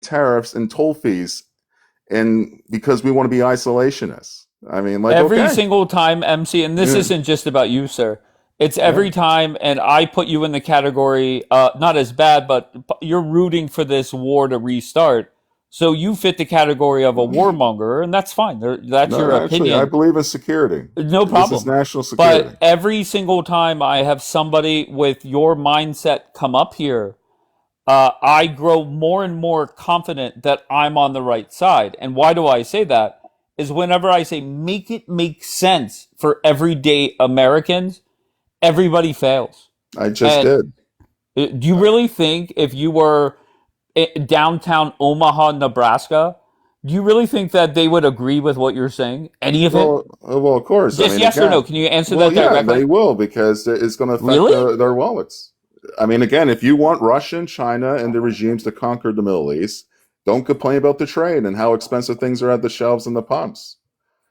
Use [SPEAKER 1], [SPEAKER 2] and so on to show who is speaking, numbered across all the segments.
[SPEAKER 1] tariffs and toll fees, and because we want to be isolationists. I mean, like,
[SPEAKER 2] Every
[SPEAKER 1] okay,
[SPEAKER 2] single time, MC, and this
[SPEAKER 1] yeah,
[SPEAKER 2] isn't just about you, sir. It's
[SPEAKER 1] yeah.
[SPEAKER 2] every time, and I put you in the category, not as bad, but you're rooting for this war to restart. So you fit the category of a warmonger, and that's fine. That's
[SPEAKER 1] No,
[SPEAKER 2] your
[SPEAKER 1] actually, I
[SPEAKER 2] opinion.
[SPEAKER 1] believe in security.
[SPEAKER 2] No
[SPEAKER 1] This is
[SPEAKER 2] problem.
[SPEAKER 1] national
[SPEAKER 2] But
[SPEAKER 1] security.
[SPEAKER 2] every single time I have somebody with your mindset come up here, I grow more and more confident that I'm on the right side. And why do I say that? Is whenever I say make it make sense for everyday Americans, everybody fails.
[SPEAKER 1] I just
[SPEAKER 2] And
[SPEAKER 1] did.
[SPEAKER 2] do you really think if you were downtown Omaha, Nebraska, do you really think that they would agree with what you're saying? Any of it?
[SPEAKER 1] Well, of course. I
[SPEAKER 2] Just
[SPEAKER 1] mean,
[SPEAKER 2] yes or no.
[SPEAKER 1] again,
[SPEAKER 2] Can you answer
[SPEAKER 1] well,
[SPEAKER 2] that
[SPEAKER 1] yeah, they
[SPEAKER 2] directly?
[SPEAKER 1] will because it's going to affect
[SPEAKER 2] Really?
[SPEAKER 1] their wallets. I mean, again, if you want Russia and China and the regimes to conquer the Middle East, don't complain about the trade and how expensive things are at the shelves and the pumps.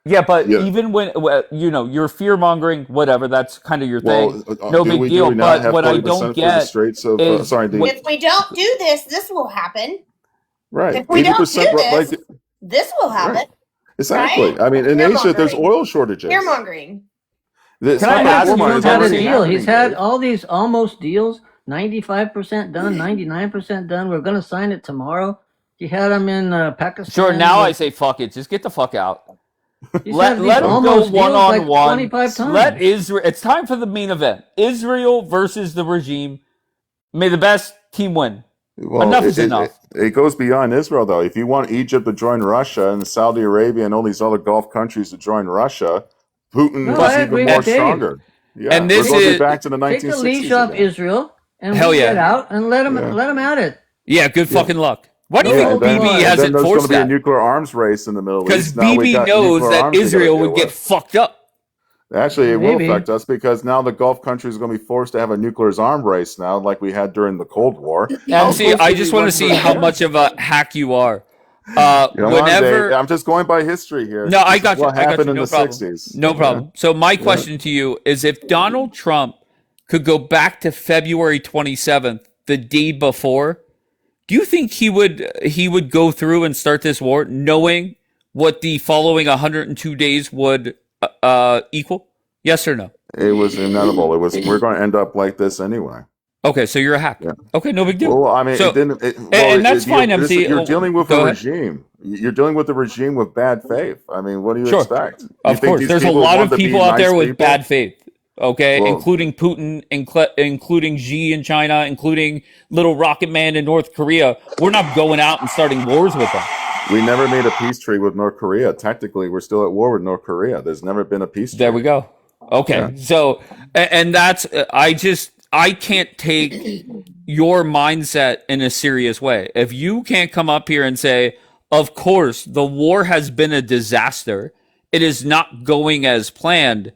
[SPEAKER 2] Yeah, but
[SPEAKER 1] Yeah.
[SPEAKER 2] even when you're fear mongering, whatever, that's kind of your thing.
[SPEAKER 1] Well,
[SPEAKER 2] No big
[SPEAKER 1] do
[SPEAKER 2] deal.
[SPEAKER 1] we not
[SPEAKER 2] But
[SPEAKER 1] have
[SPEAKER 2] what I don't
[SPEAKER 1] 40% for the
[SPEAKER 2] get
[SPEAKER 1] Straits of?
[SPEAKER 2] is
[SPEAKER 1] Sorry, the
[SPEAKER 2] what.
[SPEAKER 3] If we don't do this, this will happen.
[SPEAKER 1] right,
[SPEAKER 3] If we don't do
[SPEAKER 1] 80%.
[SPEAKER 3] this,
[SPEAKER 1] Like,
[SPEAKER 3] this will
[SPEAKER 1] right,
[SPEAKER 3] happen, right?
[SPEAKER 1] exactly. I mean, in
[SPEAKER 3] Fear
[SPEAKER 1] Asia, there's
[SPEAKER 3] mongering.
[SPEAKER 1] oil
[SPEAKER 3] Fear
[SPEAKER 1] shortages.
[SPEAKER 3] mongering.
[SPEAKER 1] It's
[SPEAKER 2] Can I
[SPEAKER 1] not
[SPEAKER 4] Donald
[SPEAKER 1] like
[SPEAKER 2] ask
[SPEAKER 4] Trump
[SPEAKER 2] you,
[SPEAKER 1] warmongering;
[SPEAKER 4] knows
[SPEAKER 1] it's
[SPEAKER 4] how to
[SPEAKER 1] already
[SPEAKER 2] MC?
[SPEAKER 4] deal. He's
[SPEAKER 1] happening,
[SPEAKER 4] had
[SPEAKER 1] Dave.
[SPEAKER 4] all these almost deals, 95% done, 99% done. We're going to sign it tomorrow. He had them in
[SPEAKER 2] Sure.
[SPEAKER 4] Pakistan
[SPEAKER 2] Now I
[SPEAKER 4] with.
[SPEAKER 2] say fuck it. Just get the fuck out.
[SPEAKER 4] He's
[SPEAKER 2] Let
[SPEAKER 4] had these
[SPEAKER 2] let
[SPEAKER 1] Well,
[SPEAKER 2] him go
[SPEAKER 4] almost
[SPEAKER 2] one
[SPEAKER 4] deals
[SPEAKER 2] on
[SPEAKER 4] like
[SPEAKER 2] one.
[SPEAKER 4] 25
[SPEAKER 2] Let
[SPEAKER 4] times.
[SPEAKER 2] Israel. It's time for the main event. Israel versus the regime. May the best team win.
[SPEAKER 1] Well,
[SPEAKER 2] Enough is enough.
[SPEAKER 1] it goes beyond Israel, though. If you want Egypt to join Russia and Saudi Arabia and all these other Gulf countries to join Russia, Putin
[SPEAKER 4] No,
[SPEAKER 1] is
[SPEAKER 4] I
[SPEAKER 2] But
[SPEAKER 1] even
[SPEAKER 4] agree
[SPEAKER 1] more
[SPEAKER 4] with Dave.
[SPEAKER 1] stronger. Yeah,
[SPEAKER 2] and
[SPEAKER 1] we're
[SPEAKER 2] this
[SPEAKER 1] going to
[SPEAKER 4] Take
[SPEAKER 1] be
[SPEAKER 2] is
[SPEAKER 1] back to the
[SPEAKER 4] take the leash
[SPEAKER 1] 1960s
[SPEAKER 4] off
[SPEAKER 1] again.
[SPEAKER 4] Israel, and
[SPEAKER 2] hell
[SPEAKER 4] we get
[SPEAKER 2] yeah,
[SPEAKER 4] out and
[SPEAKER 1] Yeah,
[SPEAKER 4] let them at it.
[SPEAKER 2] yeah. Good
[SPEAKER 1] yeah,
[SPEAKER 2] fucking luck. Why do you
[SPEAKER 4] No
[SPEAKER 1] yeah.
[SPEAKER 2] think
[SPEAKER 4] holds
[SPEAKER 2] BB
[SPEAKER 1] And
[SPEAKER 4] barred.
[SPEAKER 1] then
[SPEAKER 2] hasn't
[SPEAKER 1] there's going to
[SPEAKER 2] forced
[SPEAKER 1] be a
[SPEAKER 2] that?
[SPEAKER 1] nuclear arms race in the Middle
[SPEAKER 2] Because
[SPEAKER 1] East. Now we
[SPEAKER 2] BB
[SPEAKER 1] got
[SPEAKER 2] knows
[SPEAKER 1] nuclear
[SPEAKER 2] that
[SPEAKER 1] arms we got to
[SPEAKER 2] Israel
[SPEAKER 1] deal
[SPEAKER 2] would get
[SPEAKER 1] with.
[SPEAKER 2] fucked up.
[SPEAKER 1] Actually, it will affect
[SPEAKER 4] Maybe.
[SPEAKER 1] us because now the Gulf countries are going to be forced to have a nuclear arms race now, like we had during the Cold War. How
[SPEAKER 2] MC,
[SPEAKER 1] close
[SPEAKER 2] I
[SPEAKER 1] did we
[SPEAKER 2] just want to
[SPEAKER 1] went to
[SPEAKER 2] see
[SPEAKER 1] the
[SPEAKER 2] how
[SPEAKER 1] Cold
[SPEAKER 2] much
[SPEAKER 1] War?
[SPEAKER 2] of a hack you are.
[SPEAKER 1] Come on, Dave.
[SPEAKER 2] Whenever
[SPEAKER 1] I'm just going by history here.
[SPEAKER 2] No, I
[SPEAKER 1] This is
[SPEAKER 2] got you.
[SPEAKER 1] what
[SPEAKER 2] I got
[SPEAKER 1] happened
[SPEAKER 2] you.
[SPEAKER 1] in
[SPEAKER 2] No
[SPEAKER 1] the
[SPEAKER 2] problem.
[SPEAKER 1] 60s.
[SPEAKER 2] No
[SPEAKER 1] Yeah,
[SPEAKER 2] problem. So my
[SPEAKER 1] yeah.
[SPEAKER 2] question to you is if Donald Trump could go back to February 27th, the day before, do you think he would go through and start this war knowing what the following 102 days would equal? Yes or no?
[SPEAKER 1] It was inevitable. We're going to end up like this anyway.
[SPEAKER 2] Okay, so you're a hack.
[SPEAKER 1] Yeah.
[SPEAKER 2] Okay, no big deal.
[SPEAKER 1] Well, I mean, it
[SPEAKER 2] So
[SPEAKER 1] didn't.
[SPEAKER 2] and that's fine, MC.
[SPEAKER 1] You're dealing with a
[SPEAKER 2] Go ahead.
[SPEAKER 1] regime. You're dealing with a regime with bad faith. I mean, what do you
[SPEAKER 2] Sure.
[SPEAKER 1] expect? You
[SPEAKER 2] Of
[SPEAKER 1] think
[SPEAKER 2] course.
[SPEAKER 1] these
[SPEAKER 2] There's a
[SPEAKER 1] people
[SPEAKER 2] lot
[SPEAKER 1] want
[SPEAKER 2] of
[SPEAKER 1] to be
[SPEAKER 2] people out
[SPEAKER 1] nice
[SPEAKER 2] there with
[SPEAKER 1] people?
[SPEAKER 2] bad faith, okay?
[SPEAKER 1] Well,
[SPEAKER 2] Including Putin, including Xi in China, including little Rocket Man in North Korea. We're not going out and starting wars with them.
[SPEAKER 1] we never made a peace treaty with North Korea. Technically, we're still at war with North Korea. There's never been a peace
[SPEAKER 2] There we
[SPEAKER 1] treaty.
[SPEAKER 2] go.
[SPEAKER 1] Yeah.
[SPEAKER 2] Okay. So, and that's, I can't take your mindset in a serious way. If you can't come up here and say, of course, the war has been a disaster, it is not going as planned.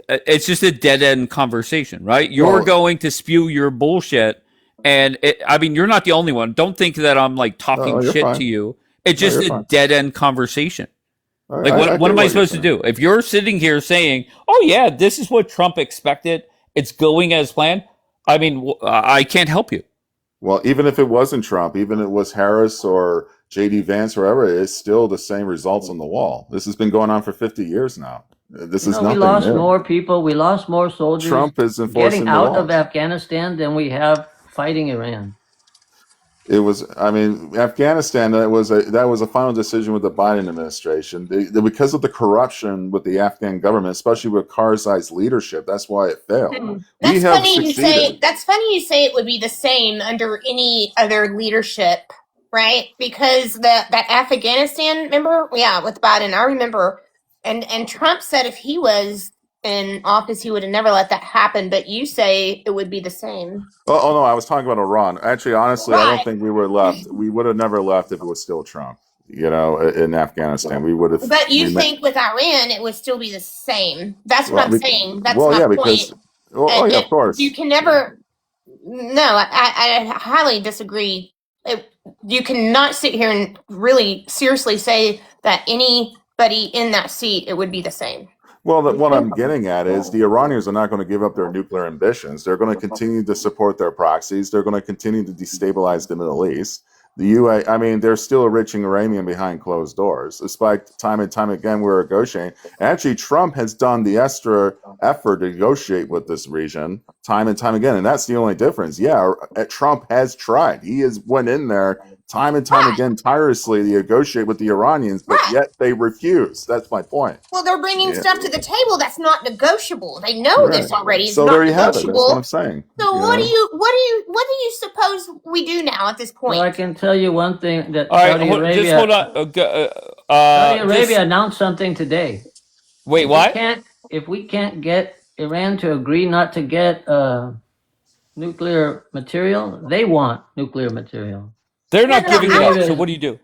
[SPEAKER 2] It's just a dead end conversation, right? You're
[SPEAKER 1] Well,
[SPEAKER 2] going to spew your bullshit, and I mean, you're not the only one. Don't think that I'm like
[SPEAKER 1] no,
[SPEAKER 2] talking
[SPEAKER 1] you're
[SPEAKER 2] shit
[SPEAKER 1] fine.
[SPEAKER 2] to you. It's
[SPEAKER 1] No,
[SPEAKER 2] just
[SPEAKER 1] you're
[SPEAKER 2] a
[SPEAKER 1] fine.
[SPEAKER 2] dead end conversation. Like,
[SPEAKER 1] I
[SPEAKER 2] what
[SPEAKER 1] get
[SPEAKER 2] am I
[SPEAKER 1] what you're
[SPEAKER 2] supposed to
[SPEAKER 1] saying.
[SPEAKER 2] do? If you're sitting here saying, "Oh yeah, this is what Trump expected," it's going as planned. I mean, I can't help you.
[SPEAKER 1] Well, even if it wasn't Trump, even if it was Harris or J.D. Vance, or whoever, it's still the same results on the wall. This has been going on for 50 years now. This
[SPEAKER 4] You
[SPEAKER 1] is
[SPEAKER 4] know, we
[SPEAKER 1] nothing
[SPEAKER 4] lost
[SPEAKER 1] new.
[SPEAKER 4] more people, we lost more soldiers
[SPEAKER 1] Trump is
[SPEAKER 4] getting
[SPEAKER 1] enforcing the
[SPEAKER 4] out of
[SPEAKER 1] laws.
[SPEAKER 4] Afghanistan than we have fighting Iran.
[SPEAKER 1] It was, I mean, Afghanistan. That was a final decision with the Biden administration. Because of the corruption with the Afghan government, especially with Karzai's leadership, that's why it failed. We
[SPEAKER 3] That's
[SPEAKER 1] have
[SPEAKER 3] funny you say.
[SPEAKER 1] succeeded.
[SPEAKER 3] That's funny you say it would be the same under any other leadership, right? Because that Afghanistan, remember? Yeah, with Biden, I remember. And Trump said if he was in office, he would have never let that happen. But you say it would be the same,
[SPEAKER 1] Oh no, I was talking about Iran. Actually, honestly, I don't
[SPEAKER 3] right?
[SPEAKER 1] think we were left. We would have never left if it was still Trump. In Afghanistan, we would have
[SPEAKER 3] But you
[SPEAKER 1] remained.
[SPEAKER 3] think with Iran, it would still be the same. That's what
[SPEAKER 1] Well,
[SPEAKER 3] I'm saying. That's
[SPEAKER 1] well,
[SPEAKER 3] my
[SPEAKER 1] yeah,
[SPEAKER 3] point.
[SPEAKER 1] because oh
[SPEAKER 3] And
[SPEAKER 1] yeah, of
[SPEAKER 3] you
[SPEAKER 1] course.
[SPEAKER 3] can never. No, I highly disagree. You cannot sit here and really seriously say that anybody in that seat, it would be the same.
[SPEAKER 1] Well, what I'm getting at is the Iranians are not going to give up their nuclear ambitions. They're going to continue to support their proxies. They're going to continue to destabilize the Middle East. The UA, I mean, there's still enriching uranium behind closed doors, despite time and time again we're negotiating. Actually, Trump has done the extra effort to negotiate with this region time and time again, and that's the only difference. Yeah, Trump has tried. He has went in there time and time again tirelessly to negotiate with the Iranians, but yet they refuse. That's my point.
[SPEAKER 3] Well, they're bringing stuff to the table that's not negotiable. They know this already. It's
[SPEAKER 1] So
[SPEAKER 3] not
[SPEAKER 1] there you have it.
[SPEAKER 3] negotiable.
[SPEAKER 1] That's what I'm saying.
[SPEAKER 3] So what do you suppose we do now at this point?
[SPEAKER 4] Well, I can tell you one thing that
[SPEAKER 2] All right,
[SPEAKER 4] Saudi Arabia,
[SPEAKER 2] just hold on.
[SPEAKER 4] Saudi Arabia announced something today.
[SPEAKER 2] Wait, what?
[SPEAKER 4] If we can't get Iran to agree not to get nuclear material, they want nuclear material.
[SPEAKER 2] They're not giving it up.
[SPEAKER 4] want-
[SPEAKER 2] So what do you do?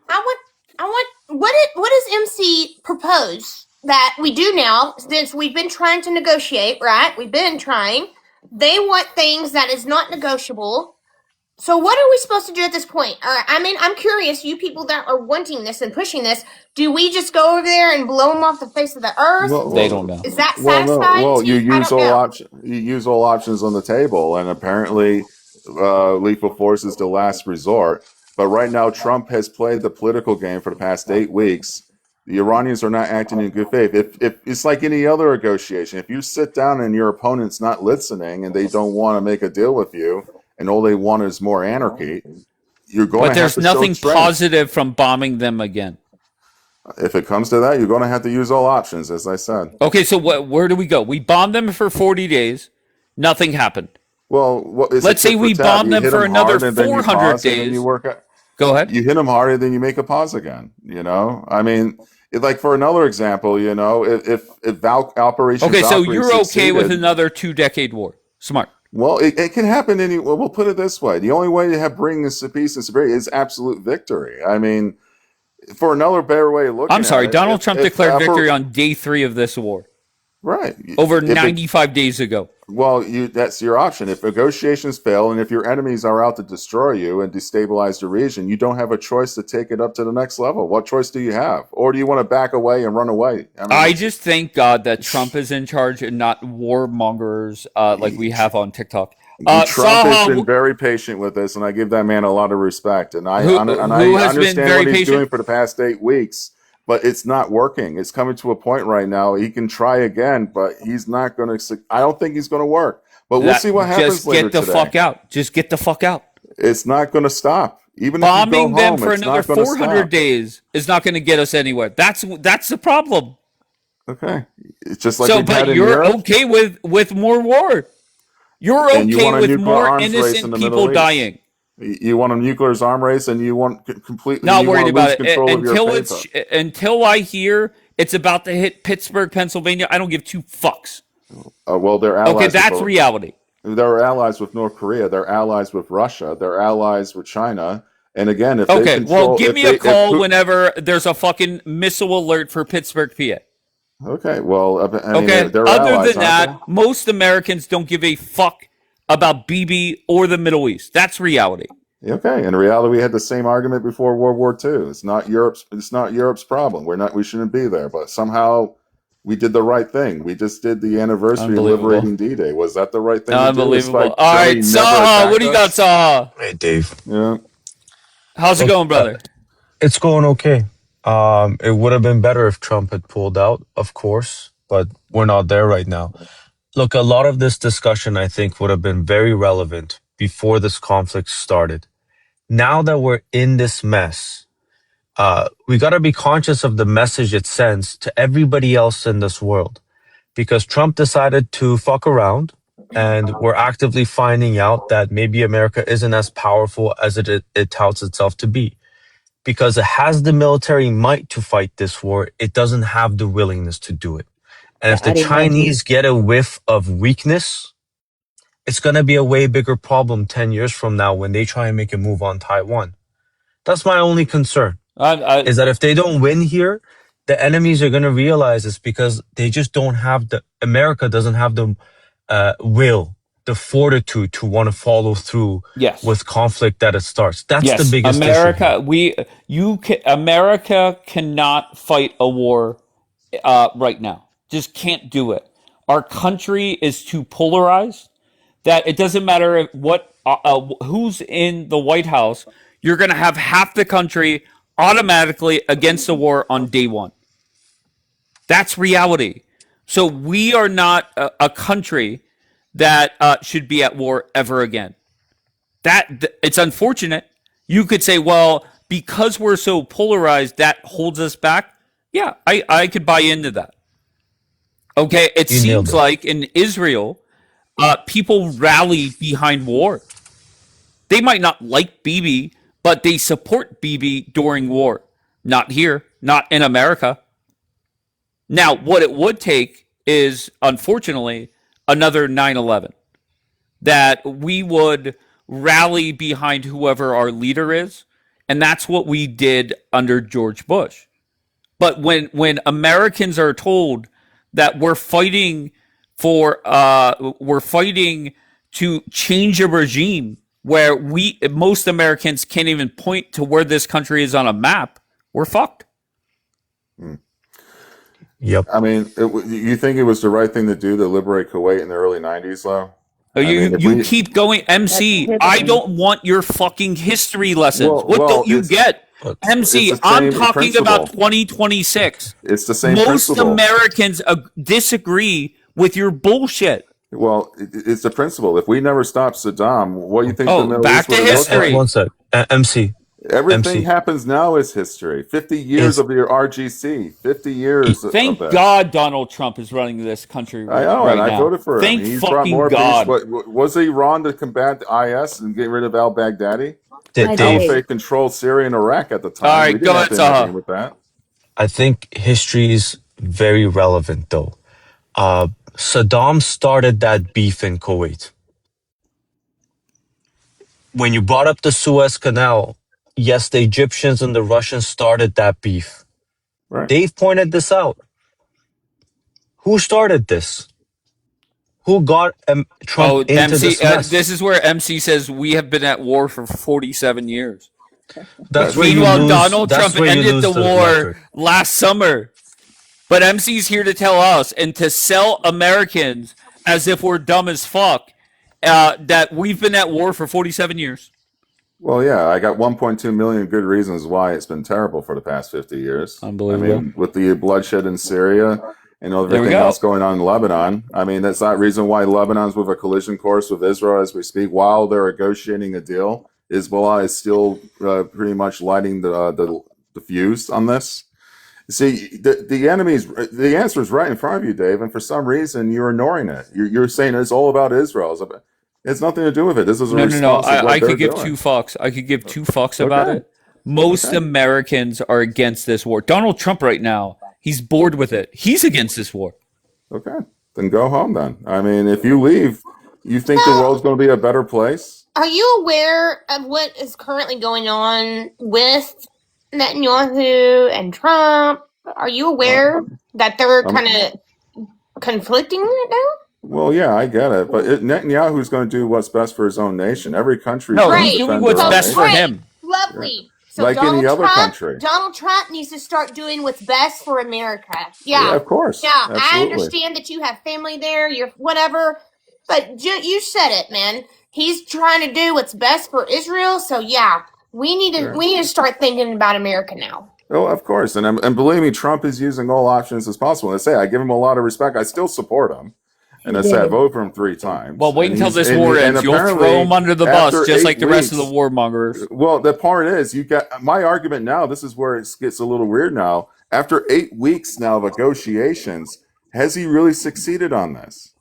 [SPEAKER 3] What does MC propose that we do now, since we've been trying to negotiate, right? We've been trying. They want things that is not negotiable. So what are we supposed to do at this point? I mean, I'm curious, you people that are wanting this and pushing this, do we just go over there and blow them off the face of the earth?
[SPEAKER 2] They don't know.
[SPEAKER 3] Is that
[SPEAKER 1] Well, no.
[SPEAKER 3] satisfying
[SPEAKER 1] Well,
[SPEAKER 3] to
[SPEAKER 1] you
[SPEAKER 3] you? I
[SPEAKER 1] use
[SPEAKER 3] don't
[SPEAKER 1] all
[SPEAKER 3] know.
[SPEAKER 1] options. You use all options on the table, and apparently, lethal force is the last resort. But right now, Trump has played the political game for the past 8 weeks. The Iranians are not acting in good faith. If it's like any other negotiation, if you sit down and your opponent's not listening and they don't want to make a deal with you, and all they want is more anarchy, you're going
[SPEAKER 2] But
[SPEAKER 1] to have
[SPEAKER 2] there's
[SPEAKER 1] to
[SPEAKER 2] nothing
[SPEAKER 1] show strength.
[SPEAKER 2] positive from bombing them again.
[SPEAKER 1] If it comes to that, you're going to have to use all options, as I said.
[SPEAKER 2] Okay, so where do we go? We bombed them for 40 days. Nothing happened.
[SPEAKER 1] Well,
[SPEAKER 2] Let's say we bomb them for another 400 days. Go ahead.
[SPEAKER 1] You hit them harder, then you make a pause again. You know, I mean, like for another example, you know, if Operation
[SPEAKER 2] Okay, so
[SPEAKER 1] Valkyrie
[SPEAKER 2] you're okay with
[SPEAKER 1] succeeded-
[SPEAKER 2] another 2-decade war. Smart.
[SPEAKER 1] Well, it can happen well, we'll put it this way. The only way to bring this to peace and security is absolute victory. I mean, for another better way of looking
[SPEAKER 2] I'm sorry,
[SPEAKER 1] at it,
[SPEAKER 2] Donald Trump declared
[SPEAKER 1] for-
[SPEAKER 2] victory on day 3 of this war.
[SPEAKER 1] Right.
[SPEAKER 2] Over
[SPEAKER 1] If it-
[SPEAKER 2] 95 days ago.
[SPEAKER 1] Well, that's your option. If negotiations fail and if your enemies are out to destroy you and destabilize the region, you don't have a choice to take it up to the next level. What choice do you have? Or do you want to back away and run away?
[SPEAKER 2] I just thank God that Trump is in charge and not warmongers like we have on TikTok.
[SPEAKER 1] Trump has
[SPEAKER 2] Saha,
[SPEAKER 1] been very patient with this, and I give that man a lot of respect. And I
[SPEAKER 2] Who
[SPEAKER 1] understand
[SPEAKER 2] has been very
[SPEAKER 1] what he's
[SPEAKER 2] patient?
[SPEAKER 1] doing for the past 8 weeks, but it's not working. It's coming to a point right now. He can try again, but he's not going to. I don't think he's going to work. But we'll see what happens
[SPEAKER 2] just
[SPEAKER 1] later
[SPEAKER 2] get the
[SPEAKER 1] today.
[SPEAKER 2] fuck out. Just get the fuck out.
[SPEAKER 1] It's not going to stop. Even
[SPEAKER 2] Bombing
[SPEAKER 1] if you go
[SPEAKER 2] them
[SPEAKER 1] home,
[SPEAKER 2] for
[SPEAKER 1] it's
[SPEAKER 2] another
[SPEAKER 1] not gonna
[SPEAKER 2] 400
[SPEAKER 1] stop.
[SPEAKER 2] days is not going to get us anywhere. That's the problem.
[SPEAKER 1] Okay, it's just like
[SPEAKER 2] So,
[SPEAKER 1] we've had
[SPEAKER 2] but
[SPEAKER 1] in
[SPEAKER 2] you're
[SPEAKER 1] Europe.
[SPEAKER 2] okay with more war. You're
[SPEAKER 1] And you
[SPEAKER 2] okay
[SPEAKER 1] want a
[SPEAKER 2] with
[SPEAKER 1] nuclear
[SPEAKER 2] more
[SPEAKER 1] arms race in
[SPEAKER 2] innocent
[SPEAKER 1] the
[SPEAKER 2] people
[SPEAKER 1] Middle East.
[SPEAKER 2] dying.
[SPEAKER 1] You want a nuclear arms race, and you want completely.
[SPEAKER 2] Not
[SPEAKER 1] you
[SPEAKER 2] worried
[SPEAKER 1] want to
[SPEAKER 2] about
[SPEAKER 1] lose
[SPEAKER 2] it
[SPEAKER 1] control of your
[SPEAKER 2] until
[SPEAKER 1] paper.
[SPEAKER 2] until I hear it's about to hit Pittsburgh, Pennsylvania. I don't give 2 fucks.
[SPEAKER 1] Well, they're allies.
[SPEAKER 2] Okay, that's
[SPEAKER 1] with,
[SPEAKER 2] reality.
[SPEAKER 1] They're allies with North Korea. They're allies with Russia. They're allies with China. And again, if they
[SPEAKER 2] Okay,
[SPEAKER 1] control,
[SPEAKER 2] well, give
[SPEAKER 1] if
[SPEAKER 2] me
[SPEAKER 1] they,
[SPEAKER 2] a call
[SPEAKER 1] if,
[SPEAKER 2] whenever there's a fucking missile alert for Pittsburgh, PA.
[SPEAKER 1] Okay, well, I mean,
[SPEAKER 2] Okay,
[SPEAKER 1] they're
[SPEAKER 2] other
[SPEAKER 1] allies,
[SPEAKER 2] than
[SPEAKER 1] aren't
[SPEAKER 2] that, most Americans don't give a fuck about BB or the Middle East. That's reality.
[SPEAKER 1] they? Okay, in reality, we had the same argument before World War II. It's not Europe's. It's not Europe's problem. We shouldn't be there. But somehow, we did the right thing. We just did the anniversary of
[SPEAKER 2] Unbelievable.
[SPEAKER 1] liberating D-Day. Was that the right thing to do?
[SPEAKER 2] Unbelievable.
[SPEAKER 1] Despite
[SPEAKER 2] All right,
[SPEAKER 1] Germany never
[SPEAKER 2] Saha,
[SPEAKER 1] attacked
[SPEAKER 2] what do you got,
[SPEAKER 1] us?
[SPEAKER 2] Saha?
[SPEAKER 5] Hey, Dave.
[SPEAKER 1] Yeah.
[SPEAKER 2] How's it going, brother?
[SPEAKER 5] It's going okay. It would have been better if Trump had pulled out, of course, but we're not there right now. Look, a lot of this discussion, I think, would have been very relevant before this conflict started. Now that we're in this mess, we got to be conscious of the message it sends to everybody else in this world, because Trump decided to fuck around, and we're actively finding out that maybe America isn't as powerful as it touts itself to be. Because it has the military might to fight this war, it doesn't have the willingness to do it. And if the Chinese get a whiff of weakness, it's going to be a way bigger problem 10 years from now when they try and make a move on Taiwan. That's my only concern, is that if they don't win here, the enemies are going to realize it's because they just don't have America doesn't have the will, the fortitude to want to follow through with conflict that it starts. That's the biggest issue.
[SPEAKER 2] America cannot fight a war right now. Just can't do it. Our country is too polarized that it doesn't matter who's in the White House. you're going to have half the country automatically against the war on day one. That's reality. So we are not a country that should be at war ever again. It's unfortunate. You could say, well, because we're so polarized, that holds us back. Yeah, I could buy into that. Okay, it
[SPEAKER 5] You nailed
[SPEAKER 2] seems
[SPEAKER 5] it.
[SPEAKER 2] like in Israel, people rally behind war. They might not like Bibi, but they support Bibi during war. Not here, not in America. Now, what it would take is, unfortunately, another 9/11. That we would rally behind whoever our leader is. And that's what we did under George Bush. But when Americans are told that we're fighting to change a regime where most Americans can't even point to where this country is on a map, we're fucked.
[SPEAKER 5] Yep.
[SPEAKER 1] I mean, you think it was the right thing to do to liberate Kuwait in the early 90s, though?
[SPEAKER 2] You keep going, MC. I don't want your fucking history lessons. What don't you get? MC,
[SPEAKER 1] it's the
[SPEAKER 2] I'm
[SPEAKER 1] same
[SPEAKER 2] talking
[SPEAKER 1] principle.
[SPEAKER 2] about 2026.
[SPEAKER 1] It's the same
[SPEAKER 2] Most
[SPEAKER 1] principle.
[SPEAKER 2] Americans disagree with your bullshit.
[SPEAKER 1] Well, it's the principle. If we never stop Saddam, what do you think the Middle
[SPEAKER 2] back
[SPEAKER 1] East
[SPEAKER 2] to
[SPEAKER 1] would have looked
[SPEAKER 2] history.
[SPEAKER 1] like?
[SPEAKER 5] One sec. MC.
[SPEAKER 1] Everything
[SPEAKER 5] MC.
[SPEAKER 1] happens now is history. 50 years of your RGC. 50 years
[SPEAKER 2] Thank
[SPEAKER 1] of that.
[SPEAKER 2] God Donald Trump is running this country
[SPEAKER 1] I know,
[SPEAKER 2] right
[SPEAKER 1] and I
[SPEAKER 2] now.
[SPEAKER 1] voted for him.
[SPEAKER 2] Thank
[SPEAKER 1] He's brought
[SPEAKER 2] fucking
[SPEAKER 1] more
[SPEAKER 2] God.
[SPEAKER 1] peace. Was Iran to combat IS and get rid of al-Baghdadi?
[SPEAKER 5] Dave,
[SPEAKER 1] Caliphate controlled Syria and Iraq at the time.
[SPEAKER 2] All right,
[SPEAKER 1] We didn't
[SPEAKER 2] go
[SPEAKER 1] have
[SPEAKER 2] ahead,
[SPEAKER 1] to intervene
[SPEAKER 2] Zaha.
[SPEAKER 1] with that.
[SPEAKER 5] I think history is very relevant, though. Saddam started that beef in Kuwait. When you brought up the Suez Canal, yes, the Egyptians and the Russians started that beef.
[SPEAKER 1] Right.
[SPEAKER 5] Dave pointed this out. Who started this? Who got Trump into
[SPEAKER 2] MC,
[SPEAKER 5] this mess?
[SPEAKER 2] this is where MC says we have been at war for 47 years.
[SPEAKER 5] That's where you
[SPEAKER 2] Meanwhile,
[SPEAKER 5] lose.
[SPEAKER 2] Donald
[SPEAKER 5] That's
[SPEAKER 2] Trump
[SPEAKER 5] where you
[SPEAKER 2] ended
[SPEAKER 5] lose
[SPEAKER 2] the
[SPEAKER 5] the
[SPEAKER 2] war
[SPEAKER 5] metric.
[SPEAKER 2] last summer. But MC's here to tell us and to sell Americans as if we're dumb as fuck that we've been at war for 47 years.
[SPEAKER 1] Well, yeah, I got 1.2 million good reasons why it's been terrible for the past 50 years.
[SPEAKER 2] Unbelievable.
[SPEAKER 1] I mean, with the bloodshed in Syria and everything
[SPEAKER 2] go.
[SPEAKER 1] else going on in Lebanon. I mean, that's not reason why Lebanon's with a collision course with Israel as we speak. While they're negotiating a deal, Hezbollah is still pretty much lighting the fuse on this. See, the answer is right in front of you, Dave, and for some reason you're ignoring it. You're saying it's all about Israel. It's nothing to do with it. This is a response to what
[SPEAKER 2] I
[SPEAKER 1] they're
[SPEAKER 2] could give
[SPEAKER 1] doing.
[SPEAKER 2] 2 fucks. I could give 2 fucks about
[SPEAKER 1] Okay.
[SPEAKER 2] it. Most Americans are against this war. Donald Trump right now, he's bored with it. He's against this war.
[SPEAKER 1] Okay, then go home then. I mean, if you leave, you think the world's going to be a better place?
[SPEAKER 3] Are you aware of what is currently going on with Netanyahu and Trump? Are you aware that they're kind of conflicting right now?
[SPEAKER 1] Well, yeah, I get it. But Netanyahu's going to do what's best for his own nation. Every country
[SPEAKER 2] No,
[SPEAKER 1] is going
[SPEAKER 2] he's
[SPEAKER 1] to
[SPEAKER 2] doing
[SPEAKER 1] defend
[SPEAKER 2] what's
[SPEAKER 1] their own
[SPEAKER 2] best for
[SPEAKER 1] nation.
[SPEAKER 2] him.
[SPEAKER 3] Lovely. So
[SPEAKER 1] Like any other country.
[SPEAKER 3] Donald Trump needs to start doing what's best for America.
[SPEAKER 1] Yeah, of course.
[SPEAKER 3] Yeah, I
[SPEAKER 1] Absolutely.
[SPEAKER 3] understand that you have family there, you're whatever, but you said it, man. He's trying to do what's best for Israel. So yeah, we need to start thinking about America now.
[SPEAKER 1] Oh, of course. And believe me, Trump is using all options as possible. And I say, I give him a lot of respect. I still support him. And I say, I voted for him 3 times.
[SPEAKER 2] Well, wait
[SPEAKER 1] And
[SPEAKER 2] until
[SPEAKER 1] he's-
[SPEAKER 2] this war
[SPEAKER 1] and
[SPEAKER 2] ends. You'll
[SPEAKER 1] apparently,
[SPEAKER 2] throw him under the bus,
[SPEAKER 1] after
[SPEAKER 2] just
[SPEAKER 1] 8
[SPEAKER 2] like the rest of the
[SPEAKER 1] weeks-
[SPEAKER 2] warmongers.
[SPEAKER 1] Well, the part is, you got my argument now. This is where it gets a little weird now. After 8 weeks now of negotiations, has he really succeeded on this?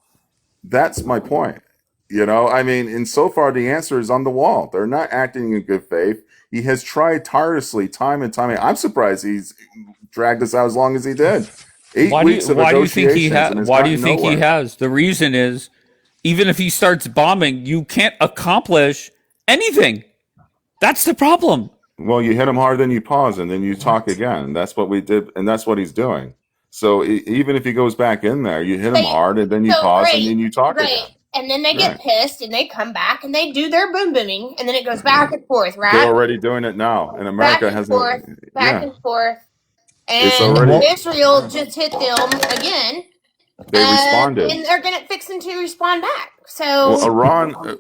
[SPEAKER 1] That's my point. You know, I mean, and so far the answer is on the wall. They're not acting in good faith. He has tried tirelessly, time and time. I'm surprised he's dragged us out as long as he did. 8 weeks of
[SPEAKER 2] Why do you think he
[SPEAKER 1] negotiations,
[SPEAKER 2] has?
[SPEAKER 1] and it's
[SPEAKER 2] Why do you
[SPEAKER 1] gotten
[SPEAKER 2] think he
[SPEAKER 1] nowhere.
[SPEAKER 2] has? The reason is, even if he starts bombing, you can't accomplish anything. That's the problem.
[SPEAKER 1] Well, you hit him hard, then you pause, and then you talk again. And that's what we did, and that's what he's doing. So even if he goes back in there, you hit him hard, and then you pause, and then you talk again.
[SPEAKER 3] And then they get pissed and they come back and they do their boom booming and then it goes back and forth, right?
[SPEAKER 1] They're already doing it now, and America
[SPEAKER 3] back and
[SPEAKER 1] hasn't.
[SPEAKER 3] forth, back
[SPEAKER 1] Yeah.
[SPEAKER 3] and forth.
[SPEAKER 1] It's
[SPEAKER 3] And
[SPEAKER 1] already-
[SPEAKER 3] Israel just hit them again
[SPEAKER 1] They responded.
[SPEAKER 3] And they're gonna fixing to respond back.
[SPEAKER 1] Well,
[SPEAKER 3] So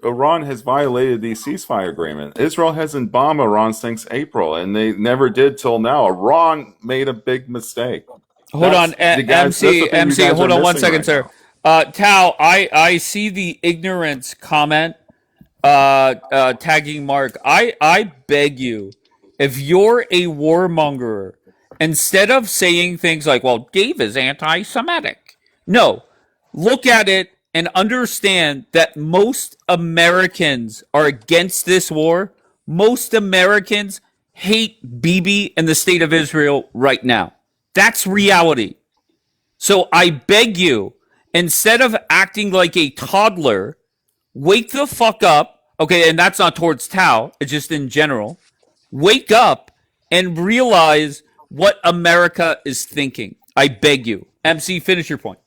[SPEAKER 1] Iran has violated the ceasefire agreement. Israel hasn't bombed Iran since April, and they never did till now. Iran made a big mistake.
[SPEAKER 2] Hold on, MC, hold on 1 second, sir. Tao, I see the ignorance comment tagging Mark. I beg you, if you're a warmonger, instead of saying things like, well, Dave is anti-Semitic, no, look at it and understand that most Americans are against this war. Most Americans hate Bibi and the state of Israel right now. That's reality. So I beg you, instead of acting like a toddler, wake the fuck up. Okay, and that's not towards Tao, it's just in general. Wake up and realize what America is thinking. I beg you. MC, finish your point.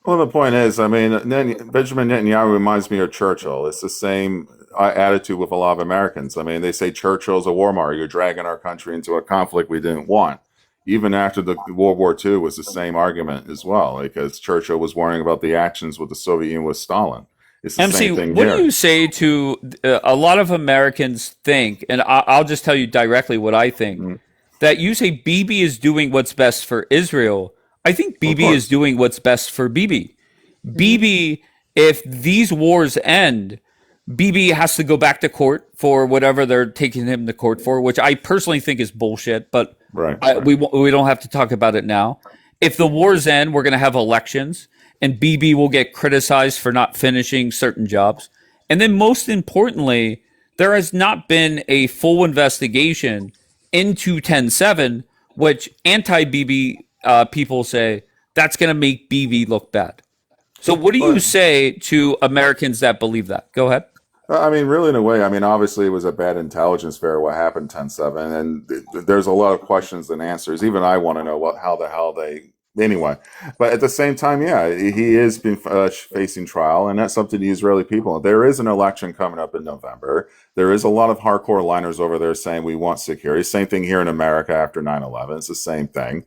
[SPEAKER 1] Well, the point is, I mean, Benjamin Netanyahu reminds me of Churchill. It's the same attitude with a lot of Americans. I mean, they say Churchill's a warmonger. You're dragging our country into a conflict we didn't want. Even after the World War II was the same argument as well, because Churchill was worrying about the actions with the Soviet Union with Stalin. It's the
[SPEAKER 2] MC,
[SPEAKER 1] same thing
[SPEAKER 2] what
[SPEAKER 1] here.
[SPEAKER 2] do you say to a lot of Americans think, and I'll just tell you directly what I think, that you say Bibi is doing what's best for Israel. I think Bibi is doing what's best for Bibi. Bibi, if these wars end, Bibi has to go back to court for whatever they're taking him to court for, which I personally think is bullshit, but we don't have to talk about it now. If the wars end, we're going to have elections, and Bibi will get criticized for not finishing certain jobs. And then most importantly, there has not been a full investigation into 10-7, which anti-Bibi people say that's going to make Bibi look bad. So what do you say to Americans that believe that? Go ahead.
[SPEAKER 1] I mean, really, in a way, I mean, obviously it was a bad intelligence failure what happened 10-7, and there's a lot of questions and answers. Even I want to know how the hell they... Anyway, but at the same time, yeah, he is been facing trial, and that's up to the Israeli people. There is an election coming up in November. There is a lot of hardcore liners over there saying we want security. Same thing here in America after 9/11. It's the same thing.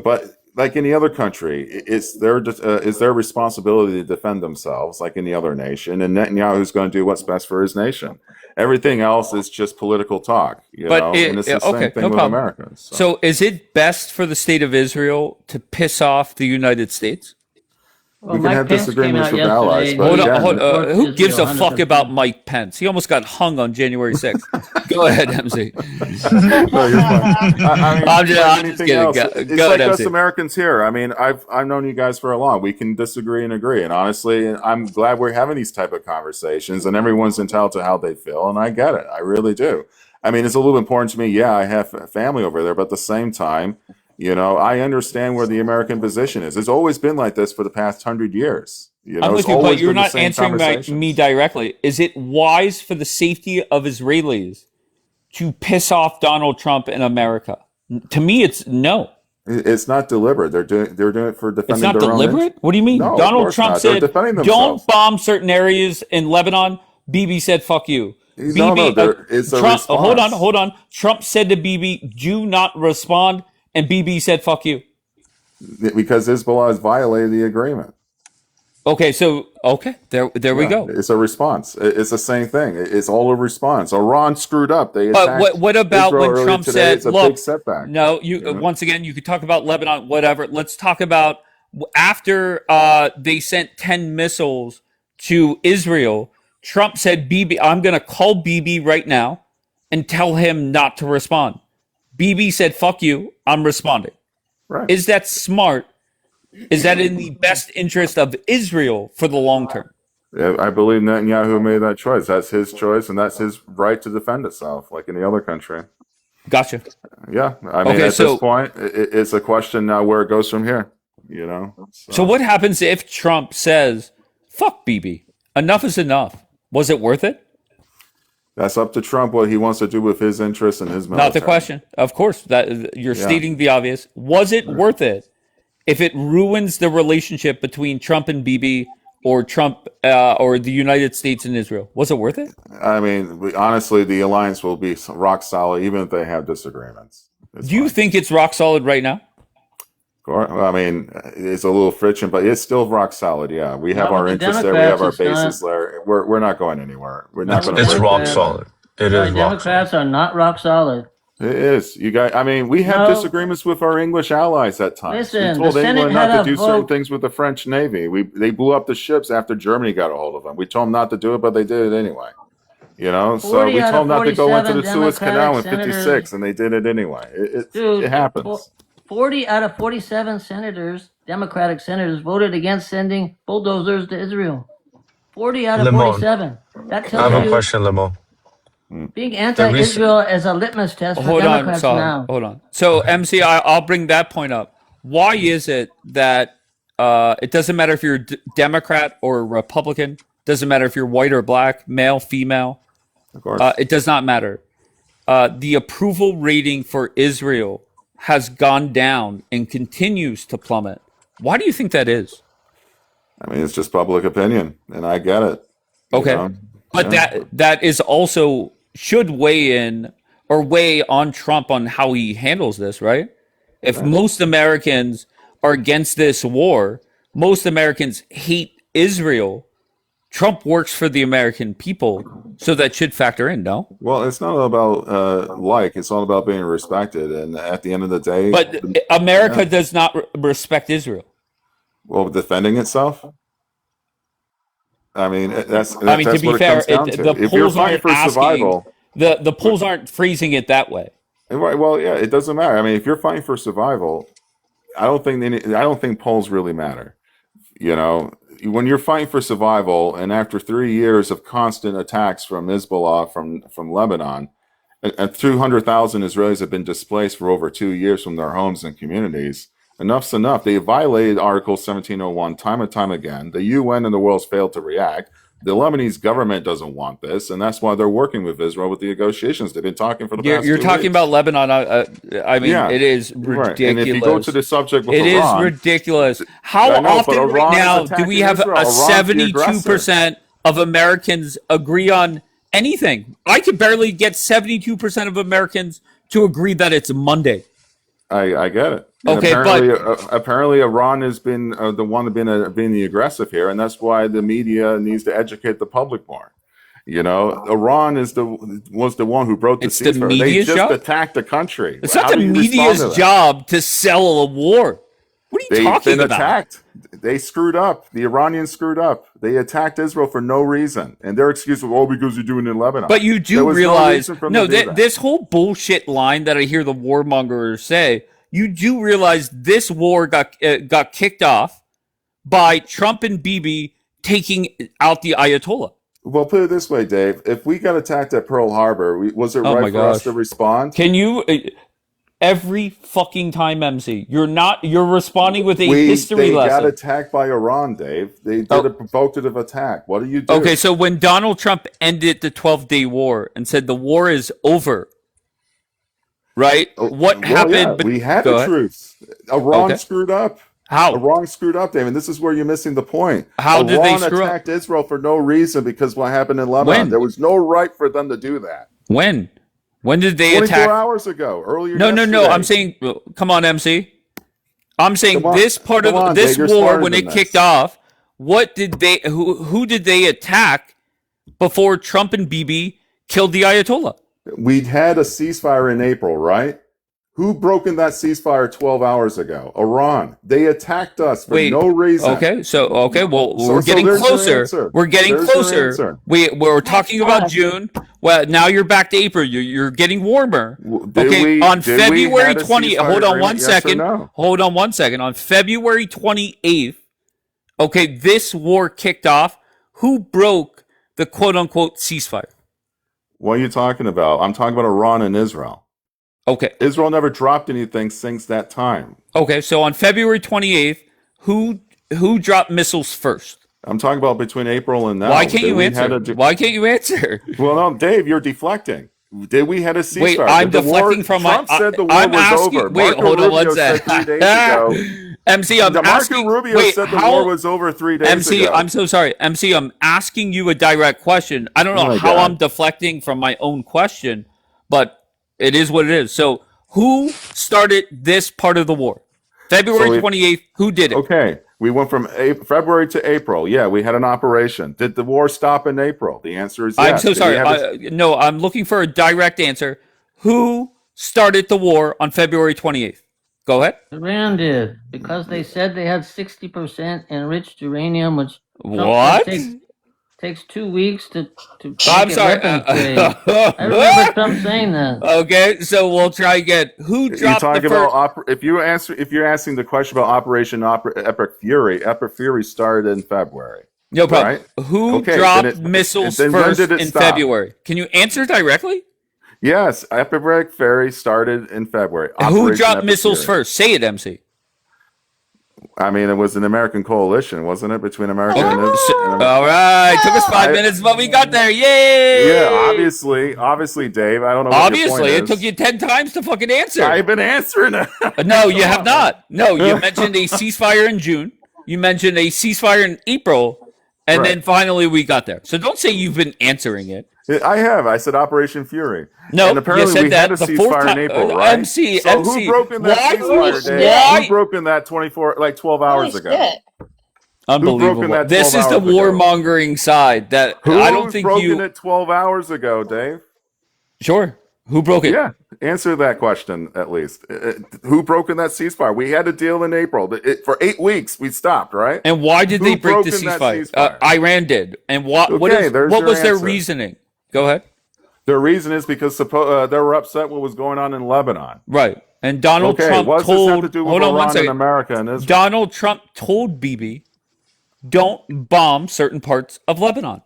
[SPEAKER 1] But like any other country, it's their responsibility to defend themselves, like any other nation. And Netanyahu's going to do what's best for his nation. Everything else is just political talk, and it's the same thing with America.
[SPEAKER 2] So is it best for the state of Israel to piss off the United States?
[SPEAKER 4] Well,
[SPEAKER 1] we can have disagreements with allies,
[SPEAKER 2] but who gives a fuck about Mike Pence? He almost got hung on January 6th. Go ahead, MC.
[SPEAKER 1] No, you're fine. I'm just
[SPEAKER 2] kidding.
[SPEAKER 1] Else.
[SPEAKER 2] Go
[SPEAKER 1] it's
[SPEAKER 2] ahead,
[SPEAKER 1] like us
[SPEAKER 2] MC.
[SPEAKER 1] Americans here. I mean, I've known you guys for a long. We can disagree and agree, and honestly, I'm glad we're having these type of conversations. And everyone's entitled to how they feel, and I get it. I really do. I mean, it's a little important to me. Yeah, I have family over there, but at the same time, I understand where the American position is. It's always been like this for the past 100 years.
[SPEAKER 2] I'm with you, but you're not answering me directly. Is it wise for the safety of Israelis to piss off Donald Trump in America? To me, it's no.
[SPEAKER 1] It's not deliberate. They're doing it for defending.
[SPEAKER 2] It's not
[SPEAKER 1] their
[SPEAKER 2] deliberate.
[SPEAKER 1] Own
[SPEAKER 2] What do you mean?
[SPEAKER 1] No,
[SPEAKER 2] Donald Trump said, "Don't bomb certain areas in Lebanon." Bibi said, "Fuck you."
[SPEAKER 1] It's a
[SPEAKER 2] Trump,
[SPEAKER 1] response.
[SPEAKER 2] hold on. Trump said to Bibi, "Do not respond," and Bibi said, "Fuck you,"
[SPEAKER 1] because Hezbollah has violated the agreement.
[SPEAKER 2] Okay, there we go.
[SPEAKER 1] It's a response. It's the same thing. It's all a response. Iran screwed up. They
[SPEAKER 2] but what about
[SPEAKER 1] Israel
[SPEAKER 2] when Trump
[SPEAKER 1] today.
[SPEAKER 2] said,
[SPEAKER 1] It's a
[SPEAKER 2] "Look,
[SPEAKER 1] big setback."
[SPEAKER 2] no, once again, you could talk about Lebanon, whatever. Let's talk about after they sent 10 missiles to Israel. Trump said, "Bibi, I'm going to call Bibi right now and tell him not to respond." Bibi said, "Fuck you, I'm responding."
[SPEAKER 1] Right.
[SPEAKER 2] Is that smart? Is that in the best interest of Israel for the long term?
[SPEAKER 1] I believe Netanyahu made that choice. That's his choice, and that's his right to defend itself, like any other country.
[SPEAKER 2] Gotcha.
[SPEAKER 1] Yeah, I mean, at this point, it's a question now where it goes from here.
[SPEAKER 2] So what happens if Trump says, "Fuck Bibi, enough is enough"? Was it worth it?
[SPEAKER 1] That's up to Trump what he wants to do with his interests and his military.
[SPEAKER 2] Not the question. Of course, that you're stating the obvious. Was it worth it if it ruins the relationship between Trump and Bibi or Trump or the United States and Israel? Was it worth it?
[SPEAKER 1] I mean, honestly, the alliance will be rock solid even if they have disagreements.
[SPEAKER 2] Do you think it's rock solid right now?
[SPEAKER 1] I mean, it's a little friction, but it's still rock solid. Yeah, we have
[SPEAKER 4] Not
[SPEAKER 1] our
[SPEAKER 4] with the
[SPEAKER 1] interests there. We have our
[SPEAKER 4] Democrats, it's
[SPEAKER 1] bases there. We're not going anywhere. We're not
[SPEAKER 4] Not
[SPEAKER 1] going
[SPEAKER 4] with
[SPEAKER 1] to
[SPEAKER 5] It's
[SPEAKER 1] break
[SPEAKER 5] rock
[SPEAKER 1] any
[SPEAKER 4] Democrats.
[SPEAKER 1] of that.
[SPEAKER 5] solid. It
[SPEAKER 4] Sorry,
[SPEAKER 5] is rock solid.
[SPEAKER 4] Democrats are not rock solid.
[SPEAKER 1] It is. You guys, I mean, we have
[SPEAKER 4] No.
[SPEAKER 1] disagreements with our English allies at times.
[SPEAKER 4] Listen,
[SPEAKER 1] We told
[SPEAKER 4] the Senate
[SPEAKER 1] England not
[SPEAKER 4] had
[SPEAKER 1] to
[SPEAKER 4] a
[SPEAKER 1] do certain
[SPEAKER 4] vote.
[SPEAKER 1] things with the French Navy. They blew up the ships after Germany got a hold of them. We told them not to do it, but they did it anyway. You know, so
[SPEAKER 4] 40
[SPEAKER 1] we
[SPEAKER 4] out
[SPEAKER 1] told
[SPEAKER 4] of
[SPEAKER 1] them not to go into
[SPEAKER 4] 47
[SPEAKER 1] the Suez Canal in
[SPEAKER 4] Democratic
[SPEAKER 1] '56,
[SPEAKER 4] senators.
[SPEAKER 1] and they did it anyway.
[SPEAKER 4] Dude,
[SPEAKER 1] It happens.
[SPEAKER 4] 40 out of 47 senators, Democratic senators, voted against sending bulldozers to Israel. 40 out of
[SPEAKER 5] Limon,
[SPEAKER 4] 47. That
[SPEAKER 5] I
[SPEAKER 4] tells
[SPEAKER 5] have a
[SPEAKER 4] you
[SPEAKER 5] question, Limon.
[SPEAKER 4] being
[SPEAKER 5] The
[SPEAKER 4] anti-Israel as a litmus test for
[SPEAKER 2] Hold on,
[SPEAKER 4] Democrats
[SPEAKER 2] Saul.
[SPEAKER 4] now.
[SPEAKER 2] Hold on. So, MC, I'll bring that point up. Why is it that it doesn't matter if you're a Democrat or a Republican? Doesn't matter if you're white or black, male, female.
[SPEAKER 1] Of course.
[SPEAKER 2] It does not matter. The approval rating for Israel has gone down and continues to plummet. Why do you think that is?
[SPEAKER 1] I mean, it's just public opinion, and I get it. you
[SPEAKER 2] Okay.
[SPEAKER 1] know?
[SPEAKER 2] But
[SPEAKER 1] Yeah.
[SPEAKER 2] that is also should weigh in or weigh on Trump on how he handles this, right? If most Americans are against this war, most Americans hate Israel. Trump works for the American people, so that should factor in, no?
[SPEAKER 1] Well, it's not about it's all about being respected, and at the end of the day,
[SPEAKER 2] But America does not respect Israel.
[SPEAKER 1] well, defending itself. I mean, that's
[SPEAKER 2] I mean, to
[SPEAKER 1] that's
[SPEAKER 2] be
[SPEAKER 1] what
[SPEAKER 2] fair,
[SPEAKER 1] it comes down
[SPEAKER 2] the
[SPEAKER 1] to. If you're
[SPEAKER 2] polls
[SPEAKER 1] fighting
[SPEAKER 2] aren't
[SPEAKER 1] for
[SPEAKER 2] asking.
[SPEAKER 1] survival,
[SPEAKER 2] The polls aren't phrasing it that way.
[SPEAKER 1] right? Well, yeah, it doesn't matter. I mean, if you're fighting for survival, I don't think polls really matter. You know, when you're fighting for survival, and after 3 years of constant attacks from Hezbollah from Lebanon, and 200,000 Israelis have been displaced for over 2 years from their homes and communities. Enough's enough. They violated Article 1701 time and time again. The UN and the world's failed to react. The Lebanese government doesn't want this, and that's why they're working with Israel with the negotiations. They've been talking for the past
[SPEAKER 2] You're
[SPEAKER 1] 2
[SPEAKER 2] talking
[SPEAKER 1] weeks.
[SPEAKER 2] about Lebanon. I mean,
[SPEAKER 1] Yeah.
[SPEAKER 2] it is
[SPEAKER 1] Right.
[SPEAKER 2] ridiculous.
[SPEAKER 1] And if you go to the subject with
[SPEAKER 2] It is
[SPEAKER 1] Iran,
[SPEAKER 2] ridiculous. How
[SPEAKER 1] I know, but
[SPEAKER 2] often right
[SPEAKER 1] Iran is
[SPEAKER 2] now do
[SPEAKER 1] attacking
[SPEAKER 2] we have
[SPEAKER 1] Israel.
[SPEAKER 2] a
[SPEAKER 1] Iran's the
[SPEAKER 2] 72% of Americans agree on anything? I could barely get 72% of Americans to agree that it's Monday.
[SPEAKER 1] I get it. And
[SPEAKER 2] Okay,
[SPEAKER 1] apparently Iran has been the one being the aggressive here, and that's why the media needs to educate the public more. You know, Iran was the one who broke the
[SPEAKER 2] It's the
[SPEAKER 1] ceasefire. They
[SPEAKER 2] media's
[SPEAKER 1] just
[SPEAKER 2] job?
[SPEAKER 1] attacked the country.
[SPEAKER 2] It's
[SPEAKER 1] How
[SPEAKER 2] not the
[SPEAKER 1] do you respond to
[SPEAKER 2] media's
[SPEAKER 1] that?
[SPEAKER 2] job to sell a war. What are you
[SPEAKER 1] They've
[SPEAKER 2] talking
[SPEAKER 1] been
[SPEAKER 2] about?
[SPEAKER 1] attacked. They screwed up. The Iranians screwed up. They attacked Israel for no reason, and their excuse was, "Oh, because you're doing it in Lebanon."
[SPEAKER 2] But you
[SPEAKER 1] There
[SPEAKER 2] do
[SPEAKER 1] was
[SPEAKER 2] realize,
[SPEAKER 1] reason for them
[SPEAKER 2] no,
[SPEAKER 1] to do that.
[SPEAKER 2] this whole bullshit line that I hear the warmongers say, you do realize this war got kicked off by Trump and Bibi taking out the Ayatollah.
[SPEAKER 1] Well, put it this way, Dave. If we got attacked at Pearl Harbor, was it
[SPEAKER 2] Oh my
[SPEAKER 1] right for us
[SPEAKER 2] gosh.
[SPEAKER 1] to respond?
[SPEAKER 2] Can you every fucking time, MC? You're responding with a history
[SPEAKER 1] They got
[SPEAKER 2] lesson.
[SPEAKER 1] attacked by Iran, Dave. They did a provocative attack. What do you do?
[SPEAKER 2] Okay, so when Donald Trump ended the 12-day war and said the war is over, right? What happened?
[SPEAKER 1] Yeah, we had
[SPEAKER 2] Go
[SPEAKER 1] the
[SPEAKER 2] ahead.
[SPEAKER 1] truth. Iran
[SPEAKER 2] Okay.
[SPEAKER 1] screwed up.
[SPEAKER 2] How?
[SPEAKER 1] Iran screwed up, Dave, and this is where you're missing the point.
[SPEAKER 2] How did they
[SPEAKER 1] Iran
[SPEAKER 2] screw up?
[SPEAKER 1] attacked Israel for no reason because what happened in Lebanon.
[SPEAKER 2] When?
[SPEAKER 1] There was no right for them to do that.
[SPEAKER 2] When? When did they
[SPEAKER 1] 24
[SPEAKER 2] attack?
[SPEAKER 1] hours ago, earlier.
[SPEAKER 2] No.
[SPEAKER 1] yesterday.
[SPEAKER 2] I'm saying, come on, MC. I'm saying
[SPEAKER 1] Come on.
[SPEAKER 2] this part
[SPEAKER 1] Come
[SPEAKER 2] of
[SPEAKER 1] on,
[SPEAKER 2] this
[SPEAKER 1] Dave, you're
[SPEAKER 2] war
[SPEAKER 1] smarter
[SPEAKER 2] when
[SPEAKER 1] than
[SPEAKER 2] it
[SPEAKER 1] this.
[SPEAKER 2] kicked off. What did they? Who did they attack before Trump and Bibi killed the Ayatollah?
[SPEAKER 1] We'd had a ceasefire in April, right? Who broke in that ceasefire 12 hours ago? Iran. They attacked us for
[SPEAKER 2] Wait,
[SPEAKER 1] no reason.
[SPEAKER 2] Okay, well,
[SPEAKER 1] So-
[SPEAKER 2] we're
[SPEAKER 1] so
[SPEAKER 2] getting
[SPEAKER 1] there's your
[SPEAKER 2] closer.
[SPEAKER 1] answer.
[SPEAKER 2] We're getting
[SPEAKER 1] There's your
[SPEAKER 2] closer.
[SPEAKER 1] answer.
[SPEAKER 2] We're talking about June. Well, now you're back to April. You're getting warmer.
[SPEAKER 1] Did
[SPEAKER 2] Okay,
[SPEAKER 1] we-
[SPEAKER 2] on
[SPEAKER 1] did we
[SPEAKER 2] February
[SPEAKER 1] had a
[SPEAKER 2] 20th.
[SPEAKER 1] ceasefire
[SPEAKER 2] Hold on
[SPEAKER 1] agreement,
[SPEAKER 2] one
[SPEAKER 1] yes or
[SPEAKER 2] second.
[SPEAKER 1] no?
[SPEAKER 2] Hold on one second. On February 28th, okay, this war kicked off. Who broke the quote unquote ceasefire?
[SPEAKER 1] What are you talking about? I'm talking about Iran and Israel.
[SPEAKER 2] Okay.
[SPEAKER 1] Israel never dropped anything since that time.
[SPEAKER 2] Okay, so on February 28th, who dropped missiles first?
[SPEAKER 1] I'm talking about between April and now.
[SPEAKER 2] Why can't
[SPEAKER 1] Did
[SPEAKER 2] you
[SPEAKER 1] we had
[SPEAKER 2] answer?
[SPEAKER 1] a-
[SPEAKER 2] Why can't you answer?
[SPEAKER 1] Well, no, Dave, you're deflecting. Did we had a ceasefire?
[SPEAKER 2] Wait,
[SPEAKER 1] Did
[SPEAKER 2] I'm
[SPEAKER 1] the war-
[SPEAKER 2] deflecting from
[SPEAKER 1] Trump
[SPEAKER 2] my.
[SPEAKER 1] said the war
[SPEAKER 2] I'm
[SPEAKER 1] was
[SPEAKER 2] asking.
[SPEAKER 1] over.
[SPEAKER 2] Wait,
[SPEAKER 1] Marco
[SPEAKER 2] hold on one
[SPEAKER 1] Rubio said
[SPEAKER 2] second.
[SPEAKER 1] 3 days ago.
[SPEAKER 2] MC, I'm
[SPEAKER 1] Marco
[SPEAKER 2] asking.
[SPEAKER 1] Rubio
[SPEAKER 2] Wait,
[SPEAKER 1] said the
[SPEAKER 2] how?
[SPEAKER 1] war was over 3 days
[SPEAKER 2] MC,
[SPEAKER 1] ago.
[SPEAKER 2] I'm so sorry. MC, I'm asking you a direct question. I don't know
[SPEAKER 1] Oh my
[SPEAKER 2] how
[SPEAKER 1] God.
[SPEAKER 2] I'm deflecting from my own question, but it is what it is. So, who started this part of the war? February
[SPEAKER 1] So
[SPEAKER 2] 28th, who did it?
[SPEAKER 1] okay, we went from February to April. Yeah, we had an operation. Did the war stop in April? The answer is yes.
[SPEAKER 2] I'm so
[SPEAKER 1] Did we
[SPEAKER 2] sorry.
[SPEAKER 1] have
[SPEAKER 2] No, I'm looking for a direct answer. Who started the war on February 28th? Go ahead.
[SPEAKER 4] Iran did because they said they had 60% enriched uranium, which Trump
[SPEAKER 2] What?
[SPEAKER 4] said takes 2 weeks to
[SPEAKER 2] I'm
[SPEAKER 4] make it
[SPEAKER 2] sorry.
[SPEAKER 4] weapons grade. I remember Trump saying that.
[SPEAKER 2] Okay, so we'll try again. Who
[SPEAKER 1] You're
[SPEAKER 2] dropped the
[SPEAKER 1] talking
[SPEAKER 2] first?
[SPEAKER 1] about if you're asking the question about Operation Epic Fury started in February.
[SPEAKER 2] No problem.
[SPEAKER 1] Right?
[SPEAKER 2] Who
[SPEAKER 1] Okay,
[SPEAKER 2] dropped missiles
[SPEAKER 1] then when
[SPEAKER 2] first
[SPEAKER 1] did it
[SPEAKER 2] in
[SPEAKER 1] stop?
[SPEAKER 2] February? Can you answer directly?
[SPEAKER 1] Yes, Epic Fury started in February.
[SPEAKER 2] Who
[SPEAKER 1] Operation
[SPEAKER 2] dropped
[SPEAKER 1] Epic
[SPEAKER 2] missiles
[SPEAKER 1] Fury.
[SPEAKER 2] first? Say it, MC.
[SPEAKER 1] I mean, it was an American coalition, wasn't it, between America and
[SPEAKER 2] All
[SPEAKER 1] Israel?
[SPEAKER 2] right, took us 5 minutes, but we got there. Yay!
[SPEAKER 1] Yeah, obviously, Dave. I don't know.
[SPEAKER 2] Obviously,
[SPEAKER 1] what your
[SPEAKER 2] it
[SPEAKER 1] point
[SPEAKER 2] took
[SPEAKER 1] is.
[SPEAKER 2] you 10 times to fucking answer.
[SPEAKER 1] I've been answering it.
[SPEAKER 2] No, you have not. No, you mentioned a ceasefire in June. You mentioned a ceasefire in April. And
[SPEAKER 1] Right.
[SPEAKER 2] then finally we got there. So don't say you've been answering it.
[SPEAKER 1] I have. I said Operation Fury.
[SPEAKER 2] No,
[SPEAKER 1] and apparently
[SPEAKER 2] you said
[SPEAKER 1] we
[SPEAKER 2] that
[SPEAKER 1] had a
[SPEAKER 2] the fourth
[SPEAKER 1] ceasefire
[SPEAKER 2] time.
[SPEAKER 1] in April, right?
[SPEAKER 2] MC,
[SPEAKER 1] so
[SPEAKER 2] MC.
[SPEAKER 1] who broke in that
[SPEAKER 2] Why?
[SPEAKER 1] ceasefire, Dave?
[SPEAKER 2] Why?
[SPEAKER 1] Who broke in that 12 hours
[SPEAKER 3] Holy
[SPEAKER 1] ago?
[SPEAKER 3] shit.
[SPEAKER 2] Unbelievable.
[SPEAKER 1] that
[SPEAKER 2] This
[SPEAKER 1] 12
[SPEAKER 2] is the
[SPEAKER 1] hours ago?
[SPEAKER 2] warmongering side that
[SPEAKER 1] Who's
[SPEAKER 2] I don't think
[SPEAKER 1] broken
[SPEAKER 2] you.
[SPEAKER 1] it 12 hours ago, Dave?
[SPEAKER 2] Sure. Who broke it?
[SPEAKER 1] Yeah, answer that question at least. Who broke in that ceasefire? We had a deal in April. For 8 weeks, we stopped, right?
[SPEAKER 2] And why did
[SPEAKER 1] Who
[SPEAKER 2] they break the
[SPEAKER 1] broke in that
[SPEAKER 2] ceasefire?
[SPEAKER 1] ceasefire?
[SPEAKER 2] Iran did. And what
[SPEAKER 1] Okay, there's
[SPEAKER 2] what
[SPEAKER 1] your
[SPEAKER 2] was their
[SPEAKER 1] answer.
[SPEAKER 2] reasoning? Go ahead.
[SPEAKER 1] The reason is because they were upset what was going on in Lebanon.
[SPEAKER 2] Right. And Donald
[SPEAKER 1] Okay,
[SPEAKER 2] Trump
[SPEAKER 1] what does this have to
[SPEAKER 2] told.
[SPEAKER 1] do with
[SPEAKER 2] Hold on one
[SPEAKER 1] Iran and
[SPEAKER 2] second.
[SPEAKER 1] America and Israel?
[SPEAKER 2] Donald Trump told Bibi, don't bomb certain parts of Lebanon.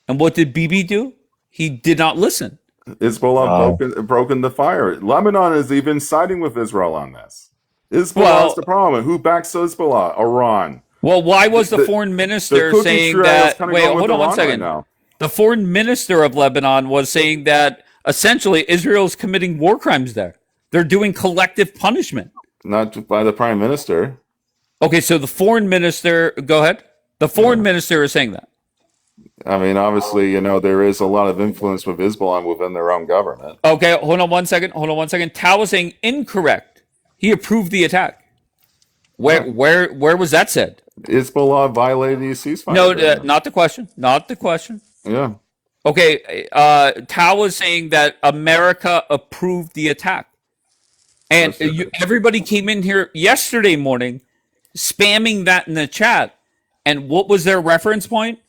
[SPEAKER 2] And what did Bibi do? He did not listen.
[SPEAKER 1] Hezbollah broken the fire. Lebanon is even siding with Israel on this. Hezbollah
[SPEAKER 2] Well-
[SPEAKER 1] is the problem. Who backs Hezbollah? Iran.
[SPEAKER 2] Well, why was the foreign
[SPEAKER 1] The
[SPEAKER 2] minister
[SPEAKER 1] cookie
[SPEAKER 2] saying
[SPEAKER 1] trail is
[SPEAKER 2] that?
[SPEAKER 1] kinda
[SPEAKER 2] Wait,
[SPEAKER 1] going with
[SPEAKER 2] hold on one
[SPEAKER 1] Iran
[SPEAKER 2] second.
[SPEAKER 1] right now.
[SPEAKER 2] The foreign minister of Lebanon was saying that essentially Israel is committing war crimes there. They're doing collective punishment.
[SPEAKER 1] Not by the prime minister.
[SPEAKER 2] Okay, so the foreign minister, go ahead. The foreign minister is saying that.
[SPEAKER 1] I mean, obviously, there is a lot of influence with Hezbollah within their own government.
[SPEAKER 2] Okay, hold on one second. Tao was saying incorrect. He approved the attack. Where was that said?
[SPEAKER 1] Hezbollah violated the ceasefire.
[SPEAKER 2] No,
[SPEAKER 1] agreement.
[SPEAKER 2] not the question. Not the question.
[SPEAKER 1] Yeah.
[SPEAKER 2] Okay, Tao was saying that America approved the attack. And everybody came in here yesterday morning spamming that in the chat. And what was their reference point?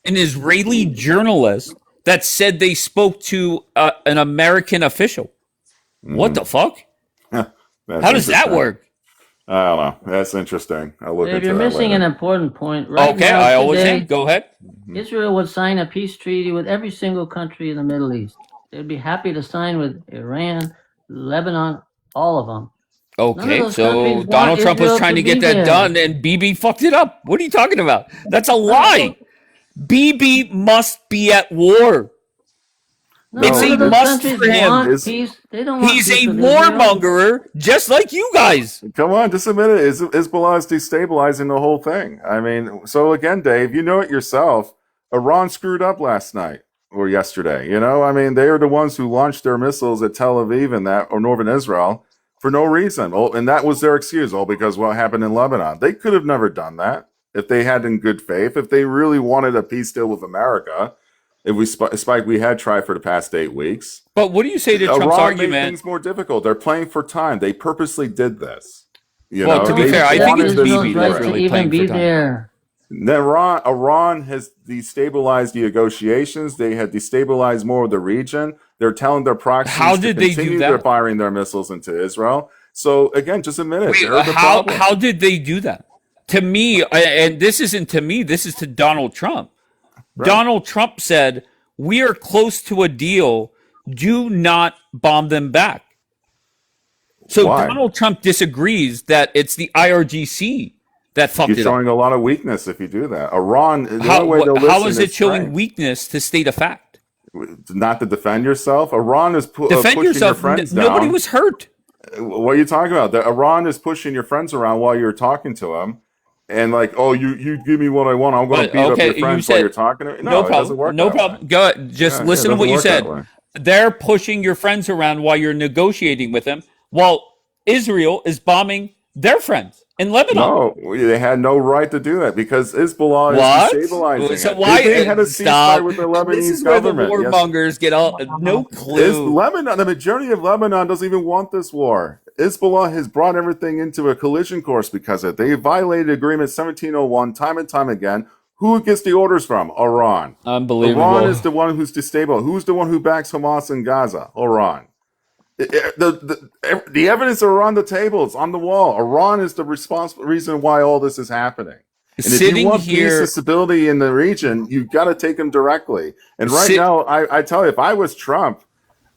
[SPEAKER 2] An Israeli journalist that said they spoke to an American official. What the fuck?
[SPEAKER 1] That's
[SPEAKER 2] How does that
[SPEAKER 1] interesting.
[SPEAKER 2] work?
[SPEAKER 1] I don't know. That's interesting. I'll look
[SPEAKER 4] Dave,
[SPEAKER 1] into
[SPEAKER 4] you're
[SPEAKER 1] that
[SPEAKER 4] missing
[SPEAKER 1] later.
[SPEAKER 4] an important point. Right
[SPEAKER 2] Okay,
[SPEAKER 4] now,
[SPEAKER 2] I always
[SPEAKER 4] today,
[SPEAKER 2] say, go ahead.
[SPEAKER 4] Israel would sign a peace treaty with every single country in the Middle East. They'd be happy to sign with Iran, Lebanon, all of them. None of
[SPEAKER 2] Okay,
[SPEAKER 4] those
[SPEAKER 2] so
[SPEAKER 4] countries want
[SPEAKER 2] Donald Trump was
[SPEAKER 4] Israel
[SPEAKER 2] trying to
[SPEAKER 4] to
[SPEAKER 2] get
[SPEAKER 4] be
[SPEAKER 2] that
[SPEAKER 4] there.
[SPEAKER 2] done, and BB fucked it up. What are you talking about? That's a lie. BB must be at war.
[SPEAKER 4] No,
[SPEAKER 2] It's
[SPEAKER 4] none
[SPEAKER 2] a
[SPEAKER 4] of those
[SPEAKER 2] must
[SPEAKER 4] countries
[SPEAKER 2] for him.
[SPEAKER 4] want
[SPEAKER 1] Is-
[SPEAKER 4] peace. They don't want
[SPEAKER 2] He's
[SPEAKER 4] peace
[SPEAKER 2] a
[SPEAKER 4] with Israel.
[SPEAKER 2] warmonger, just like you guys.
[SPEAKER 1] Come on, just a minute. Hezbollah is destabilizing the whole thing. I mean, so again, Dave, you know it yourself. Iran screwed up last night or yesterday. I mean, they are the ones who launched their missiles at Tel Aviv or northern Israel for no reason. Oh, and that was their excuse. Because what happened in Lebanon? They could have never done that if they had in good faith. If they really wanted a peace deal with America, if we had tried for the past 8 weeks.
[SPEAKER 2] But what do you say to Trump's
[SPEAKER 1] Iran made
[SPEAKER 2] argument?
[SPEAKER 1] things more difficult. They're playing for time. They purposely did this.
[SPEAKER 2] Well, to be
[SPEAKER 1] They
[SPEAKER 2] fair, I think
[SPEAKER 1] wanted
[SPEAKER 2] it's
[SPEAKER 1] this
[SPEAKER 2] Bibi
[SPEAKER 1] to be
[SPEAKER 2] that's
[SPEAKER 1] right.
[SPEAKER 2] really
[SPEAKER 4] to
[SPEAKER 2] playing
[SPEAKER 4] even be
[SPEAKER 2] for time.
[SPEAKER 4] there.
[SPEAKER 1] Iran has destabilized the negotiations. They had destabilized more of the region. They're telling their proxies
[SPEAKER 2] How
[SPEAKER 1] to
[SPEAKER 2] did they do
[SPEAKER 1] continue
[SPEAKER 2] that?
[SPEAKER 1] their firing their missiles into Israel. So again, just a minute.
[SPEAKER 2] Wait,
[SPEAKER 1] They're the
[SPEAKER 2] how
[SPEAKER 1] problem.
[SPEAKER 2] did they do that? To me, and this isn't to me, this is to Donald Trump.
[SPEAKER 1] Right.
[SPEAKER 2] Donald Trump said, "We are close to a deal. Do not bomb them back." So
[SPEAKER 1] Why?
[SPEAKER 2] Donald Trump disagrees that it's the IRGC that fucked
[SPEAKER 1] You're
[SPEAKER 2] it up.
[SPEAKER 1] showing a lot of weakness if you do that. Iran, the
[SPEAKER 2] How,
[SPEAKER 1] only way they'll
[SPEAKER 2] how
[SPEAKER 1] listen
[SPEAKER 2] is it showing
[SPEAKER 1] strength.
[SPEAKER 2] weakness to state a fact?
[SPEAKER 1] Not to defend yourself. Iran is
[SPEAKER 2] Defend
[SPEAKER 1] pushing
[SPEAKER 2] yourself.
[SPEAKER 1] your friends
[SPEAKER 2] Nobody
[SPEAKER 1] down.
[SPEAKER 2] was hurt.
[SPEAKER 1] What are you talking about? Iran is pushing your friends around while you're talking to them. And like, oh, you give me what I want. I'm going to
[SPEAKER 2] But,
[SPEAKER 1] beat up
[SPEAKER 2] okay,
[SPEAKER 1] your
[SPEAKER 2] you
[SPEAKER 1] friends
[SPEAKER 2] said-
[SPEAKER 1] while you're talking to me.
[SPEAKER 2] No
[SPEAKER 1] It doesn't
[SPEAKER 2] problem.
[SPEAKER 1] work
[SPEAKER 2] No
[SPEAKER 1] that
[SPEAKER 2] problem.
[SPEAKER 1] way.
[SPEAKER 2] Go ahead. Just
[SPEAKER 1] Yeah,
[SPEAKER 2] listen
[SPEAKER 1] it
[SPEAKER 2] to what you
[SPEAKER 1] doesn't
[SPEAKER 2] said.
[SPEAKER 1] work that way.
[SPEAKER 2] They're pushing your friends around while you're negotiating with them, while Israel is bombing They're friends in Lebanon.
[SPEAKER 1] No, they had no right to do that because Hezbollah
[SPEAKER 2] What?
[SPEAKER 1] is destabilizing
[SPEAKER 2] So
[SPEAKER 1] it.
[SPEAKER 2] why?
[SPEAKER 1] They had a
[SPEAKER 2] Stop.
[SPEAKER 1] ceasefire with the
[SPEAKER 2] And this
[SPEAKER 1] Lebanese
[SPEAKER 2] is where the
[SPEAKER 1] government. Yes.
[SPEAKER 2] warmongers get all no
[SPEAKER 1] Is
[SPEAKER 2] clue.
[SPEAKER 1] Lebanon, the majority of Lebanon doesn't even want this war. Hezbollah has brought everything into a collision course because of it. They violated Agreement 1701 time and time again. Who gets the orders from? Iran.
[SPEAKER 2] Unbelievable.
[SPEAKER 1] Iran is the one who's destabilized. Who's the one who backs Hamas in Gaza? Iran. The evidence are on the table. It's on the wall. Iran is the responsible reason why all this is happening. And if
[SPEAKER 2] Sitting
[SPEAKER 1] you want
[SPEAKER 2] here-
[SPEAKER 1] peace and stability in the region, you've got to take them directly. And right now, I tell you, if I was Trump,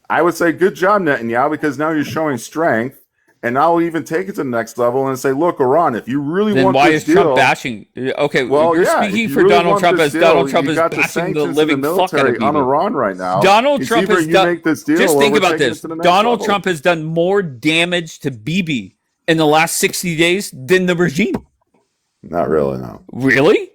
[SPEAKER 1] I would say, good job, Netanyahu, because now you're showing strength. And I'll even take it to the next level and say, look, Iran, if you really
[SPEAKER 2] Then
[SPEAKER 1] want
[SPEAKER 2] why
[SPEAKER 1] this
[SPEAKER 2] is
[SPEAKER 1] deal,
[SPEAKER 2] Trump bashing? Okay,
[SPEAKER 1] well,
[SPEAKER 2] you're
[SPEAKER 1] yeah,
[SPEAKER 2] speaking
[SPEAKER 1] if you
[SPEAKER 2] for
[SPEAKER 1] really
[SPEAKER 2] Donald
[SPEAKER 1] want
[SPEAKER 2] Trump
[SPEAKER 1] this
[SPEAKER 2] as
[SPEAKER 1] deal,
[SPEAKER 2] Donald Trump
[SPEAKER 1] you
[SPEAKER 2] is
[SPEAKER 1] got the
[SPEAKER 2] bashing the
[SPEAKER 1] sanctions of
[SPEAKER 2] living
[SPEAKER 1] the
[SPEAKER 2] fuck out of
[SPEAKER 1] military on
[SPEAKER 2] people.
[SPEAKER 1] Iran right now.
[SPEAKER 2] Donald
[SPEAKER 1] It's
[SPEAKER 2] Trump
[SPEAKER 1] either
[SPEAKER 2] has
[SPEAKER 1] you
[SPEAKER 2] done.
[SPEAKER 1] make this deal
[SPEAKER 2] Just
[SPEAKER 1] or
[SPEAKER 2] think
[SPEAKER 1] we're
[SPEAKER 2] about
[SPEAKER 1] taking
[SPEAKER 2] this.
[SPEAKER 1] it to the next
[SPEAKER 2] Donald
[SPEAKER 1] level.
[SPEAKER 2] Trump has done more damage to Bibi in the last 60 days than the regime.
[SPEAKER 1] Not really, no.
[SPEAKER 2] Really?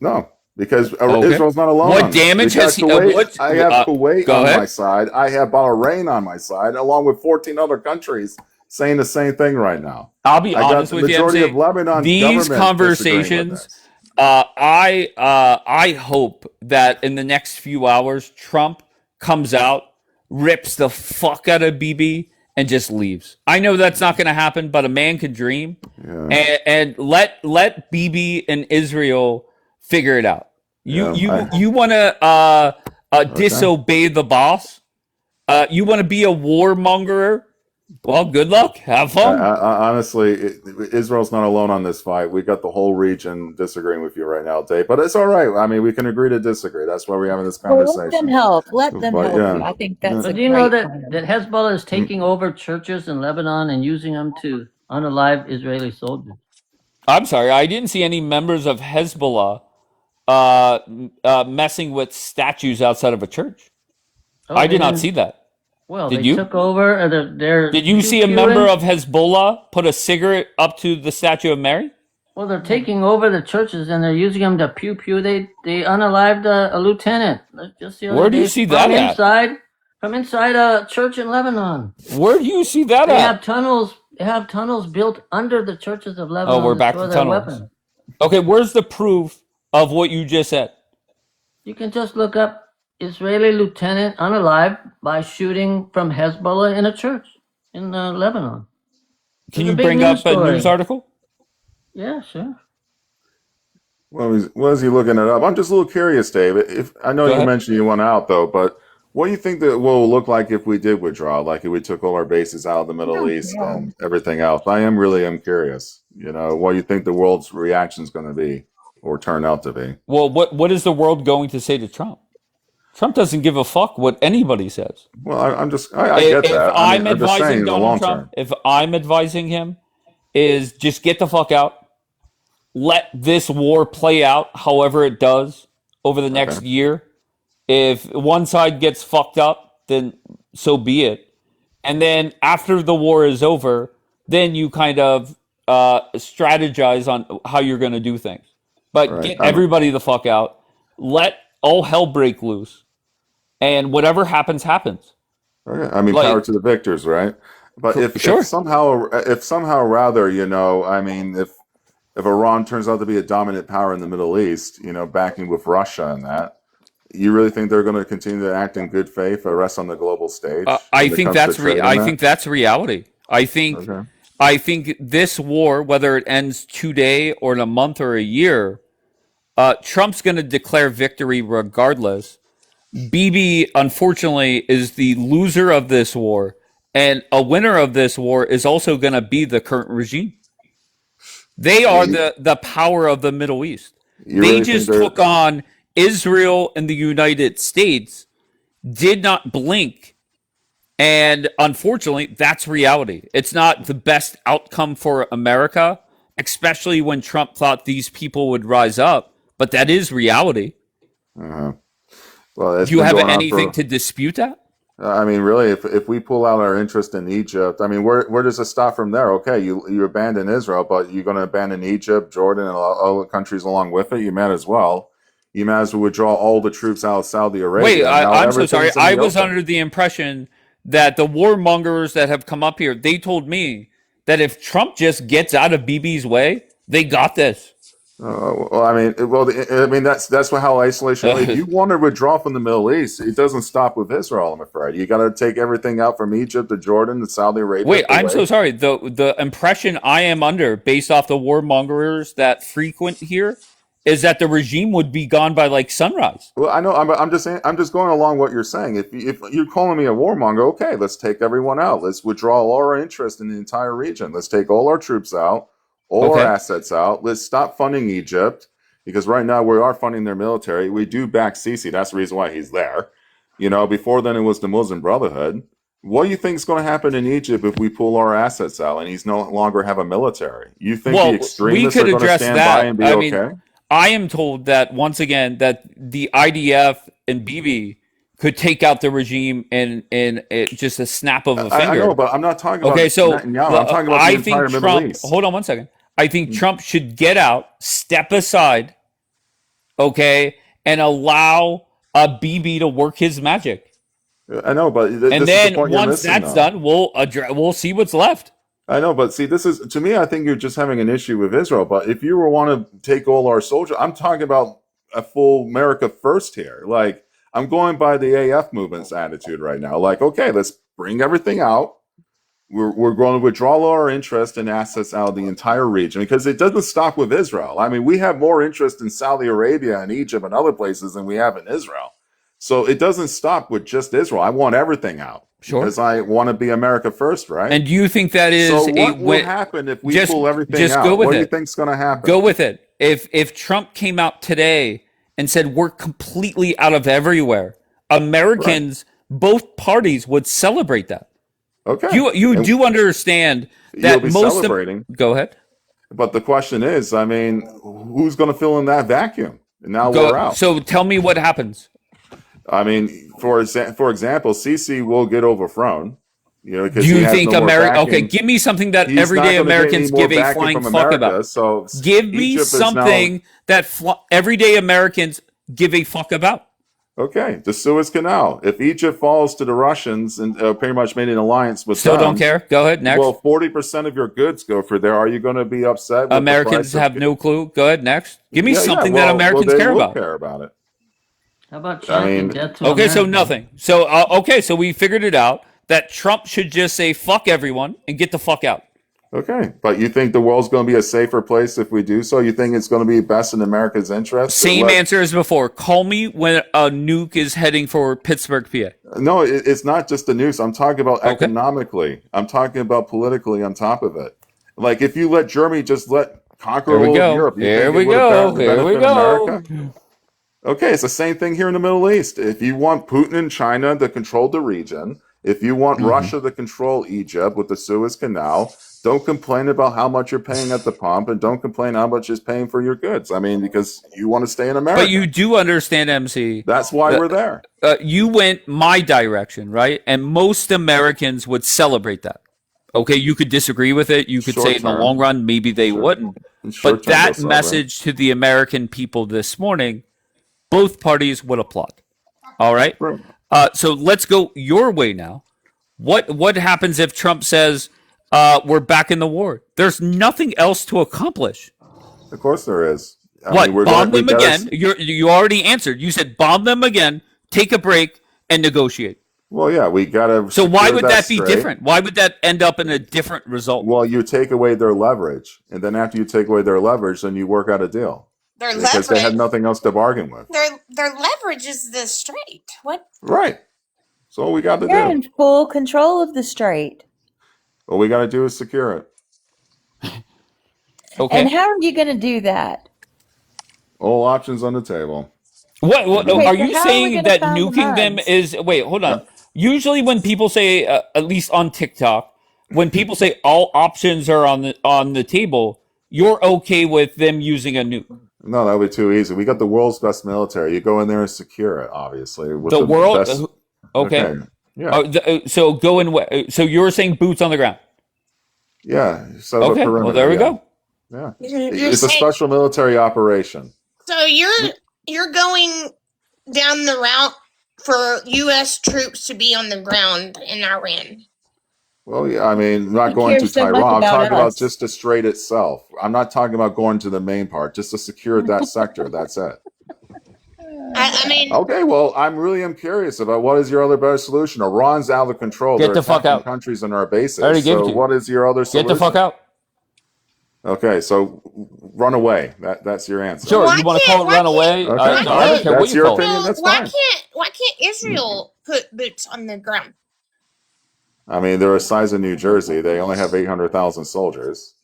[SPEAKER 1] No, because
[SPEAKER 2] Okay.
[SPEAKER 1] Israel's not alone.
[SPEAKER 2] What
[SPEAKER 1] on this.
[SPEAKER 2] damage
[SPEAKER 1] We got
[SPEAKER 2] has he-
[SPEAKER 1] Kuwait,
[SPEAKER 2] what-
[SPEAKER 1] I have Kuwait
[SPEAKER 2] go
[SPEAKER 1] on
[SPEAKER 2] ahead.
[SPEAKER 1] my side. I have Bahrain on my side, along with 14 other countries saying the same thing right now.
[SPEAKER 2] I'll be
[SPEAKER 1] I got
[SPEAKER 2] honest
[SPEAKER 1] the
[SPEAKER 2] with you. I'm
[SPEAKER 1] majority of
[SPEAKER 2] saying
[SPEAKER 1] Lebanon
[SPEAKER 2] these
[SPEAKER 1] government disagreeing with
[SPEAKER 2] conversations.
[SPEAKER 1] this.
[SPEAKER 2] I hope that in the next few hours, Trump comes out, rips the fuck out of BB, and just leaves. I know that's not going to happen, but a man can dream, and let BB and Israel figure it out. You want to disobey the boss? You want to be a warmonger? Well, good luck. Have fun.
[SPEAKER 1] Honestly, Israel's not alone on this fight. We got the whole region disagreeing with you right now, Dave. But it's all right. I mean, we can agree to disagree. That's why we're having this
[SPEAKER 6] Well,
[SPEAKER 1] conversation.
[SPEAKER 6] let them help. Let them
[SPEAKER 1] But,
[SPEAKER 6] help.
[SPEAKER 1] yeah.
[SPEAKER 6] You. I think that's.
[SPEAKER 1] Yeah.
[SPEAKER 6] A
[SPEAKER 4] But do you know
[SPEAKER 6] great
[SPEAKER 4] that,
[SPEAKER 6] plan.
[SPEAKER 4] that Hezbollah is taking over churches in Lebanon and using them to unalive Israeli soldiers?
[SPEAKER 2] I'm sorry, I didn't see any members of Hezbollah messing with statues outside of a church.
[SPEAKER 4] Oh,
[SPEAKER 2] I
[SPEAKER 4] they
[SPEAKER 2] did not
[SPEAKER 4] didn't-
[SPEAKER 2] see that.
[SPEAKER 4] Well,
[SPEAKER 2] Did
[SPEAKER 4] they
[SPEAKER 2] you?
[SPEAKER 4] took over. They're
[SPEAKER 2] Did you see a
[SPEAKER 4] pew-pewing.
[SPEAKER 2] member of Hezbollah put a cigarette up to the statue of Mary?
[SPEAKER 4] Well, they're taking over the churches and they're using them to pew pew. They unalived a lieutenant. Just the other
[SPEAKER 2] Where do you
[SPEAKER 4] day
[SPEAKER 2] see that at?
[SPEAKER 4] From inside a church in Lebanon.
[SPEAKER 2] Where do you see that
[SPEAKER 4] They
[SPEAKER 2] at?
[SPEAKER 4] have tunnels. They have tunnels built under the churches of Lebanon.
[SPEAKER 2] we're back
[SPEAKER 4] store
[SPEAKER 2] to
[SPEAKER 4] their
[SPEAKER 2] tunnels.
[SPEAKER 4] weapons.
[SPEAKER 2] Okay, where's the proof of what you just said?
[SPEAKER 4] You can just look up Israeli lieutenant unalive by shooting from Hezbollah in a church in Lebanon.
[SPEAKER 2] Can
[SPEAKER 4] It's a
[SPEAKER 2] you
[SPEAKER 4] big
[SPEAKER 2] bring
[SPEAKER 4] news
[SPEAKER 2] up a
[SPEAKER 4] story.
[SPEAKER 2] news article?
[SPEAKER 4] Yeah, sure.
[SPEAKER 1] What is he looking it up? I'm just a little curious, Dave. If I know
[SPEAKER 2] Go
[SPEAKER 1] you
[SPEAKER 2] ahead.
[SPEAKER 1] mentioned you want out though, but what do you think that will look like if we did withdraw? Like if we took all our bases out of the Middle East and everything else? I am curious. You know, what do you think the world's reaction is going to be or turn out to be?
[SPEAKER 2] Well, what is the world going to say to Trump? Trump doesn't give a fuck what anybody says.
[SPEAKER 1] Well, I get
[SPEAKER 2] If
[SPEAKER 1] that.
[SPEAKER 2] I'm
[SPEAKER 1] I'm just saying
[SPEAKER 2] advising
[SPEAKER 1] in the long
[SPEAKER 2] Donald Trump,
[SPEAKER 1] term.
[SPEAKER 2] if I'm advising him, is just get the fuck out. Let this war play out however it does over the next year. If one side gets fucked up, then so be it. And then after the war is over, then you kind of strategize on how you're going to do things. But
[SPEAKER 1] Right.
[SPEAKER 2] get everybody the fuck out. Let all hell break loose. And whatever happens, happens.
[SPEAKER 1] Okay. I mean,
[SPEAKER 2] Like-
[SPEAKER 1] power to the victors, right? But
[SPEAKER 2] Sure.
[SPEAKER 1] if somehow rather, you know, I mean, if Iran turns out to be a dominant power in the Middle East, you know, backing with Russia and that, you really think they're going to continue to act in good faith or rest on the global stage?
[SPEAKER 2] I
[SPEAKER 1] when it
[SPEAKER 2] think
[SPEAKER 1] comes to
[SPEAKER 2] that's
[SPEAKER 1] trade and
[SPEAKER 2] I
[SPEAKER 1] that?
[SPEAKER 2] think that's reality.
[SPEAKER 1] Okay.
[SPEAKER 2] I think this war, whether it ends today or in a month or a year, Trump's going to declare victory regardless. Bibi, unfortunately, is the loser of this war, and a winner of this war is also going to be the current regime. They are the power of the Middle East.
[SPEAKER 1] You
[SPEAKER 2] They
[SPEAKER 1] really
[SPEAKER 2] just
[SPEAKER 1] think they're-
[SPEAKER 2] took on Israel and the United States, did not blink. And unfortunately, that's reality. It's not the best outcome for America, especially when Trump thought these people would rise up. But that is reality.
[SPEAKER 1] Uh-huh. Well, it's
[SPEAKER 2] Do you
[SPEAKER 1] been
[SPEAKER 2] have
[SPEAKER 1] going on
[SPEAKER 2] anything
[SPEAKER 1] for-
[SPEAKER 2] to dispute that?
[SPEAKER 1] I mean, really, if we pull out our interest in Egypt, I mean, where does it stop from there? Okay, you abandon Israel, but you're going to abandon Egypt, Jordan, and all the countries along with it. You might as well. You might as well withdraw all the troops out of Saudi Arabia.
[SPEAKER 2] Wait,
[SPEAKER 1] Now
[SPEAKER 2] I'm so sorry.
[SPEAKER 1] everything's in the
[SPEAKER 2] I was
[SPEAKER 1] open.
[SPEAKER 2] under the impression that the warmongers that have come up here, they told me that if Trump just gets out of BB's way, they got this.
[SPEAKER 1] Well, I mean that's how isolation. If you want to withdraw from the Middle East, it doesn't stop with Israel. I'm afraid you got to take everything out from Egypt to Jordan to Saudi Arabia.
[SPEAKER 2] Wait, I'm so sorry. The impression I am under, based off the warmongers that frequent here, is that the regime would be gone by like sunrise.
[SPEAKER 1] Well, I know. I'm just saying. I'm just going along what you're saying. If you're calling me a warmonger, okay, let's take everyone out. Let's withdraw all our interest in the entire region. Let's take all our troops out, all our assets out. Let's stop funding Egypt because right now we are funding their military. We do back Sisi. That's the reason why he's there. Before then it was the Muslim Brotherhood. What do you think is going to happen in Egypt if we pull our assets out and he's no longer have a military? You think the extremists are going to stand by and be okay?
[SPEAKER 2] I am told that once again that the IDF and BB could take out the regime in just a snap of a finger.
[SPEAKER 1] I know, but I'm not talking about Netanyahu. I'm talking about the entire Middle East.
[SPEAKER 2] Hold on one second. I think Trump should get out, step aside, and allow BB to work his magic.
[SPEAKER 1] I know, but
[SPEAKER 2] and then once that's done, we'll see what's left.
[SPEAKER 1] I know, but see, this is, to me, I think you're just having an issue with Israel. But if you want to take all our soldiers, I'm talking about a full America first here. Like, I'm going by the AF movement's attitude right now. Like, okay, let's bring everything out. We're going to withdraw all our interest and assets out of the entire region because it doesn't stop with Israel. I mean, we have more interest in Saudi Arabia and Egypt and other places than we have in Israel. So it doesn't stop with just Israel. I want everything out.
[SPEAKER 2] Sure.
[SPEAKER 1] Because I want to be America first, right?
[SPEAKER 2] And do you think that is
[SPEAKER 1] so what will happen if we pull everything out?
[SPEAKER 2] Go with
[SPEAKER 1] what do you think's going to happen?
[SPEAKER 2] Go with it. If Trump came out today and said we're completely out of everywhere, Americans, both parties would celebrate that.
[SPEAKER 1] Okay.
[SPEAKER 2] You do understand that
[SPEAKER 1] you'll be celebrating.
[SPEAKER 2] Go ahead.
[SPEAKER 1] But the question is, I mean, who's going to fill in that vacuum? And now we're out.
[SPEAKER 2] So tell me what happens.
[SPEAKER 1] I mean, for example, Sisi will get overthrown. Do
[SPEAKER 2] you think America? Okay, give me something that everyday Americans give a flying fuck about.
[SPEAKER 1] So
[SPEAKER 2] give me something that everyday Americans give a fuck about.
[SPEAKER 1] Okay, the Suez Canal. If Egypt falls to the Russians and pretty much made an alliance with
[SPEAKER 2] them, don't care. Go ahead, next.
[SPEAKER 1] Well, 40% of your goods go for there. Are you going to be upset? With
[SPEAKER 2] Americans have no clue. Go ahead, next. Give me something that Americans care about.
[SPEAKER 1] Care about it.
[SPEAKER 4] How about death to
[SPEAKER 2] okay, so nothing. So so we figured it out that Trump should just say fuck everyone and get the fuck out.
[SPEAKER 1] Okay, but you think the world's going to be a safer place if we do so? You think it's going to be best in America's interest?
[SPEAKER 2] Same answer as before. Call me when a nuke is heading for Pittsburgh, PA.
[SPEAKER 1] No, it's not just the news. I'm talking about economically. I'm talking about politically on top of it. Like if you let Germany just conquer all of Europe,
[SPEAKER 2] Here we go.
[SPEAKER 1] Okay, it's the same thing here in the Middle East. If you want Putin and China to control the region, if you want Russia to control Egypt with the Suez Canal, don't complain about how much you're paying at the pump and don't complain how much is paying for your goods. I mean, because you want to stay in America.
[SPEAKER 2] But you do understand, MC.
[SPEAKER 1] That's why we're there.
[SPEAKER 2] You went my direction, right? And most Americans would celebrate that. Okay, you could disagree with it. You could say in the long run, maybe they wouldn't. But that message to the American people this morning, both parties would applaud. All right? So let's go your way now. What happens if Trump says we're back in the war? There's nothing else to accomplish.
[SPEAKER 1] Of course there is.
[SPEAKER 2] Bomb them again? You already answered. You said bomb them again, take a break, and negotiate.
[SPEAKER 1] Well, yeah, we got to.
[SPEAKER 2] So why would that be different? Why would that end up in a different result?
[SPEAKER 1] Well, you take away their leverage. And then after you take away their leverage, then you work out a deal. Because they had nothing else to bargain with.
[SPEAKER 3] Their leverage is the strait. What?
[SPEAKER 1] Right. So all we got to do.
[SPEAKER 6] You're in full control of the strait.
[SPEAKER 1] All we got to do is secure it.
[SPEAKER 6] Okay. And how are you going to do that?
[SPEAKER 1] All options on the table.
[SPEAKER 2] What are you saying that nuking them is? Wait, hold on. Usually, when people say, at least on TikTok, when people say all options are on the table, you're okay with them using a nuke.
[SPEAKER 1] No, that would be too easy. We got the world's best military. You go in there and secure it, obviously. With
[SPEAKER 2] the world?
[SPEAKER 1] Best...
[SPEAKER 2] Okay. Yeah. So go in. So you're saying boots on the ground?
[SPEAKER 1] Yeah.
[SPEAKER 2] Okay. Well, there we go.
[SPEAKER 1] Yeah. It's a special military operation.
[SPEAKER 3] So you're going down the route for U.S. troops to be on the ground in Iran.
[SPEAKER 1] Well, yeah, I mean, not
[SPEAKER 6] Who
[SPEAKER 1] going to
[SPEAKER 6] cares so much
[SPEAKER 1] Taiwan. I'm
[SPEAKER 6] about
[SPEAKER 1] talking about
[SPEAKER 6] us?
[SPEAKER 1] just the strait itself. I'm not talking about going to the main part, just to secure that sector. That's it.
[SPEAKER 3] I mean,
[SPEAKER 1] Okay, well, I'm really am curious about what is your other better solution. Iran's out of control.
[SPEAKER 2] Get
[SPEAKER 1] They're
[SPEAKER 2] the fuck
[SPEAKER 1] attacking
[SPEAKER 2] out.
[SPEAKER 1] countries on our
[SPEAKER 2] I already
[SPEAKER 1] basis.
[SPEAKER 2] gave it
[SPEAKER 1] So
[SPEAKER 2] to you.
[SPEAKER 1] what is your other
[SPEAKER 2] Get
[SPEAKER 1] solution?
[SPEAKER 2] the fuck out.
[SPEAKER 1] Okay, so run away. That's your answer.
[SPEAKER 2] Sure,
[SPEAKER 3] Why
[SPEAKER 2] you want to
[SPEAKER 3] can't-
[SPEAKER 2] call it
[SPEAKER 3] why
[SPEAKER 2] run
[SPEAKER 3] can't-
[SPEAKER 2] away?
[SPEAKER 1] Okay,
[SPEAKER 2] I don't care what
[SPEAKER 1] that's
[SPEAKER 2] you
[SPEAKER 1] your
[SPEAKER 2] call
[SPEAKER 1] opinion.
[SPEAKER 2] it.
[SPEAKER 1] That's
[SPEAKER 3] why
[SPEAKER 1] fine.
[SPEAKER 3] can't Israel put boots on the ground?
[SPEAKER 1] I mean, they're the size of New Jersey. They only have 800,000 soldiers.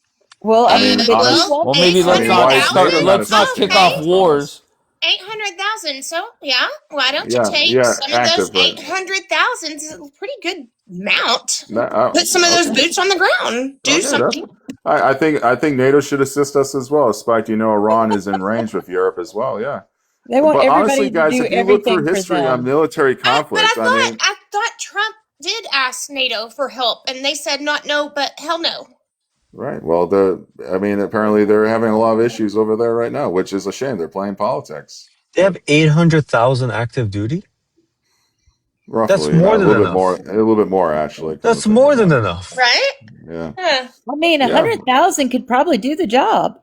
[SPEAKER 6] Well,
[SPEAKER 1] I mean,
[SPEAKER 6] but
[SPEAKER 1] honest-
[SPEAKER 6] he won't
[SPEAKER 2] Well, maybe let's
[SPEAKER 1] I mean,
[SPEAKER 2] not
[SPEAKER 1] why is
[SPEAKER 2] start.
[SPEAKER 1] NATO not
[SPEAKER 2] Let's not
[SPEAKER 1] assisting
[SPEAKER 2] kick
[SPEAKER 1] in
[SPEAKER 2] off
[SPEAKER 1] this
[SPEAKER 2] wars.
[SPEAKER 3] 800,000. So yeah, why don't
[SPEAKER 1] Yeah,
[SPEAKER 3] you take
[SPEAKER 1] yeah,
[SPEAKER 3] some of
[SPEAKER 1] active,
[SPEAKER 3] those
[SPEAKER 1] but-
[SPEAKER 3] 800,000? Is a pretty good amount.
[SPEAKER 1] No,
[SPEAKER 3] Put some of those
[SPEAKER 1] okay.
[SPEAKER 3] boots on the ground. Do
[SPEAKER 1] Okay,
[SPEAKER 3] something.
[SPEAKER 1] I think NATO should assist us as well. Despite Iran is in range with Europe as well. Yeah,
[SPEAKER 6] They want
[SPEAKER 1] but
[SPEAKER 6] everybody
[SPEAKER 1] honestly, guys,
[SPEAKER 6] to do
[SPEAKER 1] if you look
[SPEAKER 6] everything
[SPEAKER 1] through history
[SPEAKER 6] for
[SPEAKER 1] on
[SPEAKER 6] them.
[SPEAKER 1] military
[SPEAKER 3] But
[SPEAKER 1] conflicts,
[SPEAKER 3] I thought Trump did ask NATO for help, and they said not no, but hell no.
[SPEAKER 1] right? Well, apparently they're having a lot of issues over there right now, which is a shame. They're playing politics.
[SPEAKER 5] They have 800,000 active duty.
[SPEAKER 1] Roughly,
[SPEAKER 5] That's more
[SPEAKER 1] a
[SPEAKER 5] than
[SPEAKER 1] little bit
[SPEAKER 5] enough.
[SPEAKER 1] more, a little bit more actually.
[SPEAKER 5] That's more than enough.
[SPEAKER 3] Right?
[SPEAKER 1] Yeah.
[SPEAKER 3] Huh.
[SPEAKER 6] I mean,
[SPEAKER 1] Yeah.
[SPEAKER 6] 100,000 could probably do the job.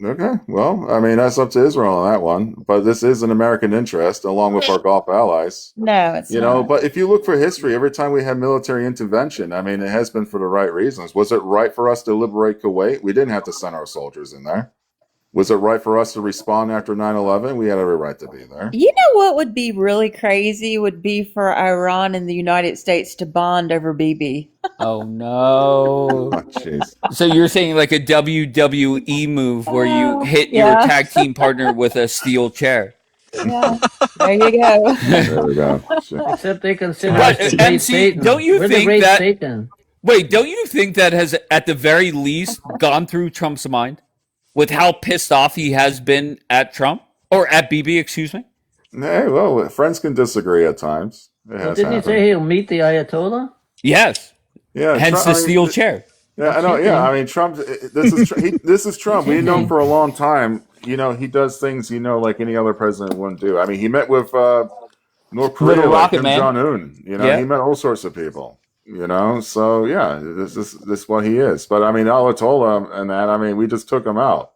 [SPEAKER 1] Okay. Well, I mean, that's up to Israel on that one, but this is an American interest along with our Gulf allies.
[SPEAKER 6] No, it's not.
[SPEAKER 1] But if you look for history, every time we had military intervention, I mean, it has been for the right reasons. Was it right for us to liberate Kuwait? We didn't have to send our soldiers in there. Was it right for us to respond after 9/11? We had every right to be there.
[SPEAKER 6] You know what would be really crazy would be for Iran and the United States to bond over BB.
[SPEAKER 2] Oh no!
[SPEAKER 1] Oh, jeez.
[SPEAKER 2] So you're saying like a WWE move where you hit your
[SPEAKER 6] Yeah.
[SPEAKER 2] tag team partner with a steel chair?
[SPEAKER 6] Yeah, there you go.
[SPEAKER 1] There we go. Shit.
[SPEAKER 4] Except they consider
[SPEAKER 2] But,
[SPEAKER 4] us the great
[SPEAKER 2] MC,
[SPEAKER 4] Satan.
[SPEAKER 2] don't you
[SPEAKER 4] We're
[SPEAKER 2] think
[SPEAKER 4] the great
[SPEAKER 2] that-
[SPEAKER 4] Satan.
[SPEAKER 2] Wait, don't you think that has at the very least gone through Trump's mind with how pissed off he has been at Trump or at BB? Excuse me.
[SPEAKER 1] Hey, well, friends can disagree at times. It
[SPEAKER 4] Well,
[SPEAKER 1] has
[SPEAKER 4] didn't he
[SPEAKER 1] happened.
[SPEAKER 4] say he'll meet the Ayatollah?
[SPEAKER 2] Yes.
[SPEAKER 1] Yeah,
[SPEAKER 2] Hence the steel chair.
[SPEAKER 1] Yeah, I know. Yeah, I mean, Trump. This is Trump. We've known for a long time. He does things like any other president wouldn't do. I mean, he met with North Korea,
[SPEAKER 2] Little
[SPEAKER 1] like
[SPEAKER 2] Rocket
[SPEAKER 1] Kim
[SPEAKER 2] Man.
[SPEAKER 1] Jong Un.
[SPEAKER 2] Yeah.
[SPEAKER 1] He met all sorts of people. So yeah, this is what he is. But I mean, Ayatollah and that. I mean, we just took him out.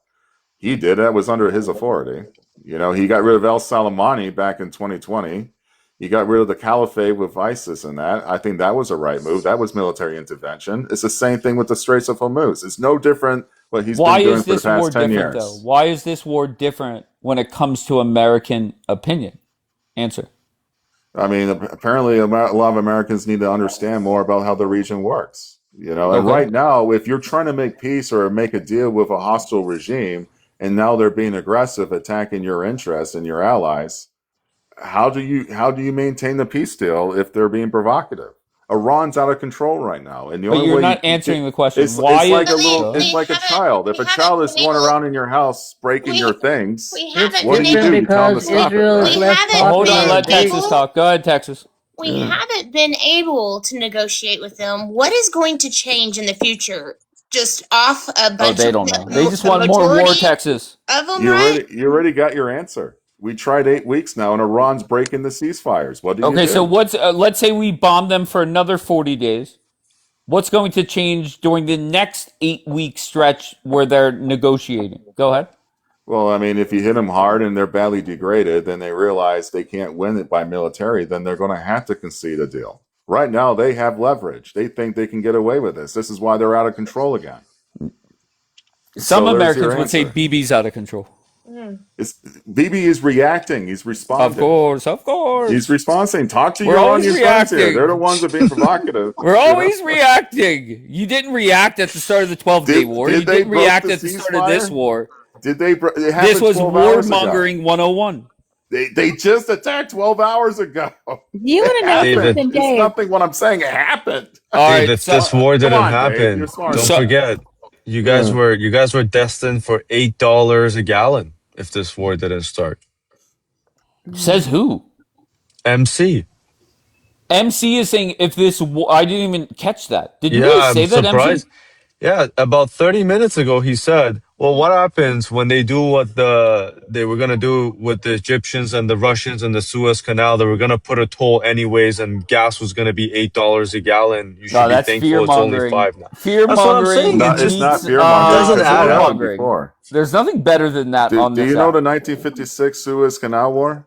[SPEAKER 1] He did. That was under his authority. He got rid of El Soleimani back in 2020. He got rid of the caliphate with ISIS and that. I think that was a right move. That was military intervention. It's the same thing with the Straits of Hormuz. It's no different what he's
[SPEAKER 2] Why
[SPEAKER 1] been doing
[SPEAKER 2] is
[SPEAKER 1] for the
[SPEAKER 2] this war
[SPEAKER 1] past 10
[SPEAKER 2] different,
[SPEAKER 1] years.
[SPEAKER 2] though? Why is this war different when it comes to American opinion? Answer.
[SPEAKER 1] I mean, apparently a lot of Americans need to understand more about how the region works. And
[SPEAKER 2] Okay.
[SPEAKER 1] right now, if you're trying to make peace or make a deal with a hostile regime, and now they're being aggressive, attacking your interests and your allies, how do you maintain the peace deal if they're being provocative? Iran's out of control right now, and the
[SPEAKER 2] But
[SPEAKER 1] only
[SPEAKER 2] you're
[SPEAKER 1] way
[SPEAKER 2] not
[SPEAKER 1] you
[SPEAKER 2] answering
[SPEAKER 1] can-
[SPEAKER 2] the question.
[SPEAKER 1] It's
[SPEAKER 2] Why
[SPEAKER 1] like
[SPEAKER 2] is
[SPEAKER 1] it's like a child. If a child is going around in your house breaking your things,
[SPEAKER 3] We
[SPEAKER 4] It's
[SPEAKER 3] haven't
[SPEAKER 1] what do
[SPEAKER 3] been
[SPEAKER 1] you
[SPEAKER 3] able,
[SPEAKER 1] do? Tell them to
[SPEAKER 4] because
[SPEAKER 1] stop it,
[SPEAKER 4] Israel
[SPEAKER 1] right?
[SPEAKER 4] is
[SPEAKER 3] We
[SPEAKER 4] less
[SPEAKER 3] haven't
[SPEAKER 2] Hold
[SPEAKER 4] popular.
[SPEAKER 2] on, let
[SPEAKER 3] been
[SPEAKER 2] Texas
[SPEAKER 3] able-
[SPEAKER 2] talk. Go ahead, Texas.
[SPEAKER 3] we
[SPEAKER 1] Yeah.
[SPEAKER 3] haven't been able to negotiate with them. What is going to change in the future? Just off a bunch
[SPEAKER 2] Oh, they
[SPEAKER 3] of
[SPEAKER 2] don't know. They just
[SPEAKER 3] the
[SPEAKER 2] want more war,
[SPEAKER 3] majority
[SPEAKER 2] Texas.
[SPEAKER 3] of them,
[SPEAKER 1] You
[SPEAKER 3] right?
[SPEAKER 1] already got your answer. We tried 8 weeks now, and Iran's breaking the ceasefires. What do you
[SPEAKER 2] Okay,
[SPEAKER 1] do?
[SPEAKER 2] so what's let's say we bomb them for another 40 days. What's going to change during the next 8-week stretch where they're negotiating? Go ahead.
[SPEAKER 1] Well, I mean, if you hit them hard and they're badly degraded, then they realize they can't win it by military, then they're going to have to concede a deal. Right now, they have leverage. They think they can get away with this. This is why they're out of control again.
[SPEAKER 2] Some
[SPEAKER 1] So there's
[SPEAKER 2] Americans
[SPEAKER 1] your
[SPEAKER 2] would say
[SPEAKER 1] answer.
[SPEAKER 2] BB's out of control.
[SPEAKER 1] Bibi is reacting. He's responding.
[SPEAKER 2] Of course.
[SPEAKER 1] He's responding. Talk to
[SPEAKER 2] We're
[SPEAKER 1] your
[SPEAKER 2] always
[SPEAKER 1] Iranian friends here.
[SPEAKER 2] reacting.
[SPEAKER 1] They're the ones that are being provocative.
[SPEAKER 2] We're always reacting. You didn't react at the start of the 12-day war.
[SPEAKER 1] Did
[SPEAKER 2] You
[SPEAKER 1] they
[SPEAKER 2] didn't
[SPEAKER 1] broke
[SPEAKER 2] react
[SPEAKER 1] the
[SPEAKER 2] at the start of this
[SPEAKER 1] ceasefire?
[SPEAKER 2] war.
[SPEAKER 1] Did they? It
[SPEAKER 2] This
[SPEAKER 1] happened
[SPEAKER 2] was
[SPEAKER 1] 12 hours ago.
[SPEAKER 2] warmongering 101.
[SPEAKER 1] They just attacked 12 hours ago.
[SPEAKER 6] You want to know
[SPEAKER 5] David.
[SPEAKER 6] something,
[SPEAKER 1] It's
[SPEAKER 6] Dave?
[SPEAKER 1] nothing what I'm saying. It happened.
[SPEAKER 2] All
[SPEAKER 5] Dave,
[SPEAKER 2] right,
[SPEAKER 5] if
[SPEAKER 2] so,
[SPEAKER 5] this war didn't
[SPEAKER 1] on, Dave.
[SPEAKER 5] happen,
[SPEAKER 1] You're smart.
[SPEAKER 5] don't
[SPEAKER 2] So-
[SPEAKER 5] forget, you guys were destined for $8 a gallon if this war didn't start.
[SPEAKER 2] says who?
[SPEAKER 5] MC.
[SPEAKER 2] MC is saying if this war, I didn't even catch that. Did you
[SPEAKER 5] Yeah,
[SPEAKER 2] really
[SPEAKER 5] I'm
[SPEAKER 2] say that,
[SPEAKER 5] surprised.
[SPEAKER 2] MC?
[SPEAKER 5] Yeah, about 30 minutes ago, he said, Well, what happens when they do what they were gonna do with the Egyptians and the Russians and the Suez Canal? They were gonna put a toll anyways, and gas was gonna be $8 a gallon. You should
[SPEAKER 2] No,
[SPEAKER 5] be
[SPEAKER 2] that's fear
[SPEAKER 5] thankful it's only
[SPEAKER 2] mongering.
[SPEAKER 5] 5 now.
[SPEAKER 2] Fear
[SPEAKER 5] That's what I'm
[SPEAKER 2] mongering
[SPEAKER 5] saying. It
[SPEAKER 1] It's not
[SPEAKER 2] needs
[SPEAKER 1] fear mongering
[SPEAKER 5] doesn't
[SPEAKER 1] because it
[SPEAKER 5] add
[SPEAKER 2] war
[SPEAKER 5] up.
[SPEAKER 1] happened
[SPEAKER 2] mongering.
[SPEAKER 1] before.
[SPEAKER 2] There's nothing better than that on
[SPEAKER 1] Do
[SPEAKER 2] this
[SPEAKER 1] you know
[SPEAKER 2] app.
[SPEAKER 1] the 1956 Suez Canal War?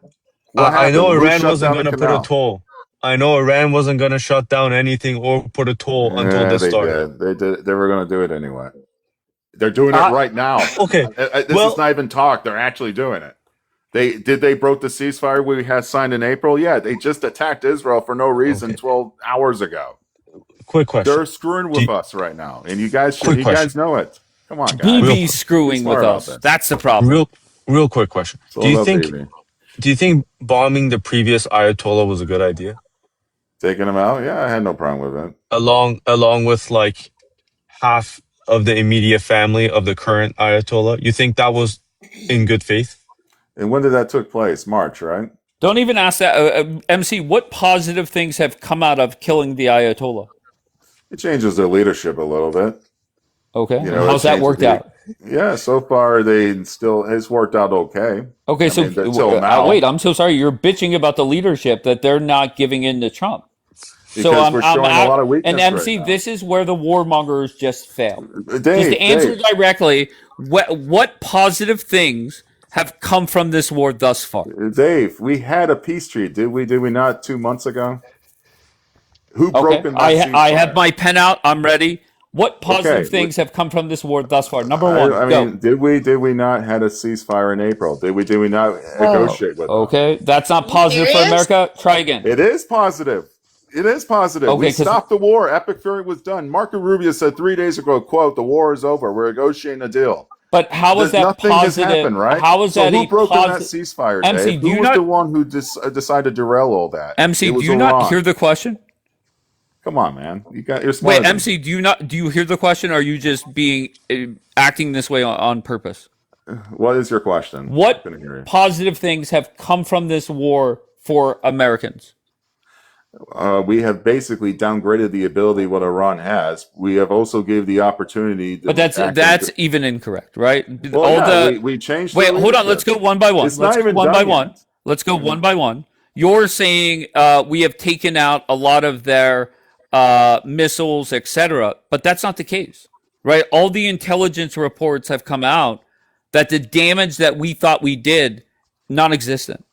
[SPEAKER 1] What
[SPEAKER 5] I know
[SPEAKER 1] happened? Who
[SPEAKER 5] Iran
[SPEAKER 1] shut
[SPEAKER 5] wasn't
[SPEAKER 1] down the
[SPEAKER 5] gonna put a
[SPEAKER 1] canal?
[SPEAKER 5] toll. I know Iran wasn't gonna shut down anything or put a toll until
[SPEAKER 1] Yeah,
[SPEAKER 5] this
[SPEAKER 1] they
[SPEAKER 5] started.
[SPEAKER 1] did. They did. They were going to do it anyway. They're doing it
[SPEAKER 2] Uh,
[SPEAKER 1] right now.
[SPEAKER 5] Okay,
[SPEAKER 1] This is
[SPEAKER 5] well,
[SPEAKER 1] not even talk. They're actually doing it. They broke the ceasefire we had signed in April. Yeah, they just attacked Israel for no reason
[SPEAKER 5] okay.
[SPEAKER 1] 12 hours ago.
[SPEAKER 5] Quick question.
[SPEAKER 1] They're screwing
[SPEAKER 5] Do
[SPEAKER 1] with
[SPEAKER 5] you,
[SPEAKER 1] us right now, and you guys
[SPEAKER 5] quick question.
[SPEAKER 1] know it. Come on,
[SPEAKER 5] Real,
[SPEAKER 1] guys.
[SPEAKER 2] BB's
[SPEAKER 5] qu-
[SPEAKER 1] Be
[SPEAKER 2] screwing with
[SPEAKER 1] smart about
[SPEAKER 2] us.
[SPEAKER 1] this.
[SPEAKER 2] That's the problem.
[SPEAKER 5] real quick question.
[SPEAKER 1] It's all about baby.
[SPEAKER 5] Do you think bombing the previous Ayatollah was a good idea?
[SPEAKER 1] Taking them out. Yeah, I had no problem with it.
[SPEAKER 5] Along with like half of the immediate family of the current Ayatollah, you think that was in good faith?
[SPEAKER 1] And when did that took place? March, right?
[SPEAKER 2] Don't even ask that. MC, what positive things have come out of killing the Ayatollah?
[SPEAKER 1] It changes their leadership a little bit.
[SPEAKER 2] Okay.
[SPEAKER 1] You know,
[SPEAKER 2] How's
[SPEAKER 1] it
[SPEAKER 2] that
[SPEAKER 1] changes
[SPEAKER 2] worked
[SPEAKER 1] the-
[SPEAKER 2] out?
[SPEAKER 1] Yeah, so far it's worked out okay.
[SPEAKER 2] Okay,
[SPEAKER 1] I
[SPEAKER 2] so
[SPEAKER 1] mean, until now.
[SPEAKER 2] wait, I'm so sorry. You're bitching about the leadership that they're not giving in to Trump.
[SPEAKER 1] Because we're showing a lot of weakness
[SPEAKER 2] and MC,
[SPEAKER 1] right now.
[SPEAKER 2] this is where the warmongers just fail.
[SPEAKER 1] Dave,
[SPEAKER 2] Just to answer
[SPEAKER 1] Dave,
[SPEAKER 2] directly, what positive things have come from this war thus far?
[SPEAKER 1] Dave, we had a peace treaty, did we? Did we not 2 months ago? Who
[SPEAKER 2] Okay,
[SPEAKER 1] broken that
[SPEAKER 2] I
[SPEAKER 1] ceasefire?
[SPEAKER 2] have my pen out. I'm ready. What positive
[SPEAKER 1] Okay,
[SPEAKER 2] things have come from this war thus far? Number one,
[SPEAKER 1] I
[SPEAKER 2] go.
[SPEAKER 1] mean, did we not had a ceasefire in April? Did we not negotiate with them?
[SPEAKER 2] Okay, that's not positive for
[SPEAKER 3] Serious?
[SPEAKER 2] America. Try again.
[SPEAKER 1] It is positive. It is positive.
[SPEAKER 2] Okay,
[SPEAKER 1] We
[SPEAKER 2] 'cause-
[SPEAKER 1] stopped the war. Epic Fury was done. Marco Rubio said 3 days ago, "quote The war is over. We're negotiating a deal."
[SPEAKER 2] But how is that
[SPEAKER 1] Nothing has
[SPEAKER 2] positive?
[SPEAKER 1] happened, right?
[SPEAKER 2] How is
[SPEAKER 1] so
[SPEAKER 2] that
[SPEAKER 1] who
[SPEAKER 2] a
[SPEAKER 1] broke that
[SPEAKER 2] positive?
[SPEAKER 1] ceasefire,
[SPEAKER 2] MC,
[SPEAKER 1] Dave?
[SPEAKER 2] do
[SPEAKER 1] Who
[SPEAKER 2] you
[SPEAKER 1] was
[SPEAKER 2] not-
[SPEAKER 1] the one who decided to derail all that?
[SPEAKER 2] MC,
[SPEAKER 1] It
[SPEAKER 2] do
[SPEAKER 1] was
[SPEAKER 2] you not
[SPEAKER 1] Iran.
[SPEAKER 2] hear the question?
[SPEAKER 1] Come on, man. You're smart.
[SPEAKER 2] Wait, MC, do you hear the question? Or are you just being acting this way on purpose?
[SPEAKER 1] What is your question?
[SPEAKER 2] What
[SPEAKER 1] Couldn't hear you.
[SPEAKER 2] positive things have come from this war for Americans?
[SPEAKER 1] We have basically downgraded the ability what Iran has. We have also gave the opportunity. To
[SPEAKER 2] But that's
[SPEAKER 1] act
[SPEAKER 2] even incorrect, right?
[SPEAKER 1] Well, yeah, we changed.
[SPEAKER 2] Wait,
[SPEAKER 1] the
[SPEAKER 2] hold on. Let's
[SPEAKER 1] leadership.
[SPEAKER 2] go one by one.
[SPEAKER 1] It's
[SPEAKER 2] Let's
[SPEAKER 1] not
[SPEAKER 2] go
[SPEAKER 1] even
[SPEAKER 2] one
[SPEAKER 1] done
[SPEAKER 2] by
[SPEAKER 1] yet.
[SPEAKER 2] one. Let's go one by one. You're saying we have taken out a lot of their missiles, etc., but that's not the case, right? All the intelligence reports have come out that the damage that we thought we did, non-existent.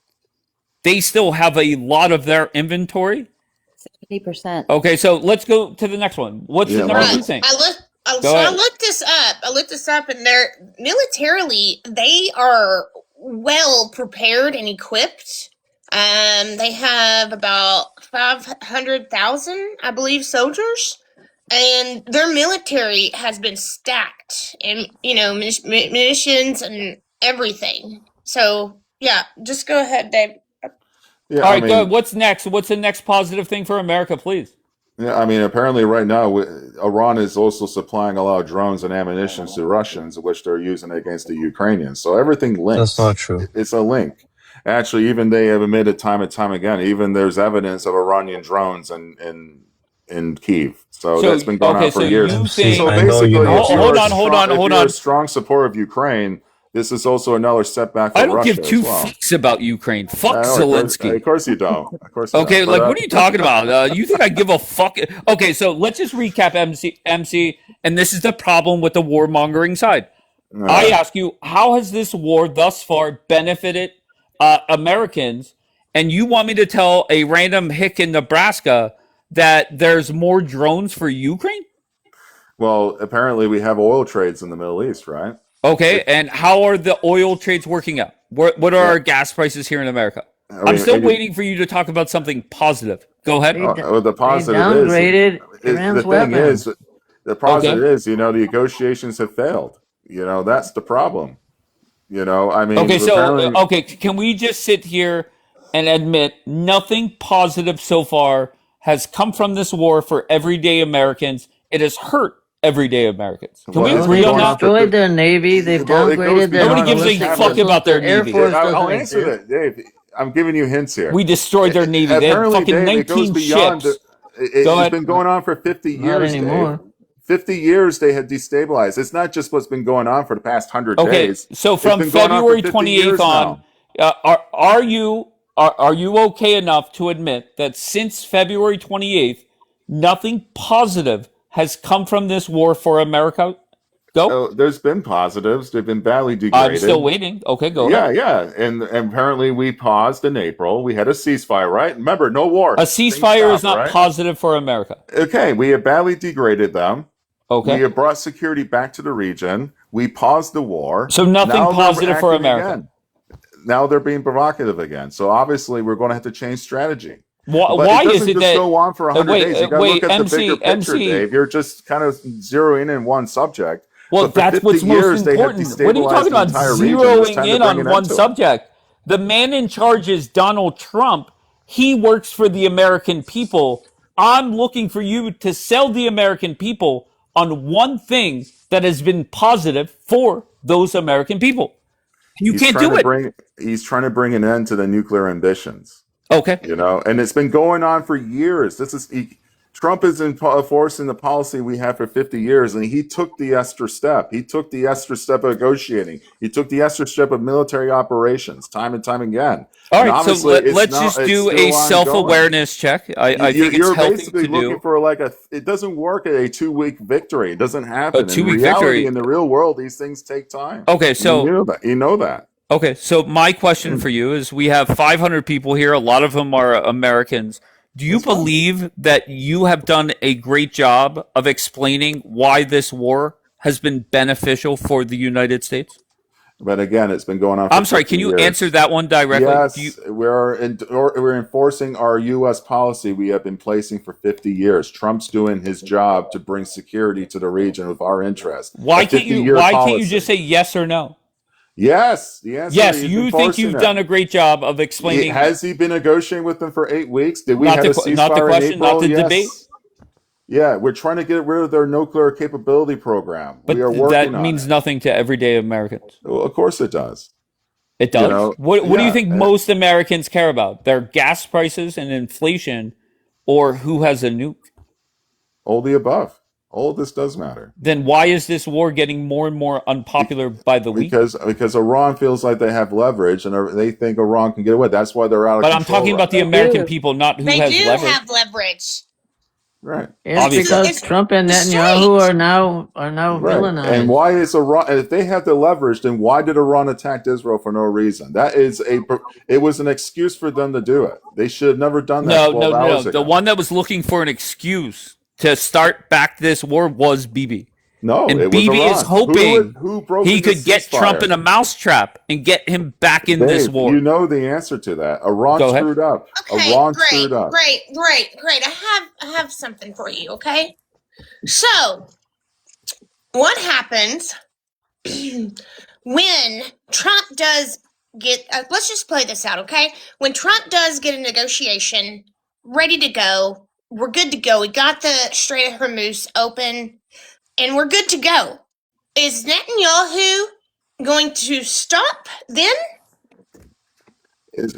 [SPEAKER 2] They still have a lot of their inventory.
[SPEAKER 6] 70%.
[SPEAKER 2] Okay, so let's go to the next one. What's
[SPEAKER 1] Yeah,
[SPEAKER 2] the number
[SPEAKER 1] Marcus.
[SPEAKER 2] two thing?
[SPEAKER 3] So I
[SPEAKER 2] ahead.
[SPEAKER 3] looked this up. and they're militarily they are well prepared and equipped. They have about 500,000, I believe, soldiers, and their military has been stacked, and munitions and everything. So yeah, just go ahead, Dave.
[SPEAKER 1] Yeah,
[SPEAKER 2] All right, go ahead. What's next? What's the next positive thing for America, please?
[SPEAKER 1] Yeah, I mean, apparently right now, Iran is also supplying a lot of drones and ammunition to Russians, which they're using against the Ukrainians. So everything links.
[SPEAKER 5] That's not true.
[SPEAKER 1] It's a link. Actually, even they have admitted time and time again. Even there's evidence of Iranian drones in Kyiv. So that's been going on for years.
[SPEAKER 2] You
[SPEAKER 5] See,
[SPEAKER 2] think,
[SPEAKER 1] So
[SPEAKER 5] I know you
[SPEAKER 1] basically,
[SPEAKER 5] know.
[SPEAKER 1] if you're
[SPEAKER 2] Hold
[SPEAKER 1] a
[SPEAKER 2] on, hold
[SPEAKER 1] strong-
[SPEAKER 2] on,
[SPEAKER 1] if
[SPEAKER 2] hold
[SPEAKER 1] you're
[SPEAKER 2] on.
[SPEAKER 1] a strong supporter of Ukraine, this is also another setback for
[SPEAKER 2] I don't
[SPEAKER 1] Russia
[SPEAKER 2] give two
[SPEAKER 1] as well.
[SPEAKER 2] fucks about Ukraine. Fuck
[SPEAKER 1] No,
[SPEAKER 2] Zelensky.
[SPEAKER 1] Of course you don't. Of course. You
[SPEAKER 2] Okay,
[SPEAKER 1] don't.
[SPEAKER 2] like
[SPEAKER 1] But,
[SPEAKER 2] what are you talking about? You think I give a fuck? Okay, so let's just recap MC, and this is the problem with the warmongering side. I ask you, how has this war thus far benefited Americans? And you want me to tell a random hick in Nebraska that there's more drones for Ukraine?
[SPEAKER 1] Well, apparently we have oil trades in the Middle East, right?
[SPEAKER 2] Okay, and how are the oil trades working out? What are our gas prices here in America? I'm still waiting for you to talk about something positive. Go ahead.
[SPEAKER 1] The positive
[SPEAKER 4] downgraded
[SPEAKER 1] is
[SPEAKER 4] Iran's
[SPEAKER 1] the thing
[SPEAKER 4] weapons.
[SPEAKER 1] is the positive is the negotiations have failed. That's the problem. I mean,
[SPEAKER 2] Okay, so
[SPEAKER 1] apparently-
[SPEAKER 2] can we just sit here and admit nothing positive so far has come from this war for everyday Americans? It has hurt everyday Americans. Can we
[SPEAKER 1] Well,
[SPEAKER 2] agree
[SPEAKER 1] it's
[SPEAKER 2] on
[SPEAKER 1] going
[SPEAKER 2] that?
[SPEAKER 1] on for
[SPEAKER 4] Destroyed their navy. They've
[SPEAKER 1] Well, it goes
[SPEAKER 4] downgraded their.
[SPEAKER 1] beyond-
[SPEAKER 2] Nobody gives a
[SPEAKER 4] ballistic
[SPEAKER 2] fuck
[SPEAKER 4] missiles.
[SPEAKER 2] about their
[SPEAKER 4] Air
[SPEAKER 2] navy.
[SPEAKER 4] Force
[SPEAKER 1] I'll
[SPEAKER 4] doesn't
[SPEAKER 1] answer
[SPEAKER 4] exist.
[SPEAKER 1] that, Dave. I'm giving you hints here.
[SPEAKER 2] We destroyed their navy. They had
[SPEAKER 1] Apparently,
[SPEAKER 2] fucking
[SPEAKER 1] Dave, it goes
[SPEAKER 2] 19
[SPEAKER 1] beyond.
[SPEAKER 2] ships.
[SPEAKER 1] It's
[SPEAKER 2] Go ahead.
[SPEAKER 1] been going on for 50
[SPEAKER 4] Not
[SPEAKER 1] years,
[SPEAKER 4] anymore.
[SPEAKER 1] Dave. 50 years they had destabilized. It's not just what's been going on for the past 100
[SPEAKER 2] Okay,
[SPEAKER 1] days.
[SPEAKER 2] so
[SPEAKER 1] It's
[SPEAKER 2] from
[SPEAKER 1] been going on for
[SPEAKER 2] February
[SPEAKER 1] 50
[SPEAKER 2] 28th
[SPEAKER 1] years
[SPEAKER 2] on,
[SPEAKER 1] now.
[SPEAKER 2] are you okay enough to admit that since February 28th, nothing positive has come from this war for America? Go.
[SPEAKER 1] Oh, there's been positives. They've been badly
[SPEAKER 2] I'm still
[SPEAKER 1] degraded.
[SPEAKER 2] waiting. Okay, go
[SPEAKER 1] Yeah,
[SPEAKER 2] ahead.
[SPEAKER 1] yeah. And apparently we paused in April. We had a ceasefire, right? Remember, no war.
[SPEAKER 2] A
[SPEAKER 1] Things
[SPEAKER 2] ceasefire is
[SPEAKER 1] stopped,
[SPEAKER 2] not
[SPEAKER 1] right?
[SPEAKER 2] positive for America.
[SPEAKER 1] Okay, we have badly degraded them. We
[SPEAKER 2] Okay.
[SPEAKER 1] have brought security back to the region. We paused the war.
[SPEAKER 2] So nothing
[SPEAKER 1] Now they're
[SPEAKER 2] positive for
[SPEAKER 1] acting
[SPEAKER 2] America.
[SPEAKER 1] again. Now they're being provocative again. So obviously we're going to have to change strategy.
[SPEAKER 2] Why,
[SPEAKER 1] But
[SPEAKER 2] why
[SPEAKER 1] it
[SPEAKER 2] is
[SPEAKER 1] doesn't
[SPEAKER 2] it
[SPEAKER 1] just
[SPEAKER 2] that?
[SPEAKER 1] go on for 100 days. You got to
[SPEAKER 2] Wait,
[SPEAKER 1] look at the bigger picture,
[SPEAKER 2] MC.
[SPEAKER 1] Dave. You're just kind of zeroing in one subject.
[SPEAKER 2] Well,
[SPEAKER 1] But for
[SPEAKER 2] that's
[SPEAKER 1] 50
[SPEAKER 2] what's most
[SPEAKER 1] years, they have
[SPEAKER 2] important. What are you
[SPEAKER 1] destabilized
[SPEAKER 2] talking
[SPEAKER 1] the
[SPEAKER 2] about
[SPEAKER 1] entire region. It's
[SPEAKER 2] zeroing
[SPEAKER 1] time to
[SPEAKER 2] in
[SPEAKER 1] bring
[SPEAKER 2] on
[SPEAKER 1] an
[SPEAKER 2] one
[SPEAKER 1] end to it.
[SPEAKER 2] subject? The man in charge is Donald Trump. He works for the American people. I'm looking for you to sell the American people on one thing that has been positive for those American people. You
[SPEAKER 1] He's
[SPEAKER 2] can't
[SPEAKER 1] trying
[SPEAKER 2] do
[SPEAKER 1] to
[SPEAKER 2] it.
[SPEAKER 1] bring an end to the nuclear ambitions.
[SPEAKER 2] Okay.
[SPEAKER 1] And it's been going on for years. Trump is enforcing the policy we have for 50 years, and he took the extra step. He took the extra step of negotiating. He took the extra step of military operations, time and time again.
[SPEAKER 2] All
[SPEAKER 1] And
[SPEAKER 2] right. So
[SPEAKER 1] obviously,
[SPEAKER 2] let's just
[SPEAKER 1] it's
[SPEAKER 2] do
[SPEAKER 1] still
[SPEAKER 2] a
[SPEAKER 1] ongoing.
[SPEAKER 2] self-awareness check. I think it's
[SPEAKER 1] You're
[SPEAKER 2] healthy
[SPEAKER 1] basically
[SPEAKER 2] to
[SPEAKER 1] looking
[SPEAKER 2] do
[SPEAKER 1] for it doesn't work at a 2-week victory. It doesn't
[SPEAKER 2] a
[SPEAKER 1] happen. In
[SPEAKER 2] 2-week
[SPEAKER 1] reality,
[SPEAKER 2] victory.
[SPEAKER 1] in the real world, these things take time.
[SPEAKER 2] Okay.
[SPEAKER 1] And you know that.
[SPEAKER 2] Okay, so my question for you is we have 500 people here. A lot of them are Americans. Do you
[SPEAKER 1] That's fine.
[SPEAKER 2] believe that you have done a great job of explaining why this war has been beneficial for the United States?
[SPEAKER 1] But again, it's been going on for
[SPEAKER 2] I'm sorry,
[SPEAKER 1] 50
[SPEAKER 2] can you
[SPEAKER 1] years.
[SPEAKER 2] answer that one directly? Do you,
[SPEAKER 1] Yes, we're enforcing our U.S. policy we have been placing for 50 years. Trump's doing his job to bring security to the region with our interest.
[SPEAKER 2] why
[SPEAKER 1] A
[SPEAKER 2] can't you
[SPEAKER 1] 50-year
[SPEAKER 2] why can't you
[SPEAKER 1] policy.
[SPEAKER 2] just say yes or no?
[SPEAKER 1] Yes? The answer
[SPEAKER 2] Yes,
[SPEAKER 1] is he's
[SPEAKER 2] you think
[SPEAKER 1] enforcing
[SPEAKER 2] you've
[SPEAKER 1] it.
[SPEAKER 2] done a great job of explaining.
[SPEAKER 1] Has he been negotiating with them for 8 weeks? Did we
[SPEAKER 2] Not
[SPEAKER 1] have
[SPEAKER 2] the
[SPEAKER 1] a
[SPEAKER 2] not the
[SPEAKER 1] ceasefire in
[SPEAKER 2] question, not
[SPEAKER 1] April?
[SPEAKER 2] the
[SPEAKER 1] Yes.
[SPEAKER 2] debate.
[SPEAKER 1] Yeah, we're trying to get rid of their nuclear capability program.
[SPEAKER 2] But
[SPEAKER 1] We are
[SPEAKER 2] that
[SPEAKER 1] working on
[SPEAKER 2] means
[SPEAKER 1] it.
[SPEAKER 2] nothing to everyday Americans.
[SPEAKER 1] Well, of course it does.
[SPEAKER 2] It
[SPEAKER 1] You
[SPEAKER 2] does.
[SPEAKER 1] know,
[SPEAKER 2] What do you
[SPEAKER 1] yeah.
[SPEAKER 2] think most Americans care about? Their gas prices and inflation, or who has a nuke?
[SPEAKER 1] All the above. All of this does matter.
[SPEAKER 2] Then why is this war getting more and more unpopular by the week?
[SPEAKER 1] Because Iran feels like they have leverage and they think Iran can get away. That's why they're out of
[SPEAKER 2] But I'm
[SPEAKER 1] control.
[SPEAKER 2] talking about the
[SPEAKER 6] They
[SPEAKER 2] American
[SPEAKER 6] do.
[SPEAKER 2] people, not who
[SPEAKER 3] They
[SPEAKER 2] has
[SPEAKER 3] do
[SPEAKER 2] leverage.
[SPEAKER 3] have leverage.
[SPEAKER 1] Right.
[SPEAKER 4] It's
[SPEAKER 2] Obviously.
[SPEAKER 4] because
[SPEAKER 3] It's
[SPEAKER 4] Trump and
[SPEAKER 3] straight.
[SPEAKER 4] Netanyahu are now
[SPEAKER 1] Right.
[SPEAKER 4] villainized.
[SPEAKER 1] And why is Iran? And if they have the leverage, then why did Iran attack Israel for no reason? It was an excuse for them to do it. They should have never done that
[SPEAKER 2] No,
[SPEAKER 1] 12
[SPEAKER 2] no, no.
[SPEAKER 1] hours
[SPEAKER 2] The
[SPEAKER 1] ago.
[SPEAKER 2] one that was looking for an excuse to start back this war was Bibi.
[SPEAKER 1] No,
[SPEAKER 2] And
[SPEAKER 1] it was
[SPEAKER 2] Bibi
[SPEAKER 1] Iran.
[SPEAKER 2] is hoping
[SPEAKER 1] Who broke
[SPEAKER 2] he
[SPEAKER 1] into
[SPEAKER 2] could get
[SPEAKER 1] ceasefire?
[SPEAKER 2] Trump in a mousetrap and get him back in this
[SPEAKER 1] Dave,
[SPEAKER 2] war.
[SPEAKER 1] you know the answer to that. Iran
[SPEAKER 2] Go ahead.
[SPEAKER 1] screwed up.
[SPEAKER 3] Okay,
[SPEAKER 1] Iran
[SPEAKER 3] great,
[SPEAKER 1] screwed up.
[SPEAKER 3] great. I have something for you. Okay, so what happens when Trump does get? Let's just play this out, okay? When Trump does get a negotiation ready to go, we're good to go. We got the Strait of Hormuz open, and we're good to go. Is Netanyahu going to stop then?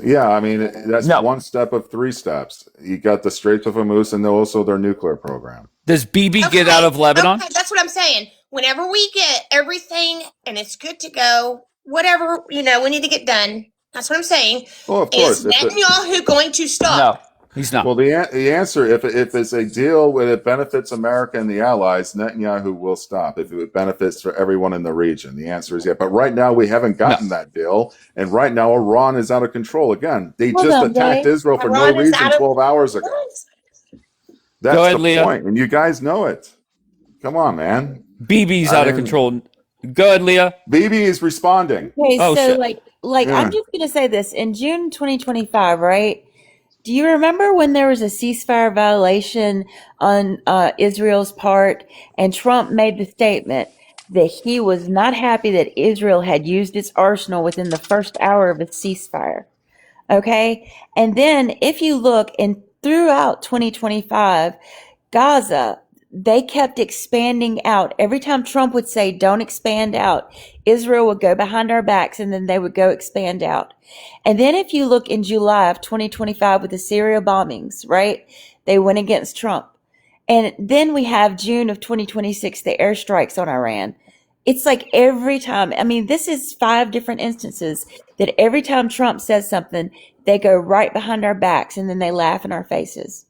[SPEAKER 1] Yeah, I mean that's
[SPEAKER 2] No.
[SPEAKER 1] one step of 3 steps. You got the Straits of Hormuz and also their nuclear program.
[SPEAKER 2] Does Bibi get out of Lebanon?
[SPEAKER 3] Okay, that's what I'm saying. Whenever we get everything and it's good to go, whatever we need to get done. That's what I'm saying.
[SPEAKER 1] Well, of course.
[SPEAKER 3] Is Netanyahu going to stop?
[SPEAKER 2] No, he's not.
[SPEAKER 1] Well, the answer, if it's a deal where it benefits America and the allies, Netanyahu will stop. If it benefits for everyone in the region, the answer is yeah. But right now, we haven't gotten that deal, and right now, Iran is out of control again. They
[SPEAKER 6] Hold
[SPEAKER 1] just
[SPEAKER 6] on,
[SPEAKER 1] attacked
[SPEAKER 6] Dave.
[SPEAKER 1] Israel for
[SPEAKER 3] Iran
[SPEAKER 1] no
[SPEAKER 3] is
[SPEAKER 1] reason
[SPEAKER 3] out of-
[SPEAKER 1] 12 hours ago. That's
[SPEAKER 2] Go ahead,
[SPEAKER 1] the
[SPEAKER 2] Leah.
[SPEAKER 1] point, and you guys know it. Come on, man.
[SPEAKER 2] Bibi's
[SPEAKER 1] I
[SPEAKER 2] out of
[SPEAKER 1] mean-
[SPEAKER 2] control. Go ahead, Leah.
[SPEAKER 1] Bibi is responding.
[SPEAKER 6] Okay,
[SPEAKER 2] Oh,
[SPEAKER 6] so
[SPEAKER 2] shit.
[SPEAKER 6] like
[SPEAKER 1] Yeah.
[SPEAKER 6] I'm just gonna say this in June 2025, right? Do you remember when there was a ceasefire violation on Israel's part, and Trump made the statement that he was not happy that Israel had used its arsenal within the first hour of a ceasefire? Okay, and then if you look and throughout 2025, Gaza, they kept expanding out. Every time Trump would say, don't expand out, Israel would go behind our backs and then they would go expand out. And then if you look in July of 2025 with the Syria bombings, right? They went against Trump. And then we have June of 2026, the airstrikes on Iran. It's like every time, I mean, this is 5 different instances that every time Trump says something, they go right behind our backs and then they laugh in our faces.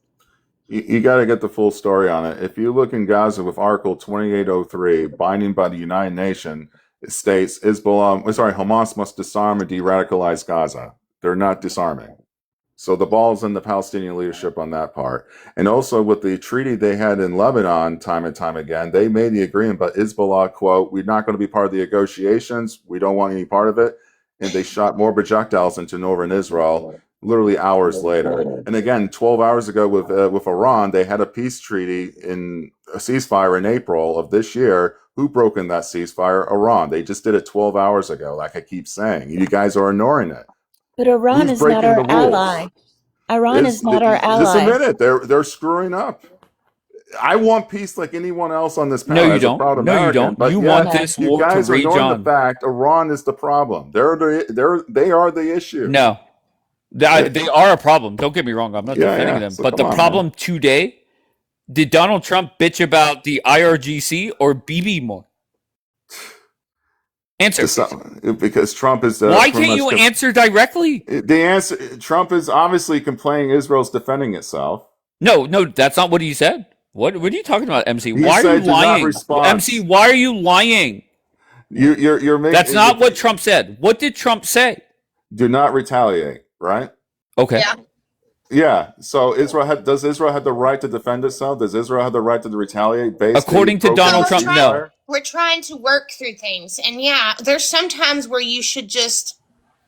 [SPEAKER 1] You got to get the full story on it. If you look in Gaza with Article 2803, binding by the United Nations, it states Hamas must disarm and de-radicalize Gaza. They're not disarming. So the ball's in the Palestinian leadership on that part. And also with the treaty they had in Lebanon time and time again, they made the agreement, but Hezbollah, quote, we're not going to be part of the negotiations. We don't want any part of it. And they shot more projectiles into northern Israel literally hours later. And again, 12 hours ago with Iran, they had a peace treaty in a ceasefire in April of this year. Who broke in that ceasefire? Iran. They just did it 12 hours ago, like I keep saying. You guys are ignoring it.
[SPEAKER 6] But Iran
[SPEAKER 1] Who's
[SPEAKER 6] is not
[SPEAKER 1] breaking
[SPEAKER 6] our
[SPEAKER 1] the rules?
[SPEAKER 6] ally. Iran is not our
[SPEAKER 1] Just
[SPEAKER 6] ally.
[SPEAKER 1] admit it. They're screwing up. I want peace like anyone else on this panel.
[SPEAKER 2] No, you
[SPEAKER 1] as a
[SPEAKER 2] don't.
[SPEAKER 1] proud
[SPEAKER 2] No, you
[SPEAKER 1] American,
[SPEAKER 2] don't.
[SPEAKER 1] but
[SPEAKER 2] You
[SPEAKER 1] yet
[SPEAKER 2] want this
[SPEAKER 1] you
[SPEAKER 2] war to
[SPEAKER 1] guys are
[SPEAKER 2] rage
[SPEAKER 1] ignoring
[SPEAKER 2] on.
[SPEAKER 1] the fact Iran is the problem. They are the issue.
[SPEAKER 2] No, they are a problem. Don't get me wrong. I'm not defending them.
[SPEAKER 1] So
[SPEAKER 2] but
[SPEAKER 1] come
[SPEAKER 2] the
[SPEAKER 1] on,
[SPEAKER 2] problem
[SPEAKER 1] man.
[SPEAKER 2] today, did Donald Trump bitch about the IRGC or BB more? Answer.
[SPEAKER 1] It's not, because Trump is.
[SPEAKER 2] Why can't you answer directly?
[SPEAKER 1] The answer. Trump is obviously complaining Israel's defending itself.
[SPEAKER 2] No, that's not what he said. What are you talking about, MC?
[SPEAKER 1] He
[SPEAKER 2] Why are
[SPEAKER 1] said
[SPEAKER 2] you
[SPEAKER 1] do not
[SPEAKER 2] lying?
[SPEAKER 1] respond.
[SPEAKER 2] MC, why are you lying?
[SPEAKER 1] You're making.
[SPEAKER 2] That's not what Trump said. What did Trump say?
[SPEAKER 1] Do not retaliate. Right.
[SPEAKER 2] Okay.
[SPEAKER 3] Yeah.
[SPEAKER 1] Yeah. So does Israel have the right to defend itself? Does Israel have the right to retaliate based?
[SPEAKER 2] According to Donald Trump, no.
[SPEAKER 3] We're trying to work through things, and yeah, there's sometimes where you should just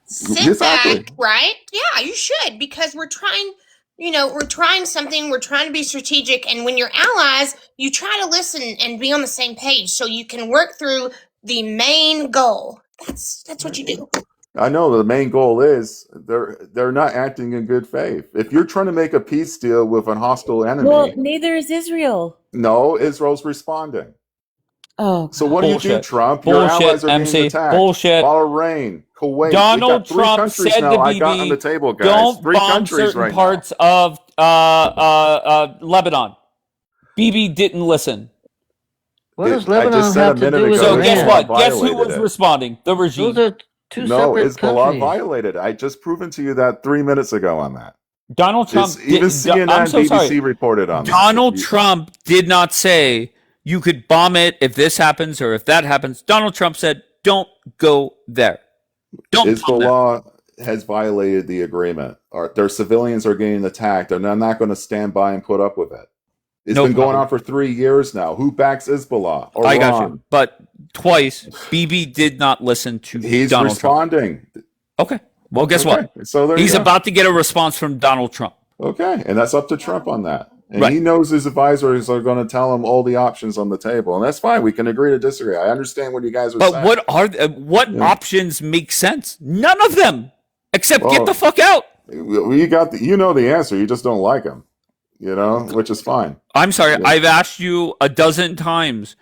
[SPEAKER 3] sit back, right? Yeah, you should, because we're trying. We're trying something. We're trying to be strategic, and when you're allies, you try to listen and be on the same page so you can work through the main goal. That's what you do.
[SPEAKER 1] I know the main goal is they're not acting in good faith. If you're trying to make a peace deal with a hostile enemy,
[SPEAKER 6] Well, neither is Israel.
[SPEAKER 1] no, Israel's responding.
[SPEAKER 6] Oh,
[SPEAKER 1] So what do you do,
[SPEAKER 2] Bullshit.
[SPEAKER 1] Trump? Your
[SPEAKER 2] Bullshit,
[SPEAKER 1] allies are
[SPEAKER 2] MC.
[SPEAKER 1] being attacked.
[SPEAKER 2] Bullshit.
[SPEAKER 1] Bahrain, Kuwait.
[SPEAKER 2] Donald
[SPEAKER 1] we got 3
[SPEAKER 2] Trump
[SPEAKER 1] countries
[SPEAKER 2] said
[SPEAKER 1] now.
[SPEAKER 2] to
[SPEAKER 1] I got
[SPEAKER 2] BB,
[SPEAKER 1] on the table, guys.
[SPEAKER 2] don't
[SPEAKER 1] 3
[SPEAKER 2] bomb
[SPEAKER 1] countries
[SPEAKER 2] certain
[SPEAKER 1] right
[SPEAKER 2] parts of Lebanon. BB didn't listen.
[SPEAKER 4] What does
[SPEAKER 1] I just
[SPEAKER 4] Lebanon
[SPEAKER 1] said a
[SPEAKER 4] have to
[SPEAKER 1] minute
[SPEAKER 4] do with
[SPEAKER 1] ago
[SPEAKER 2] So
[SPEAKER 1] that
[SPEAKER 2] guess
[SPEAKER 4] Iran?
[SPEAKER 2] what?
[SPEAKER 1] Hezbollah
[SPEAKER 2] Guess who was
[SPEAKER 1] violated it.
[SPEAKER 2] responding? The regime.
[SPEAKER 4] Those are two
[SPEAKER 1] No,
[SPEAKER 4] separate
[SPEAKER 1] Hezbollah
[SPEAKER 4] countries.
[SPEAKER 1] violated. I just proven to you that 3 minutes ago on that.
[SPEAKER 2] Donald Trump.
[SPEAKER 1] Even CNN,
[SPEAKER 2] I'm so
[SPEAKER 1] BBC
[SPEAKER 2] sorry.
[SPEAKER 1] reported on
[SPEAKER 2] Donald
[SPEAKER 1] that.
[SPEAKER 2] Trump did not say you could bomb it if this happens or if that happens. Donald Trump said, "Don't go there. Don't bomb there."
[SPEAKER 1] Hezbollah has violated the agreement. Their civilians are getting attacked, and they're not going to stand by and put up with it. It's
[SPEAKER 2] No
[SPEAKER 1] been going
[SPEAKER 2] problem.
[SPEAKER 1] on for 3 years now. Who backs Hezbollah? Iran.
[SPEAKER 2] I got you. But twice, BB did not listen to
[SPEAKER 1] He's
[SPEAKER 2] Donald Trump.
[SPEAKER 1] responding.
[SPEAKER 2] Okay. Well, guess what?
[SPEAKER 1] So there
[SPEAKER 2] He's
[SPEAKER 1] you go.
[SPEAKER 2] about to get a response from Donald Trump.
[SPEAKER 1] Okay, and that's up to Trump on that. And
[SPEAKER 2] Right.
[SPEAKER 1] he knows his advisors are going to tell him all the options on the table, and that's fine. We can agree to disagree. I understand what you guys are saying.
[SPEAKER 2] But what options make sense? None of them. Except
[SPEAKER 1] Well,
[SPEAKER 2] get the fuck out.
[SPEAKER 1] You got you know the answer. You just don't like him, which is fine.
[SPEAKER 2] I'm sorry.
[SPEAKER 1] Yeah.
[SPEAKER 2] I've asked you a dozen times.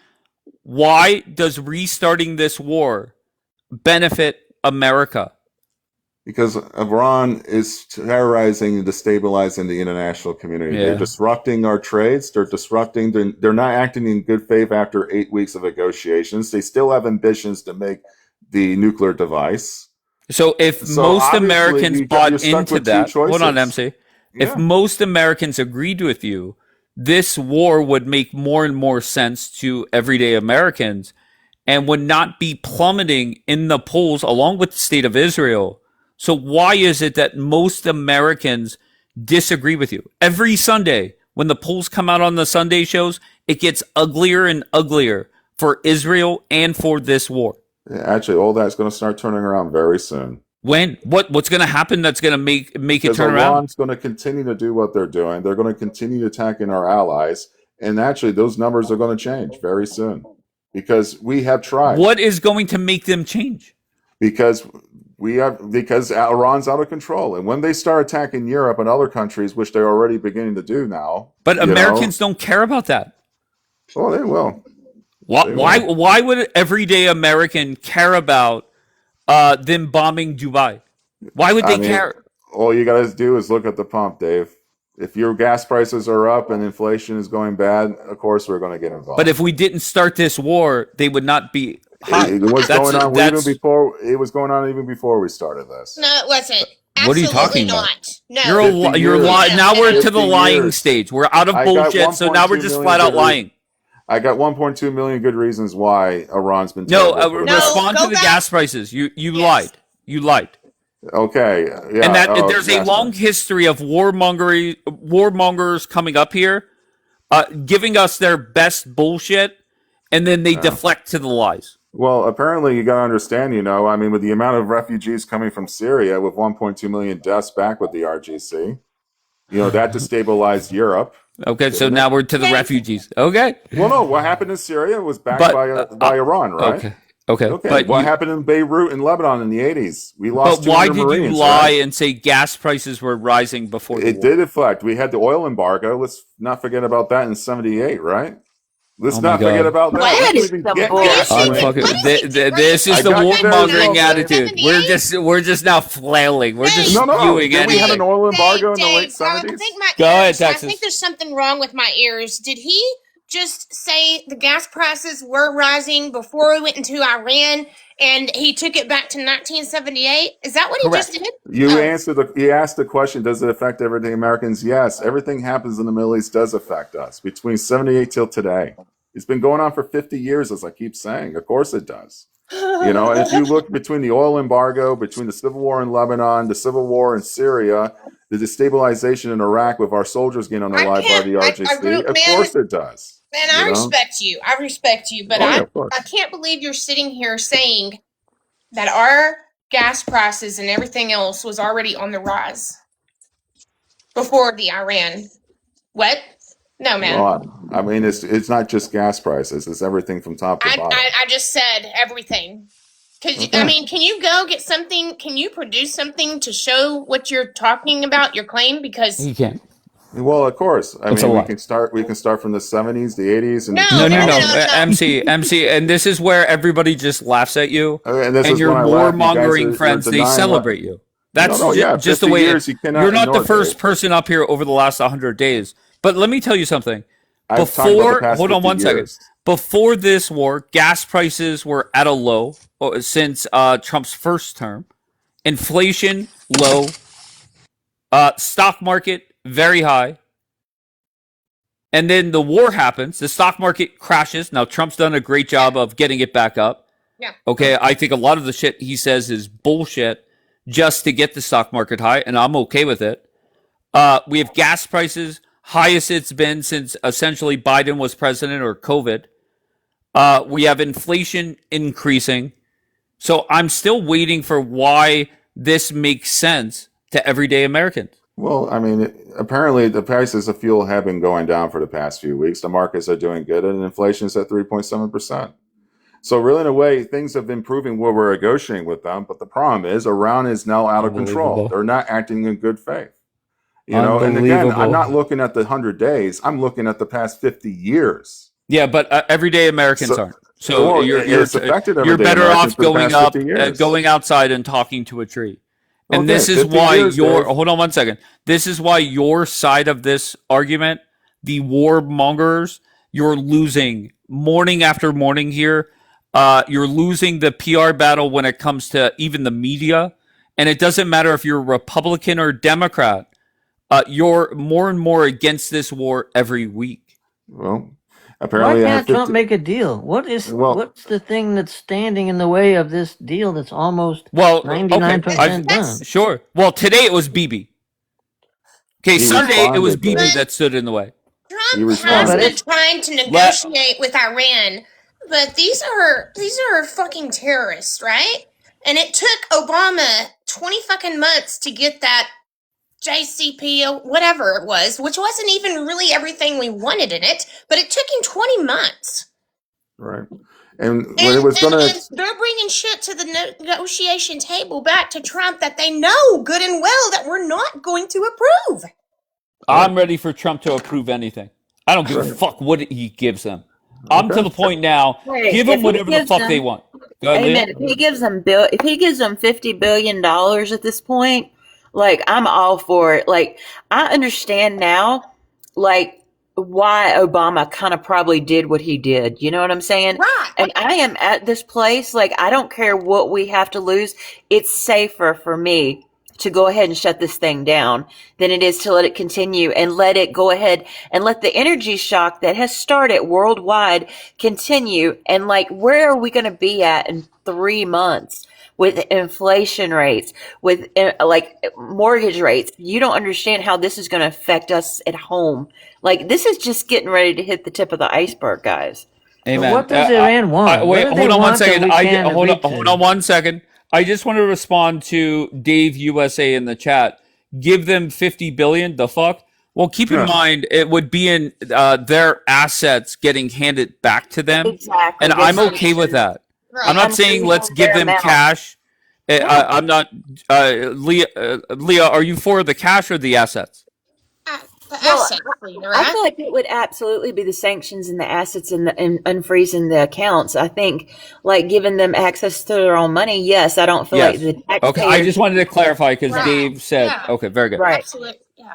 [SPEAKER 2] Why does restarting this war benefit America?
[SPEAKER 1] Because Iran is terrorizing and destabilizing the international community.
[SPEAKER 2] Yeah.
[SPEAKER 1] They're disrupting our trades. They're not acting in good faith after 8 weeks of negotiations. They still have ambitions to make the nuclear device.
[SPEAKER 2] So if
[SPEAKER 1] So
[SPEAKER 2] most
[SPEAKER 1] obviously
[SPEAKER 2] Americans
[SPEAKER 1] you're
[SPEAKER 2] bought
[SPEAKER 1] stuck
[SPEAKER 2] into
[SPEAKER 1] with 2
[SPEAKER 2] that, hold on,
[SPEAKER 1] choices.
[SPEAKER 2] MC.
[SPEAKER 1] Yeah.
[SPEAKER 2] If most Americans agreed with you, this war would make more and more sense to everyday Americans and would not be plummeting in the polls along with the state of Israel. So why is it that most Americans disagree with you? Every Sunday, when the polls come out on the Sunday shows, it gets uglier and uglier for Israel and for this war.
[SPEAKER 1] Actually, all that's going to start turning around very soon.
[SPEAKER 2] When? What's going to happen that's going to make it
[SPEAKER 1] Because
[SPEAKER 2] turn around?
[SPEAKER 1] Iran's going to continue to do what they're doing. They're going to continue attacking our allies. And actually, those numbers are going to change very soon. Because we have tried.
[SPEAKER 2] What is going to make them change?
[SPEAKER 1] Because Iran's out of control. And when they start attacking Europe and other countries, which they're already beginning to do now.
[SPEAKER 2] But Americans don't care about that.
[SPEAKER 1] Well, they will.
[SPEAKER 2] Why would an everyday American care about them bombing Dubai? Why would they care?
[SPEAKER 1] All you got to do is look at the pump, Dave. If your gas prices are up and inflation is going bad, of course we're going to get involved.
[SPEAKER 2] But if we didn't start this war, they would not be high.
[SPEAKER 1] It was
[SPEAKER 2] That's-
[SPEAKER 1] going on
[SPEAKER 2] that's-
[SPEAKER 1] even before. It was going on even before we started this.
[SPEAKER 3] No, it wasn't.
[SPEAKER 2] What are you
[SPEAKER 3] Absolutely
[SPEAKER 2] talking about?
[SPEAKER 3] not. No.
[SPEAKER 2] You're
[SPEAKER 1] 50
[SPEAKER 2] you're
[SPEAKER 1] years.
[SPEAKER 2] lying. Now we're to the
[SPEAKER 1] 50
[SPEAKER 2] lying
[SPEAKER 1] years.
[SPEAKER 2] stage. We're out of
[SPEAKER 1] I got
[SPEAKER 2] bullshit, so now we're
[SPEAKER 1] 1.2
[SPEAKER 2] just
[SPEAKER 1] million
[SPEAKER 2] flat out
[SPEAKER 1] good
[SPEAKER 2] lying.
[SPEAKER 1] I got 1.2 million good reasons why Iran's been
[SPEAKER 2] No,
[SPEAKER 1] terrible for the
[SPEAKER 3] No,
[SPEAKER 2] respond
[SPEAKER 3] go
[SPEAKER 2] to the
[SPEAKER 3] back.
[SPEAKER 2] gas prices. You
[SPEAKER 3] Yes.
[SPEAKER 2] lied. You lied.
[SPEAKER 1] Okay, yeah,
[SPEAKER 2] And that
[SPEAKER 1] oh,
[SPEAKER 2] there's a
[SPEAKER 1] gas
[SPEAKER 2] long
[SPEAKER 1] price.
[SPEAKER 2] history of warmongers coming up here, giving us their best bullshit, and then they deflect to the lies.
[SPEAKER 1] Well, apparently you got to understand, I mean, with the amount of refugees coming from Syria, with 1.2 million deaths back with the RGC, that destabilized Europe.
[SPEAKER 2] Okay, so now we're to the refugees. Okay.
[SPEAKER 1] Well, no, what happened in Syria was backed
[SPEAKER 2] But,
[SPEAKER 1] by Iran, right?
[SPEAKER 2] Okay. Okay.
[SPEAKER 1] Okay.
[SPEAKER 2] But
[SPEAKER 1] What
[SPEAKER 2] you-
[SPEAKER 1] happened in Beirut and Lebanon in the 80s? We lost
[SPEAKER 2] But why
[SPEAKER 1] 200
[SPEAKER 2] did
[SPEAKER 1] Marines,
[SPEAKER 2] you lie
[SPEAKER 1] right?
[SPEAKER 2] and say gas prices were rising before the
[SPEAKER 1] It
[SPEAKER 2] war?
[SPEAKER 1] did deflect. We had the oil embargo. Let's not forget about that in '78, right? Let's
[SPEAKER 2] Oh my
[SPEAKER 1] not forget
[SPEAKER 2] God.
[SPEAKER 1] about that.
[SPEAKER 6] That
[SPEAKER 1] We
[SPEAKER 6] is
[SPEAKER 1] didn't even
[SPEAKER 6] some
[SPEAKER 1] get
[SPEAKER 6] bullshit.
[SPEAKER 1] gas.
[SPEAKER 3] Are you
[SPEAKER 1] right?
[SPEAKER 3] fucking-
[SPEAKER 2] This is
[SPEAKER 1] I
[SPEAKER 2] the
[SPEAKER 1] got you there as
[SPEAKER 2] warmongering
[SPEAKER 1] well,
[SPEAKER 2] attitude.
[SPEAKER 3] man.
[SPEAKER 2] We're just now flailing. We're just
[SPEAKER 1] No,
[SPEAKER 2] spewing
[SPEAKER 1] Did we have an
[SPEAKER 2] anything.
[SPEAKER 1] oil embargo in the
[SPEAKER 3] Dave,
[SPEAKER 1] late
[SPEAKER 3] I
[SPEAKER 1] '70s?
[SPEAKER 3] think my
[SPEAKER 2] Go ahead,
[SPEAKER 3] ears, I
[SPEAKER 2] Texas.
[SPEAKER 3] think there's something wrong with my ears. Did he just say the gas prices were rising before we went into Iran and he took it back to 1978? Is that what he
[SPEAKER 2] Correct.
[SPEAKER 3] just did?
[SPEAKER 1] You
[SPEAKER 3] Oh.
[SPEAKER 1] you asked the question, does it affect everyday Americans? Yes, everything happens in the Middle East does affect us between '78 till today. It's been going on for 50 years, as I keep saying. Of course it does. And if you look between the oil embargo, between the civil war in Lebanon, the civil war in Syria, the destabilization in Iraq with our soldiers getting on the
[SPEAKER 3] I
[SPEAKER 1] live by the
[SPEAKER 3] can't- I
[SPEAKER 1] RGC,
[SPEAKER 3] grew-
[SPEAKER 1] of
[SPEAKER 3] man,
[SPEAKER 1] course it does.
[SPEAKER 3] Man, I
[SPEAKER 1] You know?
[SPEAKER 3] respect you. I respect you, but
[SPEAKER 1] Oh, yeah, of course.
[SPEAKER 3] I can't believe you're sitting here saying that our gas prices and everything else was already on the rise before the Iran. What? No, man.
[SPEAKER 1] Well, I mean, it's not just gas prices; it's everything from top to bottom.
[SPEAKER 3] I just said everything. Cause
[SPEAKER 1] Okay.
[SPEAKER 3] I mean, can you go get something? Can you produce something to show what you're talking about? Your claim, because
[SPEAKER 2] You can't.
[SPEAKER 1] Well, of course. I
[SPEAKER 2] It's a
[SPEAKER 1] mean, we
[SPEAKER 2] lot.
[SPEAKER 1] can start. We can start from the '70s, the '80s, and
[SPEAKER 3] No,
[SPEAKER 2] No.
[SPEAKER 3] no.
[SPEAKER 2] MC, and this is where everybody just laughs at you.
[SPEAKER 1] And this
[SPEAKER 2] And
[SPEAKER 1] is
[SPEAKER 2] your
[SPEAKER 1] when I laugh. You guys
[SPEAKER 2] warmongering
[SPEAKER 1] are
[SPEAKER 2] friends, they
[SPEAKER 1] denying
[SPEAKER 2] celebrate you. That's
[SPEAKER 1] No, yeah,
[SPEAKER 2] just the
[SPEAKER 1] 50
[SPEAKER 2] way
[SPEAKER 1] years, you cannot
[SPEAKER 2] you're not the
[SPEAKER 1] ignore
[SPEAKER 2] first
[SPEAKER 1] Dave.
[SPEAKER 2] person up here over the last 100 days. But let me tell you something.
[SPEAKER 1] I'm talking about the
[SPEAKER 2] Before,
[SPEAKER 1] past
[SPEAKER 2] hold on
[SPEAKER 1] 50
[SPEAKER 2] one second.
[SPEAKER 1] years.
[SPEAKER 2] Before this war, gas prices were at a low since Trump's first term. Inflation low. Stock market very high. And then the war happens. The stock market crashes. Now Trump's done a great job of getting it back up.
[SPEAKER 3] Yeah.
[SPEAKER 2] Okay, I think a lot of the shit he says is bullshit just to get the stock market high, and I'm okay with it. We have gas prices highest it's been since essentially Biden was president or COVID. We have inflation increasing. So I'm still waiting for why this makes sense to everyday Americans.
[SPEAKER 1] Well, I mean, apparently the prices of fuel have been going down for the past few weeks. The markets are doing good, and inflation is at 3.7%. So really, in a way, things have been improving where we're negotiating with them. But the problem is Iran is now out of control.
[SPEAKER 2] Unbelievable.
[SPEAKER 1] They're not acting in good faith. And again,
[SPEAKER 2] Unbelievable.
[SPEAKER 1] I'm not looking at the 100 days. I'm looking at the past 50 years.
[SPEAKER 2] Yeah, but everyday Americans
[SPEAKER 1] So-
[SPEAKER 2] aren't. So
[SPEAKER 1] Well,
[SPEAKER 2] you're
[SPEAKER 1] it's affected
[SPEAKER 2] you're
[SPEAKER 1] everyday
[SPEAKER 2] better
[SPEAKER 1] Americans
[SPEAKER 2] off
[SPEAKER 1] for the
[SPEAKER 2] going
[SPEAKER 1] past
[SPEAKER 2] up,
[SPEAKER 1] 50 years.
[SPEAKER 2] going outside and talking to a tree. And
[SPEAKER 1] Okay,
[SPEAKER 2] this is
[SPEAKER 1] 50
[SPEAKER 2] why
[SPEAKER 1] years,
[SPEAKER 2] your
[SPEAKER 1] Dave.
[SPEAKER 2] hold on one second. This is why your side of this argument, the warmongers, you're losing morning after morning here. You're losing the PR battle when it comes to even the media, and it doesn't matter if you're Republican or Democrat. You're more and more against this war every week.
[SPEAKER 1] Well,
[SPEAKER 4] Why
[SPEAKER 1] apparently, I have
[SPEAKER 4] can't Trump
[SPEAKER 1] 50
[SPEAKER 4] make a deal? What's the thing that's standing in the way of this deal that's almost
[SPEAKER 2] Well,
[SPEAKER 4] 99%
[SPEAKER 2] okay,
[SPEAKER 4] done?
[SPEAKER 2] sure. Well, today it was BB. Okay,
[SPEAKER 1] He
[SPEAKER 2] Sunday it was
[SPEAKER 1] responded,
[SPEAKER 2] BB
[SPEAKER 1] Dave.
[SPEAKER 2] that stood in the way.
[SPEAKER 1] He
[SPEAKER 3] Trump has
[SPEAKER 1] responded.
[SPEAKER 3] been trying to negotiate with Iran, but these are fucking terrorists, right? And it took Obama 20 fucking months to get that JCP or whatever it was, which wasn't even really everything we wanted in it, but it took him 20 months.
[SPEAKER 1] Right. And when it was
[SPEAKER 3] And
[SPEAKER 1] going to,
[SPEAKER 3] they're bringing shit to the negotiation table back to Trump that they know good and well that we're not going to approve.
[SPEAKER 2] I'm ready for Trump to approve anything. I don't give a fuck what he gives them. I'm to the point now.
[SPEAKER 6] Hey,
[SPEAKER 2] Give
[SPEAKER 6] if
[SPEAKER 2] them
[SPEAKER 6] he
[SPEAKER 2] whatever the
[SPEAKER 6] gives
[SPEAKER 2] fuck
[SPEAKER 6] them-
[SPEAKER 2] they want. Go ahead, Leah.
[SPEAKER 6] Amen. If he gives them $50 billion at this point, Like, I'm all for it. Like, I understand now, like, why Obama kind of probably did what he did. You know what I'm saying?
[SPEAKER 3] Right.
[SPEAKER 6] And I am at this place, like, I don't care what we have to lose. It's safer for me to go ahead and shut this thing down than it is to let it continue and let it go ahead and let the energy shock that has started worldwide continue. And like, where are we going to be at in 3 months with inflation rates, with like mortgage rates? You don't understand how this is going to affect us at home. Like, this is just getting ready to hit the tip of the iceberg, guys.
[SPEAKER 2] Amen.
[SPEAKER 4] What does Iran want?
[SPEAKER 2] Wait,
[SPEAKER 4] What do they
[SPEAKER 2] hold on one
[SPEAKER 4] want that
[SPEAKER 2] second.
[SPEAKER 4] we can't
[SPEAKER 2] Hold
[SPEAKER 4] agree to?
[SPEAKER 2] on 1 second. I just want to respond to Dave USA in the chat. Give them 50 billion. The fuck? Well, keep in
[SPEAKER 1] Yeah.
[SPEAKER 2] mind it would be in their assets getting handed back to them,
[SPEAKER 6] Exactly.
[SPEAKER 2] and I'm okay with that. I'm not saying let's give them cash. I'm not. Leah, are you for the cash or the assets?
[SPEAKER 3] The
[SPEAKER 6] Well,
[SPEAKER 3] assets, leader,
[SPEAKER 6] I
[SPEAKER 3] right?
[SPEAKER 6] feel like it would absolutely be the sanctions and the assets and unfreezing the accounts. I think, like, giving them access to their own money. Yes, I don't feel like the taxpayers.
[SPEAKER 2] Okay, I just wanted to clarify because
[SPEAKER 3] Right.
[SPEAKER 2] Dave said.
[SPEAKER 3] Yeah.
[SPEAKER 2] Okay, very good.
[SPEAKER 6] Right.
[SPEAKER 3] Absolutely. Yeah.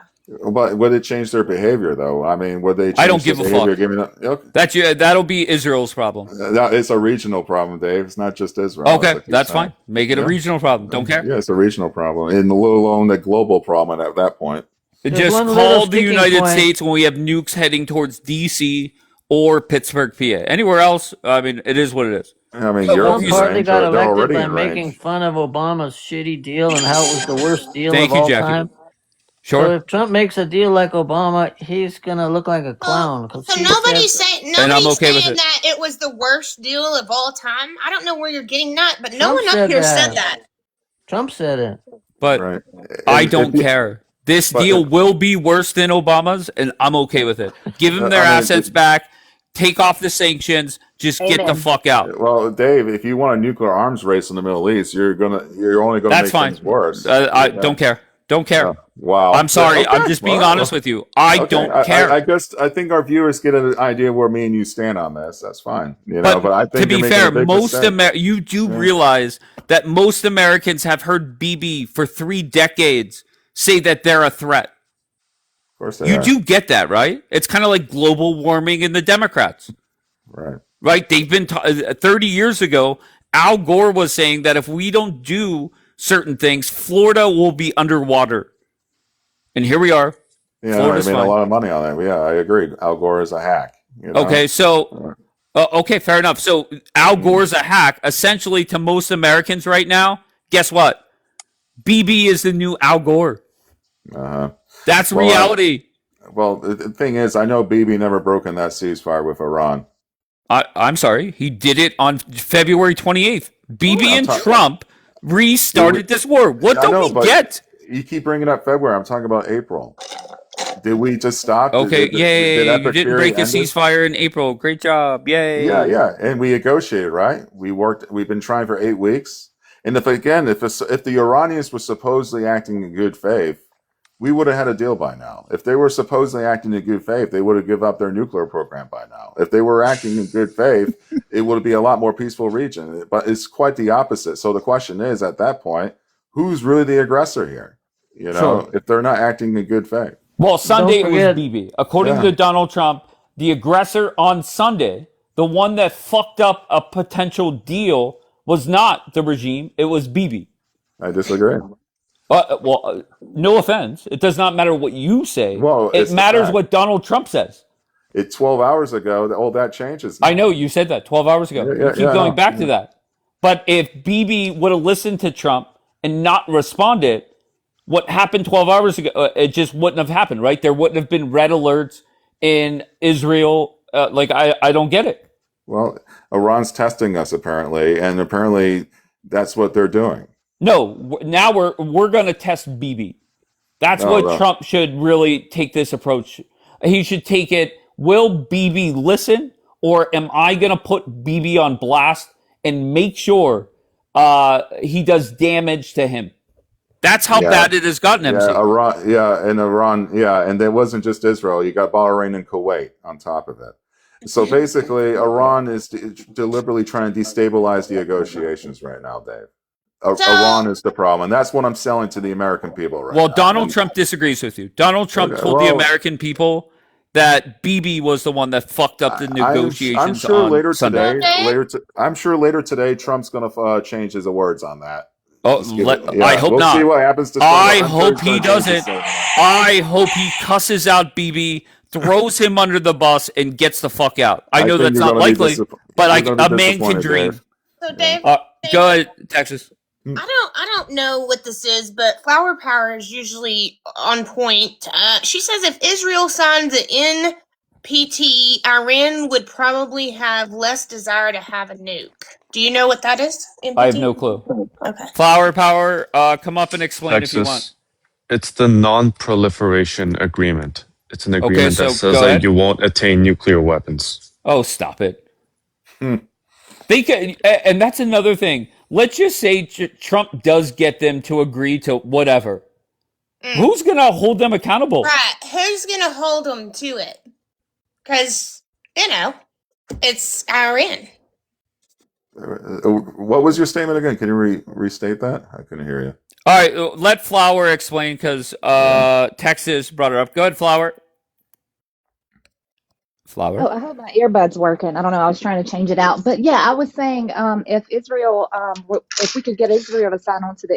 [SPEAKER 1] But would it change their behavior, though? I mean, would they change
[SPEAKER 2] I don't
[SPEAKER 1] their
[SPEAKER 2] give a
[SPEAKER 1] behavior
[SPEAKER 2] fuck.
[SPEAKER 1] giving up? Okay.
[SPEAKER 2] That'll be Israel's problem.
[SPEAKER 1] It's a regional problem, Dave. It's not just Israel.
[SPEAKER 2] Okay, that's fine. Make it a
[SPEAKER 1] Yeah.
[SPEAKER 2] regional problem. Don't care.
[SPEAKER 1] Yeah, it's a regional problem, and let alone a global problem at that point.
[SPEAKER 4] There's
[SPEAKER 2] Just
[SPEAKER 4] one
[SPEAKER 2] call
[SPEAKER 4] little
[SPEAKER 2] the
[SPEAKER 4] sticking
[SPEAKER 2] United
[SPEAKER 4] point.
[SPEAKER 2] States when we have nukes heading towards DC or Pittsburgh PA. Anywhere else, I mean, it is what it is.
[SPEAKER 1] I mean,
[SPEAKER 2] So
[SPEAKER 1] Europe's
[SPEAKER 4] Trump
[SPEAKER 1] in
[SPEAKER 4] partly
[SPEAKER 1] range.
[SPEAKER 4] got
[SPEAKER 1] They're
[SPEAKER 4] elected
[SPEAKER 1] already
[SPEAKER 4] by
[SPEAKER 1] in
[SPEAKER 4] making
[SPEAKER 1] range.
[SPEAKER 4] fun of Obama's shitty deal and how it was the worst deal
[SPEAKER 2] Thank
[SPEAKER 4] of
[SPEAKER 2] you,
[SPEAKER 4] all
[SPEAKER 2] Jackie.
[SPEAKER 4] time.
[SPEAKER 2] Sure.
[SPEAKER 4] So if Trump makes a deal like Obama, he's gonna look like a clown. 'Cause
[SPEAKER 3] So
[SPEAKER 4] he
[SPEAKER 3] nobody's
[SPEAKER 4] said-
[SPEAKER 3] saying
[SPEAKER 2] And I'm
[SPEAKER 3] nobody's
[SPEAKER 2] okay with
[SPEAKER 3] saying
[SPEAKER 2] it.
[SPEAKER 3] that it was the worst deal of all time. I don't know where you're getting that, but no
[SPEAKER 4] Trump
[SPEAKER 3] one up
[SPEAKER 4] said
[SPEAKER 3] here
[SPEAKER 4] that.
[SPEAKER 3] said that.
[SPEAKER 4] Trump said it.
[SPEAKER 2] But
[SPEAKER 1] Right.
[SPEAKER 2] I
[SPEAKER 1] And
[SPEAKER 2] don't
[SPEAKER 1] if you-
[SPEAKER 2] care. This
[SPEAKER 1] but-
[SPEAKER 2] deal will be worse than Obama's, and I'm okay with it. Give them their
[SPEAKER 1] I mean,
[SPEAKER 2] assets back. Take off the sanctions. Just get the
[SPEAKER 6] Amen.
[SPEAKER 2] fuck out.
[SPEAKER 1] Well, Dave, if you want a nuclear arms race in the Middle East, you're only gonna
[SPEAKER 2] That's
[SPEAKER 1] make
[SPEAKER 2] fine.
[SPEAKER 1] things worse.
[SPEAKER 2] I don't care. Don't care.
[SPEAKER 1] Oh, wow.
[SPEAKER 2] I'm sorry. I'm
[SPEAKER 1] Okay,
[SPEAKER 2] just being
[SPEAKER 1] well,
[SPEAKER 2] honest with you. I
[SPEAKER 1] okay.
[SPEAKER 2] don't care.
[SPEAKER 1] I think our viewers get an idea where me and you stand on this. That's fine. You know, but I think
[SPEAKER 2] to
[SPEAKER 1] you're
[SPEAKER 2] be
[SPEAKER 1] making
[SPEAKER 2] fair,
[SPEAKER 1] a big
[SPEAKER 2] most
[SPEAKER 1] mistake.
[SPEAKER 2] you do realize that most Americans have heard BB for 3 decades say that they're a threat.
[SPEAKER 1] Of course they
[SPEAKER 2] You
[SPEAKER 1] are.
[SPEAKER 2] do get that, right? It's kind of like global warming and the Democrats,
[SPEAKER 1] Right.
[SPEAKER 2] right? They've been 30 years ago. Al Gore was saying that if we don't do certain things, Florida will be underwater. And here we are.
[SPEAKER 1] Yeah,
[SPEAKER 2] Florida's
[SPEAKER 1] I made
[SPEAKER 2] fine.
[SPEAKER 1] a lot of money on that. Yeah, I agreed. Al Gore is a hack. You know?
[SPEAKER 2] Okay, so okay, fair enough. So Al Gore's a hack, essentially, to most Americans right now. Guess what? BB is the new Al Gore.
[SPEAKER 1] Uh-huh.
[SPEAKER 2] That's
[SPEAKER 1] Well,
[SPEAKER 2] reality.
[SPEAKER 1] Well, the thing is, I know Bibi never broken that ceasefire with Iran.
[SPEAKER 2] I'm sorry. He did it on February 28th. BB
[SPEAKER 1] I'm
[SPEAKER 2] and
[SPEAKER 1] talking-
[SPEAKER 2] Trump restarted this war. What
[SPEAKER 1] I
[SPEAKER 2] don't
[SPEAKER 1] know,
[SPEAKER 2] we
[SPEAKER 1] but
[SPEAKER 2] get?
[SPEAKER 1] You keep bringing up February. I'm talking about April. Did we just stop?
[SPEAKER 2] Okay, yay.
[SPEAKER 1] Did
[SPEAKER 2] You
[SPEAKER 1] Epic
[SPEAKER 2] didn't
[SPEAKER 1] Fury
[SPEAKER 2] break a
[SPEAKER 1] end it?
[SPEAKER 2] ceasefire in April. Great job. Yay.
[SPEAKER 1] Yeah, and we negotiated, right? We've been trying for 8 weeks. And if the Iranians were supposedly acting in good faith, we would have had a deal by now. If they were supposedly acting in good faith, they would have given up their nuclear program by now. If they were acting in good faith, it would be a lot more peaceful region. But it's quite the opposite. So the question is, at that point, who's really the aggressor here? You know,
[SPEAKER 2] Sure.
[SPEAKER 1] if they're not acting in good faith.
[SPEAKER 2] Well, Sunday it was
[SPEAKER 4] forget-
[SPEAKER 2] BB. According
[SPEAKER 1] Yeah.
[SPEAKER 2] to Donald Trump, the aggressor on Sunday, the one that fucked up a potential deal, was not the regime. It was BB.
[SPEAKER 1] I disagree.
[SPEAKER 2] No offense. It does not matter what you say.
[SPEAKER 1] Well,
[SPEAKER 2] it
[SPEAKER 1] it's the
[SPEAKER 2] matters
[SPEAKER 1] fact.
[SPEAKER 2] what Donald Trump says.
[SPEAKER 1] 12 hours ago, all that changes.
[SPEAKER 2] I know you said that 12 hours ago.
[SPEAKER 1] Yeah,
[SPEAKER 2] you keep
[SPEAKER 1] yeah,
[SPEAKER 2] going
[SPEAKER 1] no,
[SPEAKER 2] back to that. But if BB would have listened to Trump and not responded, what happened 12 hours ago, it just wouldn't have happened, right? There wouldn't have been red alerts in Israel. I don't get it.
[SPEAKER 1] Well, Iran's testing us apparently, and apparently that's what they're doing.
[SPEAKER 2] No, now we're going to test BB. That's what
[SPEAKER 1] no.
[SPEAKER 2] Trump should really take this approach. He should take it, will BB listen, or am I going to put BB on blast and make sure he does damage to him? That's how
[SPEAKER 1] Yeah.
[SPEAKER 2] bad it has gotten, MC.
[SPEAKER 1] Yeah, Iran, and there wasn't just Israel. You got Bahrain and Kuwait on top of it. So basically, Iran is deliberately trying to destabilize the negotiations right now, Dave. Iran is the problem, and that's what I'm selling to the American people right
[SPEAKER 2] Well,
[SPEAKER 1] now.
[SPEAKER 2] Donald Trump disagrees with you. Donald Trump told the American people that Bibi was the one that fucked up the negotiations
[SPEAKER 1] I'm sure
[SPEAKER 2] on
[SPEAKER 1] later
[SPEAKER 2] Sunday.
[SPEAKER 1] today, I'm sure later today, Trump's going to change his words on that.
[SPEAKER 2] I hope
[SPEAKER 1] we'll
[SPEAKER 2] not.
[SPEAKER 1] see what happens to.
[SPEAKER 2] I hope he doesn't. I hope he cusses out Bibi, throws him under the bus, and gets the fuck out. I know that's not likely, but a man can dream.
[SPEAKER 1] Dave.
[SPEAKER 3] So, Dave,
[SPEAKER 2] go ahead, Texas.
[SPEAKER 3] I don't know what this is, but Flower Power is usually on point. She says if Israel signed the NPT, Iran would probably have less desire to have a nuke. Do you know what that is? NPT?
[SPEAKER 2] I have no clue.
[SPEAKER 3] Okay.
[SPEAKER 2] Flower Power, come up and explain
[SPEAKER 5] Texas,
[SPEAKER 2] if you want.
[SPEAKER 5] It's the non-proliferation agreement. It's an agreement
[SPEAKER 2] so
[SPEAKER 5] that says
[SPEAKER 2] go
[SPEAKER 5] that
[SPEAKER 2] ahead.
[SPEAKER 5] you won't attain nuclear weapons.
[SPEAKER 2] Oh, stop it. They can, and that's another thing. Let's just say Trump does get them to agree to whatever. Who's going to hold them accountable?
[SPEAKER 3] Right. Who's going to hold them to it? Because, it's Iran.
[SPEAKER 1] What was your statement again? Can you restate that? I couldn't hear you.
[SPEAKER 2] All right, let Flower explain because Texas brought it up. Go ahead, Flower.
[SPEAKER 7] Oh, I hope my earbuds working. I don't know. I was trying to change it out, but yeah, I was saying if Israel, if we could get Israel to sign on to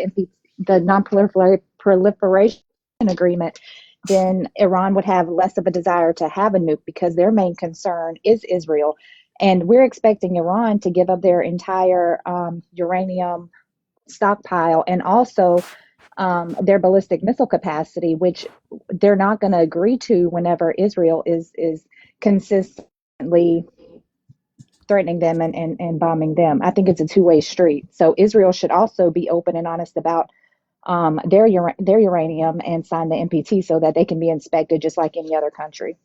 [SPEAKER 7] the non-proliferation agreement, then Iran would have less of a desire to have a nuke because their main concern is Israel, and we're expecting Iran to give up their entire uranium stockpile and also their ballistic missile capacity, which they're not going to agree to whenever Israel is consistently threatening them and bombing them. I think it's a two-way street. So Israel should also be open and honest about their uranium and sign the NPT so that they can be inspected just like any other country.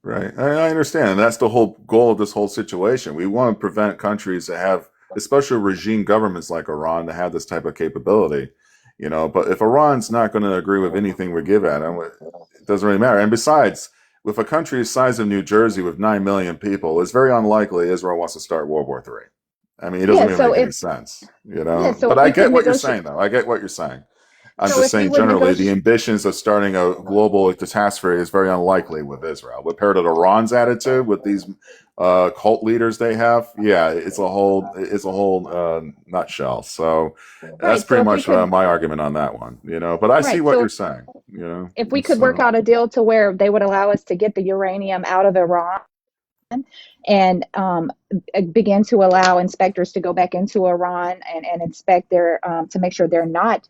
[SPEAKER 1] Right. I understand. And that's the whole goal of this whole situation. We want to prevent countries that have, especially regime governments like Iran, to have this type of capability. But if Iran's not going to agree with anything we give at them, it doesn't really matter. And besides, with a country the size of New Jersey with 9 million people, it's very unlikely Israel wants to start World War III. I mean, it doesn't really make any sense,
[SPEAKER 7] so
[SPEAKER 1] but I get what you're saying, though. I get what you're saying. I'm just saying generally the ambitions of starting a global catastrophe is very unlikely with Israel. Compared to Iran's attitude with these cult leaders they have, it's a whole nutshell. So that's pretty much my argument on that one. But I see what you're saying.
[SPEAKER 7] If we could work out a deal to where they would allow us to get the uranium out of Iran and begin to allow inspectors to go back into Iran and inspect their to make sure they're not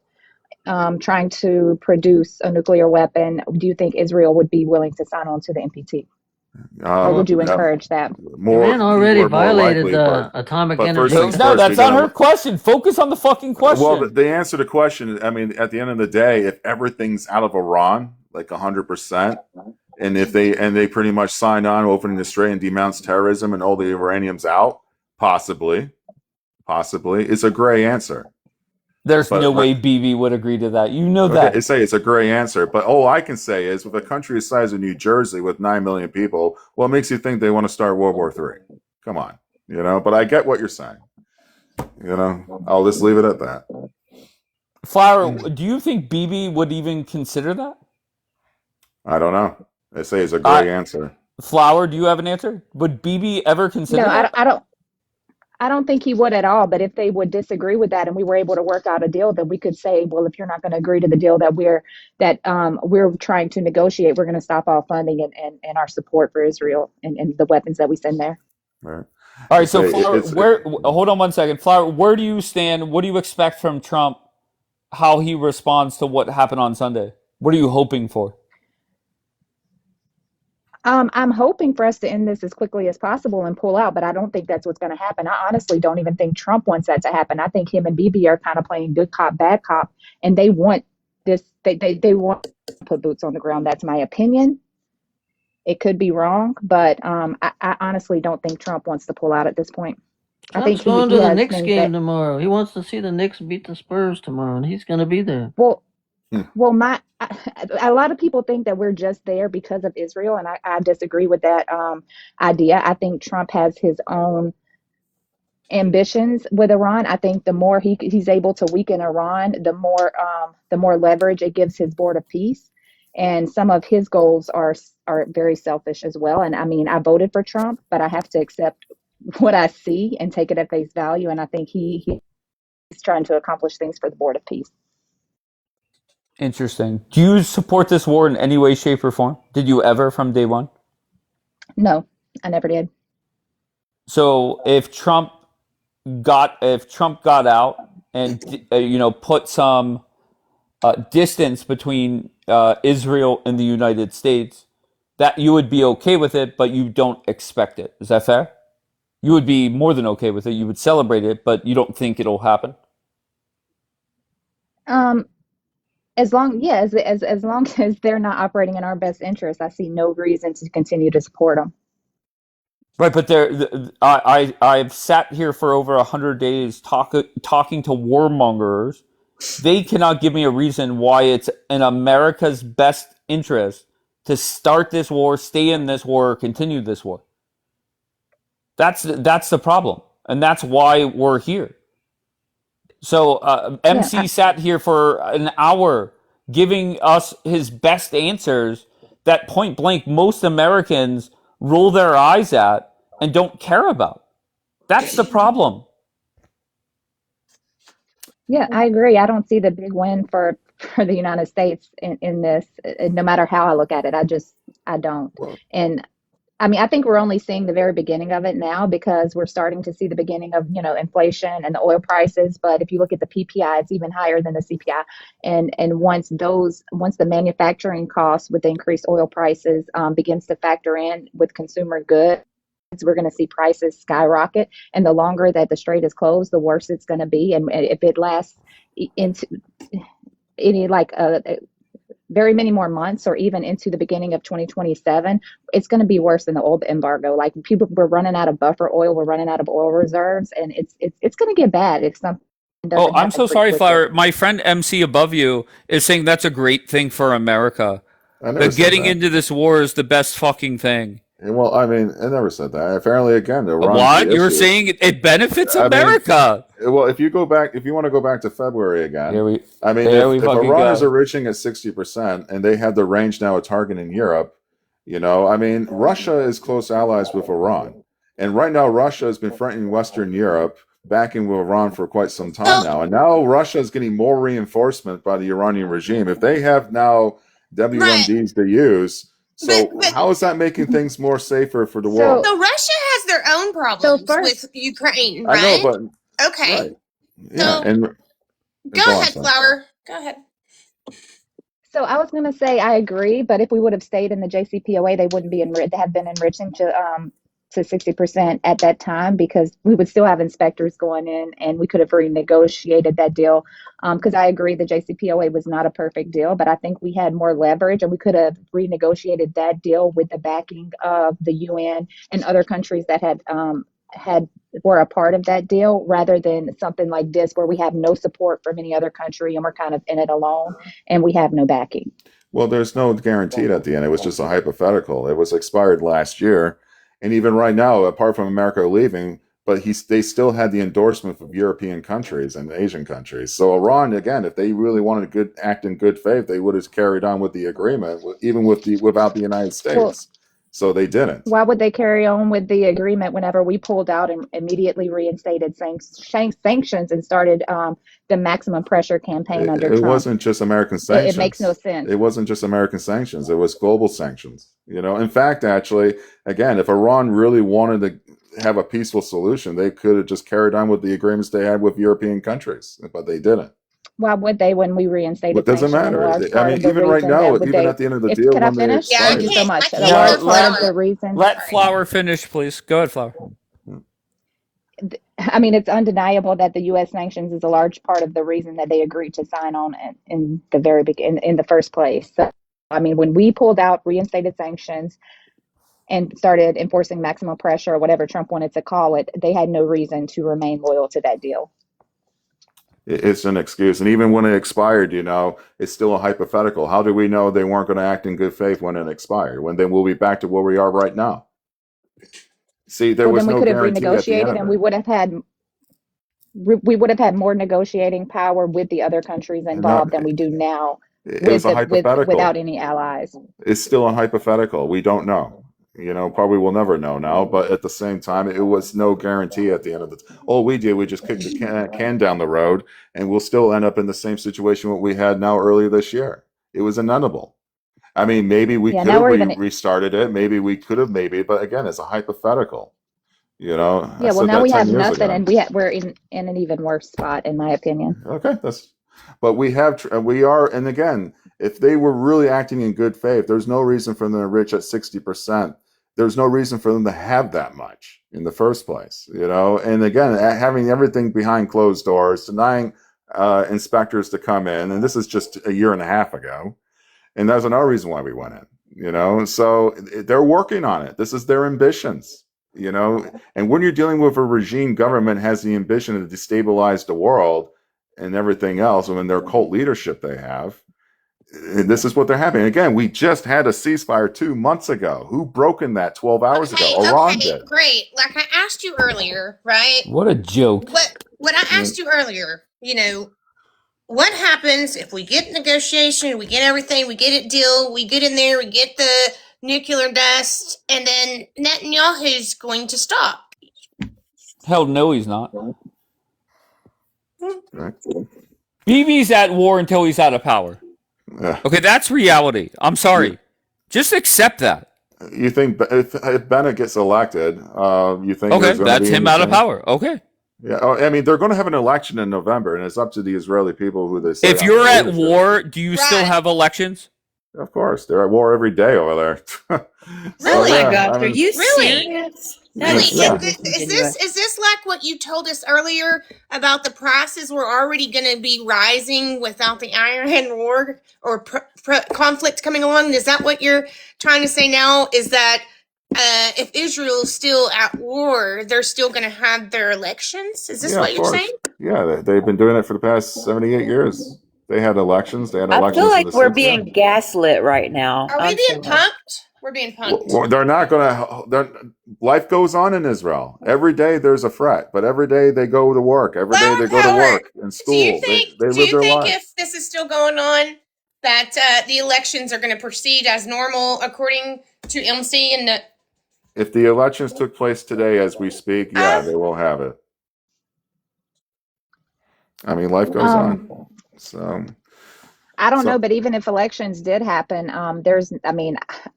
[SPEAKER 7] trying to produce a nuclear weapon, do you think Israel would be willing to sign on to the NPT? Or would you encourage that?
[SPEAKER 4] Iran already violated the atomic energy.
[SPEAKER 2] No, that's not her question. Focus on the fucking question.
[SPEAKER 1] Well, the answer to the question, I mean, at the end of the day, if everything's out of Iran, like 100%, and if they pretty much sign on opening the strait and denounce terrorism and all the uranium's out, possibly, it's a gray answer.
[SPEAKER 2] There's no way Bibi would agree to that. That.
[SPEAKER 1] I say it's a gray answer, but all I can say is with a country the size of New Jersey with 9 million people, what makes you think they want to start World War III? Come on, but I get what you're saying. I'll just leave it at that.
[SPEAKER 2] Flower, do you think Bibi would even consider that?
[SPEAKER 1] I don't know. I say it's a gray answer.
[SPEAKER 2] Flower, do you have an answer? Would Bibi ever consider that?
[SPEAKER 7] I don't think he would at all, but if they would disagree with that and we were able to work out a deal, then we could say, well, if you're not going to agree to the deal that we're trying to negotiate, we're going to stop all funding and our support for Israel and the weapons that we send there.
[SPEAKER 1] Right.
[SPEAKER 2] All right, so Flower, hold on one second. Flower, where do you stand? What do you expect from Trump, how he responds to what happened on Sunday? What are you hoping for?
[SPEAKER 7] I'm hoping for us to end this as quickly as possible and pull out, but I don't think that's what's going to happen. I honestly don't even think Trump wants that to happen. I think him and Bibi are kind of playing good cop, bad cop, and they want this. They want to put boots on the ground. That's my opinion. It could be wrong, but I honestly don't think Trump wants to pull out at this point.
[SPEAKER 4] Trump's
[SPEAKER 7] I think
[SPEAKER 4] going to the Knicks game tomorrow. He wants to see the Knicks beat the Spurs tomorrow, and he's going to be there.
[SPEAKER 7] Well, a lot of people think that we're just there because of Israel, and I disagree with that idea. I think Trump has his own ambitions with Iran. I think the more he's able to weaken Iran, the more leverage it gives his board of peace. And some of his goals are very selfish as well. And I mean, I voted for Trump, but I have to accept what I see and take it at face value. And I think he's trying to accomplish things for the board of peace.
[SPEAKER 2] Interesting. Do you support this war in any way, shape, or form? Did you ever from day one?
[SPEAKER 7] No, I never did.
[SPEAKER 2] So if Trump got out and put some distance between Israel and the United States, that you would be okay with it, but you don't expect it. Is that fair? You would be more than okay with it. You would celebrate it, but you don't think it'll happen.
[SPEAKER 7] As long as they're not operating in our best interest, I see no reason to continue to support them.
[SPEAKER 2] Right, but I've sat here for over 100 days talking to warmongers. They cannot give me a reason why it's in America's best interest to start this war, stay in this war, or continue this war. That's the problem, and that's why we're here. So MC sat here for an hour giving us his best answers that point blank most Americans roll their eyes at and don't care about. That's the problem.
[SPEAKER 7] Yeah, I agree. I don't see the big win for the United States in this, no matter how I look at it. I don't. And I mean, I think we're only seeing the very beginning of it now because we're starting to see the beginning of, inflation and the oil prices. But if you look at the PPI, it's even higher than the CPI. And once the manufacturing costs with the increased oil prices begins to factor in with consumer goods, we're going to see prices skyrocket. And the longer that the strait is closed, the worse it's going to be. And if it lasts into any very many more months or even into the beginning of 2027, it's going to be worse than the oil embargo. Like we're running out of buffer oil, we're running out of oil reserves, and it's going to get bad if something doesn't happen.
[SPEAKER 2] I'm so sorry, Flower. My friend MC above you is saying that's a great thing for America. That getting into this war is the best fucking thing.
[SPEAKER 1] Well, I mean, I never said that. Apparently, again,
[SPEAKER 2] what you're saying it benefits America.
[SPEAKER 1] Well, if you want to go back to February again, if Iran is reaching at 60% and they have the range now of targeting Europe, Russia is close allies with Iran, and right now Russia has been threatening Western Europe, backing with Iran for quite some time now, and now Russia is getting more reinforcement by the Iranian regime. If they have now WMDs to use. So how is that making things more safer for the world?
[SPEAKER 3] So Russia has their own problems with Ukraine, right?
[SPEAKER 1] I know, but
[SPEAKER 3] okay.
[SPEAKER 1] Right. Yeah,
[SPEAKER 3] go ahead, Flower. Go ahead.
[SPEAKER 7] So I was going to say I agree, but if we would have stayed in the JCPOA, they wouldn't be have been enriching to 60% at that time because we would still have inspectors going in and we could have renegotiated that deal. Because I agree the JCPOA was not a perfect deal, but I think we had more leverage and we could have renegotiated that deal with the backing of the UN and other countries that were a part of that deal rather than something like this where we have no support from any other country and we're kind of in it alone and we have no backing.
[SPEAKER 1] Well, there's no guarantee at the end. It was just a hypothetical. It was expired last year. And even right now, apart from America leaving, but they still had the endorsement of European countries and Asian countries. So Iran, again, if they really wanted to act in good faith, they would have carried on with the agreement, even without the United States. Well, so they didn't.
[SPEAKER 7] Why would they carry on with the agreement whenever we pulled out and immediately reinstated sanctions and started the maximum pressure campaign under Trump?
[SPEAKER 1] It wasn't just American sanctions.
[SPEAKER 7] It makes no sense.
[SPEAKER 1] It wasn't just American sanctions. It was global sanctions. In fact, actually, again, if Iran really wanted to have a peaceful solution, they could have just carried on with the agreements they had with European countries, but they didn't.
[SPEAKER 7] Why would they when we reinstated
[SPEAKER 1] It doesn't matter. I mean, even right now, even at the end of the deal.
[SPEAKER 7] Can I finish? Thank you so much.
[SPEAKER 3] A large part of
[SPEAKER 7] the reason.
[SPEAKER 2] Let Flower finish, please. Go ahead, Flower.
[SPEAKER 7] I mean, it's undeniable that the U.S. sanctions is a large part of the reason that they agreed to sign on in the very beginning, in the first place. So, I mean, when we pulled out, reinstated sanctions, and started enforcing maximum pressure or whatever Trump wanted to call it, they had no reason to remain loyal to that deal.
[SPEAKER 1] It's an excuse. And even when it expired, it's still a hypothetical. How do we know they weren't going to act in good faith when it expired? Then we'll be back to where we are right now. See, there was no guarantee at the end of it.
[SPEAKER 7] And we would have had we would have had more negotiating power with the other countries involved than we do now
[SPEAKER 1] it was a hypothetical.
[SPEAKER 7] without any allies.
[SPEAKER 1] It's still a hypothetical. We don't know. Probably we'll never know now. But at the same time, it was no guarantee at the end of the. All we did, we just kicked the can down the road, and we'll still end up in the same situation what we had now earlier this year. It was inevitable. I mean, maybe we could have restarted it. Maybe we could have, but again, it's a hypothetical.
[SPEAKER 7] Yeah, well, now we have nothing, and we're in an even worse spot, in my opinion.
[SPEAKER 1] Okay, but we are, and again, if they were really acting in good faith, there's no reason for them to reach at 60%. There's no reason for them to have that much in the first place, And again, having everything behind closed doors, denying inspectors to come in, and this is just a year and a half ago, and that's another reason why we went in, So they're working on it. This is their ambitions. And when you're dealing with a regime government has the ambition to destabilize the world and everything else, and when their cult leadership they have, and this is what they're having. Again, we just had a ceasefire 2 months ago. Who broken that 12 hours ago? Iran did.
[SPEAKER 3] Great. Like I asked you earlier, right?
[SPEAKER 2] What a joke.
[SPEAKER 3] What I asked you earlier, what happens if we get negotiation, we get everything, we get it deal, we get in there, we get the nuclear dust, and then Netanyahu's going to stop?
[SPEAKER 2] Hell no, he's not.
[SPEAKER 1] Right.
[SPEAKER 2] Bibi's at war until he's out of power. Okay, that's reality. I'm sorry. Just accept that.
[SPEAKER 1] You think if Bennett gets elected, you think
[SPEAKER 2] okay, that's him out of power. Okay.
[SPEAKER 1] Yeah, I mean, they're going to have an election in November, and it's up to the Israeli people who they say.
[SPEAKER 2] If you're at war, do you still have elections?
[SPEAKER 1] Of course, they're at war every day over there.
[SPEAKER 3] Really?
[SPEAKER 6] Oh my gosh, are you serious?
[SPEAKER 3] Really? Is this like what you told us earlier about the prices were already going to be rising without the Iran war or conflict coming along? Is that what you're trying to say now? Is that if Israel's still at war, they're still going to have their elections? Is this what you're saying?
[SPEAKER 1] Yeah, they've been doing it for the past 78 years. They had elections.
[SPEAKER 6] I feel like we're being gaslit right now.
[SPEAKER 3] Are we being punked? We're being punked.
[SPEAKER 1] Well, they're not going to. Life goes on in Israel. Every day there's a threat, but every day they go to work. Every day they go to work and school. They live their life.
[SPEAKER 3] Do you think if this is still going on, that the elections are going to proceed as normal according to MC and
[SPEAKER 1] if the elections took place today as we speak, they will have it. I mean, life goes on. So
[SPEAKER 7] I don't know, but even if elections did happen, I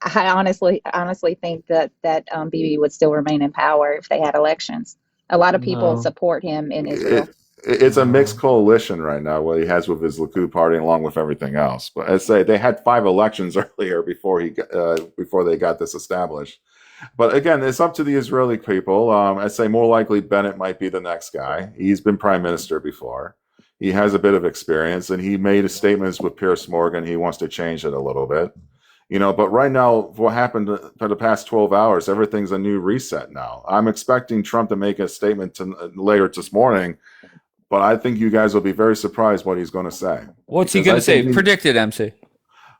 [SPEAKER 7] honestly think that Bibi would still remain in power if they had elections. A lot of people support him in Israel.
[SPEAKER 1] It's a mixed coalition right now, what he has with his Likud party, along with everything else. But I say they had 5 elections earlier before they got this established. But again, it's up to the Israeli people. I say more likely Bennett might be the next guy. He's been prime minister before. He has a bit of experience, and he made statements with Piers Morgan. He wants to change it a little bit, But right now, what happened for the past 12 hours, everything's a new reset now. I'm expecting Trump to make a statement later this morning, but I think you guys will be very surprised what he's going to say.
[SPEAKER 2] What's he going to say? Predict it, MC.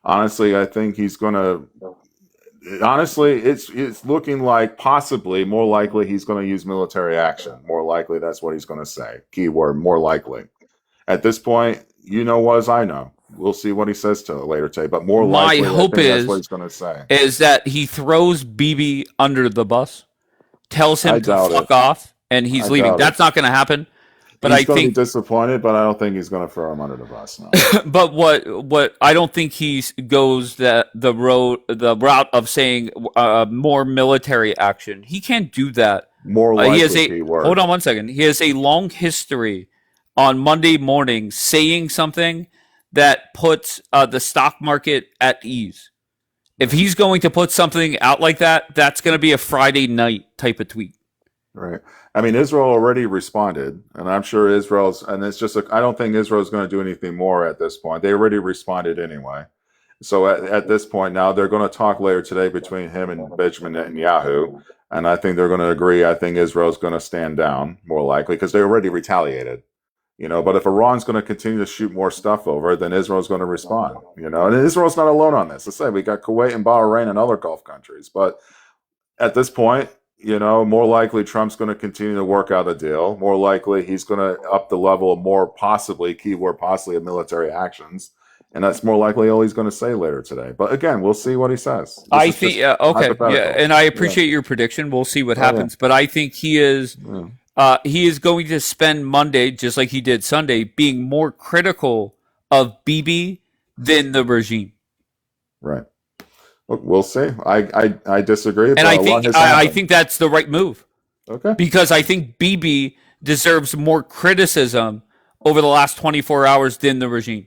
[SPEAKER 1] Honestly, I think he's going to. Honestly, it's looking like possibly more likely he's going to use military action. More likely, that's what he's going to say. Keyword: more likely. At this point, as I know. We'll see what he says to later today, but more likely,
[SPEAKER 2] my hope
[SPEAKER 1] that's what he's going to say.
[SPEAKER 2] Is that he throws Bibi under the bus, tells him to fuck off, and he's leaving. That's not going to happen. But
[SPEAKER 1] he's going to be disappointed, but I don't think he's going to throw him under the bus. No.
[SPEAKER 2] But what I don't think he goes the route of saying more military action. He can't do that.
[SPEAKER 1] More likely,
[SPEAKER 2] hold on one second. He has a long history on Monday morning saying something that puts the stock market at ease. If he's going to put something out like that, that's going to be a Friday night type of tweet.
[SPEAKER 1] Right. I mean, Israel already responded, and I'm sure I don't think Israel's going to do anything more at this point. They already responded anyway. So at this point now, they're going to talk later today between him and Benjamin Netanyahu, and I think they're going to agree. I think Israel's going to stand down more likely because they already retaliated. But if Iran's going to continue to shoot more stuff over, then Israel's going to respond, and Israel's not alone on this. Let's say we got Kuwait and Bahrain and other Gulf countries. But at this point, more likely Trump's going to continue to work out a deal. More likely he's going to up the level of more possibly, keyword possibly, of military actions. And that's more likely all he's going to say later today. But again, we'll see what he says. This
[SPEAKER 2] I
[SPEAKER 1] is
[SPEAKER 2] think
[SPEAKER 1] just
[SPEAKER 2] okay, yeah,
[SPEAKER 1] hypothetical.
[SPEAKER 2] and I
[SPEAKER 1] Yeah.
[SPEAKER 2] appreciate your prediction. We'll see what
[SPEAKER 1] Oh, yeah.
[SPEAKER 2] happens, but I think he is
[SPEAKER 1] Yeah.
[SPEAKER 2] he is going to spend Monday, just like he did Sunday, being more critical of Bibi than the regime.
[SPEAKER 1] Right. Look, we'll see. I disagree,
[SPEAKER 2] And
[SPEAKER 1] but
[SPEAKER 2] I
[SPEAKER 1] a lot
[SPEAKER 2] think
[SPEAKER 1] has
[SPEAKER 2] I
[SPEAKER 1] happened.
[SPEAKER 2] think that's the right move
[SPEAKER 1] Okay.
[SPEAKER 2] because I think Bibi deserves more criticism over the last 24 hours than the regime.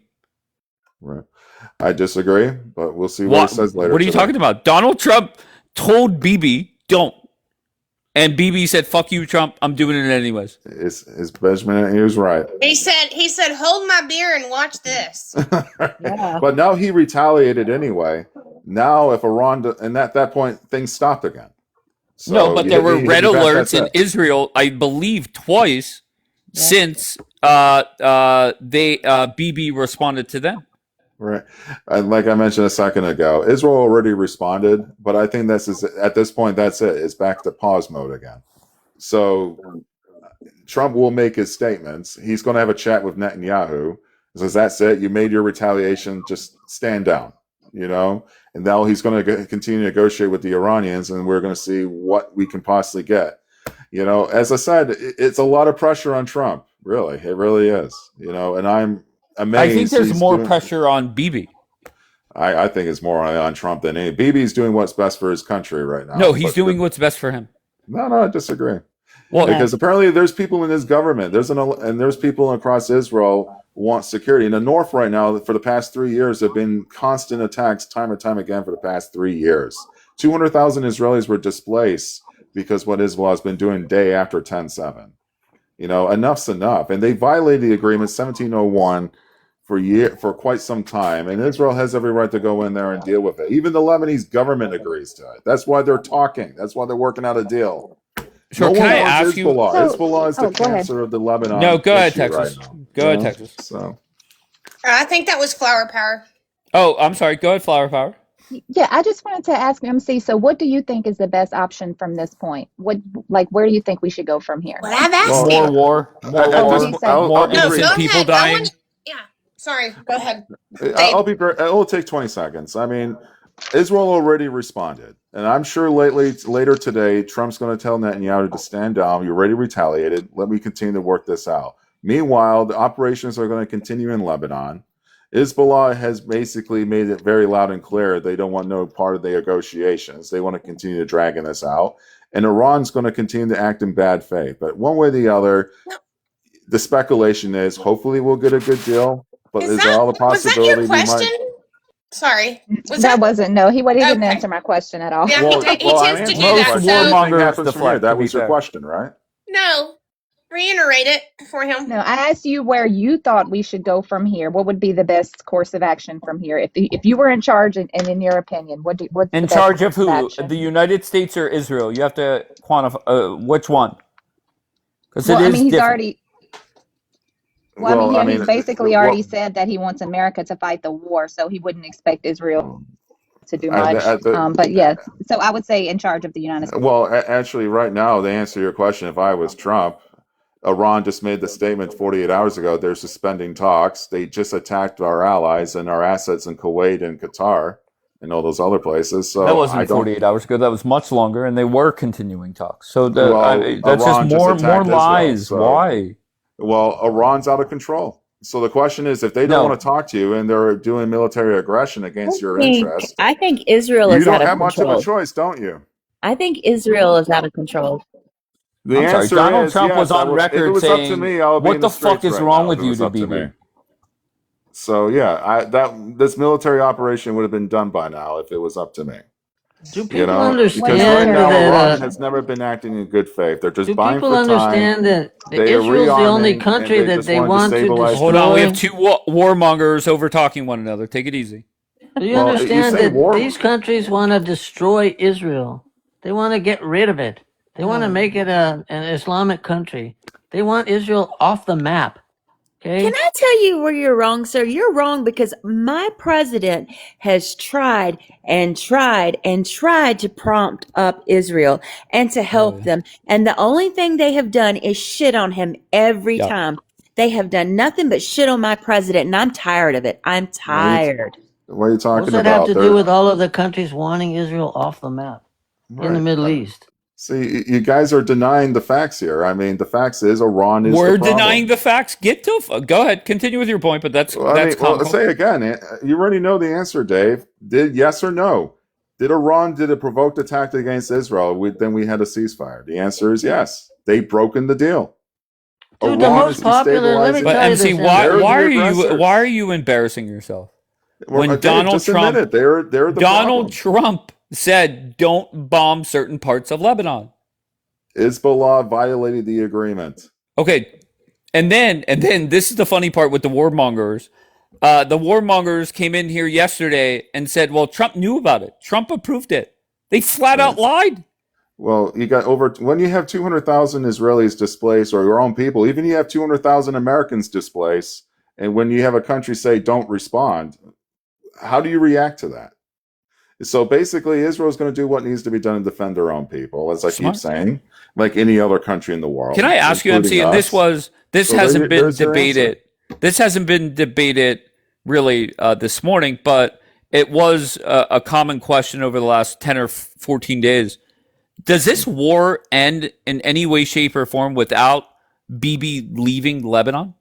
[SPEAKER 1] Right. I disagree, but we'll see what he says later.
[SPEAKER 2] What are you
[SPEAKER 1] today.
[SPEAKER 2] talking about? Donald Trump told Bibi, "Don't," and Bibi said, "Fuck you, Trump. I'm doing it anyways."
[SPEAKER 1] Is Benjamin? He was right.
[SPEAKER 3] He said, hold my beer and watch this.
[SPEAKER 6] Yeah.
[SPEAKER 1] But now he retaliated anyway. Now, if Iran, and at that point, things stopped again. So
[SPEAKER 2] No, but there were
[SPEAKER 1] he
[SPEAKER 2] red
[SPEAKER 1] back
[SPEAKER 2] alerts in
[SPEAKER 1] that.
[SPEAKER 2] Israel, I believe, twice since Bibi responded to them.
[SPEAKER 1] Right. And like I mentioned a second ago, Israel already responded, but I think at this point, that's it. It's back to pause mode again. So Trump will make his statements. He's going to have a chat with Netanyahu. He says, that's it. You made your retaliation. Just stand down, And now he's going to continue to negotiate with the Iranians, and we're going to see what we can possibly get. As I said, it's a lot of pressure on Trump. Really, it really is. And I'm amazed.
[SPEAKER 2] I think there's more pressure on Bibi.
[SPEAKER 1] I think it's more on Trump than any. Bibi's doing what's best for his country right now.
[SPEAKER 2] No, he's doing what's best for him.
[SPEAKER 1] No, I disagree.
[SPEAKER 2] Well,
[SPEAKER 1] Because apparently there's people in his government. There's people across Israel who want security. In the north right now, for the past 3 years, there have been constant attacks time and time again for the past 3 years. 200,000 Israelis were displaced because what Hezbollah has been doing day after 10/7. Enough's enough. And they violated the agreement 1701 for quite some time. And Israel has every right to go in there and deal with it. Even the Lebanese government agrees to it. That's why they're talking. That's why they're working out a deal.
[SPEAKER 2] Sure,
[SPEAKER 1] No
[SPEAKER 2] can
[SPEAKER 1] one
[SPEAKER 2] I
[SPEAKER 1] wants
[SPEAKER 2] ask you?
[SPEAKER 1] Hezbollah.
[SPEAKER 7] So-
[SPEAKER 1] Hezbollah is the
[SPEAKER 7] go ahead.
[SPEAKER 1] cancer of the Lebanon.
[SPEAKER 2] No, go ahead,
[SPEAKER 1] issue
[SPEAKER 2] Texas.
[SPEAKER 1] right now.
[SPEAKER 2] Go ahead, Texas.
[SPEAKER 1] So
[SPEAKER 3] I think that was flower power.
[SPEAKER 2] Oh, I'm sorry. Go ahead, Flower Power.
[SPEAKER 7] Yeah, I just wanted to ask MC, so what do you think is the best option from this point? Where do you think we should go from here?
[SPEAKER 3] What I've asked
[SPEAKER 1] Well,
[SPEAKER 2] More
[SPEAKER 3] him.
[SPEAKER 2] war. More
[SPEAKER 1] at
[SPEAKER 7] what
[SPEAKER 2] war.
[SPEAKER 7] he
[SPEAKER 1] this,
[SPEAKER 7] said.
[SPEAKER 1] I'll
[SPEAKER 2] More
[SPEAKER 1] be
[SPEAKER 3] No,
[SPEAKER 1] brief.
[SPEAKER 3] go
[SPEAKER 2] innocent people
[SPEAKER 3] ahead. I
[SPEAKER 2] dying.
[SPEAKER 3] want, yeah. Sorry. Go ahead.
[SPEAKER 1] I'll be brief. It will take 20 seconds. I mean, Israel already responded, and I'm sure later today, Trump's going to tell Netanyahu to stand down. You already retaliated. Let me continue to work this out. Meanwhile, the operations are going to continue in Lebanon. Hezbollah has basically made it very loud and clear they don't want no part of the negotiations. They want to continue dragging this out. And Iran's going to continue to act in bad faith. But one way or the other, the speculation is hopefully we'll get a good deal. But is there all the
[SPEAKER 3] Was that
[SPEAKER 1] possibility
[SPEAKER 3] your
[SPEAKER 1] we
[SPEAKER 3] question?
[SPEAKER 1] might?
[SPEAKER 3] Sorry. Was
[SPEAKER 7] That wasn't, no, he didn't
[SPEAKER 3] Okay.
[SPEAKER 7] answer my question at all.
[SPEAKER 3] Yeah,
[SPEAKER 1] Well,
[SPEAKER 3] he
[SPEAKER 1] well, I
[SPEAKER 3] tends to
[SPEAKER 1] answered
[SPEAKER 3] do
[SPEAKER 1] your
[SPEAKER 3] that.
[SPEAKER 1] question.
[SPEAKER 3] So,
[SPEAKER 1] Anything
[SPEAKER 2] warmongers
[SPEAKER 1] happens from
[SPEAKER 2] deflect,
[SPEAKER 1] here. That
[SPEAKER 2] to be
[SPEAKER 1] was your
[SPEAKER 2] fair.
[SPEAKER 1] question, right?
[SPEAKER 3] no. Reiterate it for him.
[SPEAKER 7] No, I asked you where you thought we should go from here. What would be the best course of action from here? If you were in charge and in your opinion, what's
[SPEAKER 2] In
[SPEAKER 7] the best
[SPEAKER 2] charge of
[SPEAKER 7] course
[SPEAKER 2] who?
[SPEAKER 7] action?
[SPEAKER 2] The United States or Israel? You have to quantify which one. Because
[SPEAKER 7] Well,
[SPEAKER 2] it
[SPEAKER 7] I
[SPEAKER 2] is
[SPEAKER 7] mean, he's
[SPEAKER 2] different.
[SPEAKER 7] already. Well,
[SPEAKER 1] Well,
[SPEAKER 7] I
[SPEAKER 1] I
[SPEAKER 7] mean, he's
[SPEAKER 1] mean,
[SPEAKER 7] basically already
[SPEAKER 1] well,
[SPEAKER 7] said that he wants America to fight the war, so he wouldn't expect Israel to do
[SPEAKER 1] at
[SPEAKER 7] much.
[SPEAKER 1] the, at the,
[SPEAKER 7] But yes, so I would say in charge of the United States.
[SPEAKER 1] well, actually, right now, to answer your question, if I was Trump, Iran just made the statement 48 hours ago they're suspending talks. They just attacked our allies and our assets in Kuwait and Qatar and all those other places. So
[SPEAKER 2] That
[SPEAKER 1] I
[SPEAKER 2] wasn't
[SPEAKER 1] don't.
[SPEAKER 2] 48 hours ago. That was much longer, and they were continuing talks. So
[SPEAKER 1] Well,
[SPEAKER 2] that's
[SPEAKER 1] Iran
[SPEAKER 2] just
[SPEAKER 1] just
[SPEAKER 2] more
[SPEAKER 1] attacked Israel,
[SPEAKER 2] lies.
[SPEAKER 1] so
[SPEAKER 2] Why?
[SPEAKER 1] well, Iran's out of control. So the question is, if they don't
[SPEAKER 2] No.
[SPEAKER 1] want to talk to you and they're doing military aggression against your interest,
[SPEAKER 6] I think Israel
[SPEAKER 1] you
[SPEAKER 6] is out
[SPEAKER 1] don't
[SPEAKER 6] of
[SPEAKER 1] have much of a
[SPEAKER 6] control.
[SPEAKER 1] choice, don't you?
[SPEAKER 6] I think Israel is out of control.
[SPEAKER 1] The
[SPEAKER 2] I'm sorry.
[SPEAKER 1] answer
[SPEAKER 2] Donald
[SPEAKER 1] is
[SPEAKER 2] Trump
[SPEAKER 1] yes.
[SPEAKER 2] was on
[SPEAKER 1] If it
[SPEAKER 2] record
[SPEAKER 1] was up to
[SPEAKER 2] saying,
[SPEAKER 1] me, I would be
[SPEAKER 2] "What
[SPEAKER 1] in
[SPEAKER 2] the
[SPEAKER 1] the
[SPEAKER 2] fuck
[SPEAKER 1] streets
[SPEAKER 2] is
[SPEAKER 1] right
[SPEAKER 2] wrong
[SPEAKER 1] now
[SPEAKER 2] with
[SPEAKER 1] if it
[SPEAKER 2] you
[SPEAKER 1] was
[SPEAKER 2] to
[SPEAKER 1] up to me."
[SPEAKER 2] BB?"
[SPEAKER 1] So yeah, this military operation would have been done by now if it was up to me.
[SPEAKER 4] Do
[SPEAKER 1] You
[SPEAKER 4] people
[SPEAKER 1] know, because right
[SPEAKER 4] understand
[SPEAKER 1] now Iran
[SPEAKER 4] that?
[SPEAKER 1] has never been acting in good faith. They're just
[SPEAKER 4] Do
[SPEAKER 1] buying
[SPEAKER 4] people
[SPEAKER 1] for time.
[SPEAKER 4] understand that
[SPEAKER 1] They are
[SPEAKER 4] Israel's the only
[SPEAKER 1] rearming,
[SPEAKER 4] country
[SPEAKER 1] and they
[SPEAKER 4] that
[SPEAKER 1] just
[SPEAKER 4] they
[SPEAKER 1] want to
[SPEAKER 4] want to
[SPEAKER 1] destabilize.
[SPEAKER 2] Hold on, we have
[SPEAKER 4] destroy?
[SPEAKER 2] two warmongers over talking one another. Take it easy.
[SPEAKER 4] Do you
[SPEAKER 1] Well, you
[SPEAKER 4] understand
[SPEAKER 1] say
[SPEAKER 4] that
[SPEAKER 1] war.
[SPEAKER 4] these countries want to destroy Israel? They want to get rid of it. They want to make it an Islamic country. They want Israel off the map. Okay.
[SPEAKER 6] Can I tell you where you're wrong, sir? You're wrong because my president has tried and tried and tried to prompt up Israel and to help them. And the only thing they have done is shit on him every
[SPEAKER 2] Yeah.
[SPEAKER 6] time. They have done nothing but shit on my president, and I'm tired of it. I'm tired.
[SPEAKER 1] What are you
[SPEAKER 4] What's
[SPEAKER 1] talking
[SPEAKER 4] that have
[SPEAKER 1] about?
[SPEAKER 4] to do with all of the countries wanting Israel off the map in the Middle East?
[SPEAKER 1] See, you guys are denying the facts here. I mean, the facts is Iran is
[SPEAKER 2] We're
[SPEAKER 1] the problem.
[SPEAKER 2] denying the facts. Go ahead, continue with your point, but that's comical.
[SPEAKER 1] say again. You already know the answer, Dave. Yes or no? Did it provoke attack against Israel? Then we had a ceasefire. The answer is yes. They've broken the deal.
[SPEAKER 4] Dude, the
[SPEAKER 1] Iran
[SPEAKER 4] most
[SPEAKER 1] is
[SPEAKER 4] popular. Let me
[SPEAKER 1] destabilizing.
[SPEAKER 2] But
[SPEAKER 4] tell you
[SPEAKER 2] MC,
[SPEAKER 4] this.
[SPEAKER 2] why are you embarrassing yourself? When
[SPEAKER 1] Okay,
[SPEAKER 2] Donald
[SPEAKER 1] just
[SPEAKER 2] Trump,
[SPEAKER 1] admit it. They're the
[SPEAKER 2] Donald
[SPEAKER 1] problem.
[SPEAKER 2] Trump said, "Don't bomb certain parts of Lebanon."
[SPEAKER 1] Hezbollah violated the agreement.
[SPEAKER 2] Okay, and then this is the funny part with the warmongers. The warmongers came in here yesterday and said, "Well, Trump knew about it. Trump approved it." They flat out lied.
[SPEAKER 1] Well, you got when you have 200,000 Israelis displaced, or your own people, even you have 200,000 Americans displaced, and when you have a country say don't respond, how do you react to that? So basically, Israel is going to do what needs to be done to defend their own people, as I keep saying, like any other country in the world.
[SPEAKER 2] Can I ask you, MC? And this hasn't been debated. This hasn't been debated really this morning, but it was a common question over the last 10 or 14 days. Does this war end in any way, shape, or form without Bibi leaving Lebanon?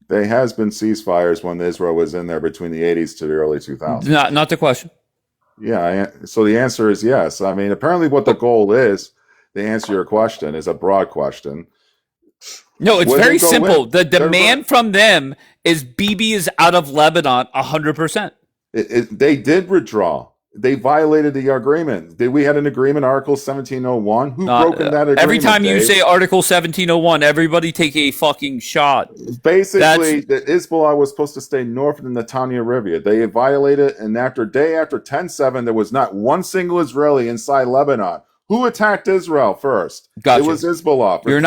[SPEAKER 1] There has been ceasefires when Israel was in there between the 80s to the early 2000s.
[SPEAKER 2] Not the question.
[SPEAKER 1] Yeah, so the answer is yes. I mean, apparently what the goal is, to answer your question, is a broad question.
[SPEAKER 2] No, it's very simple. The demand from them is Bibi is out of Lebanon 100%.
[SPEAKER 1] They did withdraw. They violated the agreement. We had an agreement, Article 1701. Who broken that agreement?
[SPEAKER 2] Every time you
[SPEAKER 1] Dave?
[SPEAKER 2] say Article 1701, everybody take a fucking shot.
[SPEAKER 1] Basically, the Hezbollah was supposed to stay north of the Netanya River. They violated, and after 10/7, there was not one single Israeli inside Lebanon. Who attacked Israel first?
[SPEAKER 2] Gotcha.
[SPEAKER 1] It was Hezbollah.
[SPEAKER 2] You're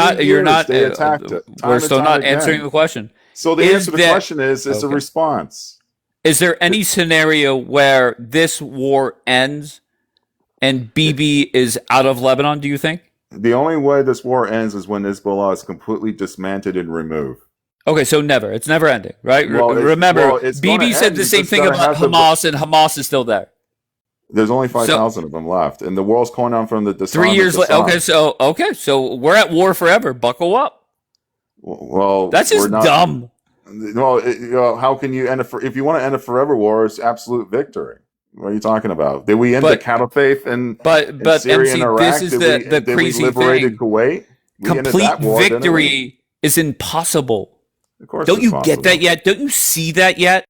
[SPEAKER 2] not. They
[SPEAKER 1] attacked it.
[SPEAKER 2] We're still not answering the question.
[SPEAKER 1] So the answer to the question is a response.
[SPEAKER 2] Is there any scenario where this war ends and Bibi is out of Lebanon, do you think?
[SPEAKER 1] The only way this war ends is when Hezbollah is completely dismantled and removed.
[SPEAKER 2] Okay, so never. It's never ending, right? Remember, Bibi said the same thing about Hamas, and Hamas is still there.
[SPEAKER 1] There's only 5,000 of them left, and the war's going on from the
[SPEAKER 2] 3 years later. Okay, so we're at war forever. Buckle up.
[SPEAKER 1] Well,
[SPEAKER 2] that's just dumb.
[SPEAKER 1] Well, how can you end if you want to end a forever war? It's absolute victory. What are you talking about? Did we end the caliphate in Syria and Iraq?
[SPEAKER 2] This is the crazy
[SPEAKER 1] we liberated
[SPEAKER 2] thing.
[SPEAKER 1] Kuwait?
[SPEAKER 2] Complete victory is impossible.
[SPEAKER 1] Of course,
[SPEAKER 2] don't you get that yet? Don't you see that yet?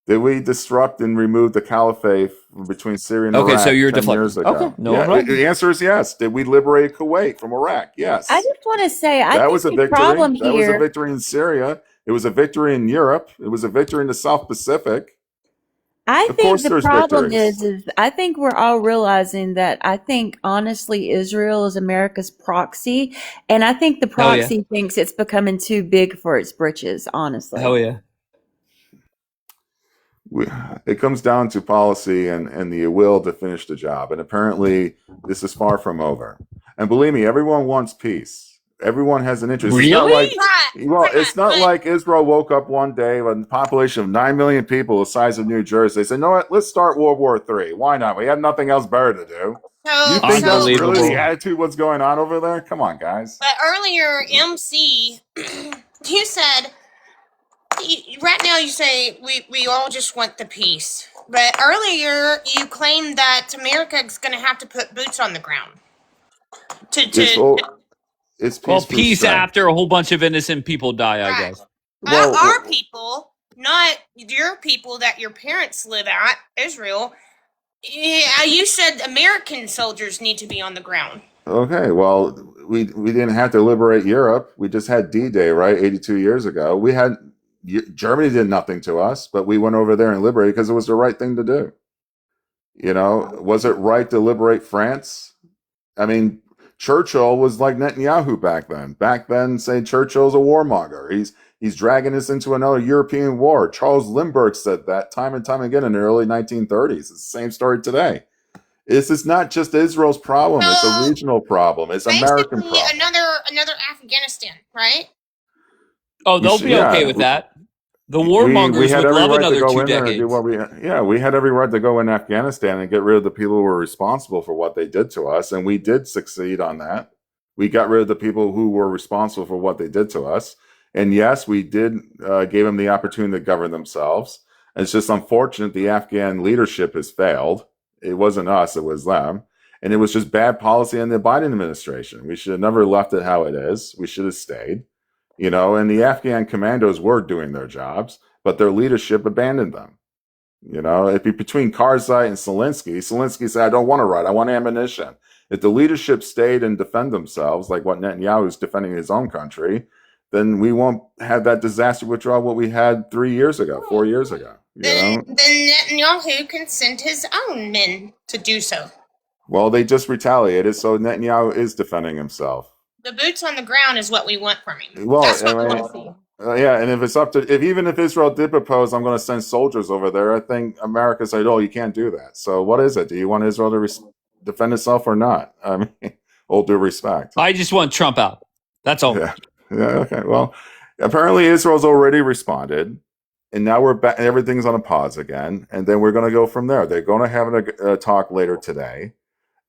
[SPEAKER 1] Did we disrupt and remove the caliphate between Syria and Iraq?
[SPEAKER 2] Okay, so you're
[SPEAKER 1] 10 years ago?
[SPEAKER 2] Okay, no,
[SPEAKER 1] the answer is yes. Did we liberate Kuwait from Iraq? Yes.
[SPEAKER 6] I just want to say,
[SPEAKER 1] that was a victory.
[SPEAKER 6] Problem
[SPEAKER 1] that
[SPEAKER 6] here,
[SPEAKER 1] was a victory in Syria. It was a victory in Europe. It was a victory in the South Pacific.
[SPEAKER 6] I think the problem is I think we're all realizing that I think honestly Israel is America's proxy, and I think the proxy thinks it's becoming too big for its britches. Honestly,
[SPEAKER 2] hell yeah.
[SPEAKER 1] It comes down to policy and the will to finish the job, and apparently this is far from over. And believe me, everyone wants peace. Everyone has an interest.
[SPEAKER 2] Really?
[SPEAKER 1] It's not like Israel woke up one day with a population of 9 million people the size of New Jersey. They said, "You know what? Let's start World War III. Why not? We have nothing else better to do." You think that's really the attitude what's going on over there? Come on, guys.
[SPEAKER 3] But earlier, MC, you said, right now you say we all just want the peace. But earlier you claimed that America's going to have to put boots on the ground.
[SPEAKER 1] It's
[SPEAKER 2] peace after a whole bunch of innocent people die, I guess.
[SPEAKER 3] Our people, not your people that your parents live at, Israel. Yeah, you said American soldiers need to be on the ground.
[SPEAKER 1] Okay, well, we didn't have to liberate Europe. We just had D-Day, right? 82 years ago. Germany did nothing to us, but we went over there and liberated because it was the right thing to do. Was it right to liberate France? I mean, Churchill was like Netanyahu back then. Back then, say Churchill's a warmonger. He's dragging us into another European war. Charles Lindbergh said that time and time again in the early 1930s. It's the same story today. This is not just Israel's problem. It's a regional problem. It's American
[SPEAKER 3] Basically,
[SPEAKER 1] problem.
[SPEAKER 3] another Afghanistan, right?
[SPEAKER 2] Oh, they'll be okay with that. The warmongers would love another 2 decades.
[SPEAKER 1] We had every right to go in Afghanistan and get rid of the people who were responsible for what they did to us, and we did succeed on that. We got rid of the people who were responsible for what they did to us, and yes, we did gave them the opportunity to govern themselves. It's just unfortunate the Afghan leadership has failed. It wasn't us, it was them. And it was just bad policy in the Biden administration. We should have never left it how it is. We should have stayed. And the Afghan commandos were doing their jobs, but their leadership abandoned them. It'd be between Karzai and Zelensky said, I don't want to ride, I want ammunition. If the leadership stayed and defend themselves, like what Netanyahu is defending his own country, then we won't have that disaster withdrawal what we had 3 years ago, 4 years ago.
[SPEAKER 3] Then Netanyahu can send his own men to do so.
[SPEAKER 1] Well, they just retaliated, so Netanyahu is defending himself.
[SPEAKER 3] The boots on the ground is what we want from him.
[SPEAKER 1] Well,
[SPEAKER 3] That's what we want to see.
[SPEAKER 1] And if it's up to, even if Israel did propose, I'm going to send soldiers over there, I think America said, oh, you can't do that. So what is it? Do you want Israel to defend itself or not? I mean, all due respect.
[SPEAKER 2] I just want Trump out. That's all.
[SPEAKER 1] Yeah. Okay. Well, apparently Israel's already responded, and now we're back. Everything's on a pause again, and then we're going to go from there. They're going to have a talk later today.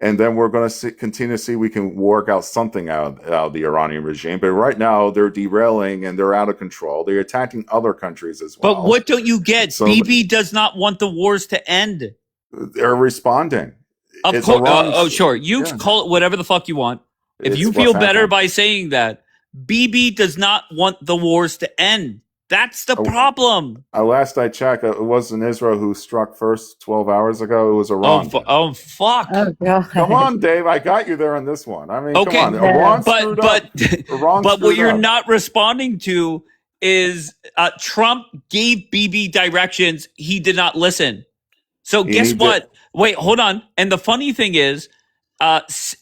[SPEAKER 1] And then we're going to continue to see we can work out something out of the Iranian regime. But right now, they're derailing and they're out of control. They're attacking other countries as well.
[SPEAKER 2] But what don't you get? So, Bibi does not want the wars to end.
[SPEAKER 1] They're responding.
[SPEAKER 2] Of course. Sure. You call it whatever the fuck you want. If you feel better by saying that, Bibi does not want the wars to end. That's the problem.
[SPEAKER 1] Last I checked, it wasn't Israel who struck first 12 hours ago. It was Iran.
[SPEAKER 2] Fuck.
[SPEAKER 6] Oh, God.
[SPEAKER 1] Come on, Dave. I got you there on this one. I mean,
[SPEAKER 2] okay,
[SPEAKER 1] come on. Iran
[SPEAKER 2] but what you're not responding to is Trump gave Bibi directions. He did not listen. So guess what? Wait, hold on. And the funny thing is,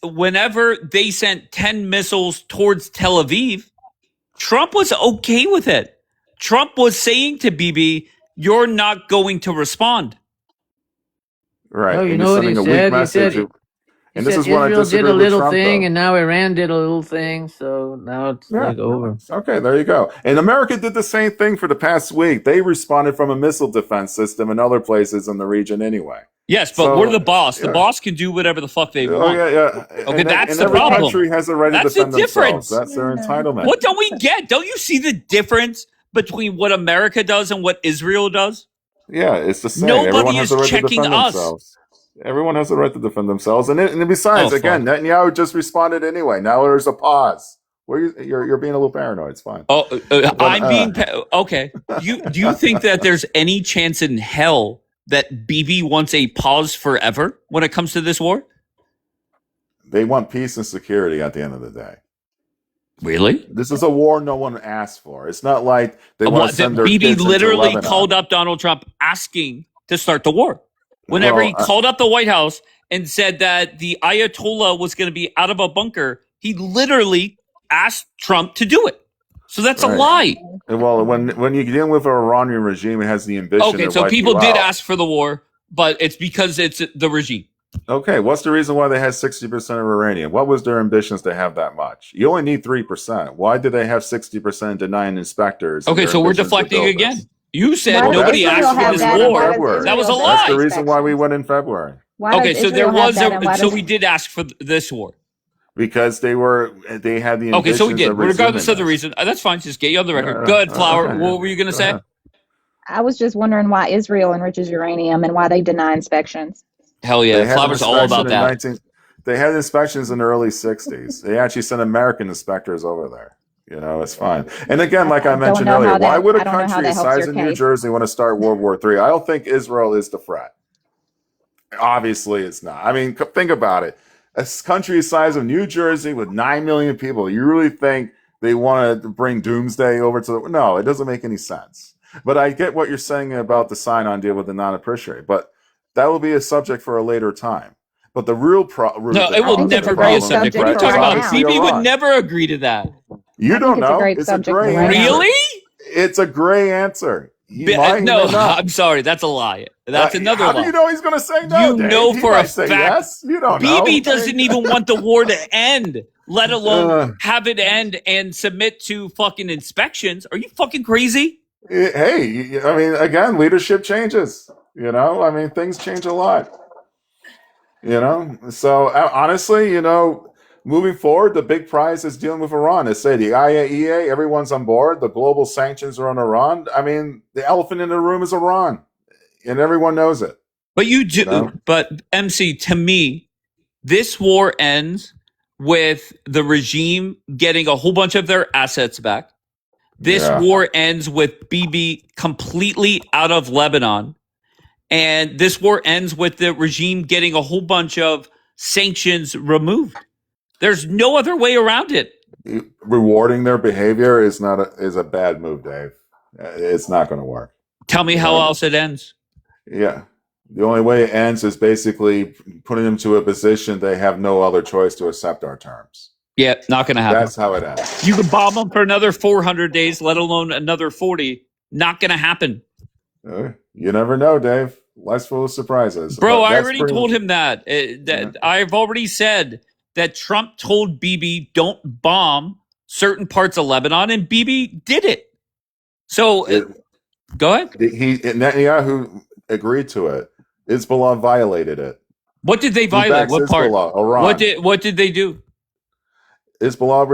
[SPEAKER 2] whenever they sent 10 missiles towards Tel Aviv, Trump was okay with it. Trump was saying to Bibi, you're not going to respond.
[SPEAKER 1] Right.
[SPEAKER 4] Oh, you know what he said? He said Israel did a little thing, and now Iran did a little thing, so now it's like over.
[SPEAKER 1] Okay, there you go. And America did the same thing for the past week. They responded from a missile defense system in other places in the region anyway.
[SPEAKER 2] Yes, but we're the boss. The boss can do whatever the fuck they want.
[SPEAKER 1] Yeah.
[SPEAKER 2] Okay, that's the
[SPEAKER 1] every
[SPEAKER 2] problem.
[SPEAKER 1] Country has the right to defend themselves. That's their entitlement.
[SPEAKER 2] What don't we get? Don't you see the difference between what America does and what Israel does?
[SPEAKER 1] Yeah, it's the same.
[SPEAKER 2] Nobody is checking us.
[SPEAKER 1] Everyone has the right to defend themselves. And besides, again, Netanyahu just responded anyway. Now there's a pause. You're being a little paranoid. It's fine.
[SPEAKER 2] I'm being okay. Do you think that there's any chance in hell that Bibi wants a pause forever when it comes to this war?
[SPEAKER 1] They want peace and security at the end of the day.
[SPEAKER 2] Really?
[SPEAKER 1] This is a war no one asked for. It's not like they want to send their
[SPEAKER 2] Bibi
[SPEAKER 1] kids
[SPEAKER 2] literally
[SPEAKER 1] into
[SPEAKER 2] called up Donald Trump asking to start the war. Whenever he called up the White House and said that the Ayatollah was going to be out of a bunker, he literally asked Trump to do it. So that's a lie.
[SPEAKER 1] Well, when you deal with an Iranian regime, it has the ambition.
[SPEAKER 2] Okay, so people did ask for the war, but it's because it's the regime.
[SPEAKER 1] Okay, what's the reason why they had 60% of uranium? What was their ambitions to have that much? You only need 3%. Why did they have 60% denying inspectors?
[SPEAKER 2] Okay, so we're deflecting again. You said nobody asked for this war. That was a lie.
[SPEAKER 1] That's the reason why we went in February.
[SPEAKER 2] Okay, so there was so we did ask for this war.
[SPEAKER 1] Because they had the
[SPEAKER 2] okay, so we did, regardless of the reason. That's fine. Just get you on the record. Good, Flower.
[SPEAKER 1] Okay.
[SPEAKER 2] What were you going to say?
[SPEAKER 7] I was just wondering why Israel enriches uranium and why they deny inspections.
[SPEAKER 2] Hell yeah, Flower's all about that.
[SPEAKER 1] They had inspections in the early 60s. They actually sent American inspectors over there. It's fine. And again, like I mentioned earlier, why would a country the size of New Jersey want to start World War III? I don't think Israel is the threat. Obviously, it's not. I mean, think about it. A country the size of New Jersey with 9 million people, you really think they want to bring doomsday over to the... No, it doesn't make any sense. But I get what you're saying about the sign-on deal with the non-appreciate, but that will be a subject for a later time. But the real
[SPEAKER 2] No, it will
[SPEAKER 7] think it's
[SPEAKER 2] never
[SPEAKER 7] a
[SPEAKER 2] be a
[SPEAKER 7] great
[SPEAKER 2] subject. What
[SPEAKER 7] subject
[SPEAKER 2] are you
[SPEAKER 7] for
[SPEAKER 2] talking
[SPEAKER 7] right
[SPEAKER 2] about?
[SPEAKER 7] now.
[SPEAKER 2] BB
[SPEAKER 1] You're
[SPEAKER 2] would
[SPEAKER 1] wrong.
[SPEAKER 2] never agree to that.
[SPEAKER 1] You
[SPEAKER 7] I
[SPEAKER 1] don't
[SPEAKER 7] think it's a
[SPEAKER 1] know.
[SPEAKER 7] great
[SPEAKER 1] It's a
[SPEAKER 7] subject for
[SPEAKER 1] gray
[SPEAKER 7] right now.
[SPEAKER 1] answer.
[SPEAKER 2] Really?
[SPEAKER 1] It's a gray answer. He might, he
[SPEAKER 2] No,
[SPEAKER 1] may not.
[SPEAKER 2] I'm sorry. That's a lie. That's another
[SPEAKER 1] How do
[SPEAKER 2] lie.
[SPEAKER 1] you know he's going to say no,
[SPEAKER 2] You
[SPEAKER 1] Dave?
[SPEAKER 2] know
[SPEAKER 1] He
[SPEAKER 2] for a
[SPEAKER 1] might say
[SPEAKER 2] fact
[SPEAKER 1] yes. You don't know.
[SPEAKER 2] BB doesn't even want the war to end, let alone
[SPEAKER 1] Uh,
[SPEAKER 2] have it end and submit to fucking inspections. Are you fucking crazy?
[SPEAKER 1] Hey, I mean, again, leadership changes. You know, I mean, things change a lot. You know, so honestly, you know, moving forward, the big prize is dealing with Iran. They say the IAEA, everyone's on board. The global sanctions are on Iran. I mean, the elephant in the room is Iran, and everyone knows it.
[SPEAKER 2] But
[SPEAKER 1] You know,
[SPEAKER 2] but MC, to me, this war ends with the regime getting a whole bunch of their assets back. This
[SPEAKER 1] yeah.
[SPEAKER 2] war ends with BB completely out of Lebanon. And this war ends with the regime getting a whole bunch of sanctions removed. There's no other way around it.
[SPEAKER 1] Rewarding their behavior is not is a bad move, Dave. It's not going to work.
[SPEAKER 2] Tell me
[SPEAKER 1] You
[SPEAKER 2] how
[SPEAKER 1] know?
[SPEAKER 2] else it ends.
[SPEAKER 1] Yeah. The only way it ends is basically putting them to a position they have no other choice to accept our terms.
[SPEAKER 2] Yeah, not going to happen.
[SPEAKER 1] That's how it ends.
[SPEAKER 2] You can bomb them for another 400 days, let alone another 40. Not going to happen.
[SPEAKER 1] You never know, Dave. Life's full of surprises.
[SPEAKER 2] Bro,
[SPEAKER 1] But
[SPEAKER 2] I
[SPEAKER 1] that's
[SPEAKER 2] already
[SPEAKER 1] pretty-
[SPEAKER 2] told him that. I've already said that Trump told BB don't bomb certain parts of Lebanon, and BB did it. So go ahead.
[SPEAKER 1] Netanyahu agreed to it. Hezbollah violated it.
[SPEAKER 2] What did they
[SPEAKER 1] Who
[SPEAKER 2] violate?
[SPEAKER 1] backs
[SPEAKER 2] What part?
[SPEAKER 1] Hezbollah? Iran.
[SPEAKER 2] What did they do?
[SPEAKER 1] Hezbollah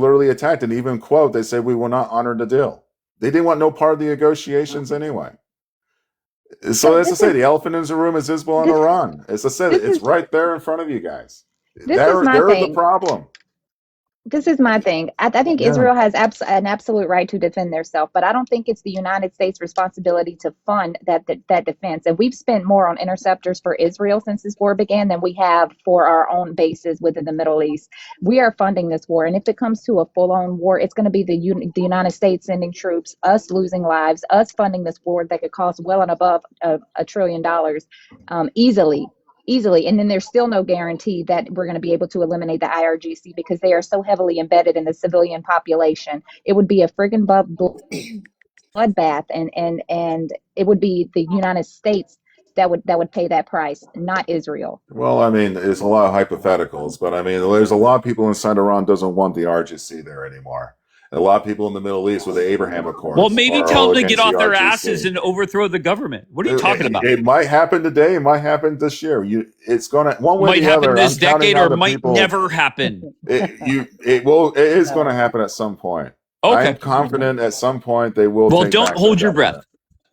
[SPEAKER 1] literally attacked, and even quote, they said we will not honor the deal. They didn't want no part of the negotiations anyway. So as I say, the elephant in the room is Hezbollah and Iran. As I said, it's right there in front of you guys. They're the problem.
[SPEAKER 7] This is my thing. I think Israel has an absolute right to defend themselves, but I don't think it's the United States' responsibility to fund that defense. And we've spent more on interceptors for Israel since this war began than we have for our own bases within the Middle East. We are funding this war, and if it comes to a full-on war, it's going to be the United States sending troops, us losing lives, us funding this war that could cost well and above $1 trillion easily. And then there's still no guarantee that we're going to be able to eliminate the IRGC because they are so heavily embedded in the civilian population. It would be a friggin' bloodbath, and it would be the United States that would pay that price, not Israel.
[SPEAKER 1] Well, I mean, there's a lot of hypotheticals, but I mean, there's a lot of people inside Iran doesn't want the RGC there anymore. And a lot of people in the Middle East with the Abraham Accords.
[SPEAKER 2] Well, maybe tell them to get off their
[SPEAKER 1] RGC.
[SPEAKER 2] asses and overthrow the government. What are you talking about?
[SPEAKER 1] It might happen today. It might happen this year. It's going to one way or
[SPEAKER 2] Might
[SPEAKER 1] the
[SPEAKER 2] happen
[SPEAKER 1] other.
[SPEAKER 2] this
[SPEAKER 1] I'm counting
[SPEAKER 2] decade
[SPEAKER 1] out
[SPEAKER 2] or
[SPEAKER 1] the
[SPEAKER 2] might
[SPEAKER 1] people.
[SPEAKER 2] never happen.
[SPEAKER 1] It will. It is going to happen at some point.
[SPEAKER 2] Okay.
[SPEAKER 1] I'm confident at some point they will.
[SPEAKER 2] Well,
[SPEAKER 1] take
[SPEAKER 2] don't
[SPEAKER 1] back
[SPEAKER 2] hold
[SPEAKER 1] their
[SPEAKER 2] your breath.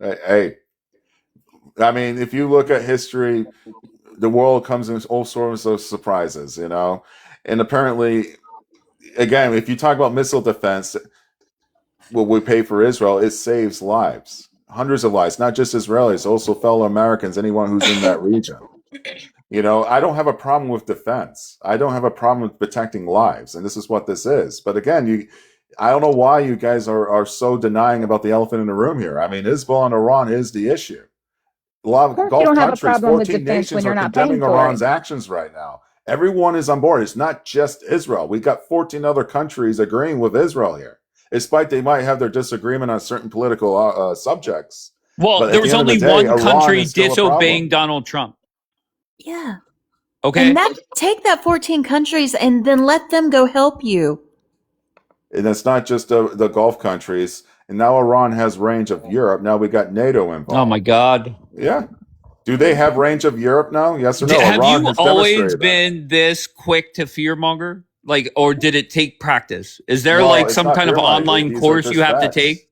[SPEAKER 1] government. Hey, I mean, if you look at history, the world comes in all sorts of surprises, you know. And apparently, again, if you talk about missile defense, what we pay for Israel, it saves lives, hundreds of lives, not just Israelis, also fellow Americans, anyone who's in that region. You know, I don't have a problem with defense. I don't have a problem with protecting lives, and this is what this is. But again, I don't know why you guys are so denying about the elephant in the room here. I mean, Hezbollah and Iran is the issue. A lot of Gulf countries, 14 nations are condemning Iran's actions right now. Everyone is on board. It's not just Israel. We've got 14 other countries agreeing with Israel here, despite they might have their disagreement on certain political subjects.
[SPEAKER 2] Well, there was only one country disobeying Donald Trump.
[SPEAKER 6] Yeah.
[SPEAKER 2] Okay.
[SPEAKER 6] And take that 14 countries and then let them go help you.
[SPEAKER 1] And it's not just the Gulf countries. And now Iran has range of Europe. Now we got NATO involved.
[SPEAKER 2] Oh, my God.
[SPEAKER 1] Yeah. Do they have range of Europe now? Yes or no?
[SPEAKER 2] Have
[SPEAKER 1] Iran
[SPEAKER 2] you
[SPEAKER 1] has
[SPEAKER 2] always been this quick to fearmonger? Like, or did it take practice? Is there some kind of online course you have to take?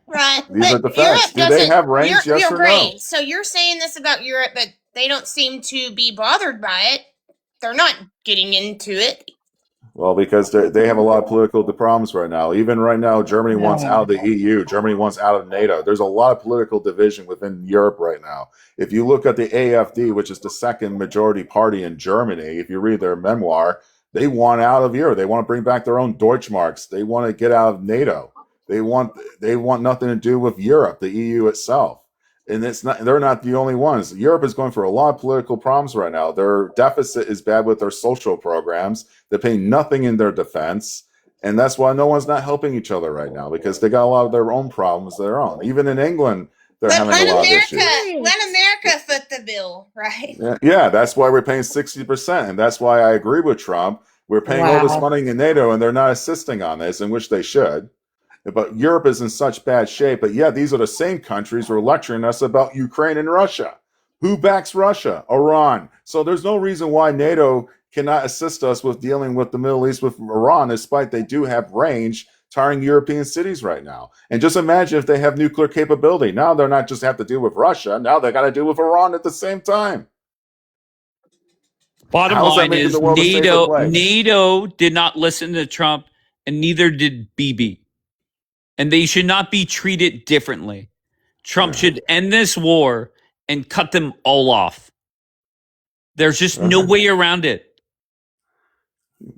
[SPEAKER 3] Right.
[SPEAKER 1] These are the facts. Do they have range? Yes or no?
[SPEAKER 3] So you're saying this about Europe, but they don't seem to be bothered by it. They're not getting into it.
[SPEAKER 1] Well, because they have a lot of political problems right now. Even right now, Germany wants out of the EU. Germany wants out of NATO. There's a lot of political division within Europe right now. If you look at the AfD, which is the second majority party in Germany, if you read their memoir, they want out of Europe. They want to bring back their own Deutschmarks. They want to get out of NATO. They want nothing to do with Europe, the EU itself. And they're not the only ones. Europe is going through a lot of political problems right now. Their deficit is bad with their social programs. They're paying nothing in their defense. And that's why no one's not helping each other right now, because they got a lot of their own problems of their own. Even in England, they're having a lot of issues.
[SPEAKER 3] Let America foot the bill, right?
[SPEAKER 1] Yeah, that's why we're paying 60%. And that's why I agree with Trump. We're paying all this money in NATO, and they're not assisting on this, in which they should. But Europe is in such bad shape. But yeah, these are the same countries who are lecturing us about Ukraine and Russia. Who backs Russia? Iran. So there's no reason why NATO cannot assist us with dealing with the Middle East with Iran, despite they do have range tarring European cities right now. And just imagine if they have nuclear capability. Now they're not just have to deal with Russia. Now they got to deal with Iran at the same time.
[SPEAKER 2] Bottom line is NATO did not listen to Trump, and neither did Bibi. And they should not be treated differently. Trump should end this war and cut them all off. There's just no way around it.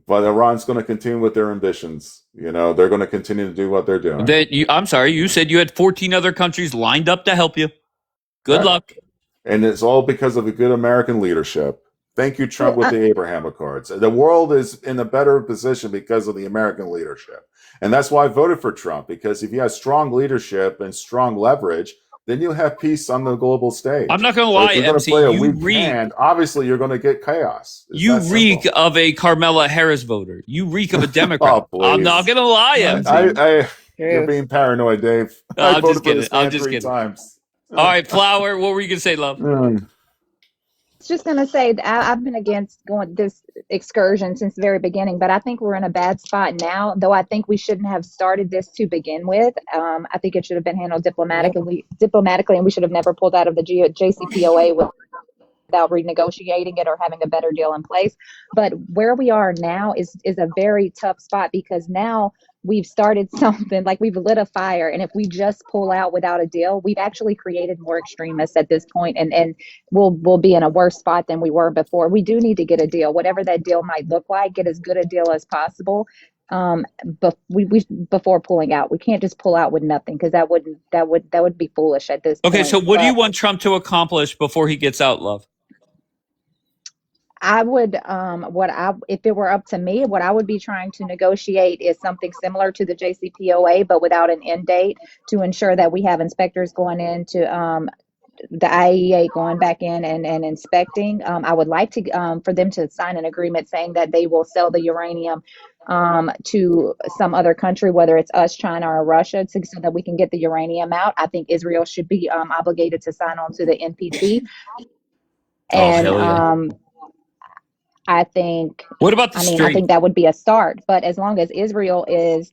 [SPEAKER 1] But Iran's going to continue with their ambitions. You know, they're going to continue to do what they're doing.
[SPEAKER 2] I'm sorry, you said you had 14 other countries lined up to help you. Good luck.
[SPEAKER 1] And it's all because of the good American leadership. Thank you, Trump, with the Abraham Accords. The world is in a better position because of the American leadership. And that's why I voted for Trump, because if you have strong leadership and strong leverage, then you'll have peace on the global stage.
[SPEAKER 2] I'm not going to lie, MC, you reek.
[SPEAKER 1] Obviously, you're going to get chaos.
[SPEAKER 2] You reek of a Carmela Harris voter. You reek of a Democrat. I'm not going to lie, MC.
[SPEAKER 1] You're being paranoid, Dave.
[SPEAKER 2] I'm just kidding. I'm just kidding. Times. All right, Flower, what were you going to say, love?
[SPEAKER 7] I was just going to say I've been against going this excursion since the very beginning, but I think we're in a bad spot now, though I think we shouldn't have started this to begin with. I think it should have been handled diplomatically, and we should have never pulled out of the JCPOA without renegotiating it or having a better deal in place. But where we are now is a very tough spot, because now we've started something, like we've lit a fire, and if we just pull out without a deal, we've actually created more extremists at this point, and we'll be in a worse spot than we were before. We do need to get a deal, whatever that deal might look like, get as good a deal as possible. But we before pulling out, we can't just pull out with nothing, because that would be foolish at this point.
[SPEAKER 2] Okay, so what do you want Trump to accomplish before he gets out, love?
[SPEAKER 7] I would, if it were up to me, what I would be trying to negotiate is something similar to the JCPOA, but without an end date, to ensure that we have inspectors going into the IAEA going back in and inspecting. I would like to for them to sign an agreement saying that they will sell the uranium to some other country, whether it's us, China, or Russia, so that we can get the uranium out. I think Israel should be obligated to sign on to the NPT. And I think.
[SPEAKER 2] What about the street?
[SPEAKER 7] I think that would be a start. But as long as Israel is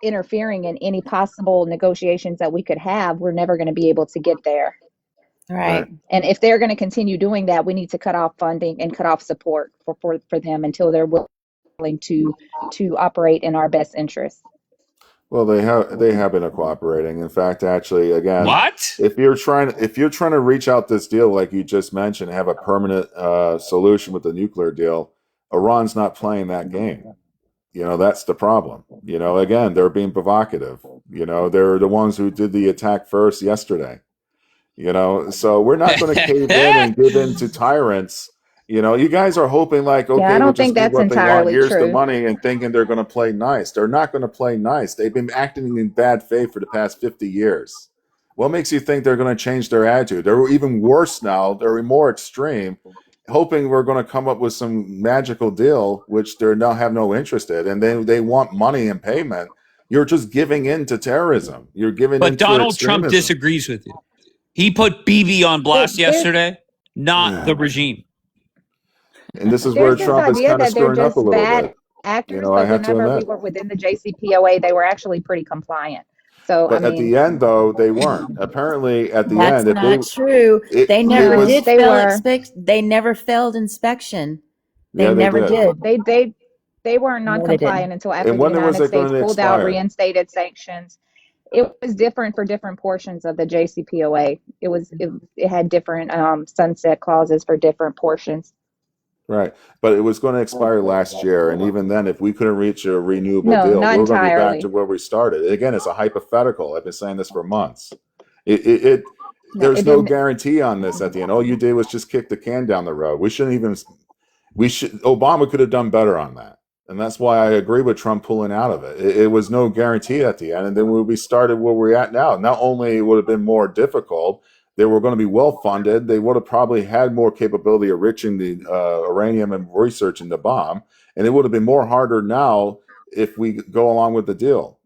[SPEAKER 7] interfering in any possible negotiations that we could have, we're never going to be able to get there.
[SPEAKER 6] Right.
[SPEAKER 7] And if they're going to continue doing that, we need to cut off funding and cut off support for them until they're willing to operate in our best interests.
[SPEAKER 1] Well, they have been cooperating. In fact, actually, again,
[SPEAKER 2] what
[SPEAKER 1] if you're trying to reach out this deal, like you just mentioned, have a permanent solution with the nuclear deal, Iran's not playing that game. You know, that's the problem. You know, again, they're being provocative. You know, they're the ones who did the attack first yesterday. You know, so we're not going to cave in and give in to tyrants. You know, you guys are hoping like, okay,
[SPEAKER 7] I don't think that's entirely true.
[SPEAKER 1] Here's the money, and thinking they're going to play nice. They're not going to play nice. They've been acting in bad faith for the past 50 years. What makes you think they're going to change their attitude? They're even worse now. They're more extreme, hoping we're going to come up with some magical deal, which they now have no interest in, and they want money and payment. You're just giving in to terrorism. You're giving.
[SPEAKER 2] But Donald Trump disagrees with you. He put BB on blast yesterday, not the regime.
[SPEAKER 1] And this is where Trump is kind of stirring up a little bit.
[SPEAKER 7] Actors, you know, but whenever we were within the JCPOA, they were actually pretty compliant. So,
[SPEAKER 1] but at the end, though, they weren't. Apparently, at the end,
[SPEAKER 6] that's not true. They never did. They never failed inspection. They never did.
[SPEAKER 7] They weren't non-compliant until after the United States pulled out, reinstated sanctions. It was different for different portions of the JCPOA. It had different sunset clauses for different portions.
[SPEAKER 1] Right, but it was going to expire last year, and even then, if we couldn't reach a renewable deal, we're going to be back to where we started. Again, it's a hypothetical. I've been saying this for months. there's no guarantee on this at the end. All you did was just kick the can down the road. Obama could have done better on that. And that's why I agree with Trump pulling out of it. It was no guarantee at the end. And then when we started where we're at now, not only would have been more difficult, they were going to be well funded. They would have probably had more capability of enriching the uranium and researching the bomb. And it would have been more harder now if we go along with the deal.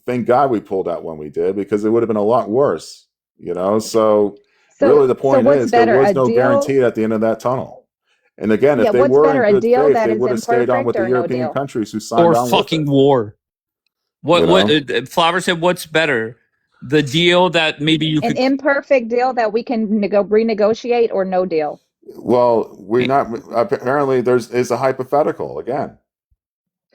[SPEAKER 1] Thank God we pulled out when we did, because it would have been a lot worse, So really the point is there was no guarantee at the end of that tunnel. And again, if they were in good faith, they would have stayed on with the European countries who signed on
[SPEAKER 2] fucking
[SPEAKER 1] with it.
[SPEAKER 2] War. Flower said, what's better? The deal that maybe you
[SPEAKER 7] An
[SPEAKER 2] could...
[SPEAKER 7] imperfect deal that we can renegotiate, or no deal?
[SPEAKER 1] Well, apparently is a hypothetical again.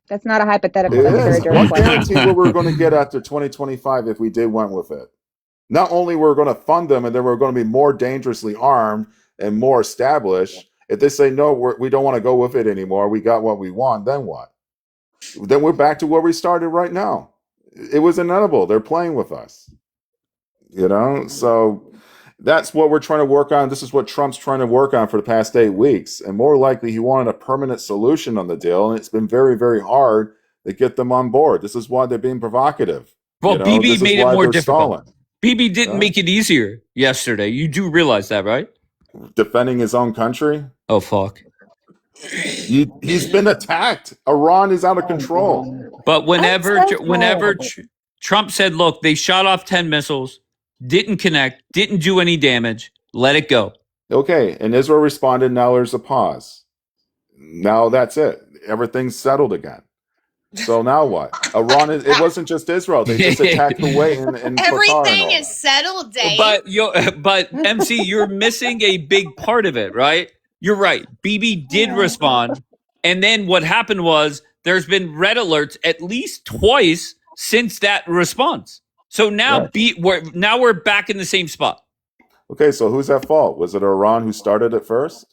[SPEAKER 7] That's not a hypothetical.
[SPEAKER 1] It
[SPEAKER 7] That's a very
[SPEAKER 1] is.
[SPEAKER 7] dirty
[SPEAKER 1] What
[SPEAKER 7] question.
[SPEAKER 1] guarantee what we're going to get after 2025 if we did went with it? Not only we're going to fund them, and then we're going to be more dangerously armed and more established. If they say no, we don't want to go with it anymore, we got what we want, then what? Then we're back to where we started right now. It was inevitable. They're playing with us. So that's what we're trying to work on. This is what Trump's trying to work on for the past 8 weeks. And more likely, he wanted a permanent solution on the deal. And it's been very, very hard to get them on board. This is why they're being provocative.
[SPEAKER 2] Well, BB made it more difficult.
[SPEAKER 1] Stalling.
[SPEAKER 2] BB didn't make it easier yesterday. You do realize that, right?
[SPEAKER 1] Defending his own country?
[SPEAKER 2] Oh, fuck.
[SPEAKER 1] He's been attacked. Iran is out of control.
[SPEAKER 2] But whenever Trump said, look, they shot off 10 missiles, didn't connect, didn't do any damage, let it go.
[SPEAKER 1] Okay, and Israel responded, now there's a pause. Now that's it. Everything's settled again. So now what? Iran, it wasn't just Israel. They just attacked Kuwait and
[SPEAKER 3] everything is settled, Dave.
[SPEAKER 2] But MC, you're missing a big part of it, right? You're right. BB did respond. And then what happened was there's been red alerts at least twice since that response. So now we're back in the same spot.
[SPEAKER 1] Okay, so who's at fault? Was it Iran who started it first?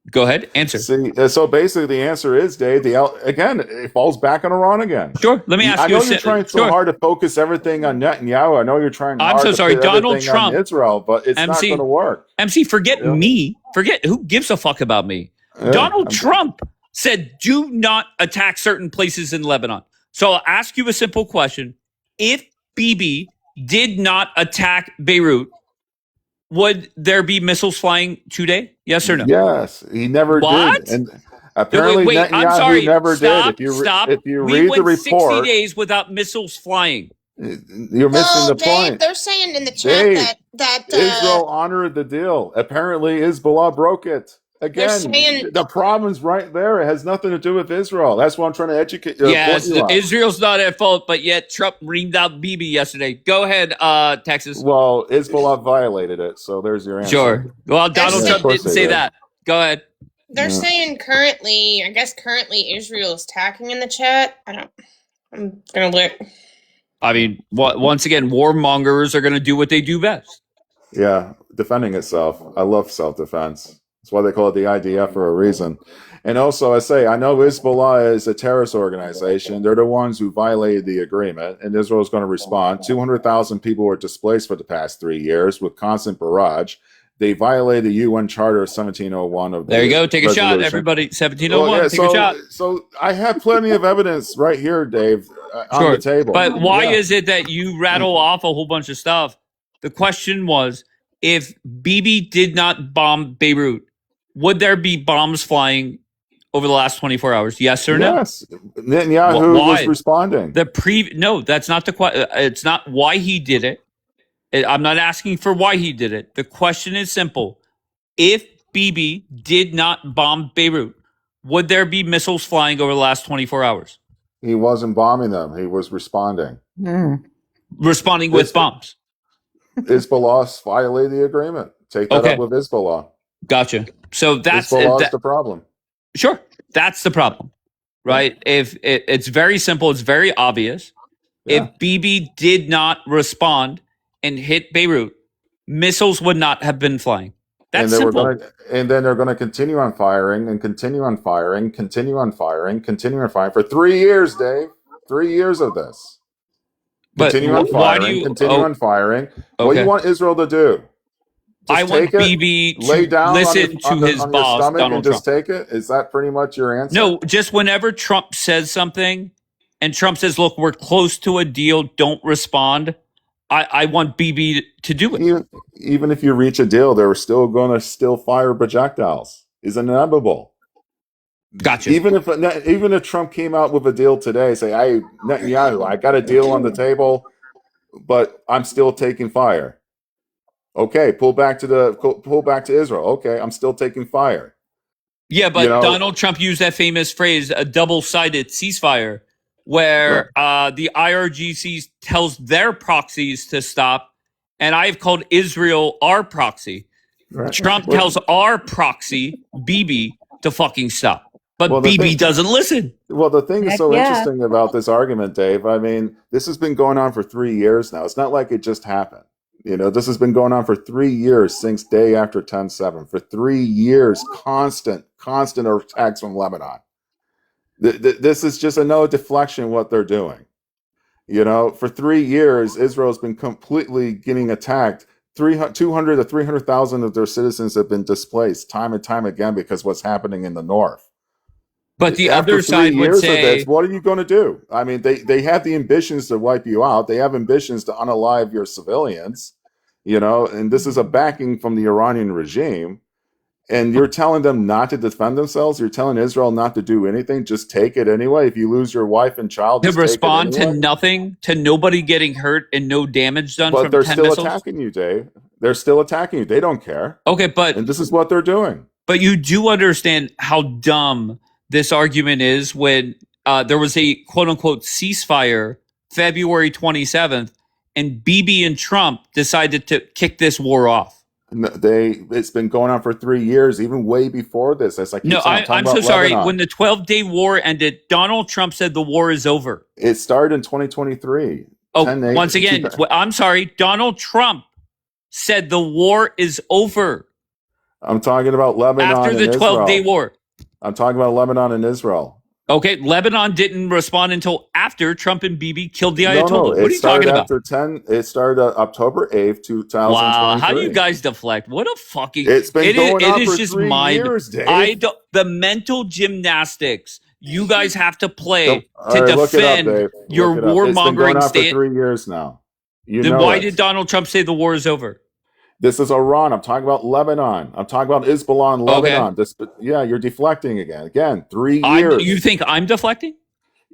[SPEAKER 2] Go ahead, answer.
[SPEAKER 1] See, so basically the answer is, Dave, again, it falls back on Iran again.
[SPEAKER 2] Sure, let me ask you.
[SPEAKER 1] I know you're trying so hard to focus everything on Netanyahu. I know you're trying hard to put
[SPEAKER 2] Donald Trump
[SPEAKER 1] on Israel, but it's not going to work.
[SPEAKER 2] MC, forget me. Forget who gives a fuck about me. Yeah, Donald Trump said, do not attack certain places in Lebanon. So I'll ask you a simple question. If BB did not attack Beirut, would there be missiles flying today? Yes or no?
[SPEAKER 1] Yes, he never did. And apparently Netanyahu
[SPEAKER 2] I'm sorry.
[SPEAKER 1] Never
[SPEAKER 2] did.
[SPEAKER 1] If you read the report,
[SPEAKER 2] 60 days without missiles flying.
[SPEAKER 1] You're missing the point.
[SPEAKER 3] They're saying in the chat that
[SPEAKER 1] Israel honored the deal. Apparently Hezbollah broke it. Again, the problem's right there. It has nothing to do with Israel. That's what I'm trying to educate.
[SPEAKER 2] Yes, Israel's not at fault, but yet Trump reamed out BB yesterday. Go ahead, Texas.
[SPEAKER 1] Well, Hezbollah violated it, so there's your answer.
[SPEAKER 2] Sure. Well, Donald Trump didn't say that. Go ahead.
[SPEAKER 3] They're saying currently Israel's attacking in the chat. I'm gonna look.
[SPEAKER 2] I mean, once again, warmongers are going to do what they do best.
[SPEAKER 1] Yeah, defending itself. I love self-defense. That's why they call it the IDF for a reason. And also, I know Hezbollah is a terrorist organization. They're the ones who violated the agreement, and Israel is going to respond. 200,000 people were displaced for the past 3 years with constant barrage. They violated the UN Charter of 1701.
[SPEAKER 2] There you go. Take a shot, everybody. 1701. Take a shot.
[SPEAKER 1] So I have plenty of evidence right here, Dave, on the table.
[SPEAKER 2] But why is it that you rattle off a whole bunch of stuff? The question was, if BB did not bomb Beirut, would there be bombs flying over the last 24 hours? Yes or no?
[SPEAKER 1] Yes. Netanyahu was responding.
[SPEAKER 2] No, that's not the question. It's not why he did it. I'm not asking for why he did it. The question is simple. If BB did not bomb Beirut, would there be missiles flying over the last 24 hours?
[SPEAKER 1] He wasn't bombing them. He was responding.
[SPEAKER 2] Responding with bombs.
[SPEAKER 1] Hezbollah violated the agreement. Take that up with Hezbollah.
[SPEAKER 2] Gotcha. So that's
[SPEAKER 1] the problem.
[SPEAKER 2] Sure. That's the problem, right? If it's very simple, it's very obvious. Yeah. If BB did not respond and hit Beirut, missiles would not have been flying. That's simple.
[SPEAKER 1] And then they're going to continue on firing and continue on firing, continue on firing, continue on firing for 3 years, Dave. 3 years of this.
[SPEAKER 2] But
[SPEAKER 1] Continue on
[SPEAKER 2] why do
[SPEAKER 1] firing.
[SPEAKER 2] you?
[SPEAKER 1] Continue on firing. What do
[SPEAKER 2] Okay.
[SPEAKER 1] you want Israel to do?
[SPEAKER 2] I
[SPEAKER 1] Just
[SPEAKER 2] want
[SPEAKER 1] take it,
[SPEAKER 2] BB
[SPEAKER 1] lay
[SPEAKER 2] to
[SPEAKER 1] down
[SPEAKER 2] listen to his
[SPEAKER 1] on your
[SPEAKER 2] boss,
[SPEAKER 1] stomach, and
[SPEAKER 2] Donald
[SPEAKER 1] just
[SPEAKER 2] Trump.
[SPEAKER 1] take it. Is that pretty much your answer?
[SPEAKER 2] No, just whenever Trump says something, and Trump says, "Look, we're close to a deal. Don't respond." I want BB to do it.
[SPEAKER 1] Even if you reach a deal, they're still going to still fire projectiles. It's inevitable.
[SPEAKER 2] Gotcha.
[SPEAKER 1] Even if Trump came out with a deal today, say, "I Netanyahu, I got a deal on the table, but I'm still taking fire." Okay, pull back to Israel. Okay, I'm still taking fire.
[SPEAKER 2] Yeah, but
[SPEAKER 1] You know,
[SPEAKER 2] Donald Trump used that famous phrase, a double-sided ceasefire, where the IRGC tells their proxies to stop, and I've called Israel our proxy.
[SPEAKER 1] right.
[SPEAKER 2] Trump tells our proxy, BB, to fucking stop. But
[SPEAKER 1] Well, the
[SPEAKER 2] BB
[SPEAKER 1] thing-
[SPEAKER 2] doesn't listen.
[SPEAKER 1] Well, the thing is
[SPEAKER 6] Heck
[SPEAKER 1] so
[SPEAKER 6] yeah.
[SPEAKER 1] interesting about this argument, Dave. I mean, this has been going on for 3 years now. It's not like it just happened. This has been going on for 3 years since day after 10/7. For 3 years, constant attacks from Lebanon. This is just another deflection what they're doing. For 3 years, Israel's been completely getting attacked. 200 to 300,000 of their citizens have been displaced time and time again because what's happening in the north.
[SPEAKER 2] But the
[SPEAKER 1] After
[SPEAKER 2] other
[SPEAKER 1] 3
[SPEAKER 2] side would
[SPEAKER 1] years of
[SPEAKER 2] say,
[SPEAKER 1] this, what are you going to do? I mean, they have the ambitions to wipe you out. They have ambitions to unalive your civilians, and this is a backing from the Iranian regime. And you're telling them not to defend themselves? You're telling Israel not to do anything? Just take it anyway? If you lose your wife and child,
[SPEAKER 2] to
[SPEAKER 1] just take it
[SPEAKER 2] respond to
[SPEAKER 1] anyway?
[SPEAKER 2] nothing, to nobody getting hurt and no damage done
[SPEAKER 1] But
[SPEAKER 2] from
[SPEAKER 1] they're
[SPEAKER 2] 10
[SPEAKER 1] still
[SPEAKER 2] missiles?
[SPEAKER 1] attacking you, Dave. They're still attacking you. They don't care.
[SPEAKER 2] Okay, but
[SPEAKER 1] And this is what they're doing.
[SPEAKER 2] you do understand how dumb this argument is when there was a quote-unquote ceasefire February 27th, and BB and Trump decided to kick this war off.
[SPEAKER 1] It's been going on for 3 years, even way before this. As I keep
[SPEAKER 2] No,
[SPEAKER 1] saying,
[SPEAKER 2] I'm so sorry. When the 12-day war ended, Donald Trump said the war is over.
[SPEAKER 1] It started in 2023.
[SPEAKER 2] Oh, once again, I'm sorry. Donald Trump said the war is over
[SPEAKER 1] I'm talking about Lebanon
[SPEAKER 2] after the
[SPEAKER 1] and
[SPEAKER 2] 12-day
[SPEAKER 1] Israel.
[SPEAKER 2] war.
[SPEAKER 1] I'm talking about Lebanon and Israel.
[SPEAKER 2] Okay, Lebanon didn't respond until after Trump and BB killed the Ayatollah.
[SPEAKER 1] No,
[SPEAKER 2] What are you talking about?
[SPEAKER 1] It started October 8th, 2023.
[SPEAKER 2] Wow, how do you guys deflect? What a fucking...
[SPEAKER 1] It's been going on for
[SPEAKER 2] just
[SPEAKER 1] 3
[SPEAKER 2] mind.
[SPEAKER 1] years, Dave.
[SPEAKER 2] The mental gymnastics you guys have to play
[SPEAKER 1] All
[SPEAKER 2] to
[SPEAKER 1] right, look it up,
[SPEAKER 2] defend
[SPEAKER 1] Dave.
[SPEAKER 2] your
[SPEAKER 1] Look it up. It's been going
[SPEAKER 2] warmongering
[SPEAKER 1] on for
[SPEAKER 2] stand.
[SPEAKER 1] 3 years now.
[SPEAKER 2] Then why did Donald Trump say the war is over?
[SPEAKER 1] This is Iran. I'm talking about Lebanon. I'm talking about Hezbollah and Lebanon. You're deflecting again. Again, 3 years.
[SPEAKER 2] You think I'm deflecting?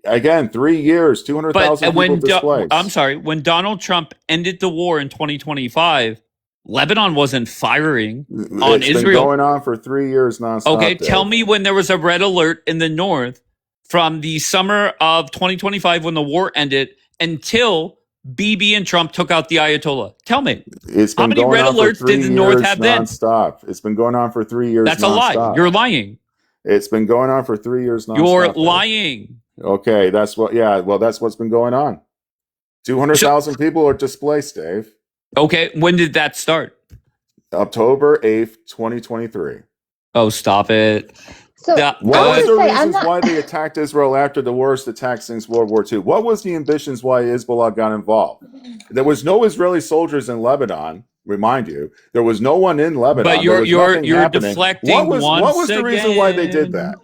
[SPEAKER 1] Again, 3 years, 200,000 people displaced.
[SPEAKER 2] I'm sorry, when Donald Trump ended the war in 2025, Lebanon wasn't firing on
[SPEAKER 1] It's
[SPEAKER 2] Israel.
[SPEAKER 1] been going on for 3 years nonstop.
[SPEAKER 2] Okay,
[SPEAKER 1] Dave.
[SPEAKER 2] tell me when there was a red alert in the north from the summer of 2025 when the war ended until BB and Trump took out the Ayatollah. Tell me.
[SPEAKER 1] It's been
[SPEAKER 2] How many
[SPEAKER 1] going
[SPEAKER 2] red
[SPEAKER 1] on for
[SPEAKER 2] alerts
[SPEAKER 1] 3
[SPEAKER 2] did the North
[SPEAKER 1] years
[SPEAKER 2] have then?
[SPEAKER 1] nonstop. It's been going on for 3 years.
[SPEAKER 2] That's a lie.
[SPEAKER 1] nonstop.
[SPEAKER 2] You're lying.
[SPEAKER 1] It's been going on for 3 years nonstop.
[SPEAKER 2] You're
[SPEAKER 1] Dave.
[SPEAKER 2] lying.
[SPEAKER 1] Okay, that's what. Yeah, well, that's what's been going on. 200,000 people are displaced, Dave.
[SPEAKER 2] Okay, when did that start?
[SPEAKER 1] October 8th, 2023.
[SPEAKER 2] Oh, stop it.
[SPEAKER 7] So
[SPEAKER 2] That-
[SPEAKER 1] What
[SPEAKER 7] I
[SPEAKER 1] was
[SPEAKER 7] would
[SPEAKER 1] the
[SPEAKER 7] say I'm
[SPEAKER 1] reasons
[SPEAKER 7] not.
[SPEAKER 1] why they attacked Israel after the worst attack since World War II? What was the ambitions why Hezbollah got involved? There was no Israeli soldiers in Lebanon. Remind you, there was no one in Lebanon.
[SPEAKER 2] But
[SPEAKER 1] There was nothing
[SPEAKER 2] you're
[SPEAKER 1] happening.
[SPEAKER 2] deflecting.
[SPEAKER 1] What was the reason why they did that?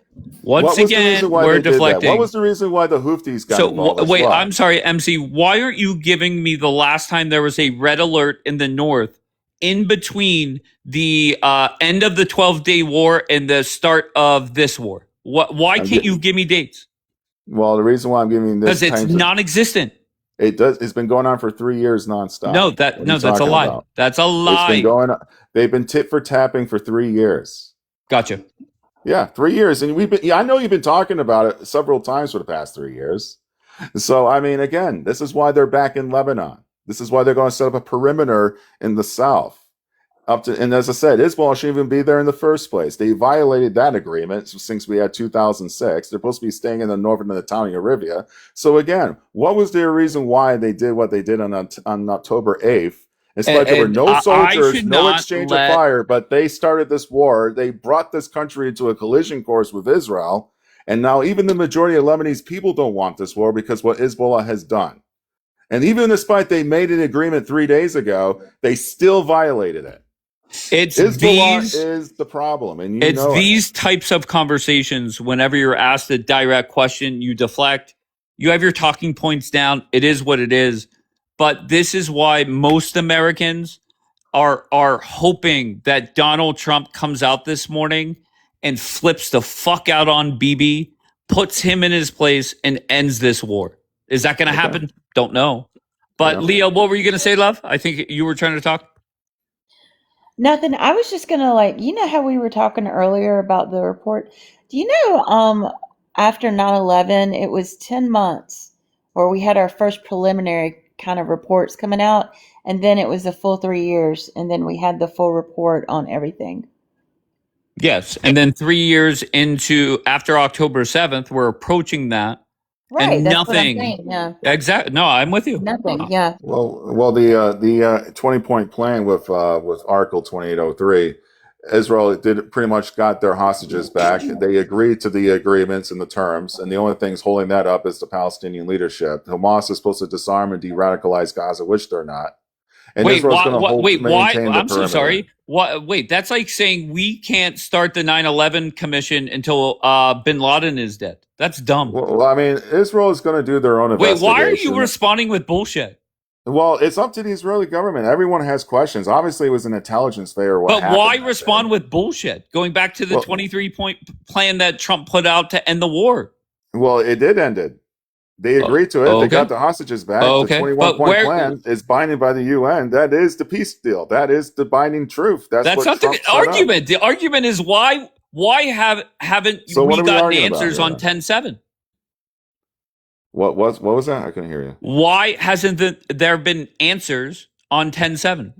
[SPEAKER 2] Once
[SPEAKER 1] What was the
[SPEAKER 2] again,
[SPEAKER 1] reason why
[SPEAKER 2] we're
[SPEAKER 1] they did that?
[SPEAKER 2] deflecting.
[SPEAKER 1] What was the reason why the Houthis got
[SPEAKER 2] So
[SPEAKER 1] involved? as
[SPEAKER 2] wait,
[SPEAKER 1] well?
[SPEAKER 2] I'm sorry, MC. Why aren't you giving me the last time there was a red alert in the north in between the end of the 12-day war and the start of this war? Why can't you give me dates?
[SPEAKER 1] Well, the reason why I'm giving this
[SPEAKER 2] Because it's non-existent.
[SPEAKER 1] it does. It's been going on for 3 years nonstop.
[SPEAKER 2] No,
[SPEAKER 1] What are you
[SPEAKER 2] that's a
[SPEAKER 1] talking
[SPEAKER 2] lie.
[SPEAKER 1] about?
[SPEAKER 2] That's a
[SPEAKER 1] It's
[SPEAKER 2] lie.
[SPEAKER 1] been going on. They've been tit for tapping for 3 years.
[SPEAKER 2] Gotcha.
[SPEAKER 1] Yeah, 3 years, and we've been. Yeah, I know you've been talking about it several times for the past 3 years. So, I mean, again, this is why they're back in Lebanon. This is why they're going to set up a perimeter in the south. And as I said, Hezbollah shouldn't even be there in the first place. They violated that agreement since we had 2006. They're supposed to be staying in the northern Italian Arabia. So again, what was their reason why they did what they did on October 8th? It's like there were
[SPEAKER 2] And
[SPEAKER 1] no
[SPEAKER 2] I
[SPEAKER 1] soldiers,
[SPEAKER 2] should
[SPEAKER 1] no
[SPEAKER 2] not
[SPEAKER 1] exchange
[SPEAKER 2] let-
[SPEAKER 1] of fire, but they started this war. They brought this country into a collision course with Israel. And now even the majority of Lebanese people don't want this war because what Hezbollah has done. And even despite they made an agreement 3 days ago, they still violated it.
[SPEAKER 2] It's
[SPEAKER 1] Hezbollah
[SPEAKER 2] these
[SPEAKER 1] is the problem, and you
[SPEAKER 2] it's
[SPEAKER 1] know
[SPEAKER 2] these types of conversations. Whenever you're asked a direct question, you deflect. You have your talking points down. It is what it is. But this is why most Americans are hoping that Donald Trump comes out this morning and flips the fuck out on Bibi, puts him in his place, and ends this war. Is that going to happen? Don't know. But
[SPEAKER 1] Yeah.
[SPEAKER 2] Leo, what were you going to say, love? I think you were trying to talk.
[SPEAKER 6] Nothing. I was just gonna you know how we were talking earlier about the report? Do you know, after 9/11, it was 10 months where we had our first preliminary kind of reports coming out, and then it was a full 3 years, and then we had the full report on everything.
[SPEAKER 2] Yes. And then 3 years into after October 7th, we're approaching that.
[SPEAKER 6] Right.
[SPEAKER 2] And
[SPEAKER 6] That's what I'm
[SPEAKER 2] nothing.
[SPEAKER 6] saying. Yeah.
[SPEAKER 2] Exactly. No, I'm with you.
[SPEAKER 6] Nothing. Yeah.
[SPEAKER 1] Well, the 20-point plan with Article 2803, Israel did pretty much got their hostages back. They agreed to the agreements and the terms, and the only things holding that up is the Palestinian leadership. Hamas is supposed to disarm and de-radicalize Gaza, which they're not. And
[SPEAKER 2] Wait,
[SPEAKER 1] Israel's going to
[SPEAKER 2] why?
[SPEAKER 1] maintain the
[SPEAKER 2] I'm so
[SPEAKER 1] perimeter.
[SPEAKER 2] sorry. What? Wait, that's like saying we can't start the 9/11 commission until Bin Laden is dead. That's dumb.
[SPEAKER 1] Well, I mean, Israel is going to do their own
[SPEAKER 2] Wait,
[SPEAKER 1] investigation.
[SPEAKER 2] why are you responding with bullshit?
[SPEAKER 1] Well, it's up to the Israeli government. Everyone has questions. Obviously, it was an intelligence failure.
[SPEAKER 2] But why respond with bullshit? Going back to the 23-point plan that Trump put out to end the war.
[SPEAKER 1] Well, it did end it. They agreed to it.
[SPEAKER 2] Okay.
[SPEAKER 1] They got the hostages back.
[SPEAKER 2] Okay.
[SPEAKER 1] The 21-point plan is binding by the UN. That is the peace deal. That is the binding truth. That's what
[SPEAKER 2] not
[SPEAKER 1] Trump
[SPEAKER 2] the
[SPEAKER 1] set
[SPEAKER 2] argument.
[SPEAKER 1] up.
[SPEAKER 2] The argument is why haven't
[SPEAKER 1] So what
[SPEAKER 2] we
[SPEAKER 1] are we
[SPEAKER 2] gotten
[SPEAKER 1] arguing about
[SPEAKER 2] answers
[SPEAKER 1] here,
[SPEAKER 2] on
[SPEAKER 1] then?
[SPEAKER 2] 10-7?
[SPEAKER 1] What was that? I couldn't hear you.
[SPEAKER 2] Why hasn't there been answers on 10-7?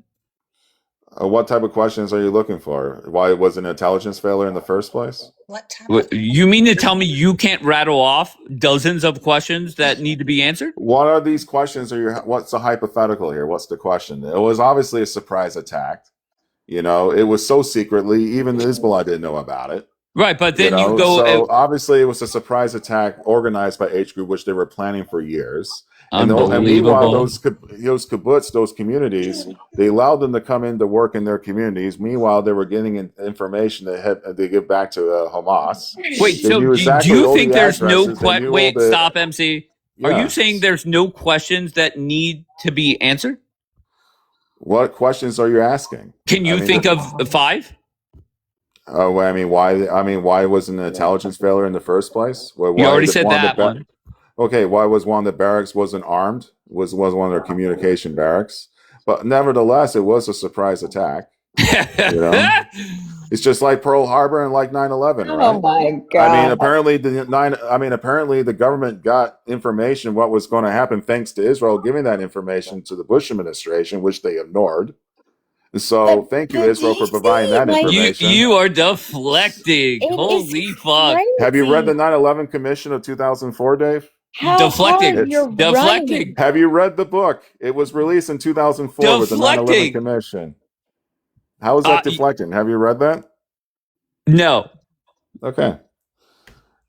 [SPEAKER 1] What type of questions are you looking for? Why was it an intelligence failure in the first place?
[SPEAKER 2] You mean to tell me you can't rattle off dozens of questions that need to be answered?
[SPEAKER 1] What are these questions? What's the hypothetical here? What's the question? It was obviously a surprise attack. You know, it was so secretly, even Hezbollah didn't know about it.
[SPEAKER 2] Right, but then
[SPEAKER 1] You know,
[SPEAKER 2] you go.
[SPEAKER 1] So obviously, it was a surprise attack organized by H Group, which they were planning for years. And meanwhile, those kibbutz, those communities, they allowed them to come in to work in their communities. Meanwhile, they were getting information they give back to Hamas.
[SPEAKER 2] Wait,
[SPEAKER 1] They
[SPEAKER 2] so
[SPEAKER 1] knew
[SPEAKER 2] do
[SPEAKER 1] exactly
[SPEAKER 2] you
[SPEAKER 1] all
[SPEAKER 2] think
[SPEAKER 1] the
[SPEAKER 2] there's no
[SPEAKER 1] addresses, they knew
[SPEAKER 2] wait?
[SPEAKER 1] all the-
[SPEAKER 2] Stop, MC. Are
[SPEAKER 1] Yeah.
[SPEAKER 2] you saying there's no questions that need to be answered?
[SPEAKER 1] What questions are you asking?
[SPEAKER 2] Can you think of 5?
[SPEAKER 1] Oh, I mean, why was it an intelligence failure in the first place? Why
[SPEAKER 2] You already
[SPEAKER 1] did
[SPEAKER 2] said
[SPEAKER 1] one of the
[SPEAKER 2] that one.
[SPEAKER 1] Okay, why was one of the barracks wasn't armed? Was one of their communication barracks? But nevertheless, it was a surprise attack. You know? It's just like Pearl Harbor and like 9/11, right?
[SPEAKER 6] Oh my God.
[SPEAKER 1] I mean, apparently the government got information what was going to happen thanks to Israel giving that information to the Bush administration, which they ignored. So thank you, Israel, for providing that information.
[SPEAKER 2] You are deflecting. Holy fuck!
[SPEAKER 6] Crazy.
[SPEAKER 1] Have you read the 9/11 Commission of 2004, Dave?
[SPEAKER 6] How
[SPEAKER 2] Deflecting.
[SPEAKER 6] hard you're
[SPEAKER 2] Deflecting.
[SPEAKER 6] running.
[SPEAKER 1] Have you read the book? It was released in 2004 with the 9/11
[SPEAKER 2] Deflecting.
[SPEAKER 1] Commission. How is that deflecting? Have you read that?
[SPEAKER 2] No.
[SPEAKER 1] Okay.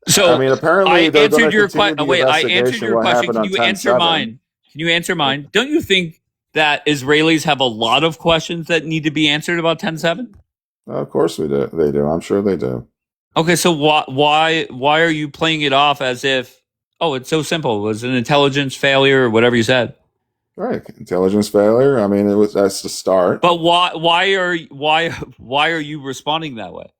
[SPEAKER 2] So
[SPEAKER 1] I mean, apparently
[SPEAKER 2] I
[SPEAKER 1] they're going
[SPEAKER 2] answered
[SPEAKER 1] to
[SPEAKER 2] your
[SPEAKER 1] continue
[SPEAKER 2] question.
[SPEAKER 1] the
[SPEAKER 2] Wait, I answered
[SPEAKER 1] investigation.
[SPEAKER 2] your
[SPEAKER 1] What
[SPEAKER 2] question.
[SPEAKER 1] happened
[SPEAKER 2] Can
[SPEAKER 1] on
[SPEAKER 2] you answer
[SPEAKER 1] 10/7.
[SPEAKER 2] mine? Can you answer mine? Don't you think that Israelis have a lot of questions that need to be answered about 10-7?
[SPEAKER 1] Of course we do. They do. I'm sure they do.
[SPEAKER 2] Okay, so why are you playing it off as if it's so simple? It was an intelligence failure or whatever you said.
[SPEAKER 1] Right, intelligence failure. I mean, that's the start.
[SPEAKER 2] But why are you responding that way?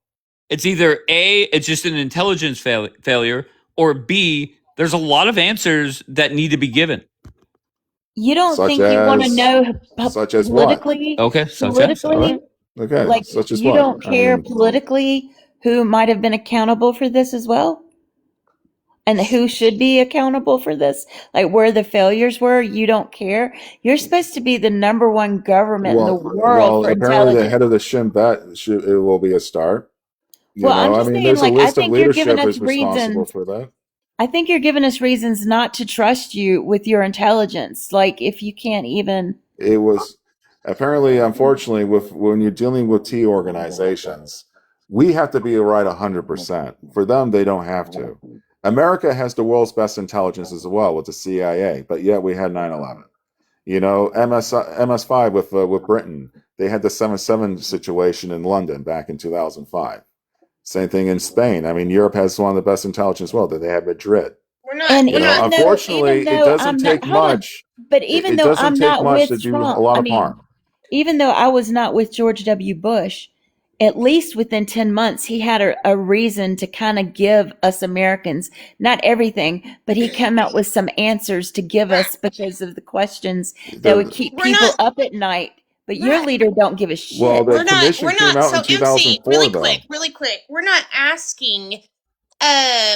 [SPEAKER 2] It's either A, it's just an intelligence failure, or B, there's a lot of answers that need to be given.
[SPEAKER 6] You don't
[SPEAKER 1] Such
[SPEAKER 6] think you want to
[SPEAKER 1] as-
[SPEAKER 6] know
[SPEAKER 1] such as what?
[SPEAKER 6] politically?
[SPEAKER 2] Okay, such as, all
[SPEAKER 6] Politically,
[SPEAKER 2] right.
[SPEAKER 1] Okay,
[SPEAKER 6] like
[SPEAKER 1] such as
[SPEAKER 6] you
[SPEAKER 1] what?
[SPEAKER 6] don't
[SPEAKER 1] I
[SPEAKER 6] care
[SPEAKER 1] mean,
[SPEAKER 6] politically who might have been accountable for this as well, and who should be accountable for this, like where the failures were. You don't care. You're supposed to be the number one government in the world for
[SPEAKER 1] apparently the
[SPEAKER 6] intelligence.
[SPEAKER 1] head of the Shin Bet it will be a start. You
[SPEAKER 6] Well, I'm
[SPEAKER 1] know, I
[SPEAKER 6] just
[SPEAKER 1] mean,
[SPEAKER 6] saying,
[SPEAKER 1] there's a
[SPEAKER 6] like, I
[SPEAKER 1] list of
[SPEAKER 6] think you're giving
[SPEAKER 1] leadership
[SPEAKER 6] us
[SPEAKER 1] is responsible
[SPEAKER 6] reasons.
[SPEAKER 1] for that.
[SPEAKER 6] I think you're giving us reasons not to trust you with your intelligence. Like if you can't even.
[SPEAKER 1] It was apparently, unfortunately, when you're dealing with T organizations, we have to be right 100%. For them, they don't have to. America has the world's best intelligence as well with the CIA, but yet we had 9/11. MS5 with Britain. They had the 7/7 situation in London back in 2005. Same thing in Spain. I mean, Europe has one of the best intelligence world that they have Madrid.
[SPEAKER 3] We're not.
[SPEAKER 6] And
[SPEAKER 3] We're not.
[SPEAKER 1] Unfortunately, it doesn't take much.
[SPEAKER 6] But even
[SPEAKER 1] It
[SPEAKER 6] though
[SPEAKER 1] doesn't
[SPEAKER 6] I'm
[SPEAKER 1] take
[SPEAKER 6] not
[SPEAKER 1] much to
[SPEAKER 6] with
[SPEAKER 1] do a
[SPEAKER 6] Trump,
[SPEAKER 1] lot
[SPEAKER 6] I
[SPEAKER 1] of
[SPEAKER 6] mean,
[SPEAKER 1] harm.
[SPEAKER 6] even though I was not with George W. Bush, at least within 10 months, he had a reason to kind of give us Americans, not everything, but he came out with some answers to give us because of the questions that would keep
[SPEAKER 3] We're
[SPEAKER 6] people
[SPEAKER 3] not-
[SPEAKER 6] up at night. But your leader don't give a shit.
[SPEAKER 1] Well, the
[SPEAKER 3] We're not.
[SPEAKER 1] commission
[SPEAKER 3] We're
[SPEAKER 1] came
[SPEAKER 3] not.
[SPEAKER 1] out
[SPEAKER 3] So
[SPEAKER 1] in 2004,
[SPEAKER 3] MC,
[SPEAKER 1] though.
[SPEAKER 3] really quick. We're not asking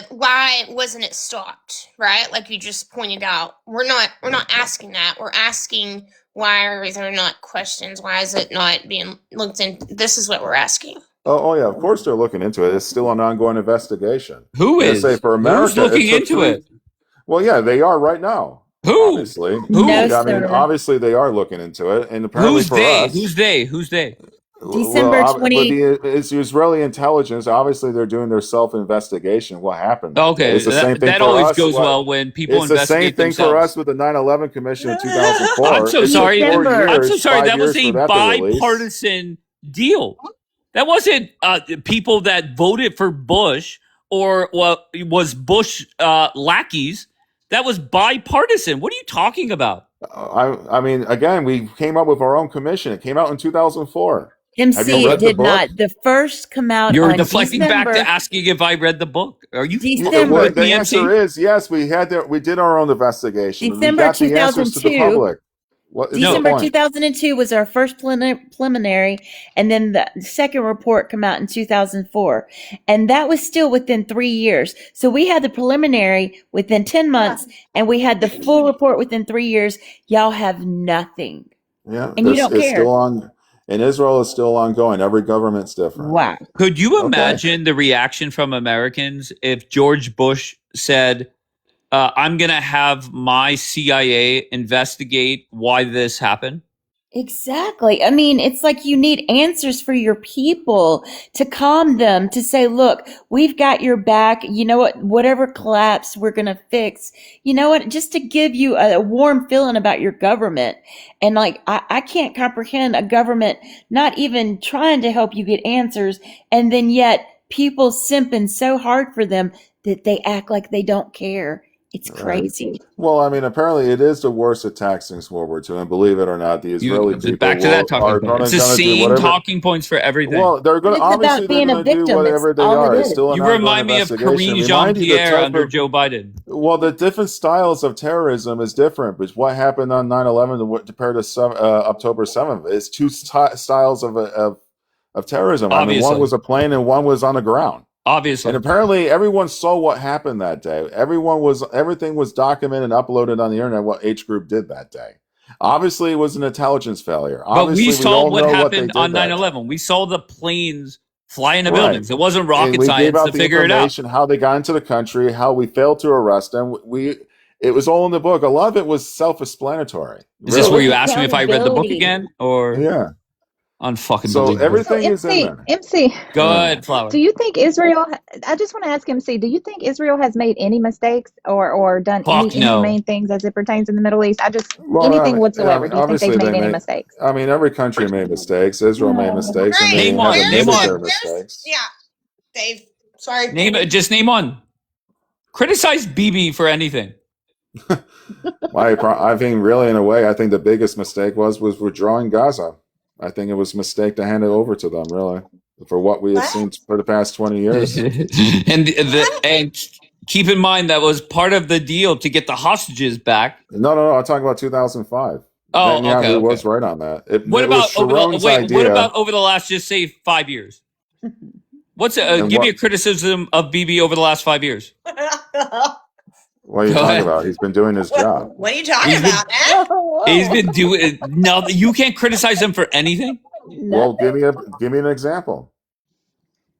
[SPEAKER 3] why wasn't it stopped, right? Like you just pointed out. We're not asking that. We're asking why are there not questions? Why is it not being looked into? This is what we're asking.
[SPEAKER 1] Oh yeah, of course they're looking into it. It's still an ongoing investigation.
[SPEAKER 2] Who
[SPEAKER 1] They
[SPEAKER 2] is?
[SPEAKER 1] say for America,
[SPEAKER 2] Who's looking
[SPEAKER 1] took
[SPEAKER 2] into
[SPEAKER 1] 3
[SPEAKER 2] it?
[SPEAKER 1] Well, yeah, they are right now.
[SPEAKER 2] Who?
[SPEAKER 1] Obviously.
[SPEAKER 2] Who?
[SPEAKER 6] No,
[SPEAKER 1] I mean,
[SPEAKER 6] sir.
[SPEAKER 1] obviously they are looking into it, and apparently
[SPEAKER 2] Who's
[SPEAKER 1] for
[SPEAKER 2] they?
[SPEAKER 1] us,
[SPEAKER 2] Who's they? Who's they?
[SPEAKER 6] December
[SPEAKER 1] but
[SPEAKER 6] 20
[SPEAKER 1] it's Israeli intelligence. Obviously, they're doing their self-investigation. What happened?
[SPEAKER 2] Okay,
[SPEAKER 1] It's the same thing
[SPEAKER 2] that
[SPEAKER 1] for
[SPEAKER 2] always
[SPEAKER 1] us.
[SPEAKER 2] goes well when people
[SPEAKER 1] It's the same
[SPEAKER 2] investigate
[SPEAKER 1] thing
[SPEAKER 2] themselves.
[SPEAKER 1] for us with the 9/11 Commission in 2004.
[SPEAKER 2] I'm so
[SPEAKER 1] It took
[SPEAKER 2] sorry.
[SPEAKER 1] 4 years,
[SPEAKER 2] I'm so sorry.
[SPEAKER 1] 5
[SPEAKER 2] That was
[SPEAKER 1] years
[SPEAKER 2] a
[SPEAKER 1] for that to release.
[SPEAKER 2] bipartisan deal. That wasn't people that voted for Bush or was Bush lackeys. That was bipartisan. What are you talking about?
[SPEAKER 1] I mean, again, we came up with our own commission. It came out in 2004.
[SPEAKER 6] MC,
[SPEAKER 1] Have you read
[SPEAKER 6] it
[SPEAKER 1] the
[SPEAKER 6] did
[SPEAKER 1] book?
[SPEAKER 6] not. The first come out
[SPEAKER 2] You're
[SPEAKER 6] on
[SPEAKER 2] deflecting
[SPEAKER 6] December.
[SPEAKER 2] back to asking if I read the book. Are you
[SPEAKER 6] December.
[SPEAKER 1] Well,
[SPEAKER 2] with
[SPEAKER 1] the
[SPEAKER 2] me,
[SPEAKER 1] answer
[SPEAKER 2] MC?
[SPEAKER 1] is yes. We did our own investigation. We
[SPEAKER 6] December
[SPEAKER 1] got the answers to the
[SPEAKER 6] 2002.
[SPEAKER 1] public. What is the
[SPEAKER 6] December
[SPEAKER 1] point?
[SPEAKER 6] 2002 was our first preliminary, and then the second report come out in 2004, and that was still within 3 years. So we had the preliminary within 10 months, and we had the full report within 3 years. Y'all have nothing,
[SPEAKER 1] Yeah,
[SPEAKER 6] and you don't
[SPEAKER 1] it's
[SPEAKER 6] care.
[SPEAKER 1] still on. In Israel, it's still ongoing. Every government's different.
[SPEAKER 6] Wow.
[SPEAKER 2] Could you
[SPEAKER 1] Okay.
[SPEAKER 2] imagine the reaction from Americans if George Bush said, I'm going to have my CIA investigate why this happened?
[SPEAKER 6] Exactly. I mean, it's like you need answers for your people to calm them, to say, look, we've got your back. You know what? Whatever collapse, we're going to fix. You know what? Just to give you a warm feeling about your government. And like, I can't comprehend a government not even trying to help you get answers. And then yet people simping so hard for them that they act like they don't care. It's crazy.
[SPEAKER 1] Well, I mean, apparently it is the worst attack since World War II, and believe it or not, the Israeli people
[SPEAKER 2] Back to that
[SPEAKER 1] are
[SPEAKER 2] talking point. It's the
[SPEAKER 1] gonna do
[SPEAKER 2] same
[SPEAKER 1] whatever.
[SPEAKER 2] talking points for everything.
[SPEAKER 1] Well, they're going
[SPEAKER 6] It's
[SPEAKER 1] to
[SPEAKER 6] about
[SPEAKER 1] obviously they're
[SPEAKER 6] being a
[SPEAKER 1] going to do
[SPEAKER 6] victim.
[SPEAKER 1] whatever
[SPEAKER 6] That's
[SPEAKER 1] they
[SPEAKER 6] all
[SPEAKER 1] are.
[SPEAKER 6] it
[SPEAKER 1] It's
[SPEAKER 6] is.
[SPEAKER 1] still an
[SPEAKER 2] you
[SPEAKER 1] ongoing
[SPEAKER 2] remind me of
[SPEAKER 1] investigation.
[SPEAKER 2] Karine
[SPEAKER 1] Remind you the
[SPEAKER 2] Jean-Pierre
[SPEAKER 1] type
[SPEAKER 2] under
[SPEAKER 1] of-
[SPEAKER 2] Joe Biden.
[SPEAKER 1] Well, the different styles of terrorism is different, but what happened on 9/11 compared to October 7th is two styles of terrorism. I mean, one
[SPEAKER 2] Obviously.
[SPEAKER 1] was a plane and one was on the ground.
[SPEAKER 2] Obviously.
[SPEAKER 1] And apparently everyone saw what happened that day. Everything was documented and uploaded on the internet what H group did that day. Obviously it was an intelligence failure.
[SPEAKER 2] But
[SPEAKER 1] Obviously,
[SPEAKER 2] we saw
[SPEAKER 1] all
[SPEAKER 2] what
[SPEAKER 1] know they
[SPEAKER 2] happened
[SPEAKER 1] did
[SPEAKER 2] on
[SPEAKER 1] that day.
[SPEAKER 2] 9/11. We saw the planes fly into
[SPEAKER 1] Right.
[SPEAKER 2] buildings. It wasn't
[SPEAKER 1] And
[SPEAKER 2] rocket
[SPEAKER 1] we gave
[SPEAKER 2] science
[SPEAKER 1] out
[SPEAKER 2] to
[SPEAKER 1] the
[SPEAKER 2] figure it out.
[SPEAKER 1] information, how they got into the country, how we failed to arrest them. It was all in the book. A lot of it was self-explanatory.
[SPEAKER 2] Is this where
[SPEAKER 1] Really.
[SPEAKER 2] you asked me if I read the book
[SPEAKER 6] Accountability.
[SPEAKER 2] again? Or
[SPEAKER 1] Yeah.
[SPEAKER 2] unfucking
[SPEAKER 1] So
[SPEAKER 2] believable?
[SPEAKER 1] everything is in there.
[SPEAKER 7] MC,
[SPEAKER 2] Go
[SPEAKER 1] Yeah.
[SPEAKER 2] ahead, Flower.
[SPEAKER 7] do you think Israel? I just want to ask MC. Do you think Israel has made any mistakes or done any
[SPEAKER 2] Fuck no.
[SPEAKER 7] inhumane things as it pertains in the Middle East?
[SPEAKER 1] Well,
[SPEAKER 7] Anything
[SPEAKER 1] I
[SPEAKER 7] whatsoever.
[SPEAKER 1] mean,
[SPEAKER 7] Do you think
[SPEAKER 1] obviously
[SPEAKER 7] they've
[SPEAKER 1] they
[SPEAKER 7] made any
[SPEAKER 1] made-
[SPEAKER 7] mistakes?
[SPEAKER 1] I mean, every country made mistakes. Israel made mistakes, and they
[SPEAKER 2] Name one.
[SPEAKER 1] have
[SPEAKER 2] Name
[SPEAKER 1] admitted
[SPEAKER 2] one.
[SPEAKER 1] their mistakes.
[SPEAKER 3] Yeah, Dave. Sorry.
[SPEAKER 2] Just name one. Criticize BB for anything.
[SPEAKER 1] I think really, in a way, I think the biggest mistake was withdrawing Gaza. I think it was a mistake to hand it over to them, really, for what we have
[SPEAKER 3] What?
[SPEAKER 1] seen for the past 20 years.
[SPEAKER 2] and keep in mind that was part of the deal to get the hostages back.
[SPEAKER 1] No, I'm talking about 2005.
[SPEAKER 2] Oh,
[SPEAKER 1] Netanyahu
[SPEAKER 2] okay.
[SPEAKER 1] was right on that.
[SPEAKER 2] What
[SPEAKER 1] it
[SPEAKER 2] about
[SPEAKER 1] was Sharon's idea.
[SPEAKER 2] What about over the last, just say, 5 years? What's
[SPEAKER 1] And
[SPEAKER 2] give me a
[SPEAKER 1] what-
[SPEAKER 2] criticism of BB over the last 5 years?
[SPEAKER 1] What are you
[SPEAKER 2] Go
[SPEAKER 1] talking
[SPEAKER 2] ahead.
[SPEAKER 1] about? He's been doing his job.
[SPEAKER 3] What are you talking
[SPEAKER 2] He's been-
[SPEAKER 3] about, man?
[SPEAKER 2] He's been doing no. You can't criticize him for anything.
[SPEAKER 1] Well, give me an example.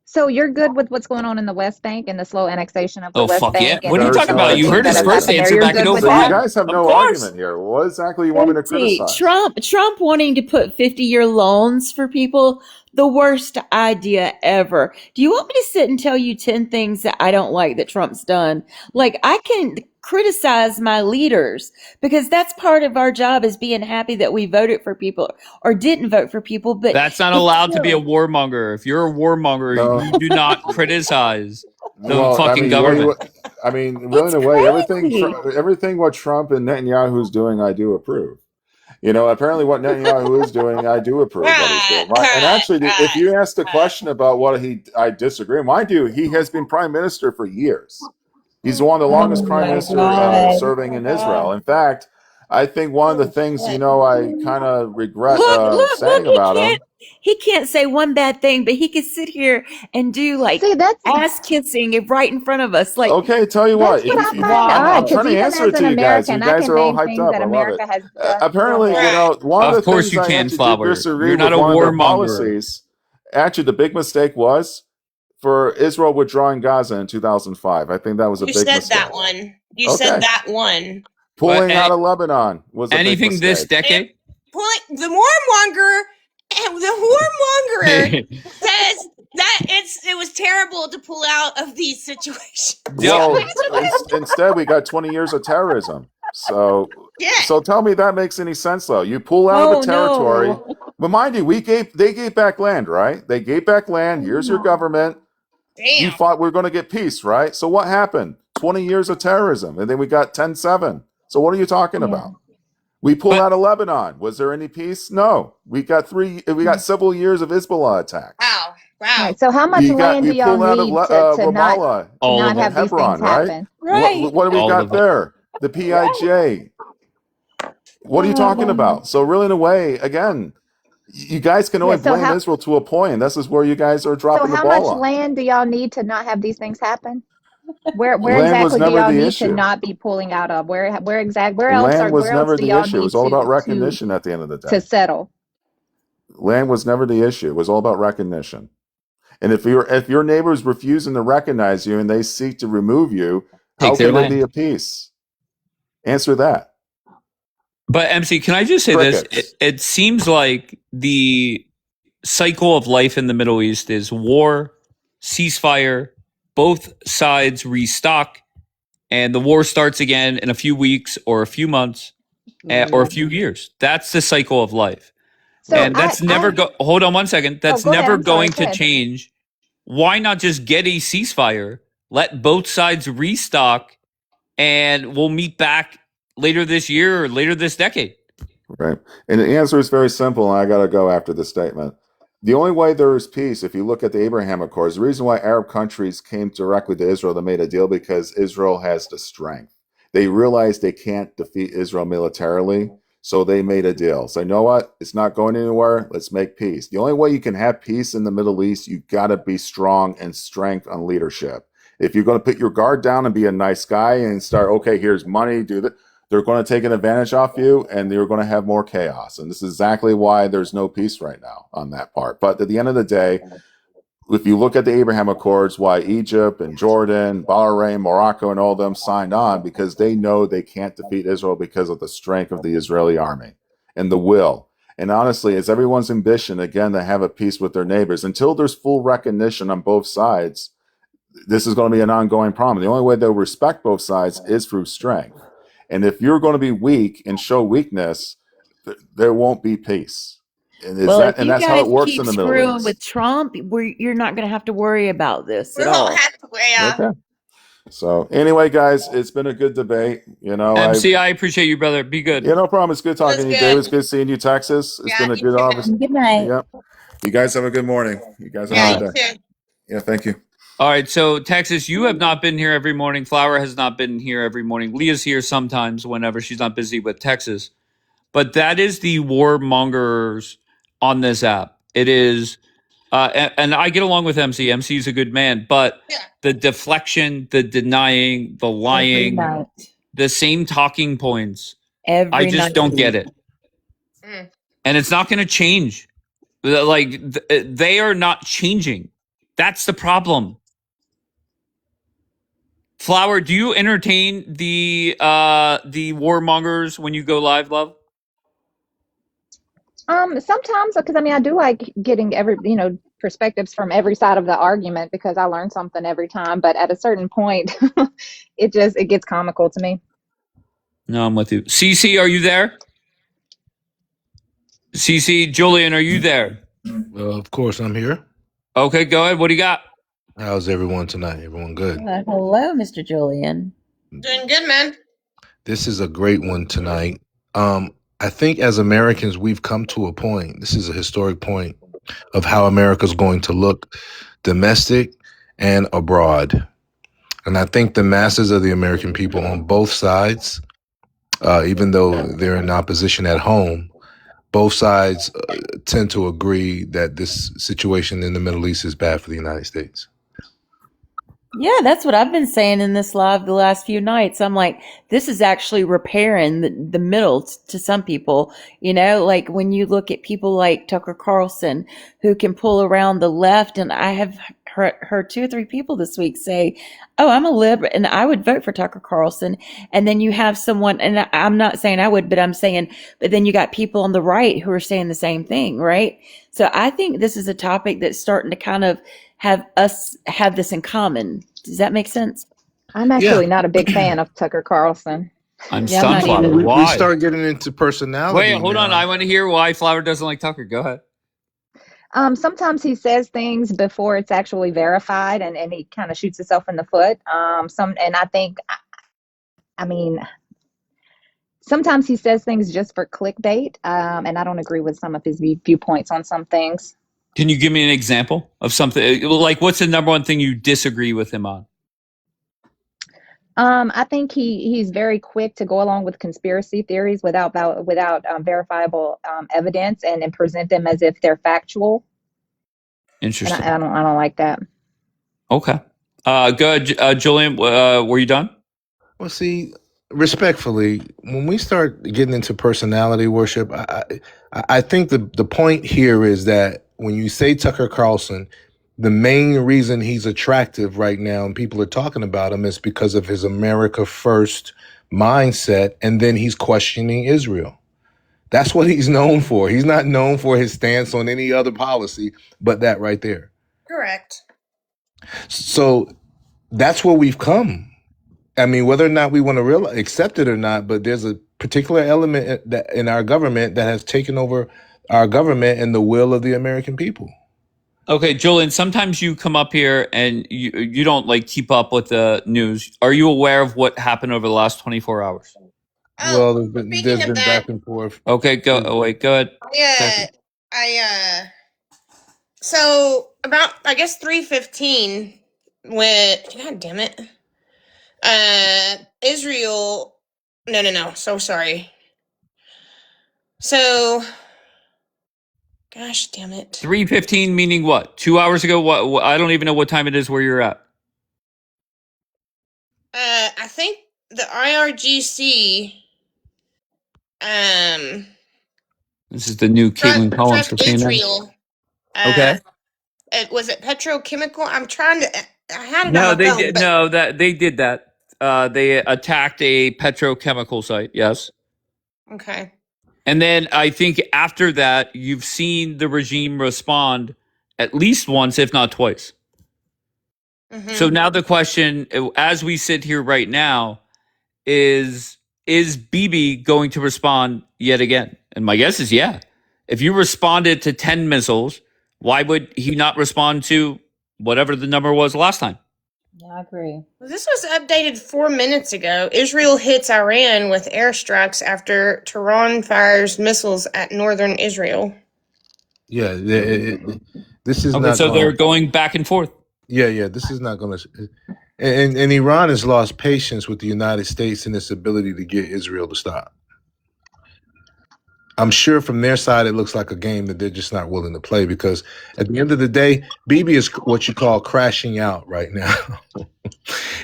[SPEAKER 7] So you're good with what's going on in the West Bank and the slow annexation of the
[SPEAKER 2] Oh,
[SPEAKER 7] West
[SPEAKER 2] fuck
[SPEAKER 7] Bank?
[SPEAKER 2] yeah.
[SPEAKER 7] and
[SPEAKER 2] What are you
[SPEAKER 7] the
[SPEAKER 1] talking about? You
[SPEAKER 7] things
[SPEAKER 1] heard
[SPEAKER 7] that
[SPEAKER 1] his
[SPEAKER 7] have
[SPEAKER 1] first
[SPEAKER 7] happened there?
[SPEAKER 2] answer
[SPEAKER 7] You're
[SPEAKER 2] back in
[SPEAKER 7] good with
[SPEAKER 1] So
[SPEAKER 2] 05.
[SPEAKER 1] you guys have
[SPEAKER 2] Of
[SPEAKER 1] no
[SPEAKER 2] course.
[SPEAKER 1] argument here. What exactly you want me to
[SPEAKER 6] See,
[SPEAKER 1] criticize?
[SPEAKER 6] Trump wanting to put 50-year loans for people, the worst idea ever. Do you want me to sit and tell you 10 things that I don't like that Trump's done? Like, I can criticize my leaders, because that's part of our job, is being happy that we voted for people or didn't vote for people. But
[SPEAKER 2] That's not
[SPEAKER 6] it's
[SPEAKER 2] allowed to be a
[SPEAKER 6] silly.
[SPEAKER 2] warmonger. If you're a warmonger,
[SPEAKER 1] No.
[SPEAKER 2] you do not criticize the
[SPEAKER 1] Well, I
[SPEAKER 2] fucking
[SPEAKER 1] mean, what do
[SPEAKER 2] government.
[SPEAKER 1] you? I mean, really,
[SPEAKER 6] It's
[SPEAKER 1] in a way,
[SPEAKER 6] crazy.
[SPEAKER 1] everything what Trump and Netanyahu is doing, I do approve. You know, apparently, what Netanyahu is doing, I do approve what he's doing. And actually, if you ask the question about what I disagree. Mind you, he has been prime minister for years. He's one of the
[SPEAKER 6] Oh
[SPEAKER 1] longest prime
[SPEAKER 6] my
[SPEAKER 1] minister
[SPEAKER 6] God.
[SPEAKER 1] serving in Israel. In fact, I think one of the things I kind of regret
[SPEAKER 6] Look,
[SPEAKER 1] saying
[SPEAKER 6] he
[SPEAKER 1] about
[SPEAKER 6] can't
[SPEAKER 1] him.
[SPEAKER 6] he can't say one bad thing, but he could sit here and do like
[SPEAKER 7] See,
[SPEAKER 6] ass kissing right in front of us. Like,
[SPEAKER 1] Okay, tell you
[SPEAKER 7] that's
[SPEAKER 1] what.
[SPEAKER 7] what I find
[SPEAKER 1] I'm
[SPEAKER 7] odd,
[SPEAKER 6] wow.
[SPEAKER 7] because
[SPEAKER 1] trying to
[SPEAKER 7] even
[SPEAKER 1] answer
[SPEAKER 7] as
[SPEAKER 1] it
[SPEAKER 7] an
[SPEAKER 1] to you guys. You
[SPEAKER 7] American, I
[SPEAKER 1] guys
[SPEAKER 7] can
[SPEAKER 1] are all
[SPEAKER 7] name
[SPEAKER 1] hyped
[SPEAKER 7] things
[SPEAKER 1] up.
[SPEAKER 7] that
[SPEAKER 1] I love it.
[SPEAKER 7] America has done
[SPEAKER 1] Apparently,
[SPEAKER 7] wrong.
[SPEAKER 1] one of
[SPEAKER 2] Of
[SPEAKER 1] the
[SPEAKER 2] course
[SPEAKER 1] things
[SPEAKER 2] you
[SPEAKER 1] I
[SPEAKER 2] can,
[SPEAKER 1] actually did
[SPEAKER 2] Flower.
[SPEAKER 1] disagree
[SPEAKER 2] You're not
[SPEAKER 1] with
[SPEAKER 2] a
[SPEAKER 1] one of their
[SPEAKER 2] warmonger.
[SPEAKER 1] policies. Actually, the big mistake was for Israel withdrawing Gaza in 2005. I think that was a
[SPEAKER 3] You
[SPEAKER 1] big
[SPEAKER 3] said
[SPEAKER 1] mistake.
[SPEAKER 3] that one. You
[SPEAKER 1] Okay.
[SPEAKER 3] said that one.
[SPEAKER 1] Pulling
[SPEAKER 2] But
[SPEAKER 1] out of Lebanon was a big
[SPEAKER 2] anything this
[SPEAKER 1] mistake.
[SPEAKER 2] decade?
[SPEAKER 3] The warmonger and the warmonger says that it was terrible to pull out of these situations.
[SPEAKER 1] Well, instead we got 20 years of terrorism. So
[SPEAKER 3] Yeah.
[SPEAKER 1] so tell me that makes any sense though. You pull out of
[SPEAKER 6] Oh
[SPEAKER 1] a territory.
[SPEAKER 6] no.
[SPEAKER 1] But mind you, they gave back land, right? They gave back land. Here's your government. You
[SPEAKER 3] Damn.
[SPEAKER 1] thought we were going to get peace, right? So what happened? 20 years of terrorism, and then we got 10-7. So what are you talking
[SPEAKER 7] Yeah.
[SPEAKER 1] about? We pulled
[SPEAKER 2] But-
[SPEAKER 1] out of Lebanon. Was there any peace? No. We got several years of Hezbollah attacks.
[SPEAKER 3] Wow.
[SPEAKER 7] All
[SPEAKER 3] Wow.
[SPEAKER 7] right, so how much land do
[SPEAKER 1] We
[SPEAKER 7] y'all
[SPEAKER 1] pulled out of
[SPEAKER 7] need to not
[SPEAKER 1] Ramallah,
[SPEAKER 2] All of
[SPEAKER 7] not
[SPEAKER 2] it.
[SPEAKER 7] have these
[SPEAKER 1] Hebron,
[SPEAKER 7] things
[SPEAKER 1] right?
[SPEAKER 7] happen?
[SPEAKER 6] Right.
[SPEAKER 1] What do we
[SPEAKER 2] All
[SPEAKER 1] got
[SPEAKER 2] of it.
[SPEAKER 1] there? The PIJ. What are you talking about? So really, in a way, again, you guys can only
[SPEAKER 7] Yeah, so
[SPEAKER 1] blame
[SPEAKER 7] how-
[SPEAKER 1] Israel to a point. This is where you guys are
[SPEAKER 7] So
[SPEAKER 1] dropping the
[SPEAKER 7] how
[SPEAKER 1] ball
[SPEAKER 7] much
[SPEAKER 1] on.
[SPEAKER 7] land do y'all need to not have these things happen? Where
[SPEAKER 1] Land was
[SPEAKER 7] exactly do
[SPEAKER 1] never
[SPEAKER 7] y'all
[SPEAKER 1] the
[SPEAKER 7] need
[SPEAKER 1] issue.
[SPEAKER 7] to not be pulling out of? Where else
[SPEAKER 1] Land was never
[SPEAKER 7] do
[SPEAKER 1] the
[SPEAKER 7] y'all
[SPEAKER 1] issue. It
[SPEAKER 7] need
[SPEAKER 1] was all about
[SPEAKER 7] to
[SPEAKER 1] recognition at the end of the
[SPEAKER 7] to
[SPEAKER 1] day.
[SPEAKER 7] settle?
[SPEAKER 1] Land was never the issue. It was all about recognition. And if your neighbor's refusing to recognize you and they seek to remove you, how
[SPEAKER 2] Take their
[SPEAKER 1] can there
[SPEAKER 2] land.
[SPEAKER 1] be a peace? Answer that.
[SPEAKER 2] But MC, can I just say
[SPEAKER 1] Crickets.
[SPEAKER 2] this? It seems like the cycle of life in the Middle East is war, ceasefire, both sides restock, and the war starts again in a few weeks or a few months or a few years. That's the cycle of life.
[SPEAKER 7] So
[SPEAKER 2] And that's hold on one second. That's
[SPEAKER 7] go ahead.
[SPEAKER 2] never
[SPEAKER 7] I'm sorry.
[SPEAKER 2] going
[SPEAKER 7] Go
[SPEAKER 2] to
[SPEAKER 7] ahead.
[SPEAKER 2] change. Why not just get a ceasefire, let both sides restock, and we'll meet back later this year or later this decade?
[SPEAKER 1] Right. And the answer is very simple, and I got to go after the statement. The only way there is peace, if you look at the Abraham Accords, the reason why Arab countries came directly to Israel, they made a deal because Israel has the strength. They realized they can't defeat Israel militarily, so they made a deal. So you know what? It's not going anywhere. Let's make peace. The only way you can have peace in the Middle East, you got to be strong and strength on leadership. If you're going to put your guard down and be a nice guy and start, okay, here's money, do that, they're going to take an advantage off you and you're going to have more chaos. And this is exactly why there's no peace right now on that part. But at the end of the day, if you look at the Abraham Accords, why Egypt and Jordan, Bahrain, Morocco, and all of them signed on, because they know they can't defeat Israel because of the strength of the Israeli army and the will. And honestly, it's everyone's ambition, again, to have a peace with their neighbors. Until there's full recognition on both sides, this is going to be an ongoing problem. The only way they'll respect both sides is through strength. And if you're going to be weak and show weakness, there won't be peace. And,
[SPEAKER 6] Well, if
[SPEAKER 1] and
[SPEAKER 6] you
[SPEAKER 1] that's how
[SPEAKER 6] guys
[SPEAKER 1] it works
[SPEAKER 6] keep
[SPEAKER 1] in the Middle
[SPEAKER 6] screwing
[SPEAKER 1] East.
[SPEAKER 6] with Trump, you're not going to have to worry about this
[SPEAKER 3] We
[SPEAKER 6] at all.
[SPEAKER 3] don't have to. Yeah.
[SPEAKER 1] Okay. So anyway, guys, it's been a good debate. You know,
[SPEAKER 2] MC, I appreciate you, brother. Be good.
[SPEAKER 1] no problem. It's good talking to you,
[SPEAKER 3] good.
[SPEAKER 1] Dave. It's good seeing you, Texas. It's
[SPEAKER 3] Yeah,
[SPEAKER 1] been a
[SPEAKER 3] you
[SPEAKER 1] good
[SPEAKER 3] too.
[SPEAKER 1] office.
[SPEAKER 6] Good night.
[SPEAKER 1] Yep. You guys have a good morning. You guys have
[SPEAKER 3] Yeah,
[SPEAKER 1] a
[SPEAKER 3] you
[SPEAKER 1] good day.
[SPEAKER 3] too.
[SPEAKER 1] Yeah, thank you.
[SPEAKER 2] All right, so Texas, you have not been here every morning. Flower has not been here every morning. Leah's here sometimes whenever she's not busy with Texas. But that is the warmongers on this app. It is, and I get along with MC. MC is a good man, but
[SPEAKER 3] Yeah.
[SPEAKER 2] the deflection, the denying, the
[SPEAKER 6] Every
[SPEAKER 2] lying,
[SPEAKER 6] night.
[SPEAKER 2] the same talking points.
[SPEAKER 6] Every
[SPEAKER 2] I just
[SPEAKER 6] night.
[SPEAKER 2] don't get it.
[SPEAKER 3] Mm.
[SPEAKER 2] And it's not going to change. Like, they are not changing. That's the problem. Flower, do you entertain the warmongers when you go live, love?
[SPEAKER 7] Sometimes, because I mean, I do like getting perspectives from every side of the argument because I learn something every time. But at a certain point, it gets comical to me.
[SPEAKER 2] No, I'm with you. CC, are you there? CC, Julian, are you there?
[SPEAKER 8] Of course, I'm here.
[SPEAKER 2] Okay, go ahead. What do you got?
[SPEAKER 8] How's everyone tonight? Everyone good?
[SPEAKER 6] Hello, Mr. Julian.
[SPEAKER 3] Doing good, man.
[SPEAKER 8] This is a great one tonight. I think as Americans, we've come to a point, this is a historic point, of how America's going to look domestic and abroad. And I think the masses of the American people on both sides, even though they're in opposition at home, both sides tend to agree that this situation in the Middle East is bad for the United States.
[SPEAKER 6] Yeah, that's what I've been saying in this live the last few nights. I'm like, this is actually repairing the middle to some people. Like when you look at people like Tucker Carlson, who can pull around the left, and I have heard 2 or 3 people this week say, "Oh, I'm a liberal, and I would vote for Tucker Carlson." And then you have someone, and I'm not saying I would, but I'm saying, but then you got people on the right who are saying the same thing, right? So I think this is a topic that's starting to kind of have us have this in common. Does that make sense?
[SPEAKER 7] I'm actually not a big fan of Tucker Carlson.
[SPEAKER 2] I'm
[SPEAKER 6] Yeah, I'm not
[SPEAKER 2] sunflower.
[SPEAKER 6] either.
[SPEAKER 8] We
[SPEAKER 2] Why?
[SPEAKER 8] start getting into personality.
[SPEAKER 2] Wait, hold on. I want to hear why Flower doesn't like Tucker. Go ahead.
[SPEAKER 7] Sometimes he says things before it's actually verified, and he kind of shoots himself in the foot. And I mean, sometimes he says things just for clickbait, and I don't agree with some of his viewpoints on some things.
[SPEAKER 2] Can you give me an example of something? Like, what's the number one thing you disagree with him on?
[SPEAKER 7] I think he's very quick to go along with conspiracy theories without verifiable evidence and present them as if they're factual.
[SPEAKER 2] Interesting.
[SPEAKER 7] And I don't like that.
[SPEAKER 2] Okay. Good. Julian, were you done?
[SPEAKER 8] Well, see, respectfully, when we start getting into personality worship, I think the point here is that when you say Tucker Carlson, the main reason he's attractive right now and people are talking about him is because of his America First mindset, and then he's questioning Israel. That's what he's known for. He's not known for his stance on any other policy but that right there.
[SPEAKER 3] Correct.
[SPEAKER 8] So that's where we've come. I mean, whether or not we want to accept it or not, but there's a particular element that in our government that has taken over our government and the will of the American people.
[SPEAKER 2] Okay, Julian, sometimes you come up here and you don't like keep up with the news. Are you aware of what happened over the last 24 hours?
[SPEAKER 8] Well, there's been back and forth.
[SPEAKER 2] Okay, go ahead.
[SPEAKER 3] Yeah, so about, I guess, 3:15 when, God damn it, Israel, no, so sorry. So, gosh damn it.
[SPEAKER 2] 3:15 meaning what? 2 hours ago? What? I don't even know what time it is where you're at.
[SPEAKER 3] I think the IRGC,
[SPEAKER 2] This is the new Caitlin Collins for CNN.
[SPEAKER 3] Israel.
[SPEAKER 2] Okay.
[SPEAKER 3] Was it petrochemical? I'm trying to. I had it
[SPEAKER 2] No,
[SPEAKER 3] on my
[SPEAKER 2] they
[SPEAKER 3] phone,
[SPEAKER 2] did.
[SPEAKER 3] but-
[SPEAKER 2] No, that they did that. They attacked a petrochemical site. Yes.
[SPEAKER 3] Okay.
[SPEAKER 2] And then I think after that, you've seen the regime respond at least once, if not twice.
[SPEAKER 3] Mhm.
[SPEAKER 2] So now the question, as we sit here right now, is Bibi going to respond yet again? And my guess is yeah. If you responded to 10 missiles, why would he not respond to whatever the number was last time?
[SPEAKER 6] Yeah, I agree.
[SPEAKER 3] This was updated 4 minutes ago. Israel hits Iran with airstrikes after Tehran fires missiles at northern Israel.
[SPEAKER 8] Yeah, this is
[SPEAKER 2] Okay,
[SPEAKER 8] not.
[SPEAKER 2] so they're going back and forth.
[SPEAKER 8] Yeah. This is not going to. And Iran has lost patience with the United States and its ability to get Israel to stop. I'm sure from their side, it looks like a game that they're just not willing to play because at the end of the day, Bibi is what you call crashing out right now.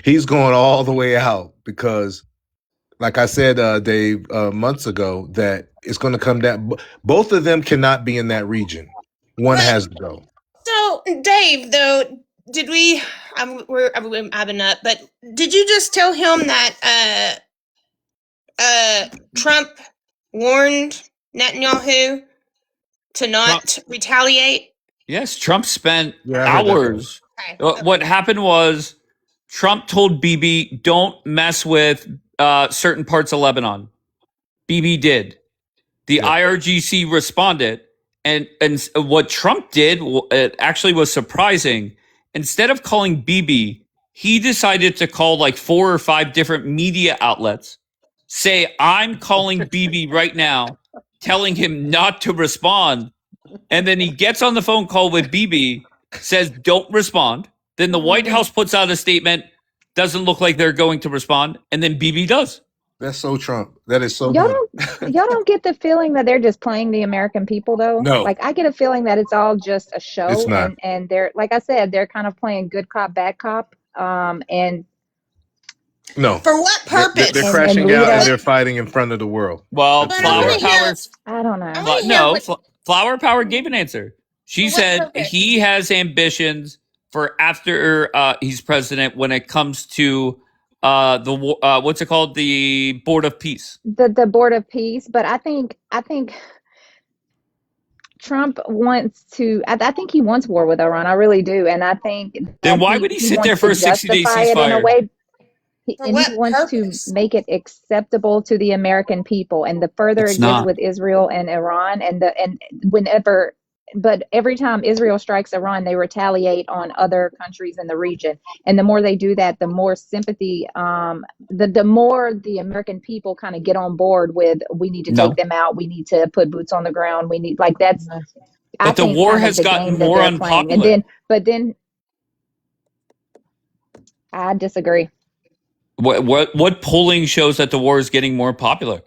[SPEAKER 8] He's going all the way out because, like I said, Dave, months ago, that it's going to come down. Both of them cannot be in that region. One has to go.
[SPEAKER 3] So, Dave, though, did we? I've been up, but did you just tell him that Trump warned Netanyahu to not retaliate?
[SPEAKER 2] Yes, Trump spent
[SPEAKER 8] Yeah, I heard that.
[SPEAKER 2] hours.
[SPEAKER 3] Okay.
[SPEAKER 2] What happened was Trump told Bibi, "Don't mess with certain parts of Lebanon." Bibi did. The
[SPEAKER 8] Yeah.
[SPEAKER 2] IRGC responded, and what Trump did it actually was surprising. Instead of calling Bibi, he decided to call like 4 or 5 different media outlets. Say, "I'm calling Bibi right now, telling him not to respond." And then he gets on the phone call with Bibi, says, "Don't respond." Then the White House puts out a statement, doesn't look like they're going to respond, and then Bibi does.
[SPEAKER 8] That's so Trump. That is so
[SPEAKER 7] Y'all
[SPEAKER 8] him.
[SPEAKER 7] y'all don't get the feeling that they're just playing the American people though?
[SPEAKER 8] No.
[SPEAKER 7] Like I get a feeling that it's all just a show,
[SPEAKER 8] It's not.
[SPEAKER 7] and they're, like I said, they're kind of playing good cop, bad cop. And
[SPEAKER 8] No.
[SPEAKER 3] For what purpose?
[SPEAKER 8] They're
[SPEAKER 7] And
[SPEAKER 8] crashing out
[SPEAKER 7] Rita-
[SPEAKER 8] and they're fighting in front of the world.
[SPEAKER 2] Well,
[SPEAKER 8] That's
[SPEAKER 3] But I
[SPEAKER 2] Flower
[SPEAKER 3] wanna hear-
[SPEAKER 2] Power.
[SPEAKER 7] I don't know.
[SPEAKER 3] I wanna hear
[SPEAKER 2] No,
[SPEAKER 3] what-
[SPEAKER 2] Flower Power gave an answer. She
[SPEAKER 3] For what
[SPEAKER 2] said
[SPEAKER 3] purpose?
[SPEAKER 2] he has ambitions for after he's president when it comes to what's it called, the Board of Peace.
[SPEAKER 7] The Board of Peace, but I think Trump wants to. I think he wants war with Iran. I really do, and I think
[SPEAKER 2] Then
[SPEAKER 7] that
[SPEAKER 2] why would he sit there
[SPEAKER 7] wants
[SPEAKER 2] for
[SPEAKER 7] to
[SPEAKER 2] a 60-day
[SPEAKER 7] justify it in a
[SPEAKER 2] ceasefire?
[SPEAKER 7] way.
[SPEAKER 3] For
[SPEAKER 7] And
[SPEAKER 3] what
[SPEAKER 7] he wants
[SPEAKER 3] purpose?
[SPEAKER 7] to make it acceptable to the American people. And the further
[SPEAKER 2] It's
[SPEAKER 7] it gets
[SPEAKER 2] not.
[SPEAKER 7] with Israel and Iran, and but every time Israel strikes Iran, they retaliate on other countries in the region. And the more they do that, the more sympathy, the more the American people kind of get on board with, we need to
[SPEAKER 2] No.
[SPEAKER 7] take them out. We need to put boots on the ground. We need, like, that's, I
[SPEAKER 2] But the
[SPEAKER 7] think,
[SPEAKER 2] war
[SPEAKER 7] kind of
[SPEAKER 2] has
[SPEAKER 7] the
[SPEAKER 2] gotten
[SPEAKER 7] game that
[SPEAKER 2] more
[SPEAKER 7] they're playing.
[SPEAKER 2] unpopular.
[SPEAKER 7] But then I disagree.
[SPEAKER 2] What polling shows that the war is getting more popular?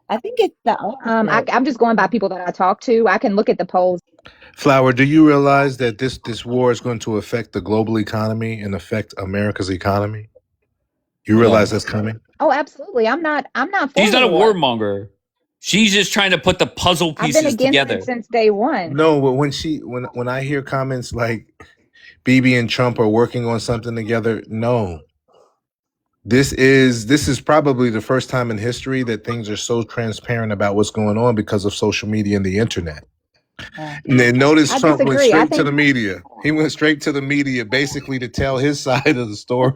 [SPEAKER 6] I think it's the opposite.
[SPEAKER 7] I'm just going by people that I talk to. I can look at the polls.
[SPEAKER 8] Flower, do you realize that this war is going to affect the global economy and affect America's economy? You realize that's coming?
[SPEAKER 7] Oh, absolutely. I'm not for
[SPEAKER 2] She's not a
[SPEAKER 7] war.
[SPEAKER 2] warmonger. She's just trying to put the puzzle
[SPEAKER 7] I've been
[SPEAKER 2] pieces
[SPEAKER 7] against
[SPEAKER 2] together.
[SPEAKER 7] it since day one.
[SPEAKER 8] No, but when I hear comments like Bibi and Trump are working on something together, no. This is probably the first time in history that things are so transparent about what's going on because of social media and the internet. And then notice
[SPEAKER 7] I
[SPEAKER 8] Trump went
[SPEAKER 7] disagree. I
[SPEAKER 8] straight to
[SPEAKER 7] think-
[SPEAKER 8] the media. He went straight to the media basically to tell his side of the story.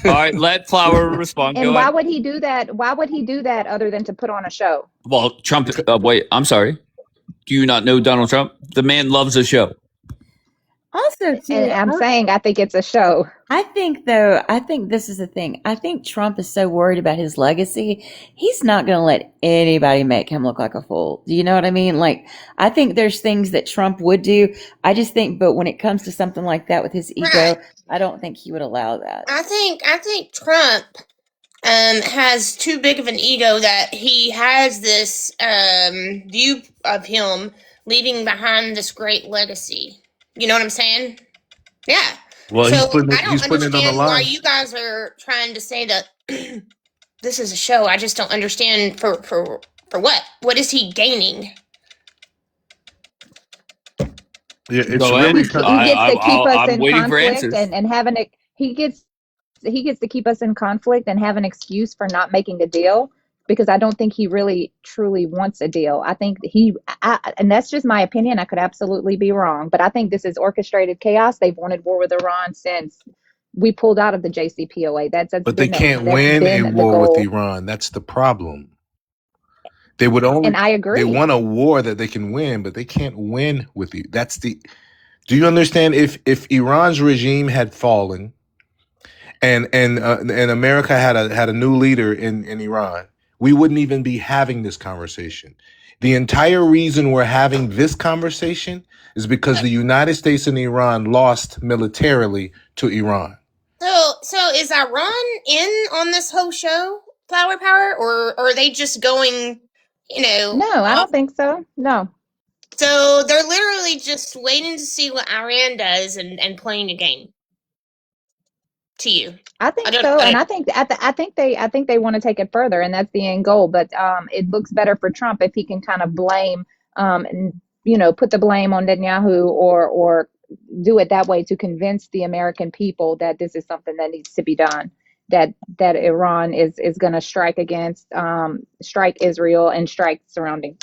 [SPEAKER 2] All right, let Flower respond.
[SPEAKER 7] And
[SPEAKER 2] Go
[SPEAKER 7] why
[SPEAKER 2] ahead.
[SPEAKER 7] would he do that? Why would he do that other than to put on a show?
[SPEAKER 2] Well, Trump. Wait, I'm sorry. Do you not know Donald Trump? The man loves a show.
[SPEAKER 6] Also, too,
[SPEAKER 7] And I'm saying I think it's a show.
[SPEAKER 6] I think this is the thing. I think Trump is so worried about his legacy. He's not going to let anybody make him look like a fool. Do you know what I mean? Like, I think there's things that Trump would do. I just think, but when it comes to something like that with his ego,
[SPEAKER 3] Right.
[SPEAKER 6] I don't think he would allow that.
[SPEAKER 3] I think Trump has too big of an ego that he has this view of him leaving behind this great legacy. You know what I'm saying? Yeah.
[SPEAKER 8] Well,
[SPEAKER 3] So
[SPEAKER 8] he's putting
[SPEAKER 3] I don't
[SPEAKER 8] it on the
[SPEAKER 3] understand why
[SPEAKER 8] line.
[SPEAKER 3] you guys are trying to say that this is a show. I just don't understand for what? What is he gaining?
[SPEAKER 8] Yeah, it's
[SPEAKER 2] Go ahead.
[SPEAKER 8] really
[SPEAKER 7] He gets to keep us
[SPEAKER 2] I'm
[SPEAKER 7] in
[SPEAKER 2] waiting for
[SPEAKER 7] conflict
[SPEAKER 2] answers.
[SPEAKER 7] and having a he gets to keep us in conflict and have an excuse for not making a deal, because I don't think he really truly wants a deal. I think and that's just my opinion. I could absolutely be wrong, but I think this is orchestrated chaos. They've wanted war with Iran since we pulled out of the JCPOA.
[SPEAKER 8] but they can't win a war with Iran. That's the problem. They would only,
[SPEAKER 7] and I agree.
[SPEAKER 8] they want a war that they can win, but they can't win with you. Do you understand? If Iran's regime had fallen and America had a new leader in Iran, we wouldn't even be having this conversation. The entire reason we're having this conversation is because the United States and Iran lost militarily to Iran.
[SPEAKER 3] So is Iran in on this whole show, Flower Power, or are they just going,
[SPEAKER 7] No, I don't think so. No.
[SPEAKER 3] So they're literally just waiting to see what Iran does and playing a game. To you,
[SPEAKER 7] I think so, and I think they want to take it further, and that's the end goal. But it looks better for Trump if he can kind of blame, and put the blame on Netanyahu, or do it that way to convince the American people that this is something that needs to be done. that Iran is going to strike strike Israel and strike surrounding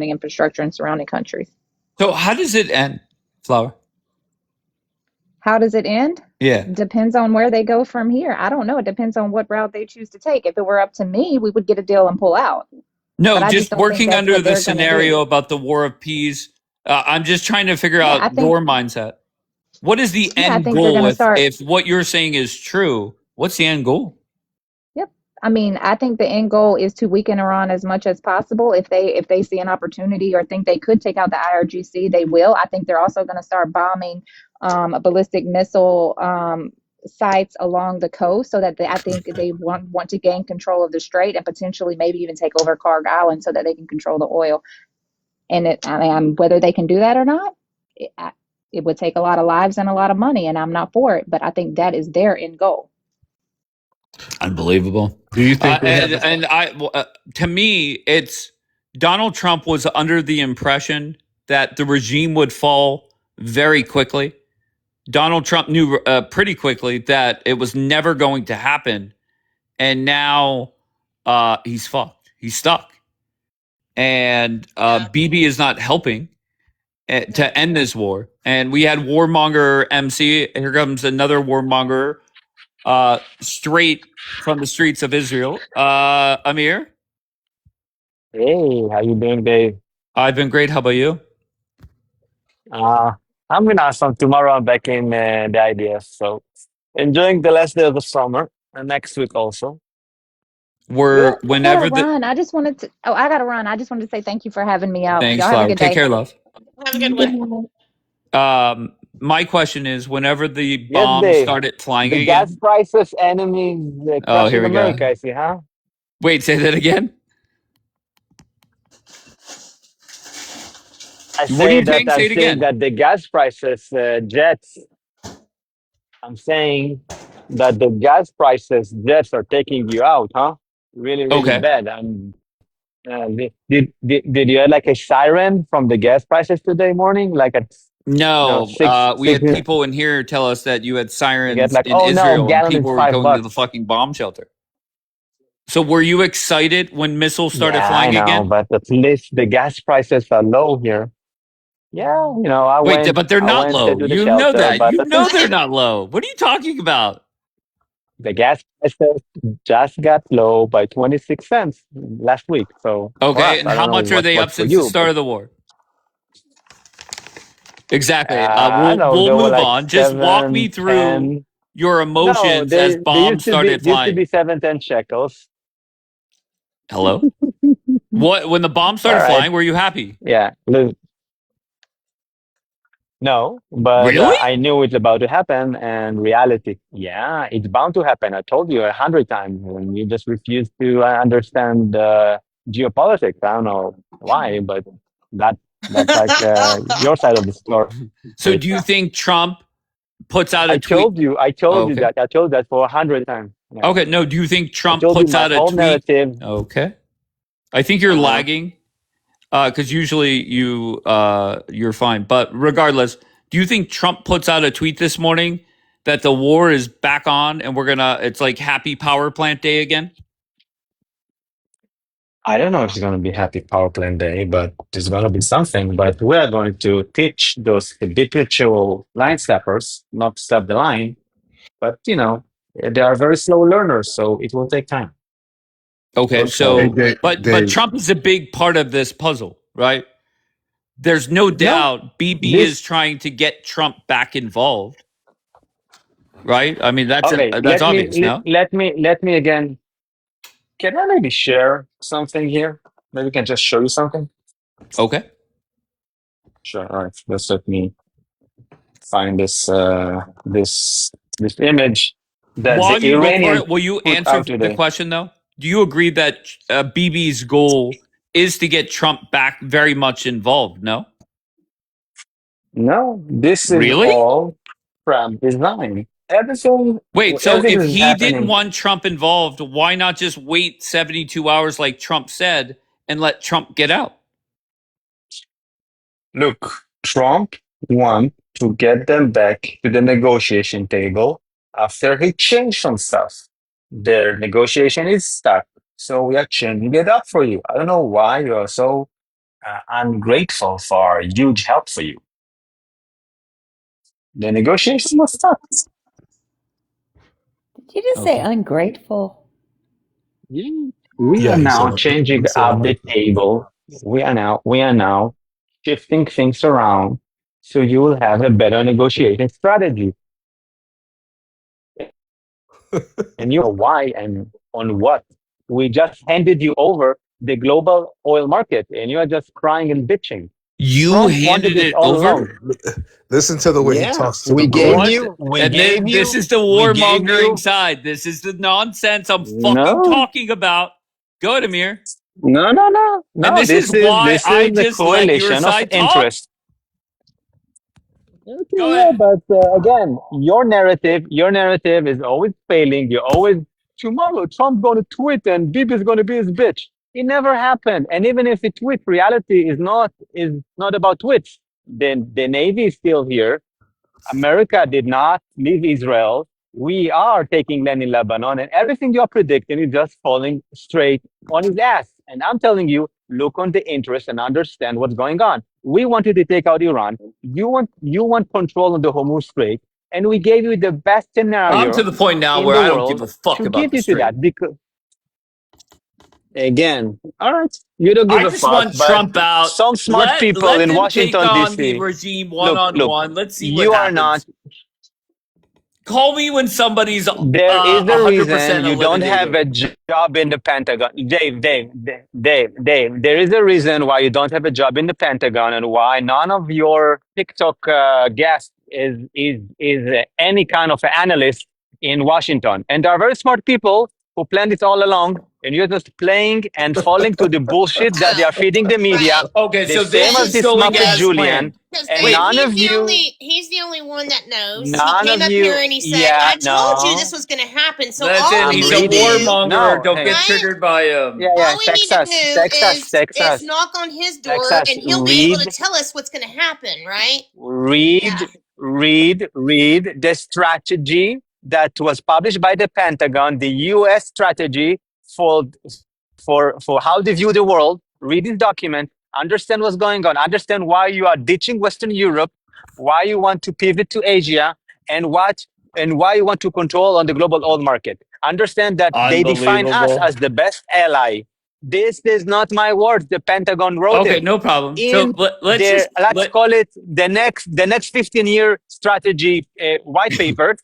[SPEAKER 7] infrastructure and surrounding countries.
[SPEAKER 2] So how does it end, Flower?
[SPEAKER 7] How does it end?
[SPEAKER 2] Yeah.
[SPEAKER 7] Depends on where they go from here. I don't know. It depends on what route they choose to take. If it were up to me, we would get a deal and pull out.
[SPEAKER 2] No,
[SPEAKER 7] But I just
[SPEAKER 2] just
[SPEAKER 7] don't think
[SPEAKER 2] working
[SPEAKER 7] that's
[SPEAKER 2] under
[SPEAKER 7] what
[SPEAKER 2] the
[SPEAKER 7] they're going to
[SPEAKER 2] scenario
[SPEAKER 7] do.
[SPEAKER 2] about the war of peace. I'm just trying to figure
[SPEAKER 7] Yeah,
[SPEAKER 2] out your mindset. What is the
[SPEAKER 7] I
[SPEAKER 2] end
[SPEAKER 7] think they're going
[SPEAKER 2] goal
[SPEAKER 7] to start.
[SPEAKER 2] if what you're saying is true? What's the end goal?
[SPEAKER 7] Yep. I mean, I think the end goal is to weaken Iran as much as possible. If they see an opportunity or think they could take out the IRGC, they will. I think they're also going to start bombing ballistic missile sites along the coast, so that I think they want to gain control of the strait and potentially maybe even take over Karg Island so that they can control the oil. And whether they can do that or not, it would take a lot of lives and a lot of money, and I'm not for it. But I think that is their end goal.
[SPEAKER 2] Unbelievable.
[SPEAKER 8] Do you think they have
[SPEAKER 2] To me, it's Donald Trump was under the impression that the regime would fall very quickly. Donald Trump knew pretty quickly that it was never going to happen, and now he's fucked. He's stuck, and BB is not helping to end this war. And we had warmonger MC. Here comes another warmonger, straight from the streets of Israel. Amir,
[SPEAKER 9] Hey, how you doing, Dave?
[SPEAKER 2] I've been great. How about you?
[SPEAKER 9] Uh, I'm in awesome. Tomorrow I'm back in the IDF, so enjoying the last day of the summer and next week also.
[SPEAKER 2] We're
[SPEAKER 7] I gotta
[SPEAKER 2] whenever the
[SPEAKER 7] run. I just wanted to. Oh, I gotta run. I just wanted to say thank you for having me out.
[SPEAKER 2] thanks,
[SPEAKER 7] Y'all have a
[SPEAKER 2] Flower.
[SPEAKER 7] good
[SPEAKER 2] Take
[SPEAKER 7] day.
[SPEAKER 2] care, love.
[SPEAKER 3] Have a good one.
[SPEAKER 2] My question is, whenever the
[SPEAKER 9] Yes,
[SPEAKER 2] bombs
[SPEAKER 9] Dave.
[SPEAKER 2] started flying
[SPEAKER 9] The gas
[SPEAKER 2] again.
[SPEAKER 9] prices enemies
[SPEAKER 2] Oh, here
[SPEAKER 9] crushing
[SPEAKER 2] we go.
[SPEAKER 9] America, I see, huh?
[SPEAKER 2] Wait, say that again. What are you saying? Say
[SPEAKER 9] I'm
[SPEAKER 2] it
[SPEAKER 9] saying
[SPEAKER 2] again.
[SPEAKER 9] that the gas prices, jets. I'm saying that the gas prices, jets are taking you out, huh? Really, really
[SPEAKER 2] Okay.
[SPEAKER 9] bad. Did you have like a siren from the gas prices today morning? Like at
[SPEAKER 2] No, we
[SPEAKER 9] six
[SPEAKER 2] had people in here tell us that you had
[SPEAKER 9] you get
[SPEAKER 2] sirens
[SPEAKER 9] like,
[SPEAKER 2] in
[SPEAKER 9] oh no,
[SPEAKER 2] Israel and
[SPEAKER 9] gallon
[SPEAKER 2] people
[SPEAKER 9] is
[SPEAKER 2] were going to the
[SPEAKER 9] $5.
[SPEAKER 2] fucking bomb shelter. So were you excited when missiles started
[SPEAKER 9] Yeah, I
[SPEAKER 2] flying
[SPEAKER 9] know,
[SPEAKER 2] again?
[SPEAKER 9] but at least the gas prices are low here. Yeah,
[SPEAKER 2] Wait, but they're
[SPEAKER 9] I
[SPEAKER 2] not
[SPEAKER 9] went
[SPEAKER 2] low.
[SPEAKER 9] to the
[SPEAKER 2] You know
[SPEAKER 9] shelter,
[SPEAKER 2] that.
[SPEAKER 9] but
[SPEAKER 2] You
[SPEAKER 9] at
[SPEAKER 2] know
[SPEAKER 9] least
[SPEAKER 2] they're not low. What are you talking about?
[SPEAKER 9] the gas prices just got low by 26 cents last week. So for
[SPEAKER 2] Okay,
[SPEAKER 9] us,
[SPEAKER 2] and
[SPEAKER 9] I
[SPEAKER 2] how
[SPEAKER 9] don't know
[SPEAKER 2] much are they up
[SPEAKER 9] what for
[SPEAKER 2] since the
[SPEAKER 9] you,
[SPEAKER 2] start
[SPEAKER 9] but
[SPEAKER 2] of the war? Exactly.
[SPEAKER 9] I know
[SPEAKER 2] We'll
[SPEAKER 9] they were
[SPEAKER 2] move
[SPEAKER 9] like
[SPEAKER 2] on. Just walk me
[SPEAKER 9] seven,
[SPEAKER 2] through
[SPEAKER 9] 10.
[SPEAKER 2] your
[SPEAKER 9] No,
[SPEAKER 2] emotions as
[SPEAKER 9] they
[SPEAKER 2] bombs started
[SPEAKER 9] used to
[SPEAKER 2] flying.
[SPEAKER 9] be 7, 10 shekels.
[SPEAKER 2] Hello? What when the bomb
[SPEAKER 9] All
[SPEAKER 2] started
[SPEAKER 9] right.
[SPEAKER 2] flying, were you happy?
[SPEAKER 9] Yeah. No, but
[SPEAKER 2] Really?
[SPEAKER 9] I knew it's about to happen, and reality, yeah, it's bound to happen. I told you 100 times, and you just refuse to understand geopolitics. I don't know why, but that that's like your side of the story.
[SPEAKER 2] So do you think Trump puts out a tweet? Okay.
[SPEAKER 9] I told that for 100 times. Yeah.
[SPEAKER 2] Okay, no, do you think
[SPEAKER 9] I
[SPEAKER 2] Trump
[SPEAKER 9] told you
[SPEAKER 2] puts
[SPEAKER 9] my
[SPEAKER 2] out a
[SPEAKER 9] whole
[SPEAKER 2] tweet?
[SPEAKER 9] narrative.
[SPEAKER 2] Okay. I think you're
[SPEAKER 9] Uh,
[SPEAKER 2] lagging. Because usually you're fine. But regardless, do you think Trump puts out a tweet this morning that the war is back on and it's like happy power plant day again?
[SPEAKER 9] I don't know if it's going to be Happy Power Plant Day, but there's going to be something. But we are going to teach those habitual line steppers not to step the line. But, they are very slow learners, so it will take time.
[SPEAKER 2] Okay,
[SPEAKER 8] Hey,
[SPEAKER 2] so
[SPEAKER 8] Dave,
[SPEAKER 2] but
[SPEAKER 8] Dave,
[SPEAKER 2] Trump is a big part of this puzzle, right? There's no
[SPEAKER 9] No,
[SPEAKER 2] doubt BB is
[SPEAKER 9] this,
[SPEAKER 2] trying to get Trump back involved, right? I mean
[SPEAKER 9] okay,
[SPEAKER 2] that's obvious, no?
[SPEAKER 9] let me again, can I maybe share something here? Maybe we can just show you something.
[SPEAKER 2] Okay.
[SPEAKER 9] Sure. All right. Just let me find this image that
[SPEAKER 2] While
[SPEAKER 9] the
[SPEAKER 2] you look for
[SPEAKER 9] Iranian
[SPEAKER 2] it, will you
[SPEAKER 9] put
[SPEAKER 2] answer
[SPEAKER 9] out
[SPEAKER 2] the
[SPEAKER 9] today.
[SPEAKER 2] question though? Do you agree that BB's goal is to get Trump back very much involved? No?
[SPEAKER 9] No, this is
[SPEAKER 2] Really?
[SPEAKER 9] all from design.
[SPEAKER 2] Wait, so
[SPEAKER 9] Everything
[SPEAKER 2] if
[SPEAKER 9] is
[SPEAKER 2] he didn't
[SPEAKER 9] happening.
[SPEAKER 2] want Trump involved, why not just wait 72 hours like Trump said and let Trump get out?
[SPEAKER 9] Look, Trump want to get them back to the negotiation table after he changed some stuff. their negotiation is stuck. So we are changing it up for you. I don't know why you are so ungrateful for our huge help for you. The negotiation was stuck.
[SPEAKER 6] Did you just say
[SPEAKER 5] Okay.
[SPEAKER 6] ungrateful?
[SPEAKER 9] Yeah. We
[SPEAKER 8] Yeah,
[SPEAKER 9] are
[SPEAKER 8] he
[SPEAKER 9] now
[SPEAKER 8] said.
[SPEAKER 9] changing
[SPEAKER 8] He said
[SPEAKER 9] up the
[SPEAKER 8] ungrateful.
[SPEAKER 9] table. We are now shifting things around so you will have a better negotiating strategy. And you know why and on what. We just handed you over the global oil market and you are just crying and bitching.
[SPEAKER 2] You
[SPEAKER 9] Trump wanted
[SPEAKER 2] handed
[SPEAKER 9] it
[SPEAKER 2] it
[SPEAKER 9] all
[SPEAKER 2] over?
[SPEAKER 9] along.
[SPEAKER 8] Listen to the way he
[SPEAKER 9] Yeah,
[SPEAKER 8] talks to the
[SPEAKER 9] we
[SPEAKER 8] court.
[SPEAKER 9] gave
[SPEAKER 2] What?
[SPEAKER 9] you, we
[SPEAKER 2] And
[SPEAKER 9] gave
[SPEAKER 2] this
[SPEAKER 9] you,
[SPEAKER 2] is the
[SPEAKER 9] we gave
[SPEAKER 2] warmongering
[SPEAKER 9] you.
[SPEAKER 2] side. This is the nonsense I'm fucking
[SPEAKER 9] No,
[SPEAKER 2] talking about. Go ahead, Amir. And
[SPEAKER 9] no.
[SPEAKER 2] this is why
[SPEAKER 9] This
[SPEAKER 2] I
[SPEAKER 9] is the
[SPEAKER 2] just let your
[SPEAKER 9] coalition of
[SPEAKER 2] side talk.
[SPEAKER 9] interest. Okay,
[SPEAKER 2] Go
[SPEAKER 9] yeah,
[SPEAKER 2] ahead.
[SPEAKER 9] but again, your narrative is always failing. You're always tomorrow Trump going to tweet and Bibi's going to be his bitch. It never happened. And even if it tweet, reality is not about tweets. Then the Navy is still here. America did not leave Israel. We are taking land in Lebanon, and everything you're predicting is just falling straight on his ass. And I'm telling you, look on the interest and understand what's going on. We wanted to take out Iran. You want control on the Hormuz Strait, and we gave you the best
[SPEAKER 2] I'm to
[SPEAKER 9] scenario
[SPEAKER 2] the point now
[SPEAKER 9] in
[SPEAKER 2] where
[SPEAKER 9] the
[SPEAKER 2] I don't give
[SPEAKER 9] world
[SPEAKER 2] a fuck
[SPEAKER 9] to
[SPEAKER 2] about
[SPEAKER 9] give
[SPEAKER 2] the
[SPEAKER 9] you to
[SPEAKER 2] strait.
[SPEAKER 9] that. Because again, all right, you don't give
[SPEAKER 2] I
[SPEAKER 9] a
[SPEAKER 2] just
[SPEAKER 9] fuck,
[SPEAKER 2] want
[SPEAKER 9] but
[SPEAKER 2] Trump out.
[SPEAKER 9] some smart
[SPEAKER 2] Let
[SPEAKER 9] people
[SPEAKER 2] let
[SPEAKER 9] in
[SPEAKER 2] them take
[SPEAKER 9] Washington
[SPEAKER 2] on the
[SPEAKER 9] D.C.
[SPEAKER 2] regime one
[SPEAKER 9] Look,
[SPEAKER 2] on
[SPEAKER 9] look,
[SPEAKER 2] one. Let's see what
[SPEAKER 9] you are not.
[SPEAKER 2] happens. Call me when somebody's
[SPEAKER 9] There is a reason
[SPEAKER 2] 100%
[SPEAKER 9] you don't have
[SPEAKER 2] eliminated.
[SPEAKER 9] a job in the Pentagon. Dave, there is a reason why you don't have a job in the Pentagon and why none of your TikTok guests is any kind of analyst in Washington. And there are very smart people who planned it all along, and you're just playing and falling to the bullshit that they
[SPEAKER 3] Oh,
[SPEAKER 9] are feeding the media,
[SPEAKER 3] right.
[SPEAKER 2] Okay,
[SPEAKER 9] the
[SPEAKER 2] so
[SPEAKER 9] same
[SPEAKER 2] this
[SPEAKER 9] as
[SPEAKER 2] is
[SPEAKER 9] this
[SPEAKER 2] going
[SPEAKER 9] Muppet
[SPEAKER 2] as
[SPEAKER 3] Because
[SPEAKER 9] Julian.
[SPEAKER 2] planned.
[SPEAKER 9] And
[SPEAKER 2] Wait,
[SPEAKER 3] he's the only one that knows. He
[SPEAKER 9] none
[SPEAKER 3] came
[SPEAKER 9] of
[SPEAKER 3] up here
[SPEAKER 9] you,
[SPEAKER 3] and he said,
[SPEAKER 9] yeah,
[SPEAKER 3] "I told you this
[SPEAKER 9] no,
[SPEAKER 3] was going to happen." So all
[SPEAKER 2] listen,
[SPEAKER 3] we
[SPEAKER 9] I'm
[SPEAKER 2] he's a
[SPEAKER 3] need to
[SPEAKER 9] reading.
[SPEAKER 3] do,
[SPEAKER 2] warmonger.
[SPEAKER 9] No,
[SPEAKER 2] Don't
[SPEAKER 9] hey,
[SPEAKER 2] get
[SPEAKER 3] right?
[SPEAKER 2] triggered by
[SPEAKER 9] yeah,
[SPEAKER 2] him.
[SPEAKER 9] yeah,
[SPEAKER 3] All we need to do is
[SPEAKER 9] Texas,
[SPEAKER 3] knock on his door,
[SPEAKER 9] Texas.
[SPEAKER 3] and he'll be able to tell us what's going to happen, right? Yeah.
[SPEAKER 9] Read the strategy that was published by the Pentagon, the U.S. strategy for for how they view the world. Read this document, understand what's going on, understand why you are ditching Western Europe, why you want to pivot to Asia, and what and why you want to control on the global oil market. Understand that they define us
[SPEAKER 2] Unbelievable.
[SPEAKER 9] as the best ally. This is not my words. The Pentagon wrote
[SPEAKER 2] Okay,
[SPEAKER 9] it
[SPEAKER 2] no problem. So
[SPEAKER 9] in
[SPEAKER 2] let's
[SPEAKER 9] their,
[SPEAKER 2] just
[SPEAKER 9] let's
[SPEAKER 2] let.
[SPEAKER 9] call it the next 15-year strategy white paper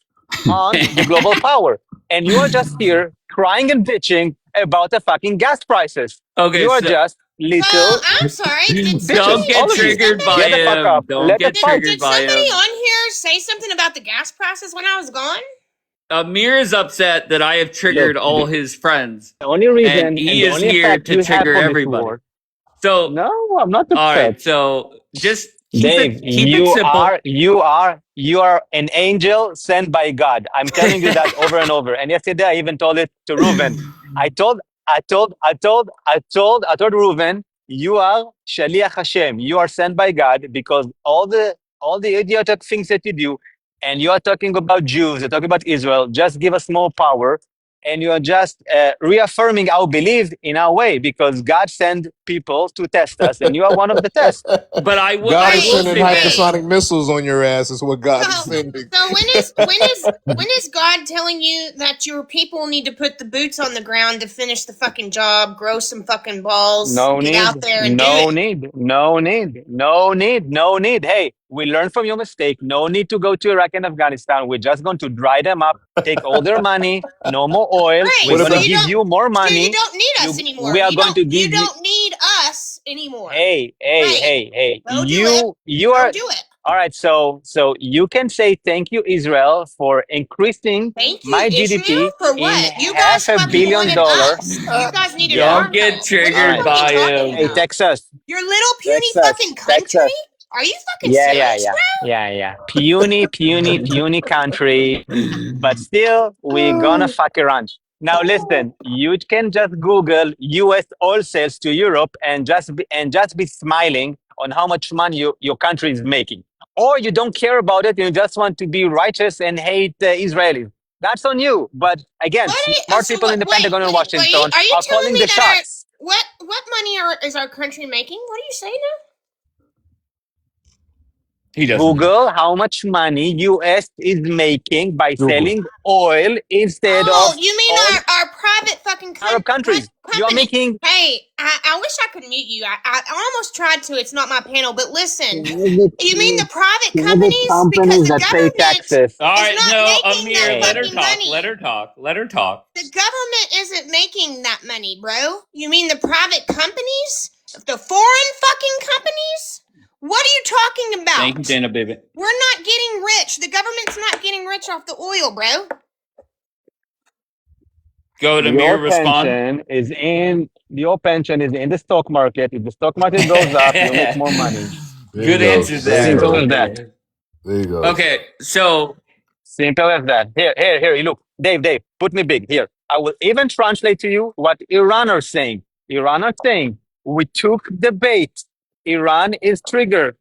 [SPEAKER 9] on the global power. And you are just here crying and bitching about the fucking gas prices.
[SPEAKER 2] Okay,
[SPEAKER 9] You are
[SPEAKER 2] so
[SPEAKER 9] just
[SPEAKER 3] Well,
[SPEAKER 9] little
[SPEAKER 3] I'm sorry.
[SPEAKER 9] bitches,
[SPEAKER 2] don't get
[SPEAKER 9] all of you.
[SPEAKER 2] triggered by
[SPEAKER 9] Get the fuck up.
[SPEAKER 2] him. Don't
[SPEAKER 9] Let us
[SPEAKER 2] get
[SPEAKER 9] fight.
[SPEAKER 2] triggered
[SPEAKER 3] Did
[SPEAKER 2] by
[SPEAKER 3] somebody
[SPEAKER 2] him.
[SPEAKER 3] on here say something about the gas prices when I was gone?
[SPEAKER 2] Amir is upset that I have
[SPEAKER 9] Look,
[SPEAKER 2] triggered all his friends,
[SPEAKER 9] the only
[SPEAKER 2] and
[SPEAKER 9] reason and
[SPEAKER 2] he
[SPEAKER 9] the
[SPEAKER 2] is
[SPEAKER 9] only
[SPEAKER 2] here
[SPEAKER 9] effect
[SPEAKER 2] to
[SPEAKER 9] you have
[SPEAKER 2] trigger
[SPEAKER 9] from this
[SPEAKER 2] everybody.
[SPEAKER 9] war.
[SPEAKER 2] So,
[SPEAKER 9] No, I'm not
[SPEAKER 2] all right.
[SPEAKER 9] upset.
[SPEAKER 2] So just
[SPEAKER 9] Dave,
[SPEAKER 2] keep it simple.
[SPEAKER 9] you are an angel sent by God. I'm telling you that over and over. And yesterday I even told it to Reuven. I told Reuven, you are Shaliach Hashem. You are sent by God because all the idiotic things that you do, and you are talking about Jews, you're talking about Israel, just give us more power. And you are just reaffirming our belief in our way because God sent people to test us, and you are one of the tests.
[SPEAKER 2] But
[SPEAKER 8] God
[SPEAKER 2] I
[SPEAKER 8] is
[SPEAKER 2] will
[SPEAKER 3] Wait,
[SPEAKER 8] sending
[SPEAKER 2] say this.
[SPEAKER 3] wait.
[SPEAKER 8] hypersonic missiles on your ass. Is what God is
[SPEAKER 3] So,
[SPEAKER 8] sending.
[SPEAKER 3] so when is God telling you that your people need to put the boots on the ground to finish the fucking job, grow some fucking balls,
[SPEAKER 9] No
[SPEAKER 3] get
[SPEAKER 9] need,
[SPEAKER 3] out there and do
[SPEAKER 9] no
[SPEAKER 3] it?
[SPEAKER 9] need, no need, no need, no need. Hey, we learned from your mistake. No need to go to Iraq and Afghanistan. We're just going to dry them up, take all their money, no more oil.
[SPEAKER 3] Right.
[SPEAKER 9] We're
[SPEAKER 8] What
[SPEAKER 9] going
[SPEAKER 3] So
[SPEAKER 9] to
[SPEAKER 8] about
[SPEAKER 3] you
[SPEAKER 9] give
[SPEAKER 3] don't.
[SPEAKER 9] you more
[SPEAKER 3] So you
[SPEAKER 9] money.
[SPEAKER 3] don't need us
[SPEAKER 9] You,
[SPEAKER 3] anymore.
[SPEAKER 9] we are going to
[SPEAKER 3] You
[SPEAKER 9] give you,
[SPEAKER 3] don't need us anymore.
[SPEAKER 9] hey, hey,
[SPEAKER 3] Right.
[SPEAKER 9] hey, hey,
[SPEAKER 3] Go do it.
[SPEAKER 9] you
[SPEAKER 3] Go
[SPEAKER 9] are,
[SPEAKER 3] do it.
[SPEAKER 9] all right. So you can say thank you, Israel, for increasing
[SPEAKER 3] Thank you,
[SPEAKER 9] my
[SPEAKER 3] Israel,
[SPEAKER 9] GDP
[SPEAKER 3] for
[SPEAKER 9] in
[SPEAKER 3] what? You guys
[SPEAKER 9] half a
[SPEAKER 3] fucking
[SPEAKER 9] billion
[SPEAKER 3] wanted
[SPEAKER 9] dollar.
[SPEAKER 3] us. You guys needed
[SPEAKER 9] Yeah.
[SPEAKER 2] Don't
[SPEAKER 3] our
[SPEAKER 2] get
[SPEAKER 3] help. What are
[SPEAKER 9] All
[SPEAKER 3] you
[SPEAKER 2] triggered
[SPEAKER 9] right.
[SPEAKER 3] fucking
[SPEAKER 2] by
[SPEAKER 3] talking
[SPEAKER 2] him.
[SPEAKER 9] Hey,
[SPEAKER 3] about?
[SPEAKER 9] Texas.
[SPEAKER 3] Your little puny
[SPEAKER 9] Texas,
[SPEAKER 3] fucking country?
[SPEAKER 9] Texas.
[SPEAKER 3] Are you fucking
[SPEAKER 9] Yeah, yeah,
[SPEAKER 3] serious,
[SPEAKER 9] yeah,
[SPEAKER 3] bro?
[SPEAKER 9] yeah, yeah. Puny country. But still, we're gonna fuck around. Now, listen, you can just Google U.S. oil sales to Europe and just be smiling on how much money your country is making. Or you don't care about it, you just want to be righteous and hate Israelis. That's on you. But again, smart people in the Pentagon and Washington
[SPEAKER 3] are you
[SPEAKER 9] are
[SPEAKER 3] telling
[SPEAKER 9] calling
[SPEAKER 3] me
[SPEAKER 9] the
[SPEAKER 3] that
[SPEAKER 9] shots.
[SPEAKER 3] what money is our country making? What are you saying now?
[SPEAKER 2] He doesn't know.
[SPEAKER 9] Google how much money US is making by
[SPEAKER 8] Google.
[SPEAKER 9] selling oil instead
[SPEAKER 3] Oh,
[SPEAKER 9] of
[SPEAKER 3] you mean
[SPEAKER 9] all
[SPEAKER 3] our private fucking
[SPEAKER 9] Arab countries. You are
[SPEAKER 3] company?
[SPEAKER 9] making
[SPEAKER 3] Hey, I wish I could mute you. I almost tried to. It's not my panel, but listen.
[SPEAKER 9] private,
[SPEAKER 3] You mean the private
[SPEAKER 9] private
[SPEAKER 3] companies? Because
[SPEAKER 9] companies
[SPEAKER 3] the
[SPEAKER 9] that pay
[SPEAKER 3] government
[SPEAKER 9] taxes.
[SPEAKER 2] All
[SPEAKER 3] is
[SPEAKER 2] right,
[SPEAKER 3] not
[SPEAKER 2] no,
[SPEAKER 3] making
[SPEAKER 2] Amir,
[SPEAKER 3] that
[SPEAKER 2] let her
[SPEAKER 3] fucking
[SPEAKER 2] talk.
[SPEAKER 3] money.
[SPEAKER 2] Let her talk. Let her talk.
[SPEAKER 3] The government isn't making that money, bro. You mean the private companies? The foreign fucking companies? What are you talking about?
[SPEAKER 2] Thank you, Dana, baby.
[SPEAKER 3] We're not getting rich. The government's not getting rich off the oil, bro.
[SPEAKER 2] Go to Amir, respond.
[SPEAKER 9] Your pension is in the stock market. If the stock market goes up, you'll make more money.
[SPEAKER 8] There
[SPEAKER 2] Good
[SPEAKER 8] you go.
[SPEAKER 2] answers
[SPEAKER 8] There you
[SPEAKER 2] there.
[SPEAKER 9] Simple
[SPEAKER 8] go.
[SPEAKER 9] as that.
[SPEAKER 8] There you go.
[SPEAKER 2] Okay, so
[SPEAKER 9] Simple as that. Here. Look, Dave, put me big. Here, I will even translate to you what Iran are saying. Iran are saying we took the bait. Iran is trigger.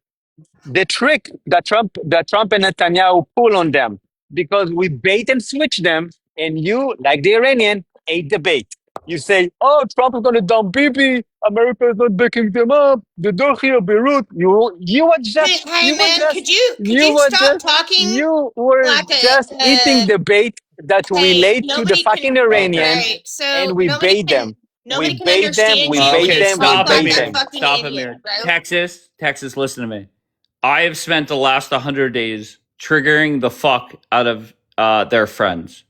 [SPEAKER 9] The trick that Trump and Netanyahu pull on them because we bait and switch them, and you, like the Iranian, ate the bait. You say, "Oh, Trump is going to dump Bibi. America is not backing them up. The door here, Beirut." You were just,
[SPEAKER 3] Hey
[SPEAKER 9] you were
[SPEAKER 3] man,
[SPEAKER 9] just,
[SPEAKER 3] could you
[SPEAKER 9] you were
[SPEAKER 3] stop
[SPEAKER 9] just,
[SPEAKER 3] talking
[SPEAKER 9] you were
[SPEAKER 3] like
[SPEAKER 9] just eating the bait that
[SPEAKER 3] hey,
[SPEAKER 9] relate to the
[SPEAKER 3] nobody can
[SPEAKER 9] fucking Iranians,
[SPEAKER 2] okay,
[SPEAKER 3] right,
[SPEAKER 9] and
[SPEAKER 3] so
[SPEAKER 9] we bait them.
[SPEAKER 3] nobody can understand
[SPEAKER 9] We
[SPEAKER 3] you when
[SPEAKER 9] bait
[SPEAKER 2] okay.
[SPEAKER 3] you
[SPEAKER 9] them.
[SPEAKER 3] talk
[SPEAKER 9] We
[SPEAKER 2] Stop,
[SPEAKER 3] like
[SPEAKER 9] bait
[SPEAKER 3] a
[SPEAKER 2] Amir.
[SPEAKER 9] them.
[SPEAKER 3] fucking
[SPEAKER 2] Stop,
[SPEAKER 3] idiot,
[SPEAKER 2] Amir.
[SPEAKER 3] bro.
[SPEAKER 2] Texas, listen to me. I have spent the last 100 days triggering the fuck out of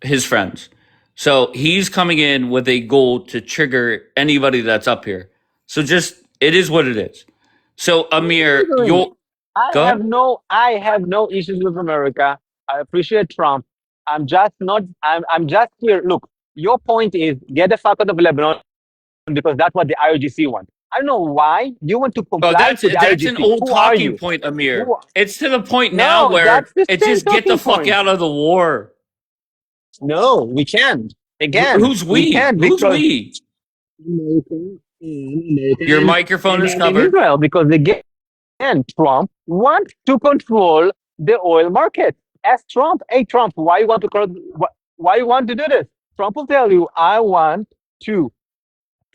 [SPEAKER 2] his friends. So he's coming in with a goal to trigger anybody that's up here. So just, it is what it is. So Amir, you'll go ahead.
[SPEAKER 9] I have no issues with America. I appreciate Trump. I'm just not. I'm just here. Look, your point is get the fuck out of Lebanon because that's what the IRGC want. I don't know why you want to
[SPEAKER 2] Oh,
[SPEAKER 9] comply
[SPEAKER 2] that's
[SPEAKER 9] to the
[SPEAKER 2] that's an
[SPEAKER 9] IRGC.
[SPEAKER 2] old
[SPEAKER 9] Who are
[SPEAKER 2] talking
[SPEAKER 9] you?
[SPEAKER 2] point, Amir.
[SPEAKER 9] Who?
[SPEAKER 2] It's to the point now
[SPEAKER 9] No,
[SPEAKER 2] where
[SPEAKER 9] that's the
[SPEAKER 2] it's
[SPEAKER 9] same
[SPEAKER 2] just get the
[SPEAKER 9] talking
[SPEAKER 2] fuck
[SPEAKER 9] point.
[SPEAKER 2] out of the war.
[SPEAKER 9] No, we can't. Again,
[SPEAKER 2] Who's
[SPEAKER 9] we
[SPEAKER 2] we?
[SPEAKER 9] can't
[SPEAKER 2] Who's
[SPEAKER 9] because
[SPEAKER 2] we? Your
[SPEAKER 9] American
[SPEAKER 2] microphone is
[SPEAKER 9] and in
[SPEAKER 2] covered.
[SPEAKER 9] Israel because again, Trump wants to control the oil market. Ask Trump, hey Trump, why you want to do this? Trump will tell you, I want to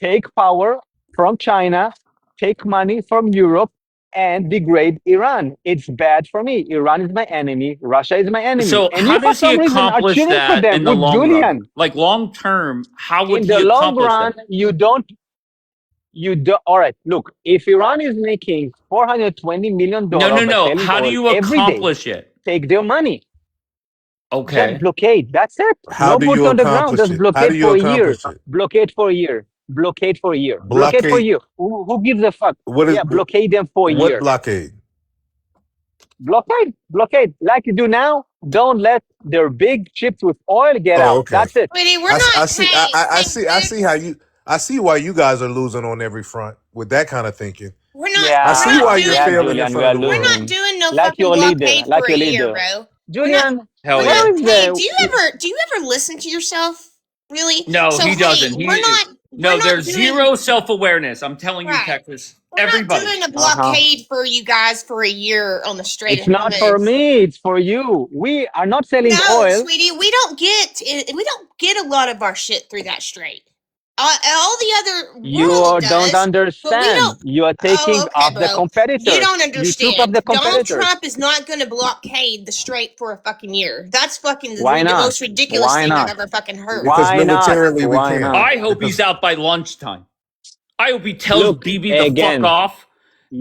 [SPEAKER 9] take power from China, take money from Europe, and degrade Iran. It's bad for me. Iran is my enemy. Russia is my enemy.
[SPEAKER 2] So
[SPEAKER 9] And
[SPEAKER 2] how
[SPEAKER 9] you, for
[SPEAKER 2] does he
[SPEAKER 9] some reason, are
[SPEAKER 2] accomplish
[SPEAKER 9] cheering for
[SPEAKER 2] that
[SPEAKER 9] them
[SPEAKER 2] in the
[SPEAKER 9] with
[SPEAKER 2] long run?
[SPEAKER 9] Julian.
[SPEAKER 2] Like long term, how would
[SPEAKER 9] In
[SPEAKER 2] he
[SPEAKER 9] the long
[SPEAKER 2] accomplish
[SPEAKER 9] run,
[SPEAKER 2] that?
[SPEAKER 9] you do all right. Look, if Iran is making $420 million by
[SPEAKER 2] No.
[SPEAKER 9] selling
[SPEAKER 2] How do
[SPEAKER 9] oil
[SPEAKER 2] you
[SPEAKER 9] every day,
[SPEAKER 2] accomplish it?
[SPEAKER 9] take their money. Just
[SPEAKER 2] Okay.
[SPEAKER 9] blockade. That's it.
[SPEAKER 8] How
[SPEAKER 9] No
[SPEAKER 8] do
[SPEAKER 9] boots
[SPEAKER 8] you
[SPEAKER 9] on the ground.
[SPEAKER 8] accomplish
[SPEAKER 9] Just
[SPEAKER 8] it? How do
[SPEAKER 9] blockade
[SPEAKER 8] you
[SPEAKER 9] for a year.
[SPEAKER 8] accomplish it?
[SPEAKER 9] Blockade for a year. Blockade for a year. Blockade for a
[SPEAKER 8] Blockade.
[SPEAKER 9] year. Who gives a fuck?
[SPEAKER 8] What is
[SPEAKER 9] Yeah, blockade them for a
[SPEAKER 8] what
[SPEAKER 9] year.
[SPEAKER 8] blockade?
[SPEAKER 9] Blockade. Like you do now. Don't let their big ships with oil get
[SPEAKER 8] Oh,
[SPEAKER 9] out.
[SPEAKER 8] okay.
[SPEAKER 9] That's it.
[SPEAKER 3] Sweetie, we're
[SPEAKER 8] I
[SPEAKER 3] not.
[SPEAKER 8] see.
[SPEAKER 3] Hey,
[SPEAKER 8] I see how you. I see why you guys are losing on every front with that kind of thinking. I
[SPEAKER 3] we're
[SPEAKER 8] see
[SPEAKER 9] Yeah,
[SPEAKER 3] not
[SPEAKER 8] why you're
[SPEAKER 3] doing.
[SPEAKER 9] yeah,
[SPEAKER 8] failing in
[SPEAKER 9] Julian, we
[SPEAKER 8] front of
[SPEAKER 9] are
[SPEAKER 8] the
[SPEAKER 3] We're
[SPEAKER 8] world.
[SPEAKER 3] not
[SPEAKER 9] losing.
[SPEAKER 3] doing no
[SPEAKER 9] Like
[SPEAKER 3] fucking
[SPEAKER 9] your leader.
[SPEAKER 3] blockade for
[SPEAKER 9] Like
[SPEAKER 3] a
[SPEAKER 9] your
[SPEAKER 3] year,
[SPEAKER 9] leader.
[SPEAKER 3] bro. We're not.
[SPEAKER 9] Julian,
[SPEAKER 2] Hell
[SPEAKER 3] We're
[SPEAKER 2] yeah.
[SPEAKER 3] not.
[SPEAKER 9] where is
[SPEAKER 3] Hey,
[SPEAKER 9] the
[SPEAKER 3] do you ever listen to yourself? Really?
[SPEAKER 2] No,
[SPEAKER 3] So
[SPEAKER 2] he
[SPEAKER 3] hey,
[SPEAKER 2] doesn't.
[SPEAKER 3] we're
[SPEAKER 2] No,
[SPEAKER 3] not
[SPEAKER 2] there's
[SPEAKER 3] doing
[SPEAKER 2] zero self awareness. I'm telling you,
[SPEAKER 3] right.
[SPEAKER 2] Texas.
[SPEAKER 3] We're not
[SPEAKER 2] Everybody.
[SPEAKER 3] doing a
[SPEAKER 9] uh-huh.
[SPEAKER 3] blockade for you guys for a year on the Strait
[SPEAKER 9] It's
[SPEAKER 3] of
[SPEAKER 9] not for
[SPEAKER 3] Hormuz.
[SPEAKER 9] me, it's for you. We are not selling
[SPEAKER 3] No,
[SPEAKER 9] oil.
[SPEAKER 3] sweetie, we don't get a lot of our shit through that strait. All the other world
[SPEAKER 9] Don't
[SPEAKER 3] does, but we
[SPEAKER 9] understand.
[SPEAKER 3] don't.
[SPEAKER 9] You are
[SPEAKER 3] Oh,
[SPEAKER 9] taking
[SPEAKER 3] okay,
[SPEAKER 9] off the
[SPEAKER 3] bro. You
[SPEAKER 9] competitors.
[SPEAKER 3] don't
[SPEAKER 9] You took off
[SPEAKER 3] understand.
[SPEAKER 9] the
[SPEAKER 3] Donald
[SPEAKER 9] competitors.
[SPEAKER 3] Trump is not going to blockade the strait for a fucking year. That's fucking
[SPEAKER 9] Why
[SPEAKER 3] the
[SPEAKER 9] not?
[SPEAKER 3] most ridiculous
[SPEAKER 9] Why
[SPEAKER 3] thing I've
[SPEAKER 9] not?
[SPEAKER 3] ever fucking heard.
[SPEAKER 8] Because
[SPEAKER 9] Why not?
[SPEAKER 8] militarily we
[SPEAKER 9] Why
[SPEAKER 8] can.
[SPEAKER 9] not?
[SPEAKER 2] I hope he's
[SPEAKER 8] Because
[SPEAKER 2] out by lunchtime. I hope he tells
[SPEAKER 9] Look,
[SPEAKER 2] BB the fuck
[SPEAKER 9] again,
[SPEAKER 2] off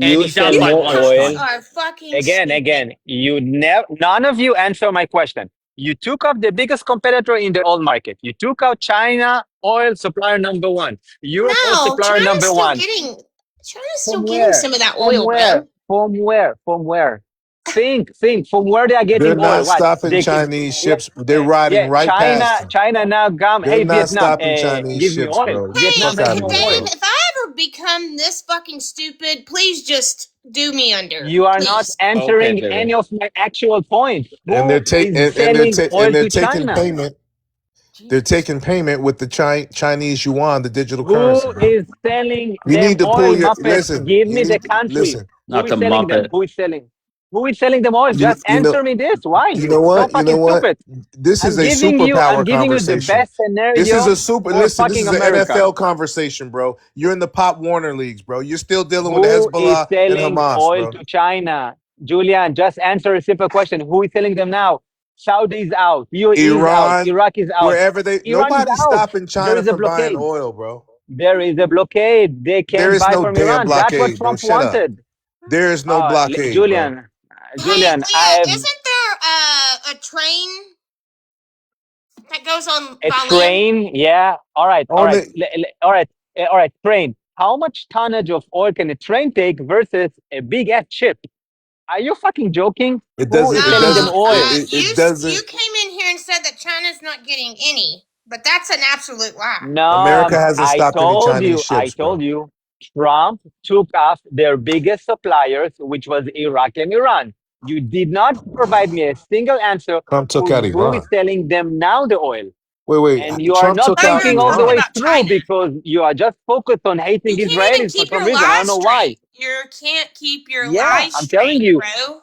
[SPEAKER 2] and
[SPEAKER 9] you
[SPEAKER 2] he's out
[SPEAKER 9] sell
[SPEAKER 3] You
[SPEAKER 2] by
[SPEAKER 9] more
[SPEAKER 3] guys
[SPEAKER 9] oil.
[SPEAKER 2] lunchtime.
[SPEAKER 3] are fucking
[SPEAKER 9] Again,
[SPEAKER 3] stupid.
[SPEAKER 9] you never, none of you answer my question. You took off the biggest competitor in the oil market. You took out China, oil supplier number one. Europe, oil
[SPEAKER 3] No,
[SPEAKER 9] supplier number one.
[SPEAKER 3] China's
[SPEAKER 9] From
[SPEAKER 3] still getting
[SPEAKER 9] where?
[SPEAKER 3] some of that
[SPEAKER 9] From
[SPEAKER 3] oil,
[SPEAKER 9] where?
[SPEAKER 3] bro.
[SPEAKER 9] From where? From where? Think. From where they are
[SPEAKER 8] they're
[SPEAKER 9] getting oil?
[SPEAKER 8] not
[SPEAKER 9] What?
[SPEAKER 8] stopping Chinese
[SPEAKER 9] Yeah,
[SPEAKER 8] ships. They're riding
[SPEAKER 9] yeah.
[SPEAKER 8] right past them.
[SPEAKER 9] China now come.
[SPEAKER 8] They're
[SPEAKER 9] Hey,
[SPEAKER 8] not
[SPEAKER 9] Vietnam,
[SPEAKER 8] stopping Chinese
[SPEAKER 9] give me
[SPEAKER 8] ships,
[SPEAKER 9] oil.
[SPEAKER 8] bro.
[SPEAKER 3] Hey,
[SPEAKER 9] Vietnam
[SPEAKER 8] Fuck
[SPEAKER 9] has
[SPEAKER 8] out of
[SPEAKER 9] no
[SPEAKER 8] here,
[SPEAKER 3] Dave,
[SPEAKER 9] oil.
[SPEAKER 8] bro.
[SPEAKER 3] if I ever become this fucking stupid, please just do me under.
[SPEAKER 9] You are not
[SPEAKER 3] Please.
[SPEAKER 2] Okay,
[SPEAKER 9] answering
[SPEAKER 2] baby.
[SPEAKER 9] any of my actual points.
[SPEAKER 8] And
[SPEAKER 9] Who is selling
[SPEAKER 8] and
[SPEAKER 9] oil
[SPEAKER 8] they're
[SPEAKER 9] to
[SPEAKER 8] taking
[SPEAKER 9] China?
[SPEAKER 8] payment. They're taking payment with the Chinese yuan, the digital currency,
[SPEAKER 9] Who
[SPEAKER 8] bro.
[SPEAKER 9] is selling
[SPEAKER 8] You
[SPEAKER 9] them
[SPEAKER 8] need to
[SPEAKER 9] oil,
[SPEAKER 8] pull your
[SPEAKER 9] Muppet?
[SPEAKER 8] listen.
[SPEAKER 9] Give
[SPEAKER 8] You
[SPEAKER 9] me the
[SPEAKER 8] need
[SPEAKER 9] country.
[SPEAKER 8] listen.
[SPEAKER 9] Who
[SPEAKER 2] Not
[SPEAKER 9] is
[SPEAKER 2] the
[SPEAKER 9] selling them?
[SPEAKER 2] Muppet.
[SPEAKER 9] Who is selling? Who is selling them oil? Just
[SPEAKER 8] You know,
[SPEAKER 9] answer me this. Why?
[SPEAKER 8] you know
[SPEAKER 9] Don't
[SPEAKER 8] what? You know
[SPEAKER 9] fucking
[SPEAKER 8] what?
[SPEAKER 9] stupid.
[SPEAKER 8] This is
[SPEAKER 9] I'm
[SPEAKER 8] a
[SPEAKER 9] giving you the
[SPEAKER 8] superpower
[SPEAKER 9] best
[SPEAKER 8] conversation. This is
[SPEAKER 9] scenario
[SPEAKER 8] a super.
[SPEAKER 9] for
[SPEAKER 8] Listen, this
[SPEAKER 9] fucking
[SPEAKER 8] is an
[SPEAKER 9] America.
[SPEAKER 8] NFL conversation, bro. You're in the Pop Warner leagues, bro. You're still dealing with the
[SPEAKER 9] Who is
[SPEAKER 8] Hezbollah and
[SPEAKER 9] selling
[SPEAKER 8] Hamas,
[SPEAKER 9] oil
[SPEAKER 8] bro.
[SPEAKER 9] to China? Julian, just answer a simple question. Who is selling them now? Saudi's out. UAE is out.
[SPEAKER 8] Iran,
[SPEAKER 9] Iraq is out.
[SPEAKER 8] wherever they,
[SPEAKER 9] Iran is
[SPEAKER 8] nobody's
[SPEAKER 9] out.
[SPEAKER 8] stopping
[SPEAKER 9] There
[SPEAKER 8] China
[SPEAKER 9] is a
[SPEAKER 8] from buying
[SPEAKER 9] blockade.
[SPEAKER 8] oil, bro.
[SPEAKER 9] There is a blockade. They
[SPEAKER 8] There
[SPEAKER 9] can't
[SPEAKER 8] is
[SPEAKER 9] buy
[SPEAKER 8] no
[SPEAKER 9] from
[SPEAKER 8] damn
[SPEAKER 9] Iran. That's what
[SPEAKER 8] blockade, bro.
[SPEAKER 9] Trump
[SPEAKER 8] Shut up.
[SPEAKER 9] wanted.
[SPEAKER 8] There is no blockade, bro.
[SPEAKER 9] Julian,
[SPEAKER 3] Hey,
[SPEAKER 9] Julian, I
[SPEAKER 3] Leah,
[SPEAKER 9] have
[SPEAKER 3] isn't there a train that goes on
[SPEAKER 9] a
[SPEAKER 3] by land?
[SPEAKER 9] train. Yeah. All right. All
[SPEAKER 8] On
[SPEAKER 9] right.
[SPEAKER 8] the,
[SPEAKER 9] All right. All right. Train. How much tonnage of oil can a train take versus a big ass ship? Are you fucking joking?
[SPEAKER 8] it
[SPEAKER 9] Who is
[SPEAKER 8] doesn't. It
[SPEAKER 9] selling them
[SPEAKER 8] doesn't.
[SPEAKER 9] oil?
[SPEAKER 8] It doesn't.
[SPEAKER 3] You came in here and said that China's not getting any, but that's an absolute lie.
[SPEAKER 9] No,
[SPEAKER 8] America hasn't stopped any Chinese
[SPEAKER 9] I
[SPEAKER 8] ships, bro.
[SPEAKER 9] told you, Trump took off their biggest suppliers, which was Iraq and Iran. You did not provide me a single answer
[SPEAKER 8] Trump took out
[SPEAKER 9] who is
[SPEAKER 8] Iran.
[SPEAKER 9] selling them now the oil.
[SPEAKER 8] Wait.
[SPEAKER 9] And you are
[SPEAKER 8] Trump
[SPEAKER 9] not
[SPEAKER 8] took out
[SPEAKER 9] thinking
[SPEAKER 3] we're
[SPEAKER 9] all the
[SPEAKER 3] talking
[SPEAKER 9] way
[SPEAKER 8] Iran.
[SPEAKER 3] about
[SPEAKER 9] through
[SPEAKER 3] China.
[SPEAKER 9] because you are just focused on hating
[SPEAKER 3] You can't even
[SPEAKER 9] Israelis for
[SPEAKER 3] keep
[SPEAKER 9] some
[SPEAKER 3] your
[SPEAKER 9] reason. I don't
[SPEAKER 3] lies
[SPEAKER 9] know why.
[SPEAKER 3] straight. You can't keep your
[SPEAKER 9] Yeah,
[SPEAKER 3] lies
[SPEAKER 9] I'm telling
[SPEAKER 3] straight,
[SPEAKER 9] you.
[SPEAKER 3] bro.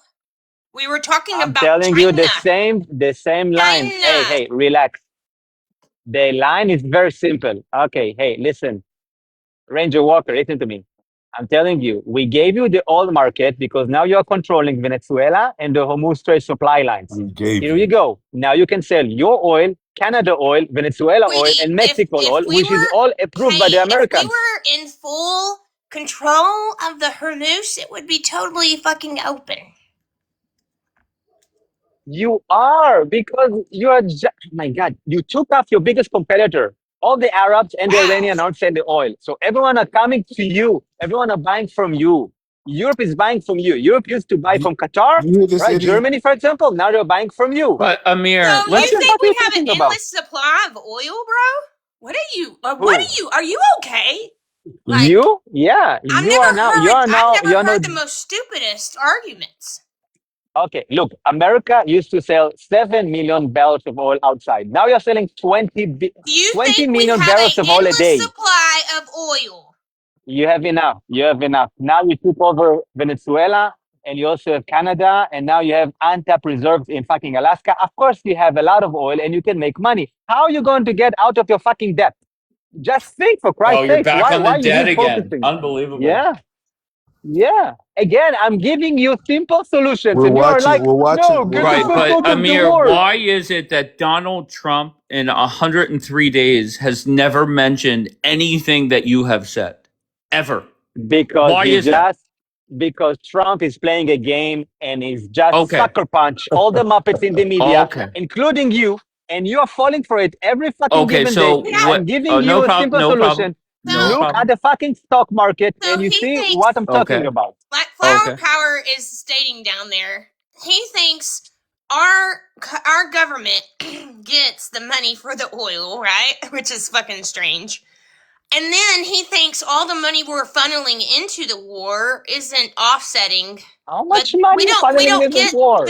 [SPEAKER 3] We were talking
[SPEAKER 9] I'm
[SPEAKER 3] about
[SPEAKER 9] telling you
[SPEAKER 3] China.
[SPEAKER 9] the same line.
[SPEAKER 3] China.
[SPEAKER 9] Hey, relax. The line is very simple. Okay, hey, listen. Ranger Walker, listen to me. I'm telling you, we gave you the oil market because now you're controlling Venezuela and the Hormuz Strait supply lines.
[SPEAKER 8] We gave
[SPEAKER 9] Here you go. Now you can sell your oil, Canada oil, Venezuela oil, and Mexico oil,
[SPEAKER 3] we
[SPEAKER 9] which is
[SPEAKER 3] were,
[SPEAKER 9] all approved by the
[SPEAKER 3] if we
[SPEAKER 9] Americans.
[SPEAKER 3] were in full control of the Hormuz, it would be totally fucking open.
[SPEAKER 9] You are, because you are, oh my God, you took off your biggest competitor. All the Arabs and the Iranians aren't selling the oil. So everyone are coming to you. Everyone are buying from you. Europe is buying from you. Europe used to buy from Qatar,
[SPEAKER 8] You hear this,
[SPEAKER 9] right?
[SPEAKER 8] Eddie?
[SPEAKER 9] Germany, for example, now they're buying from you.
[SPEAKER 2] But Amir,
[SPEAKER 3] So you
[SPEAKER 2] let's
[SPEAKER 9] What the
[SPEAKER 3] think
[SPEAKER 9] fuck are
[SPEAKER 3] we
[SPEAKER 9] you
[SPEAKER 3] have an
[SPEAKER 9] talking about?
[SPEAKER 3] endless supply of oil, bro? What are you?
[SPEAKER 9] Who?
[SPEAKER 3] Are you okay?
[SPEAKER 9] You? Yeah.
[SPEAKER 3] I've
[SPEAKER 9] You are now, you're now,
[SPEAKER 3] never
[SPEAKER 9] you're
[SPEAKER 3] heard
[SPEAKER 9] not.
[SPEAKER 3] the most stupidest arguments.
[SPEAKER 9] Okay, look, America used to sell 7 million barrels of oil outside. Now you're selling 20
[SPEAKER 3] Do you
[SPEAKER 9] 20
[SPEAKER 3] think we
[SPEAKER 9] million
[SPEAKER 3] have
[SPEAKER 9] barrels
[SPEAKER 3] an
[SPEAKER 9] of oil a
[SPEAKER 3] endless
[SPEAKER 9] day.
[SPEAKER 3] supply of oil?
[SPEAKER 9] You have enough. You have enough. Now you took over Venezuela and you also have Canada and now you have untapped reserves in fucking Alaska. Of course, you have a lot of oil and you can make money. How are you going to get out of your fucking debt? Just think, for Christ's sake. Why
[SPEAKER 2] on the
[SPEAKER 9] you
[SPEAKER 2] debt
[SPEAKER 9] need
[SPEAKER 2] again.
[SPEAKER 9] focusing?
[SPEAKER 2] Unbelievable.
[SPEAKER 9] Yeah. Yeah. Again, I'm giving you simple solutions
[SPEAKER 8] We're
[SPEAKER 9] and you are like, no,
[SPEAKER 8] watching.
[SPEAKER 9] get
[SPEAKER 2] Right,
[SPEAKER 9] the fuck
[SPEAKER 2] but
[SPEAKER 9] out of the
[SPEAKER 2] Amir,
[SPEAKER 9] war.
[SPEAKER 2] why is it that Donald Trump in 103 days has never mentioned anything that you have said? Ever.
[SPEAKER 9] Because
[SPEAKER 2] Why
[SPEAKER 9] he
[SPEAKER 2] is that?
[SPEAKER 9] just because Trump is playing a game and he's just
[SPEAKER 2] Okay.
[SPEAKER 9] sucker punch all the Muppets in the media,
[SPEAKER 2] Okay.
[SPEAKER 9] including you, and you are falling for it every fucking
[SPEAKER 2] Okay,
[SPEAKER 9] given
[SPEAKER 2] so
[SPEAKER 9] day.
[SPEAKER 2] what?
[SPEAKER 9] I'm giving
[SPEAKER 2] No
[SPEAKER 9] you a
[SPEAKER 2] problem.
[SPEAKER 9] simple
[SPEAKER 2] No
[SPEAKER 9] solution.
[SPEAKER 2] problem. No
[SPEAKER 9] Look
[SPEAKER 2] problem.
[SPEAKER 9] at the fucking stock market
[SPEAKER 3] So
[SPEAKER 9] and you
[SPEAKER 3] he
[SPEAKER 9] see
[SPEAKER 3] thinks-
[SPEAKER 9] what I'm talking
[SPEAKER 2] Okay.
[SPEAKER 9] about.
[SPEAKER 3] Like Flower
[SPEAKER 2] Okay.
[SPEAKER 3] Power is stating down there, he thinks our government gets the money for the oil, right? Which is fucking strange. And then he thinks all the money we're funneling into the war isn't offsetting.
[SPEAKER 9] How much
[SPEAKER 3] But
[SPEAKER 9] money
[SPEAKER 3] we
[SPEAKER 9] is
[SPEAKER 3] don't
[SPEAKER 9] funneling into
[SPEAKER 3] get
[SPEAKER 9] the war?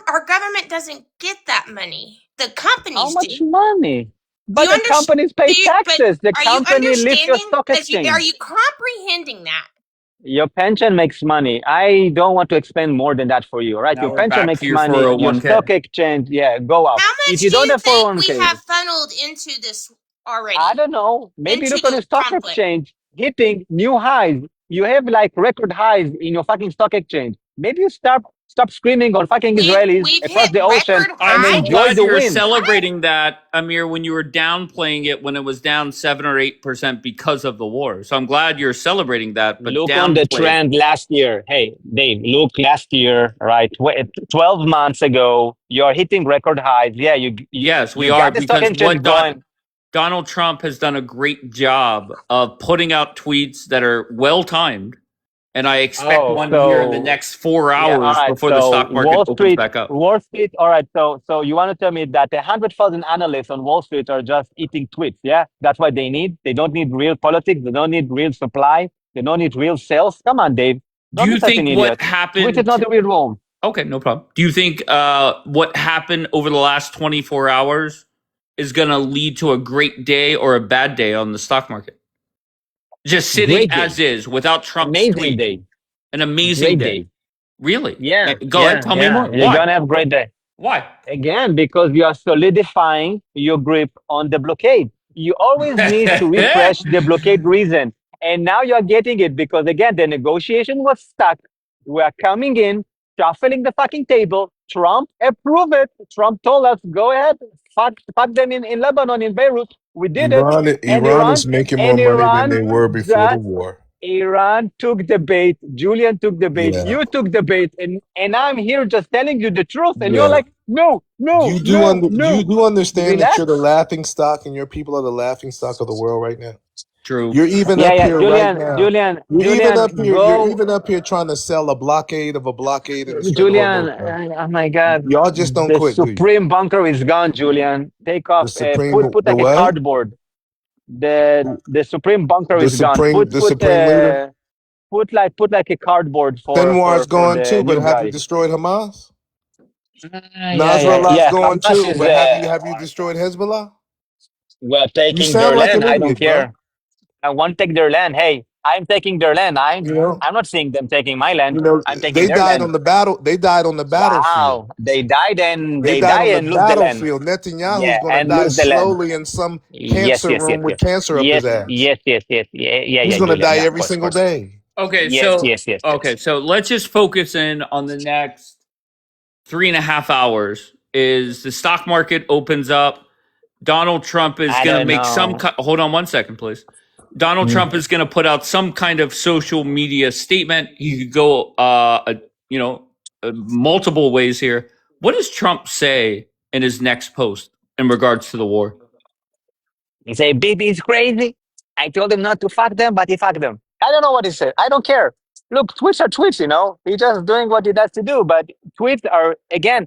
[SPEAKER 3] our government doesn't get that money. The companies
[SPEAKER 9] How much
[SPEAKER 3] do.
[SPEAKER 9] money? But
[SPEAKER 3] you
[SPEAKER 9] the companies pay taxes. The
[SPEAKER 3] Are you
[SPEAKER 9] company lifts your
[SPEAKER 3] understanding?
[SPEAKER 9] stock exchange.
[SPEAKER 3] Are you comprehending that?
[SPEAKER 9] Your pension makes money. I don't want to explain more than that for you, right?
[SPEAKER 2] Now
[SPEAKER 9] Your
[SPEAKER 2] we're
[SPEAKER 9] pension
[SPEAKER 2] back
[SPEAKER 9] makes
[SPEAKER 2] to your
[SPEAKER 9] money. Your
[SPEAKER 2] 401k.
[SPEAKER 9] stock exchange, yeah, go up.
[SPEAKER 3] How much
[SPEAKER 9] If you
[SPEAKER 3] do
[SPEAKER 9] don't
[SPEAKER 3] you
[SPEAKER 9] have
[SPEAKER 3] think we
[SPEAKER 9] 401k,
[SPEAKER 3] have funneled into this already?
[SPEAKER 9] I don't know. Maybe
[SPEAKER 3] Into
[SPEAKER 9] look at the stock
[SPEAKER 3] conflict.
[SPEAKER 9] exchange hitting new highs. You have like record highs in your fucking stock exchange. Maybe you stop screaming on fucking Israelis
[SPEAKER 3] We've
[SPEAKER 9] across
[SPEAKER 3] hit
[SPEAKER 9] the ocean
[SPEAKER 3] record
[SPEAKER 2] I'm
[SPEAKER 9] and
[SPEAKER 2] so
[SPEAKER 3] highs.
[SPEAKER 9] enjoy
[SPEAKER 2] glad
[SPEAKER 9] the
[SPEAKER 2] you're
[SPEAKER 9] win.
[SPEAKER 2] celebrating that, Amir, when you were downplaying it when it was down 7 or 8% because of the war. So I'm glad you're celebrating that, but
[SPEAKER 9] Look on the
[SPEAKER 2] downplaying.
[SPEAKER 9] trend last year. Hey, Dave, look last year, right? 12 months ago, you're hitting record highs. Yeah,
[SPEAKER 2] Yes, we
[SPEAKER 9] you
[SPEAKER 2] are,
[SPEAKER 9] got the stock
[SPEAKER 2] because
[SPEAKER 9] exchange
[SPEAKER 2] what
[SPEAKER 9] going.
[SPEAKER 2] Donald Trump has done a great job of putting out tweets that are well timed, and I expect
[SPEAKER 9] Oh,
[SPEAKER 2] one here in the next 4
[SPEAKER 9] yeah, all
[SPEAKER 2] hours
[SPEAKER 9] right.
[SPEAKER 2] before the
[SPEAKER 9] So
[SPEAKER 2] stock market opens back up.
[SPEAKER 9] Wall Street. All right. So you want to tell me that 100,000 analysts on Wall Street are just eating tweets? Yeah, that's what they need. They don't need real politics. They don't need real supply. They don't need real sales. Come on, Dave.
[SPEAKER 2] Do
[SPEAKER 9] Don't be
[SPEAKER 2] you
[SPEAKER 9] such an
[SPEAKER 2] think
[SPEAKER 9] idiot.
[SPEAKER 2] what happened?
[SPEAKER 9] Tweet is not the real role.
[SPEAKER 2] Okay, no problem. Do you think what happened over the last 24 hours is going to lead to a great day or a bad day on the stock market? Just sitting
[SPEAKER 9] Great day.
[SPEAKER 2] as is without Trump's
[SPEAKER 9] Amazing
[SPEAKER 2] tweet.
[SPEAKER 9] day.
[SPEAKER 2] An amazing
[SPEAKER 9] Great
[SPEAKER 2] day.
[SPEAKER 9] day.
[SPEAKER 2] Really?
[SPEAKER 9] Yeah,
[SPEAKER 2] Go ahead. Tell me more.
[SPEAKER 9] You're
[SPEAKER 2] Why?
[SPEAKER 9] gonna have a great day.
[SPEAKER 2] Why?
[SPEAKER 9] Again, because you are solidifying your grip on the blockade. You always need to refresh the blockade reason. And now you're getting it because, again, the negotiation was stuck. We are coming in, shuffling the fucking table. Trump approved it. Trump told us, go ahead, fuck them in Lebanon, in Beirut. We did it. And
[SPEAKER 8] Iran is making more money than they were before the war.
[SPEAKER 9] Iran took the bait. Julian took the bait.
[SPEAKER 8] Yeah.
[SPEAKER 9] You took the bait, and I'm here just telling you the truth. And
[SPEAKER 8] Yeah.
[SPEAKER 9] you're like, no.
[SPEAKER 8] You do understand that
[SPEAKER 9] Relax.
[SPEAKER 8] you're the laughing stock, and your people are the laughing stock of the world right now.
[SPEAKER 2] True.
[SPEAKER 8] You're even up here right now.
[SPEAKER 9] Julian,
[SPEAKER 8] You're even up here trying to sell a blockade of a blockade in the Strait of
[SPEAKER 9] Julian,
[SPEAKER 8] Hormuz.
[SPEAKER 9] oh my God.
[SPEAKER 8] Y'all just don't
[SPEAKER 9] The
[SPEAKER 8] quit, do you?
[SPEAKER 9] Supreme bunker is gone, Julian. Take off. Put
[SPEAKER 8] the
[SPEAKER 9] like a
[SPEAKER 8] what?
[SPEAKER 9] cardboard. The Supreme bunker
[SPEAKER 8] The
[SPEAKER 9] is gone.
[SPEAKER 8] Supreme leader.
[SPEAKER 9] Put like a cardboard for
[SPEAKER 8] Sinwar's gone
[SPEAKER 9] the
[SPEAKER 8] too,
[SPEAKER 9] new
[SPEAKER 8] but have
[SPEAKER 9] guy.
[SPEAKER 8] you destroyed Hamas?
[SPEAKER 9] Yeah.
[SPEAKER 8] Gone
[SPEAKER 9] Hamas
[SPEAKER 8] too,
[SPEAKER 9] is,
[SPEAKER 8] but have you destroyed Hezbollah?
[SPEAKER 9] we're
[SPEAKER 8] You
[SPEAKER 9] taking their
[SPEAKER 8] sound like
[SPEAKER 9] land.
[SPEAKER 8] an
[SPEAKER 9] I don't
[SPEAKER 8] idiot, bro.
[SPEAKER 9] care. I want to take their land. Hey, I'm taking their land. I'm
[SPEAKER 8] You
[SPEAKER 9] not seeing them taking my land.
[SPEAKER 8] know,
[SPEAKER 9] I'm taking
[SPEAKER 8] they
[SPEAKER 9] their
[SPEAKER 8] died
[SPEAKER 9] land.
[SPEAKER 8] on the battle. They died on the battlefield.
[SPEAKER 9] Wow, they died and
[SPEAKER 8] They
[SPEAKER 9] they
[SPEAKER 8] died
[SPEAKER 9] die
[SPEAKER 8] on the
[SPEAKER 9] and lose the land.
[SPEAKER 8] battlefield. Netanyahu's
[SPEAKER 9] Yeah,
[SPEAKER 8] going to
[SPEAKER 9] and
[SPEAKER 8] die
[SPEAKER 9] lose the land.
[SPEAKER 8] slowly in some
[SPEAKER 9] Yes,
[SPEAKER 8] cancer room with cancer up his ass.
[SPEAKER 9] yes. Yeah,
[SPEAKER 8] He's going to
[SPEAKER 9] Julian.
[SPEAKER 8] die
[SPEAKER 9] Yeah,
[SPEAKER 8] every
[SPEAKER 9] of
[SPEAKER 8] single
[SPEAKER 9] course.
[SPEAKER 8] day.
[SPEAKER 2] Okay,
[SPEAKER 9] Yes,
[SPEAKER 2] so
[SPEAKER 9] yes.
[SPEAKER 2] okay, so let's just focus in on the next 3.5 hours. Is the stock market opens up? Donald Trump is
[SPEAKER 9] I
[SPEAKER 2] going to
[SPEAKER 9] don't
[SPEAKER 2] make some.
[SPEAKER 9] know.
[SPEAKER 2] Hold on 1 second, please. Donald Trump is going to put out some kind of social media statement. He could go, multiple ways here. What does Trump say in his next post in regards to the war?
[SPEAKER 9] He say, Bibi is crazy. I told him not to fuck them, but he fucked them. I don't know what he said. I don't care. Look, tweets are tweets, you know. He's just doing what he does to do. But tweets are, again,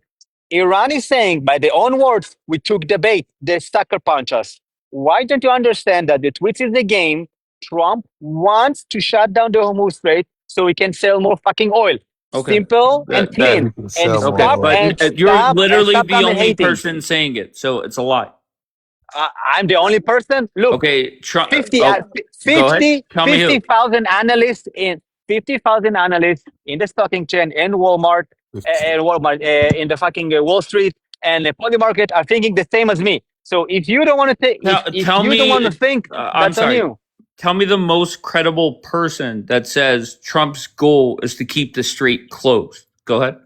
[SPEAKER 9] Iran is saying by their own words, we took the bait. They sucker punch us. Why don't you understand that the tweets is the game? Trump wants to shut down the Hormuz Strait so he can sell more fucking oil.
[SPEAKER 2] Okay.
[SPEAKER 9] Simple and clean. And
[SPEAKER 2] Okay, but you're literally the only
[SPEAKER 9] hating.
[SPEAKER 2] person saying it, so it's a lie.
[SPEAKER 9] I'm the only person. Look,
[SPEAKER 2] Okay, Trump.
[SPEAKER 9] 50,000 analysts in 50,000 analysts in the stock exchange in Walmart, in the fucking Wall Street and the body market are thinking the same as me. So if you don't want to think, if you don't want to think, that's on you.
[SPEAKER 2] Tell me the most credible person that says Trump's goal is to keep the strait closed. Go ahead.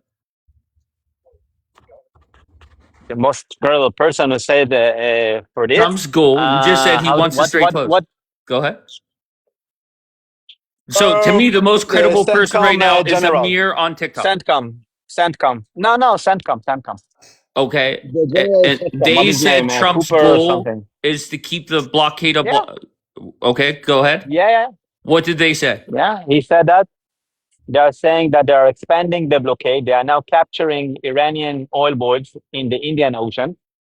[SPEAKER 9] The most credible person who said for this.
[SPEAKER 2] Trump's goal. You just said he wants the strait closed. Go ahead. So to me, the most credible person right now is Amir on TikTok.
[SPEAKER 9] CENTCOM. No, CENTCOM.
[SPEAKER 2] Okay. And they said Trump's goal is to keep the blockade up.
[SPEAKER 9] Yeah.
[SPEAKER 2] Okay, go ahead.
[SPEAKER 9] Yeah.
[SPEAKER 2] What did they say?
[SPEAKER 9] Yeah, he said that. They are saying that they are expanding the blockade. They are now capturing Iranian oil boats in the Indian Ocean,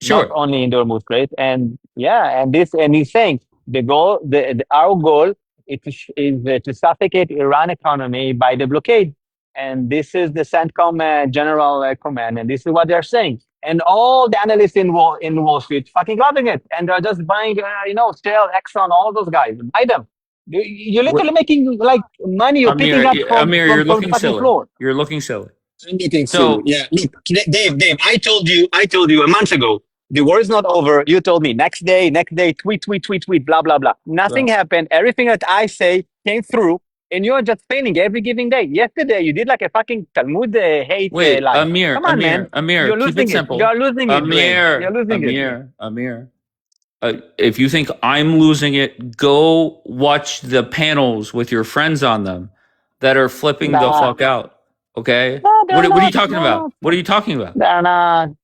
[SPEAKER 9] not only in the Hormuz Strait. And he's saying the goal, our goal is to suffocate Iran economy by the blockade. And this is the CENTCOM general command, and this is what they're saying. And all the analysts in Wall Street fucking loving it, and they're just buying, Shell, Exxon, all those guys, buy them. You're literally making like money. You're picking up from
[SPEAKER 2] you're looking
[SPEAKER 9] fucking
[SPEAKER 2] silly.
[SPEAKER 9] floor.
[SPEAKER 2] You're looking silly.
[SPEAKER 9] I'm looking silly. Yeah, look, Dave. I told you a month ago. The war is not over. You told me next day, tweet, blah blah blah. Nothing happened. Everything that I say came through, and you're just failing every given day. Yesterday, you did like a fucking Talmud hate live.
[SPEAKER 2] Amir,
[SPEAKER 9] come on, man.
[SPEAKER 2] Amir,
[SPEAKER 9] you're
[SPEAKER 2] keep
[SPEAKER 9] losing
[SPEAKER 2] it simple.
[SPEAKER 9] You're losing
[SPEAKER 2] Amir,
[SPEAKER 9] You're losing it.
[SPEAKER 2] Amir. If you think I'm losing it, go watch the panels with your friends on them that are flipping the fuck out. Okay? What are you talking about? What are you talking about?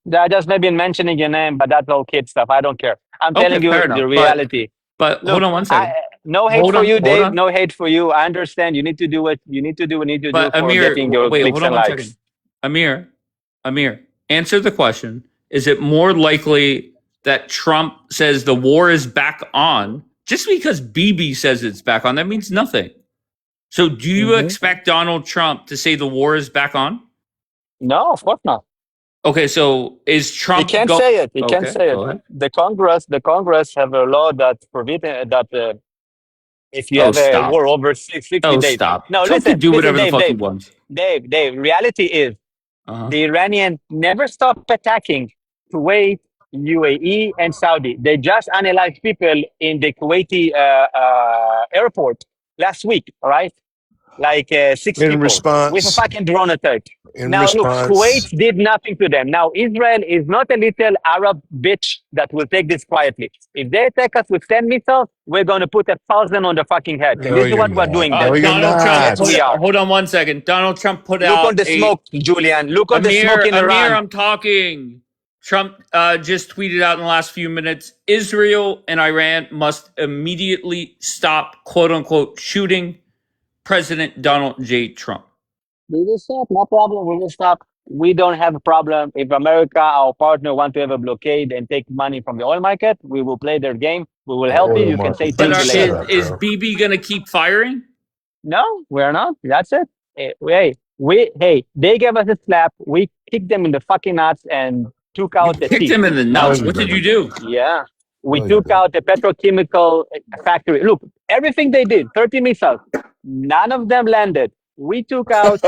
[SPEAKER 9] They're just maybe mentioning your name, but that's all kid stuff. I don't care. I'm telling you the reality.
[SPEAKER 2] But look, hold on 1 second.
[SPEAKER 9] No hate for you, Dave. No hate for you. I understand. You need to do what you need to do. For getting your clicks and likes.
[SPEAKER 2] Amir, answer the question. Is it more likely that Trump says the war is back on just because Bibi says it's back on? That means nothing. So do you expect Donald Trump to say the war is back on?
[SPEAKER 9] No, of course not.
[SPEAKER 2] Okay, so is Trump?
[SPEAKER 9] He can't say it. He can't say it. The Congress have a law that forbids that if you have a war over 60 days.
[SPEAKER 2] Stop.
[SPEAKER 9] No,
[SPEAKER 2] Trump can do whatever the fuck he wants.
[SPEAKER 9] Dave, reality is the Iranian never stop attacking Kuwait, UAE, and Saudi. They just analyzed people in the Kuwaiti airport last week, all right? Like 6
[SPEAKER 8] In
[SPEAKER 9] people with a
[SPEAKER 8] response,
[SPEAKER 9] fucking drone attack.
[SPEAKER 8] in
[SPEAKER 9] Now, look,
[SPEAKER 8] response,
[SPEAKER 9] Kuwait did nothing to them. Now, Israel is not a little Arab bitch that will take this quietly. If they attack us with 10 missiles, we're going to put 1,000 on the fucking head. And
[SPEAKER 8] no,
[SPEAKER 9] this is
[SPEAKER 8] you're
[SPEAKER 9] what we're
[SPEAKER 8] not.
[SPEAKER 9] doing
[SPEAKER 8] No,
[SPEAKER 9] then.
[SPEAKER 8] you're
[SPEAKER 2] Donald Trump
[SPEAKER 9] Yes,
[SPEAKER 8] not.
[SPEAKER 9] we are.
[SPEAKER 2] hold on one second. Donald Trump put
[SPEAKER 9] Look
[SPEAKER 2] out
[SPEAKER 9] on the
[SPEAKER 2] a
[SPEAKER 9] smoke, Julian. Look on the smoke in
[SPEAKER 2] Amir,
[SPEAKER 9] Iran.
[SPEAKER 2] I'm talking. Trump just tweeted out in the last few minutes, Israel and Iran must immediately stop, quote unquote, shooting President Donald J. Trump.
[SPEAKER 9] We will stop. No problem. We will stop. We don't have a problem. If America, our partner, want to have a blockade and take money from the oil market, we will play their game. We will help you.
[SPEAKER 8] Oil
[SPEAKER 9] You can say
[SPEAKER 8] market.
[SPEAKER 2] But
[SPEAKER 9] thank you
[SPEAKER 8] Just shut
[SPEAKER 9] later.
[SPEAKER 8] up,
[SPEAKER 2] is
[SPEAKER 8] bro.
[SPEAKER 2] BB going to keep firing?
[SPEAKER 9] No, we're not. That's it. They gave us a slap. We kicked them in the fucking nuts and took
[SPEAKER 2] You
[SPEAKER 9] out the
[SPEAKER 2] kicked
[SPEAKER 9] teeth.
[SPEAKER 2] him in the
[SPEAKER 8] No,
[SPEAKER 2] nuts.
[SPEAKER 8] you
[SPEAKER 2] What did you
[SPEAKER 8] didn't.
[SPEAKER 2] do?
[SPEAKER 9] Yeah. We
[SPEAKER 8] No, you
[SPEAKER 9] took
[SPEAKER 8] didn't.
[SPEAKER 9] out the petrochemical factory. Look, everything they did, 30 missiles, none of them landed. We took out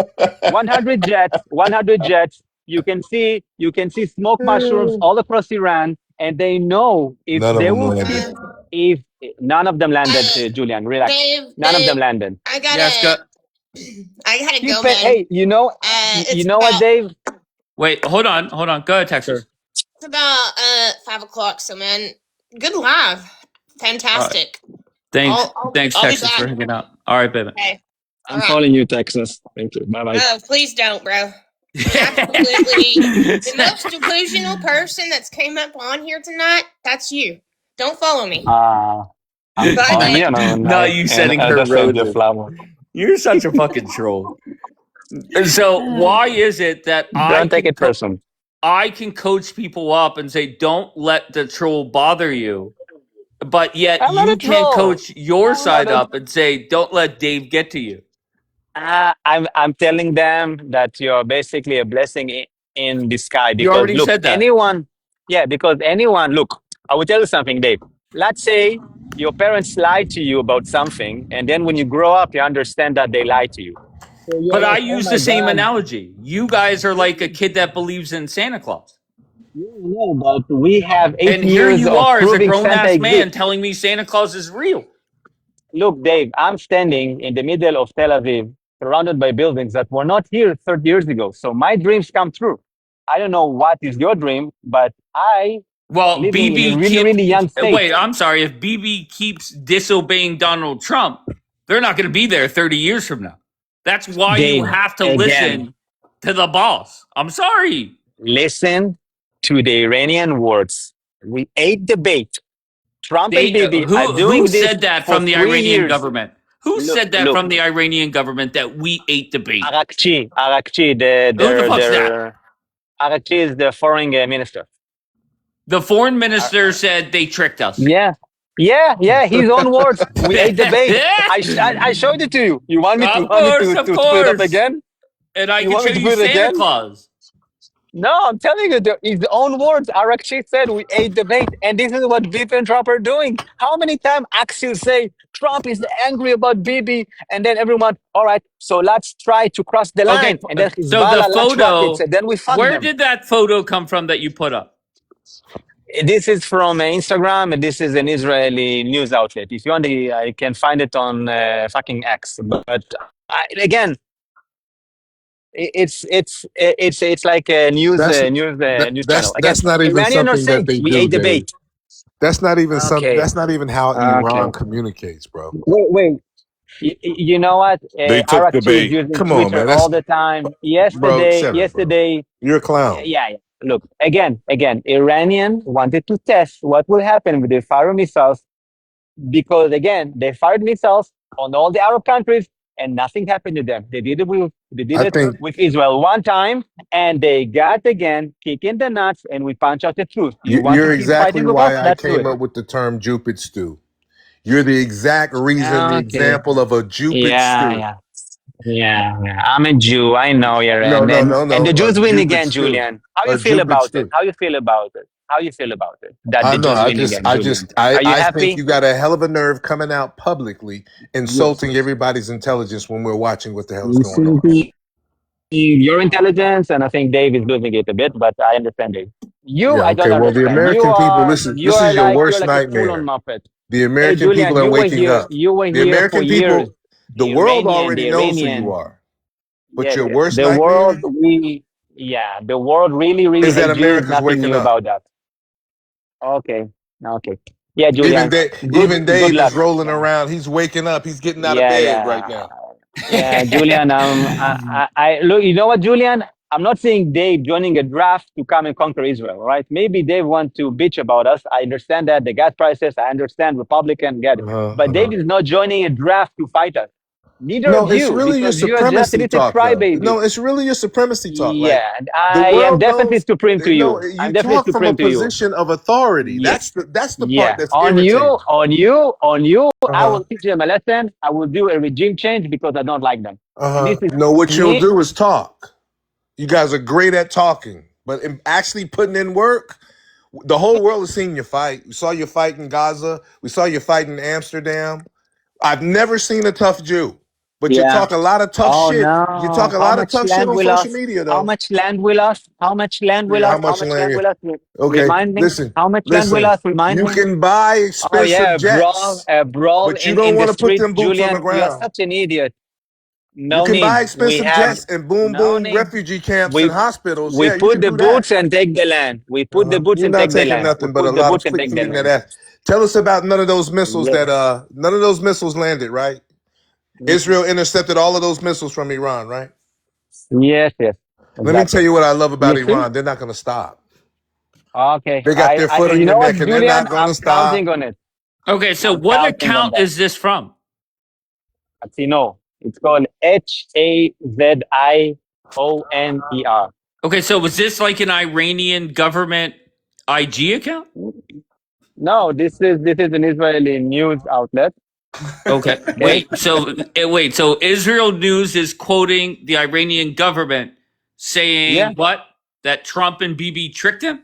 [SPEAKER 9] 100 jets, 100 jets. You can see smoke mushrooms all across Iran, and they know if
[SPEAKER 8] None of
[SPEAKER 9] they
[SPEAKER 8] them
[SPEAKER 9] will
[SPEAKER 8] landed.
[SPEAKER 9] keep, if none of them landed, Julian, relax. None of them landed.
[SPEAKER 3] I
[SPEAKER 2] Yes, go.
[SPEAKER 3] gotta
[SPEAKER 9] Keep
[SPEAKER 3] go,
[SPEAKER 9] it.
[SPEAKER 3] man.
[SPEAKER 9] Hey, you know
[SPEAKER 3] It's
[SPEAKER 9] what,
[SPEAKER 3] about
[SPEAKER 9] Dave?
[SPEAKER 2] Wait, hold on. Go ahead, Texas.
[SPEAKER 3] it's about 5 o'clock. So, man, good live, fantastic.
[SPEAKER 2] Thanks,
[SPEAKER 3] I'll
[SPEAKER 2] thanks,
[SPEAKER 3] be
[SPEAKER 2] Texas, for
[SPEAKER 3] back.
[SPEAKER 2] hanging out. All right, baby.
[SPEAKER 3] Okay. All
[SPEAKER 9] I'm
[SPEAKER 3] right.
[SPEAKER 9] calling you Texas. Thank you. Bye bye.
[SPEAKER 3] No, please don't, bro. Absolutely. The most delusional person that's came up on here tonight, that's you. Don't follow me.
[SPEAKER 9] I'm
[SPEAKER 3] Bye,
[SPEAKER 9] calling
[SPEAKER 3] Dave.
[SPEAKER 9] you,
[SPEAKER 2] Not you sending her roses.
[SPEAKER 9] flower.
[SPEAKER 2] You're such a fucking troll. So why is it that
[SPEAKER 9] Don't take it personal.
[SPEAKER 2] I can coach people up and say, don't let the troll bother you, but yet
[SPEAKER 9] I'm not
[SPEAKER 2] you
[SPEAKER 9] a
[SPEAKER 2] can't
[SPEAKER 9] troll.
[SPEAKER 2] coach your
[SPEAKER 9] I'm
[SPEAKER 2] side
[SPEAKER 9] not a-
[SPEAKER 2] up and say, don't let Dave get to you.
[SPEAKER 9] I'm telling them that you're basically a blessing in the sky
[SPEAKER 2] You
[SPEAKER 9] because
[SPEAKER 2] already
[SPEAKER 9] look,
[SPEAKER 2] said that.
[SPEAKER 9] because anyone, look, I will tell you something, Dave. Let's say your parents lied to you about something, and then when you grow up, you understand that they lied to you. So you're
[SPEAKER 2] But I
[SPEAKER 9] like, oh
[SPEAKER 2] use
[SPEAKER 9] my
[SPEAKER 2] the same
[SPEAKER 9] God.
[SPEAKER 2] analogy. You guys are like a kid that believes in Santa Claus.
[SPEAKER 9] Yeah, no, but we have 8
[SPEAKER 2] And here
[SPEAKER 9] years
[SPEAKER 2] you
[SPEAKER 9] of
[SPEAKER 2] are as a
[SPEAKER 9] proving
[SPEAKER 2] grown
[SPEAKER 9] Santa
[SPEAKER 2] ass man
[SPEAKER 9] exists.
[SPEAKER 2] telling me Santa Claus is real.
[SPEAKER 9] Look, Dave, I'm standing in the middle of Tel Aviv, surrounded by buildings that were not here 30 years ago. So my dreams come true. I don't know what is your dream, but I
[SPEAKER 2] Well,
[SPEAKER 9] living in a
[SPEAKER 2] BB
[SPEAKER 9] really,
[SPEAKER 2] keep
[SPEAKER 9] really young state.
[SPEAKER 2] wait, I'm sorry. If BB keeps disobeying Donald Trump, they're not going to be there 30 years from now. That's why you
[SPEAKER 9] Dave,
[SPEAKER 2] have to
[SPEAKER 9] again,
[SPEAKER 2] listen to the boss. I'm sorry.
[SPEAKER 9] listen to the Iranian words. We ate the bait. Trump and Bibi are doing
[SPEAKER 2] Who
[SPEAKER 9] this
[SPEAKER 2] said that
[SPEAKER 9] for
[SPEAKER 2] from the
[SPEAKER 9] 3
[SPEAKER 2] Iranian
[SPEAKER 9] years.
[SPEAKER 2] government? Who said that from the Iranian government that we ate the bait?
[SPEAKER 9] Arakchi,
[SPEAKER 2] Who the fuck's that?
[SPEAKER 9] Arakchi is the foreign minister.
[SPEAKER 2] The foreign minister said they tricked us.
[SPEAKER 9] Yeah, his own words. We ate the bait. I showed it to you. You want me to
[SPEAKER 2] Of course.
[SPEAKER 9] put it up again?
[SPEAKER 2] And I
[SPEAKER 9] You
[SPEAKER 2] can
[SPEAKER 9] want
[SPEAKER 2] show
[SPEAKER 9] me to
[SPEAKER 2] you
[SPEAKER 9] put it
[SPEAKER 2] Santa
[SPEAKER 9] again?
[SPEAKER 2] Claus.
[SPEAKER 9] No, I'm telling you, his own words. Arakchi said we ate the bait, and this is what Bibi and Trump are doing. How many times Axel say Trump is angry about Bibi, and then everyone, all right, so let's try to cross the line,
[SPEAKER 2] Okay,
[SPEAKER 9] and then
[SPEAKER 2] so the
[SPEAKER 9] Hezbollah launch rockets,
[SPEAKER 2] photo,
[SPEAKER 9] and then we fuck
[SPEAKER 2] where
[SPEAKER 9] them.
[SPEAKER 2] did that photo come from that you put up?
[SPEAKER 9] This is from Instagram, and this is an Israeli news outlet. If you want, I can find it on fucking X. But again, it's like a news
[SPEAKER 8] That's
[SPEAKER 9] news channel. Again,
[SPEAKER 8] that's not even
[SPEAKER 9] Iranian are
[SPEAKER 8] something that
[SPEAKER 9] saying
[SPEAKER 8] they
[SPEAKER 9] we
[SPEAKER 8] do,
[SPEAKER 9] ate the
[SPEAKER 8] Dave.
[SPEAKER 9] bait.
[SPEAKER 8] That's not even
[SPEAKER 9] Okay.
[SPEAKER 8] That's not even how Iran communicates, bro.
[SPEAKER 9] Wait. You know what?
[SPEAKER 8] They took the
[SPEAKER 9] Arakchi is
[SPEAKER 8] bait.
[SPEAKER 9] using
[SPEAKER 8] Come on,
[SPEAKER 9] Twitter
[SPEAKER 8] man. That's
[SPEAKER 9] all the time.
[SPEAKER 8] bro. Shut up, bro. You're a clown.
[SPEAKER 9] Yeah. Look, again, Iranian wanted to test what will happen with the fire missiles because, again, they fired missiles on all the Arab countries and nothing happened to them. They did it with Israel one time and they got, again, kick in the nuts and we punch out the truth. You want
[SPEAKER 8] You're
[SPEAKER 9] to keep
[SPEAKER 8] exactly
[SPEAKER 9] fighting with us?
[SPEAKER 8] why I
[SPEAKER 9] Let's do
[SPEAKER 8] came
[SPEAKER 9] it.
[SPEAKER 8] up with the term Jupit stew. You're the exact reason, the
[SPEAKER 9] Okay.
[SPEAKER 8] example of a Jupit stew.
[SPEAKER 9] Yeah. I'm a Jew. I know you're
[SPEAKER 8] No.
[SPEAKER 9] And the
[SPEAKER 8] A
[SPEAKER 9] Jews win
[SPEAKER 8] Jupit
[SPEAKER 9] again,
[SPEAKER 8] stew.
[SPEAKER 9] Julian. How
[SPEAKER 8] A
[SPEAKER 9] you feel
[SPEAKER 8] Jupit
[SPEAKER 9] about it?
[SPEAKER 8] stew.
[SPEAKER 9] How you feel about it? That
[SPEAKER 8] I
[SPEAKER 9] the
[SPEAKER 8] know.
[SPEAKER 9] Jews win again, Julian? Are you
[SPEAKER 8] I
[SPEAKER 9] happy?
[SPEAKER 8] think you got a hell of a nerve coming out publicly insulting everybody's intelligence when we're watching what the hell is going on.
[SPEAKER 9] your intelligence, and I think Dave is losing it a bit, but I understand Dave. You,
[SPEAKER 8] Yeah,
[SPEAKER 9] I
[SPEAKER 8] okay.
[SPEAKER 9] don't
[SPEAKER 8] Well, the
[SPEAKER 9] understand.
[SPEAKER 8] American people, listen,
[SPEAKER 9] You
[SPEAKER 8] this
[SPEAKER 9] are
[SPEAKER 8] is your
[SPEAKER 9] like you're
[SPEAKER 8] worst
[SPEAKER 9] like a full on
[SPEAKER 8] nightmare.
[SPEAKER 9] Muppet.
[SPEAKER 8] The
[SPEAKER 9] Hey,
[SPEAKER 8] American
[SPEAKER 9] Julian,
[SPEAKER 8] people are waking up.
[SPEAKER 9] You were
[SPEAKER 8] The
[SPEAKER 9] here for
[SPEAKER 8] American
[SPEAKER 9] years.
[SPEAKER 8] people, the world already
[SPEAKER 9] The
[SPEAKER 8] knows who you
[SPEAKER 9] Iranian,
[SPEAKER 8] are. But
[SPEAKER 9] yes,
[SPEAKER 8] your
[SPEAKER 9] yes.
[SPEAKER 8] worst
[SPEAKER 9] The world,
[SPEAKER 8] nightmare
[SPEAKER 9] the world really, really
[SPEAKER 8] is that
[SPEAKER 9] hates Jews.
[SPEAKER 8] America's
[SPEAKER 9] Nothing
[SPEAKER 8] waking
[SPEAKER 9] new
[SPEAKER 8] up.
[SPEAKER 9] about that. Okay, okay. Yeah,
[SPEAKER 8] Even
[SPEAKER 9] Julian,
[SPEAKER 8] Dave,
[SPEAKER 9] good,
[SPEAKER 8] even
[SPEAKER 9] good
[SPEAKER 8] Dave is
[SPEAKER 9] luck.
[SPEAKER 8] rolling
[SPEAKER 9] Yeah.
[SPEAKER 8] around. He's waking up. He's getting out of
[SPEAKER 9] Yeah,
[SPEAKER 8] bed right
[SPEAKER 9] yeah,
[SPEAKER 8] now.
[SPEAKER 9] yeah, Julian. I look. You know what, Julian? I'm not saying Dave joining a draft to come and conquer Israel, right? Maybe Dave want to bitch about us. I understand that the gas prices. I understand Republican get it, but Dave is not joining a draft to fight us. Neither
[SPEAKER 8] No,
[SPEAKER 9] of
[SPEAKER 8] it's
[SPEAKER 9] you,
[SPEAKER 8] really your
[SPEAKER 9] because you are just a
[SPEAKER 8] supremacy
[SPEAKER 9] little
[SPEAKER 8] talk, though.
[SPEAKER 9] crybaby.
[SPEAKER 8] No, it's really your supremacy talk. Like
[SPEAKER 9] Yeah, and
[SPEAKER 8] the
[SPEAKER 9] I am
[SPEAKER 8] world
[SPEAKER 9] definitely
[SPEAKER 8] knows.
[SPEAKER 9] supreme to
[SPEAKER 8] No,
[SPEAKER 9] you.
[SPEAKER 8] you
[SPEAKER 9] I'm definitely
[SPEAKER 8] talk from a
[SPEAKER 9] supreme to you.
[SPEAKER 8] position of authority.
[SPEAKER 9] Yeah.
[SPEAKER 8] That's the part
[SPEAKER 9] Yeah,
[SPEAKER 8] that's irritating.
[SPEAKER 9] on you, I
[SPEAKER 8] Uh
[SPEAKER 9] will teach them a lesson. I will do a regime change because I don't like them. And
[SPEAKER 8] huh.
[SPEAKER 9] this is
[SPEAKER 8] No, what you'll
[SPEAKER 9] me.
[SPEAKER 8] do is talk. You guys are great at talking, but in actually putting in work, the whole world has seen you fight. We saw you fight in Gaza. We saw you fight in Amsterdam. I've never seen a tough Jew, but you
[SPEAKER 9] Yeah.
[SPEAKER 8] talk a lot of tough
[SPEAKER 9] Oh
[SPEAKER 8] shit. You talk
[SPEAKER 9] no!
[SPEAKER 8] a
[SPEAKER 9] How
[SPEAKER 8] lot of
[SPEAKER 9] much
[SPEAKER 8] tough shit
[SPEAKER 9] land
[SPEAKER 8] on
[SPEAKER 9] we
[SPEAKER 8] social
[SPEAKER 9] lost?
[SPEAKER 8] media,
[SPEAKER 9] How
[SPEAKER 8] though.
[SPEAKER 9] much land we lost? How much land we
[SPEAKER 8] Yeah, how
[SPEAKER 9] lost? How
[SPEAKER 8] much
[SPEAKER 9] much land we
[SPEAKER 8] land?
[SPEAKER 9] lost?
[SPEAKER 8] Okay,
[SPEAKER 9] Remind me.
[SPEAKER 8] listen,
[SPEAKER 9] How much land we
[SPEAKER 8] listen.
[SPEAKER 9] lost? Remind
[SPEAKER 8] You
[SPEAKER 9] me.
[SPEAKER 8] can buy
[SPEAKER 9] Oh
[SPEAKER 8] expensive
[SPEAKER 9] yeah,
[SPEAKER 8] jets,
[SPEAKER 9] a brawl
[SPEAKER 8] but you
[SPEAKER 9] in
[SPEAKER 8] don't
[SPEAKER 9] the
[SPEAKER 8] want to put
[SPEAKER 9] street.
[SPEAKER 8] them boots on the
[SPEAKER 9] Julian, you are
[SPEAKER 8] ground.
[SPEAKER 9] such an idiot.
[SPEAKER 8] You
[SPEAKER 9] No
[SPEAKER 8] can buy
[SPEAKER 9] need. We
[SPEAKER 8] expensive
[SPEAKER 9] have
[SPEAKER 8] jets and boom,
[SPEAKER 9] no
[SPEAKER 8] boom,
[SPEAKER 9] need.
[SPEAKER 8] refugee camps and
[SPEAKER 9] We
[SPEAKER 8] hospitals.
[SPEAKER 9] we
[SPEAKER 8] Yeah, you
[SPEAKER 9] put
[SPEAKER 8] can
[SPEAKER 9] the
[SPEAKER 8] do that.
[SPEAKER 9] boots and take the land. We put the boots
[SPEAKER 8] You're
[SPEAKER 9] and
[SPEAKER 8] not
[SPEAKER 9] take the
[SPEAKER 8] taking
[SPEAKER 9] land. We
[SPEAKER 8] nothing but a
[SPEAKER 9] put the
[SPEAKER 8] lot of
[SPEAKER 9] boots and
[SPEAKER 8] quick
[SPEAKER 9] take the
[SPEAKER 8] feet in that
[SPEAKER 9] land.
[SPEAKER 8] ass. Tell us about none of those missiles
[SPEAKER 9] Yes.
[SPEAKER 8] that none of those missiles landed, right? Israel intercepted all of those missiles from Iran, right?
[SPEAKER 9] Yes, yes,
[SPEAKER 8] Let me tell
[SPEAKER 9] exactly.
[SPEAKER 8] you what I love
[SPEAKER 9] You
[SPEAKER 8] about
[SPEAKER 9] see?
[SPEAKER 8] Iran. They're not going to stop.
[SPEAKER 9] Okay.
[SPEAKER 8] They got their foot on
[SPEAKER 9] You
[SPEAKER 8] your
[SPEAKER 9] know what,
[SPEAKER 8] neck and they're
[SPEAKER 9] Julian?
[SPEAKER 8] not going to
[SPEAKER 9] I'm
[SPEAKER 8] stop.
[SPEAKER 9] counting on it.
[SPEAKER 2] Okay, so
[SPEAKER 9] I'm
[SPEAKER 2] what
[SPEAKER 9] counting on
[SPEAKER 2] account
[SPEAKER 9] that.
[SPEAKER 2] is this from?
[SPEAKER 9] Hazino. It's called HAZIONER.
[SPEAKER 2] Okay, so was this like an Iranian government IG account?
[SPEAKER 9] No, this is an Israeli news outlet.
[SPEAKER 2] Okay,
[SPEAKER 9] Okay.
[SPEAKER 2] wait. So Israel News is quoting the Iranian government
[SPEAKER 9] Yeah.
[SPEAKER 2] saying what? That Trump and Bibi tricked him?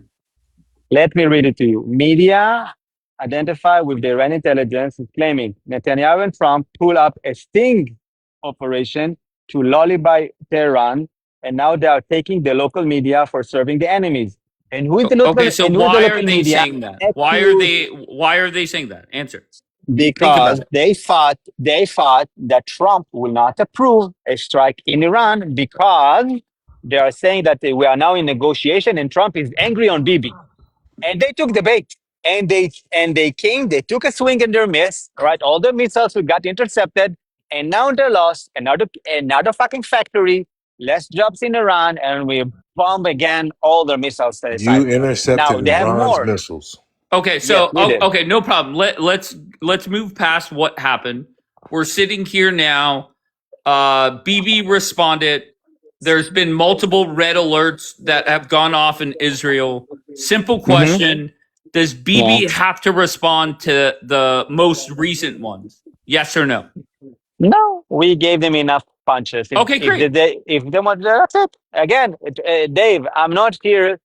[SPEAKER 9] Let me read it to you. Media identified with the Iranian intelligence is claiming Netanyahu and Trump pull up a sting operation to lullaby Tehran, and now they are taking the local media for serving the enemies.
[SPEAKER 2] Okay, so
[SPEAKER 9] And who is the
[SPEAKER 2] why are
[SPEAKER 9] local
[SPEAKER 2] they
[SPEAKER 9] media?
[SPEAKER 2] saying that?
[SPEAKER 9] Accused
[SPEAKER 2] Why are they saying that? Answer. Think about
[SPEAKER 9] because
[SPEAKER 2] it.
[SPEAKER 9] they thought that Trump will not approve a strike in Iran because they are saying that we are now in negotiation and Trump is angry on Bibi. And they took the bait. They took a swing and their miss, right? All the missiles we got intercepted, and now they're lost. Another fucking factory, less jobs in Iran, and we bomb again all their missiles to the
[SPEAKER 8] You
[SPEAKER 9] side.
[SPEAKER 8] intercepted
[SPEAKER 9] Now they have
[SPEAKER 8] Iran's
[SPEAKER 9] more.
[SPEAKER 8] missiles.
[SPEAKER 2] Okay,
[SPEAKER 9] Yes,
[SPEAKER 2] so
[SPEAKER 9] we did.
[SPEAKER 2] okay, no problem. Let's move past what happened. We're sitting here now. BB responded. There's been multiple red alerts that have gone off in Israel. Simple
[SPEAKER 9] Mm-hmm.
[SPEAKER 2] question: does
[SPEAKER 9] Yeah.
[SPEAKER 2] BB have to respond to the most recent ones? Yes or no?
[SPEAKER 9] No, we gave them enough punches.
[SPEAKER 2] Okay, great.
[SPEAKER 9] If they want, that's it. Again, Dave, I'm not here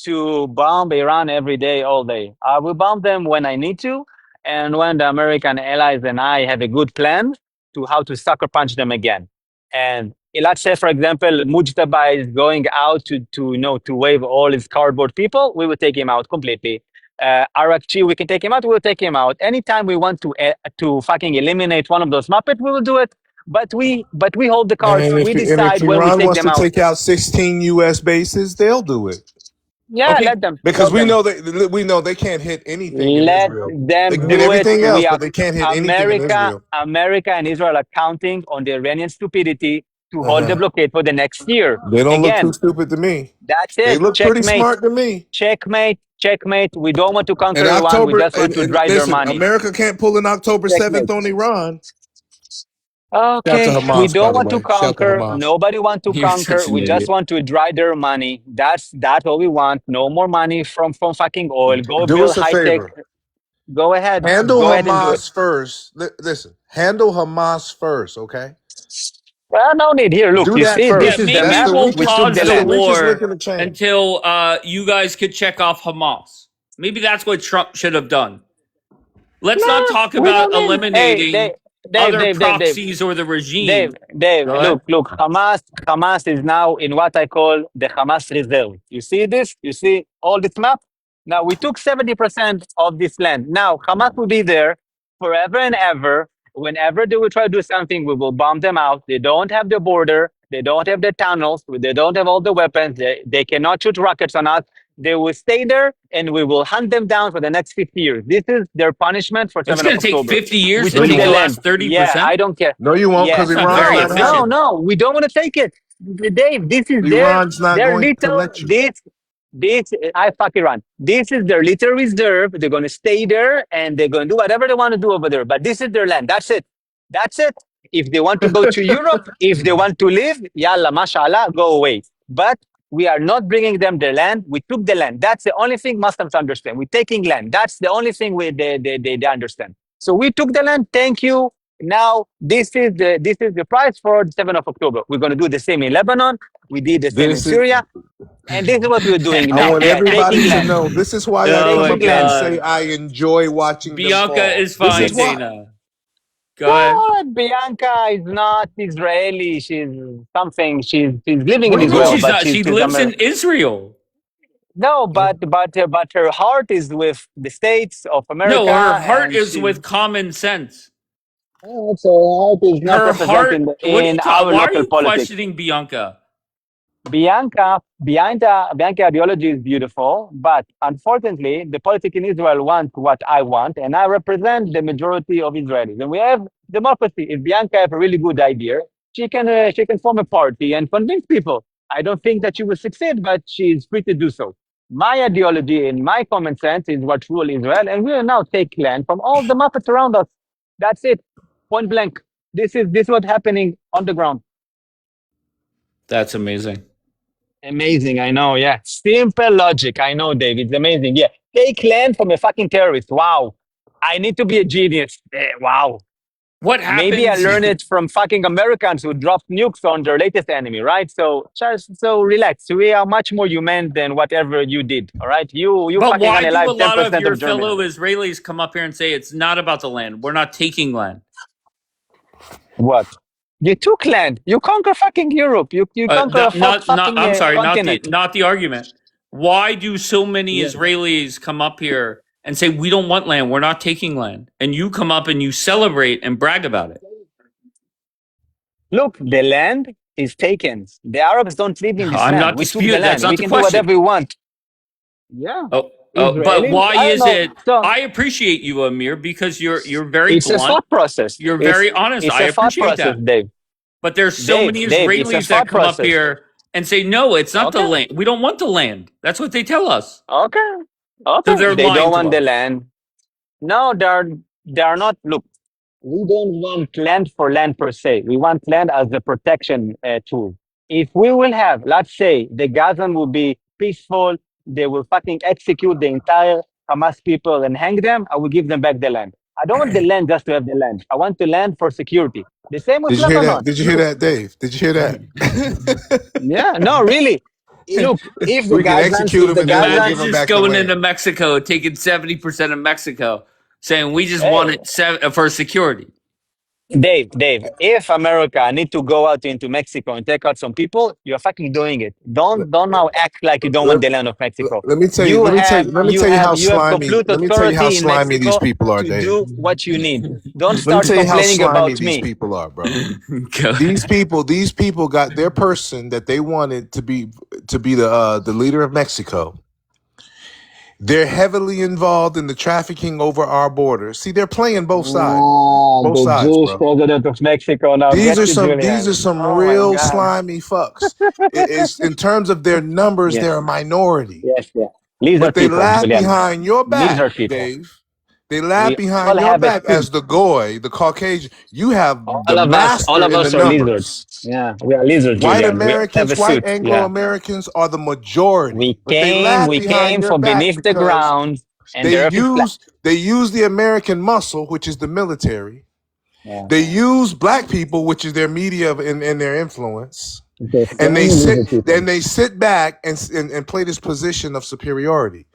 [SPEAKER 9] to bomb Iran every day, all day. I will bomb them when I need to, and when the American allies and I have a good plan to how to sucker punch them again. And let's say, for example, Mujtaba is going out to wave all his cardboard people. We will take him out completely. Arakchi, we can take him out. We'll take him out anytime we want to fucking eliminate one of those Muppets. We will do it. But we hold the cards.
[SPEAKER 8] And
[SPEAKER 9] We
[SPEAKER 8] if
[SPEAKER 9] decide when we
[SPEAKER 8] Iran
[SPEAKER 9] take
[SPEAKER 8] wants
[SPEAKER 9] them
[SPEAKER 8] to
[SPEAKER 9] out.
[SPEAKER 8] take out 16 U.S. bases, they'll do it
[SPEAKER 9] Yeah,
[SPEAKER 2] Okay,
[SPEAKER 9] let them.
[SPEAKER 8] because we know they can't hit anything in
[SPEAKER 9] Let
[SPEAKER 8] Israel. They
[SPEAKER 9] them
[SPEAKER 8] can hit
[SPEAKER 9] do it.
[SPEAKER 8] everything else,
[SPEAKER 9] We
[SPEAKER 8] but
[SPEAKER 9] are
[SPEAKER 8] they can't hit anything in Israel.
[SPEAKER 9] America and Israel are counting on the Iranian stupidity to hold the
[SPEAKER 8] Uh-huh.
[SPEAKER 9] blockade for the next year.
[SPEAKER 8] They don't look too
[SPEAKER 9] Again,
[SPEAKER 8] stupid to me.
[SPEAKER 9] that's
[SPEAKER 8] They
[SPEAKER 9] it.
[SPEAKER 8] look pretty
[SPEAKER 9] Checkmate.
[SPEAKER 8] smart to me.
[SPEAKER 9] Checkmate. Checkmate. We don't want to conquer
[SPEAKER 8] And
[SPEAKER 9] Iran. We
[SPEAKER 8] October,
[SPEAKER 9] just want to dry their
[SPEAKER 8] listen,
[SPEAKER 9] money.
[SPEAKER 8] America can't pull an October 7th
[SPEAKER 9] Checkmate.
[SPEAKER 8] on Iran. Shout out to
[SPEAKER 9] Okay, we
[SPEAKER 8] Hamas, by
[SPEAKER 9] don't
[SPEAKER 8] the
[SPEAKER 9] want to
[SPEAKER 8] way. Shout out to
[SPEAKER 9] conquer.
[SPEAKER 8] Hamas.
[SPEAKER 9] Nobody want to
[SPEAKER 2] you're
[SPEAKER 9] conquer.
[SPEAKER 2] such an
[SPEAKER 9] We just
[SPEAKER 2] idiot.
[SPEAKER 9] want to dry their money. That's all we want. No more money from fucking oil. Go
[SPEAKER 8] Do
[SPEAKER 9] build
[SPEAKER 8] us a
[SPEAKER 9] high tech.
[SPEAKER 8] favor.
[SPEAKER 9] Go ahead.
[SPEAKER 8] Handle
[SPEAKER 9] Go ahead and do it.
[SPEAKER 8] Hamas first. Listen, handle Hamas first, okay?
[SPEAKER 9] Well, no need here. Look,
[SPEAKER 8] Do
[SPEAKER 9] you
[SPEAKER 8] that
[SPEAKER 9] see, this
[SPEAKER 2] Yeah,
[SPEAKER 8] first.
[SPEAKER 9] is the
[SPEAKER 8] That's
[SPEAKER 2] maybe
[SPEAKER 8] the
[SPEAKER 9] map.
[SPEAKER 2] we'll
[SPEAKER 9] We
[SPEAKER 8] weakest.
[SPEAKER 9] took
[SPEAKER 2] pause
[SPEAKER 9] the
[SPEAKER 8] That's
[SPEAKER 2] the
[SPEAKER 8] the
[SPEAKER 9] land.
[SPEAKER 8] weakest link
[SPEAKER 2] war
[SPEAKER 8] in the chain.
[SPEAKER 2] until you guys could check off Hamas. Maybe that's what Trump should have done. Let's not
[SPEAKER 9] No,
[SPEAKER 2] talk
[SPEAKER 9] we
[SPEAKER 2] about
[SPEAKER 9] don't need. Hey,
[SPEAKER 2] eliminating other
[SPEAKER 9] Dave.
[SPEAKER 2] proxies or the regime.
[SPEAKER 9] Dave,
[SPEAKER 2] Go ahead.
[SPEAKER 9] look. Hamas is now in what I call the Hamas reserve. You see this? You see all this map? Now we took 70% of this land. Now Hamas will be there forever and ever. Whenever they will try to do something, we will bomb them out. They don't have the border. They don't have the tunnels. They don't have all the weapons. They cannot shoot rockets on us. They will stay there, and we will hunt them down for the next 50 years. This is their punishment for
[SPEAKER 2] It's
[SPEAKER 9] 7th
[SPEAKER 2] going
[SPEAKER 9] of
[SPEAKER 2] to take
[SPEAKER 9] October.
[SPEAKER 2] 50 years
[SPEAKER 9] We
[SPEAKER 2] to
[SPEAKER 9] took
[SPEAKER 2] take
[SPEAKER 9] the
[SPEAKER 2] the
[SPEAKER 9] land.
[SPEAKER 2] last 30%.
[SPEAKER 9] Yeah, I don't care.
[SPEAKER 8] No, you won't,
[SPEAKER 9] Yeah,
[SPEAKER 8] because
[SPEAKER 2] That's not
[SPEAKER 8] Iran's
[SPEAKER 2] very
[SPEAKER 8] not
[SPEAKER 2] efficient.
[SPEAKER 8] having
[SPEAKER 9] no, we don't want to take it. Dave, this is
[SPEAKER 8] it. Iran's not
[SPEAKER 9] their
[SPEAKER 8] going to
[SPEAKER 9] little
[SPEAKER 8] let you.
[SPEAKER 9] this I fuck Iran. This is their little reserve. They're gonna stay there and they're gonna do whatever they want to do over there. But this is their land. That's it. That's it. If they want to go to Europe, if they want to live, yalla, mashallah, go away. But we are not bringing them their land. We took the land. That's the only thing Muslims understand. We're taking land. That's the only thing they understand. So we took the land. Thank you. Now this is the price for the 7th of October. We're going to do the same in Lebanon. We did the same in
[SPEAKER 8] This is.
[SPEAKER 9] Syria, and this is what we're doing
[SPEAKER 8] I
[SPEAKER 9] now.
[SPEAKER 8] want
[SPEAKER 9] Yeah,
[SPEAKER 8] everybody
[SPEAKER 9] taking
[SPEAKER 8] to
[SPEAKER 9] land.
[SPEAKER 8] know. This is why I
[SPEAKER 2] Oh
[SPEAKER 8] come
[SPEAKER 2] my
[SPEAKER 8] up here and
[SPEAKER 2] God.
[SPEAKER 8] say I enjoy watching them
[SPEAKER 2] Bianca
[SPEAKER 8] fall.
[SPEAKER 2] is
[SPEAKER 8] This
[SPEAKER 2] fine,
[SPEAKER 8] is why.
[SPEAKER 2] Dana. Go ahead.
[SPEAKER 9] What? Bianca is not Israeli. She's something. She's living
[SPEAKER 2] What
[SPEAKER 9] in
[SPEAKER 2] do you mean
[SPEAKER 9] Israel,
[SPEAKER 2] she's
[SPEAKER 9] but
[SPEAKER 2] not? She
[SPEAKER 9] she's
[SPEAKER 2] lives in
[SPEAKER 9] American.
[SPEAKER 2] Israel.
[SPEAKER 9] No, but her heart is with the states of America,
[SPEAKER 2] No, her heart
[SPEAKER 9] and
[SPEAKER 2] is
[SPEAKER 9] she's
[SPEAKER 2] with common sense.
[SPEAKER 9] so her heart is not
[SPEAKER 2] Her heart.
[SPEAKER 9] represented
[SPEAKER 2] What are you
[SPEAKER 9] in
[SPEAKER 2] talking?
[SPEAKER 9] our
[SPEAKER 2] Why are
[SPEAKER 9] local
[SPEAKER 2] you
[SPEAKER 9] politics.
[SPEAKER 2] questioning Bianca?
[SPEAKER 9] Bianca ideology is beautiful, but unfortunately, the politics in Israel want what I want, and I represent the majority of Israelis. And we have democracy. If Bianca have a really good idea, she can form a party and convince people. I don't think that she will succeed, but she's free to do so. My ideology and my common sense is what rule Israel, and we will now take land from all the Muppets around us. That's it, point blank. This is what's happening on the ground.
[SPEAKER 2] That's amazing.
[SPEAKER 9] Amazing, I know, yeah. Simple logic, I know, Dave. It's amazing. Yeah. Take land from a fucking terrorist. Wow. I need to be a genius. Wow.
[SPEAKER 2] What
[SPEAKER 9] Maybe I
[SPEAKER 2] happens?
[SPEAKER 9] learned it from fucking Americans who dropped nukes on their latest enemy, right? So so relax. We are much more human than whatever you did. All right. You
[SPEAKER 2] But
[SPEAKER 9] fucking
[SPEAKER 2] why do a
[SPEAKER 9] unalive
[SPEAKER 2] lot of
[SPEAKER 9] 10%
[SPEAKER 2] your
[SPEAKER 9] of Germany.
[SPEAKER 2] fellow Israelis come up here and say it's not about the land? We're not taking land.
[SPEAKER 9] What? You took land. You conquer fucking Europe. You conquer a fucking
[SPEAKER 2] I'm sorry,
[SPEAKER 9] continent.
[SPEAKER 2] not the argument. Why do so many
[SPEAKER 9] Yeah.
[SPEAKER 2] Israelis come up here and say we don't want land, we're not taking land, and you come up and you celebrate and brag about it?
[SPEAKER 9] Look, the land is taken. The Arabs don't live in this
[SPEAKER 2] I'm
[SPEAKER 9] land.
[SPEAKER 2] not
[SPEAKER 9] We took the
[SPEAKER 2] disputing. That's
[SPEAKER 9] land.
[SPEAKER 2] not
[SPEAKER 9] We
[SPEAKER 2] the
[SPEAKER 9] can do whatever
[SPEAKER 2] question.
[SPEAKER 9] we want. Yeah.
[SPEAKER 2] But
[SPEAKER 9] Israelis,
[SPEAKER 2] why
[SPEAKER 9] I don't
[SPEAKER 2] is
[SPEAKER 9] know.
[SPEAKER 2] it?
[SPEAKER 9] So
[SPEAKER 2] I appreciate you, Amir, because you're very
[SPEAKER 9] it's a
[SPEAKER 2] blunt.
[SPEAKER 9] thought process.
[SPEAKER 2] You're very honest.
[SPEAKER 9] It's
[SPEAKER 2] I
[SPEAKER 9] a thought
[SPEAKER 2] appreciate
[SPEAKER 9] process,
[SPEAKER 2] that.
[SPEAKER 9] Dave.
[SPEAKER 2] But there's so many
[SPEAKER 9] Dave, it's a
[SPEAKER 2] Israelis that
[SPEAKER 9] thought
[SPEAKER 2] come up
[SPEAKER 9] process.
[SPEAKER 2] here and say, no, it's not the
[SPEAKER 9] Okay.
[SPEAKER 2] land. We don't want the land. That's what they tell us.
[SPEAKER 9] Okay.
[SPEAKER 2] So
[SPEAKER 9] Okay.
[SPEAKER 2] they're
[SPEAKER 9] They
[SPEAKER 2] lying
[SPEAKER 9] don't
[SPEAKER 2] to
[SPEAKER 9] want the
[SPEAKER 2] us.
[SPEAKER 9] land. No, they are not. Look, we don't want land for land per se. We want land as a protection tool. If we will have, let's say, the Gazan will be peaceful, they will fucking execute the entire Hamas people and hang them, I will give them back the land. I don't want the land just to have the land. I want the land for security. The same with
[SPEAKER 8] Did you hear that?
[SPEAKER 9] Lebanon.
[SPEAKER 8] Did you hear that, Dave? Did you hear that?
[SPEAKER 9] Yeah, no, really. Look, if the
[SPEAKER 8] We can
[SPEAKER 9] Gazans,
[SPEAKER 8] execute
[SPEAKER 9] if
[SPEAKER 8] them
[SPEAKER 9] the
[SPEAKER 8] and then we'll
[SPEAKER 9] Gazans,
[SPEAKER 8] give them
[SPEAKER 2] Imagine
[SPEAKER 8] back
[SPEAKER 2] just
[SPEAKER 8] the
[SPEAKER 2] going
[SPEAKER 8] land.
[SPEAKER 2] into Mexico, taking 70% of Mexico, saying we just want it for security.
[SPEAKER 9] Dave, if America need to go out into Mexico and take out some people, you're fucking doing it. Don't now act like you don't want the land of Mexico.
[SPEAKER 8] Let me tell you.
[SPEAKER 9] You
[SPEAKER 8] Let me tell
[SPEAKER 9] have
[SPEAKER 8] you. Let me tell you how slimy.
[SPEAKER 9] complete
[SPEAKER 8] Let me tell you how
[SPEAKER 9] authority in
[SPEAKER 8] slimy these
[SPEAKER 9] Mexico
[SPEAKER 8] people are,
[SPEAKER 9] to
[SPEAKER 8] Dave.
[SPEAKER 9] do what you need. Don't
[SPEAKER 8] Let me
[SPEAKER 9] start
[SPEAKER 8] tell you how
[SPEAKER 9] complaining
[SPEAKER 8] slimy
[SPEAKER 9] about
[SPEAKER 8] these
[SPEAKER 9] me.
[SPEAKER 8] people are, bro.
[SPEAKER 2] Go ahead.
[SPEAKER 8] These people got their person that they wanted to be the leader of Mexico. They're heavily involved in the trafficking over our borders. See, they're playing both sides. Both
[SPEAKER 9] The
[SPEAKER 8] sides,
[SPEAKER 9] Jewish
[SPEAKER 8] bro.
[SPEAKER 9] president of Mexico now.
[SPEAKER 8] These
[SPEAKER 9] Get
[SPEAKER 8] are
[SPEAKER 9] you,
[SPEAKER 8] some
[SPEAKER 9] Julian. Oh my
[SPEAKER 8] real
[SPEAKER 9] God.
[SPEAKER 8] slimy fucks. It's in terms of their numbers,
[SPEAKER 9] Yes,
[SPEAKER 8] they're a minority.
[SPEAKER 9] yes, yeah. Lizard
[SPEAKER 8] But they
[SPEAKER 9] people,
[SPEAKER 8] laugh
[SPEAKER 9] Julian.
[SPEAKER 8] behind your back,
[SPEAKER 9] Lizard people.
[SPEAKER 8] Dave. They laugh
[SPEAKER 9] We
[SPEAKER 8] behind
[SPEAKER 9] all
[SPEAKER 8] your
[SPEAKER 9] have a
[SPEAKER 8] back as the goy, the Caucasian. You have the
[SPEAKER 9] all of
[SPEAKER 8] master in the
[SPEAKER 9] us are
[SPEAKER 8] numbers.
[SPEAKER 9] lizards. Yeah, we are lizards,
[SPEAKER 8] White
[SPEAKER 9] Julian. We all have a
[SPEAKER 8] Americans, white
[SPEAKER 9] suit.
[SPEAKER 8] Anglo
[SPEAKER 9] Yeah.
[SPEAKER 8] Americans are the majority.
[SPEAKER 9] We
[SPEAKER 8] But they laugh
[SPEAKER 9] came
[SPEAKER 8] behind your
[SPEAKER 9] from
[SPEAKER 8] back
[SPEAKER 9] beneath the
[SPEAKER 8] because
[SPEAKER 9] ground and
[SPEAKER 8] they
[SPEAKER 9] the earth is flat.
[SPEAKER 8] use the American muscle, which is the military.
[SPEAKER 9] Yeah.
[SPEAKER 8] They use black people, which is their media and their influence.
[SPEAKER 9] The
[SPEAKER 8] And
[SPEAKER 9] same lizard people.
[SPEAKER 8] they sit back and play this position of superiority.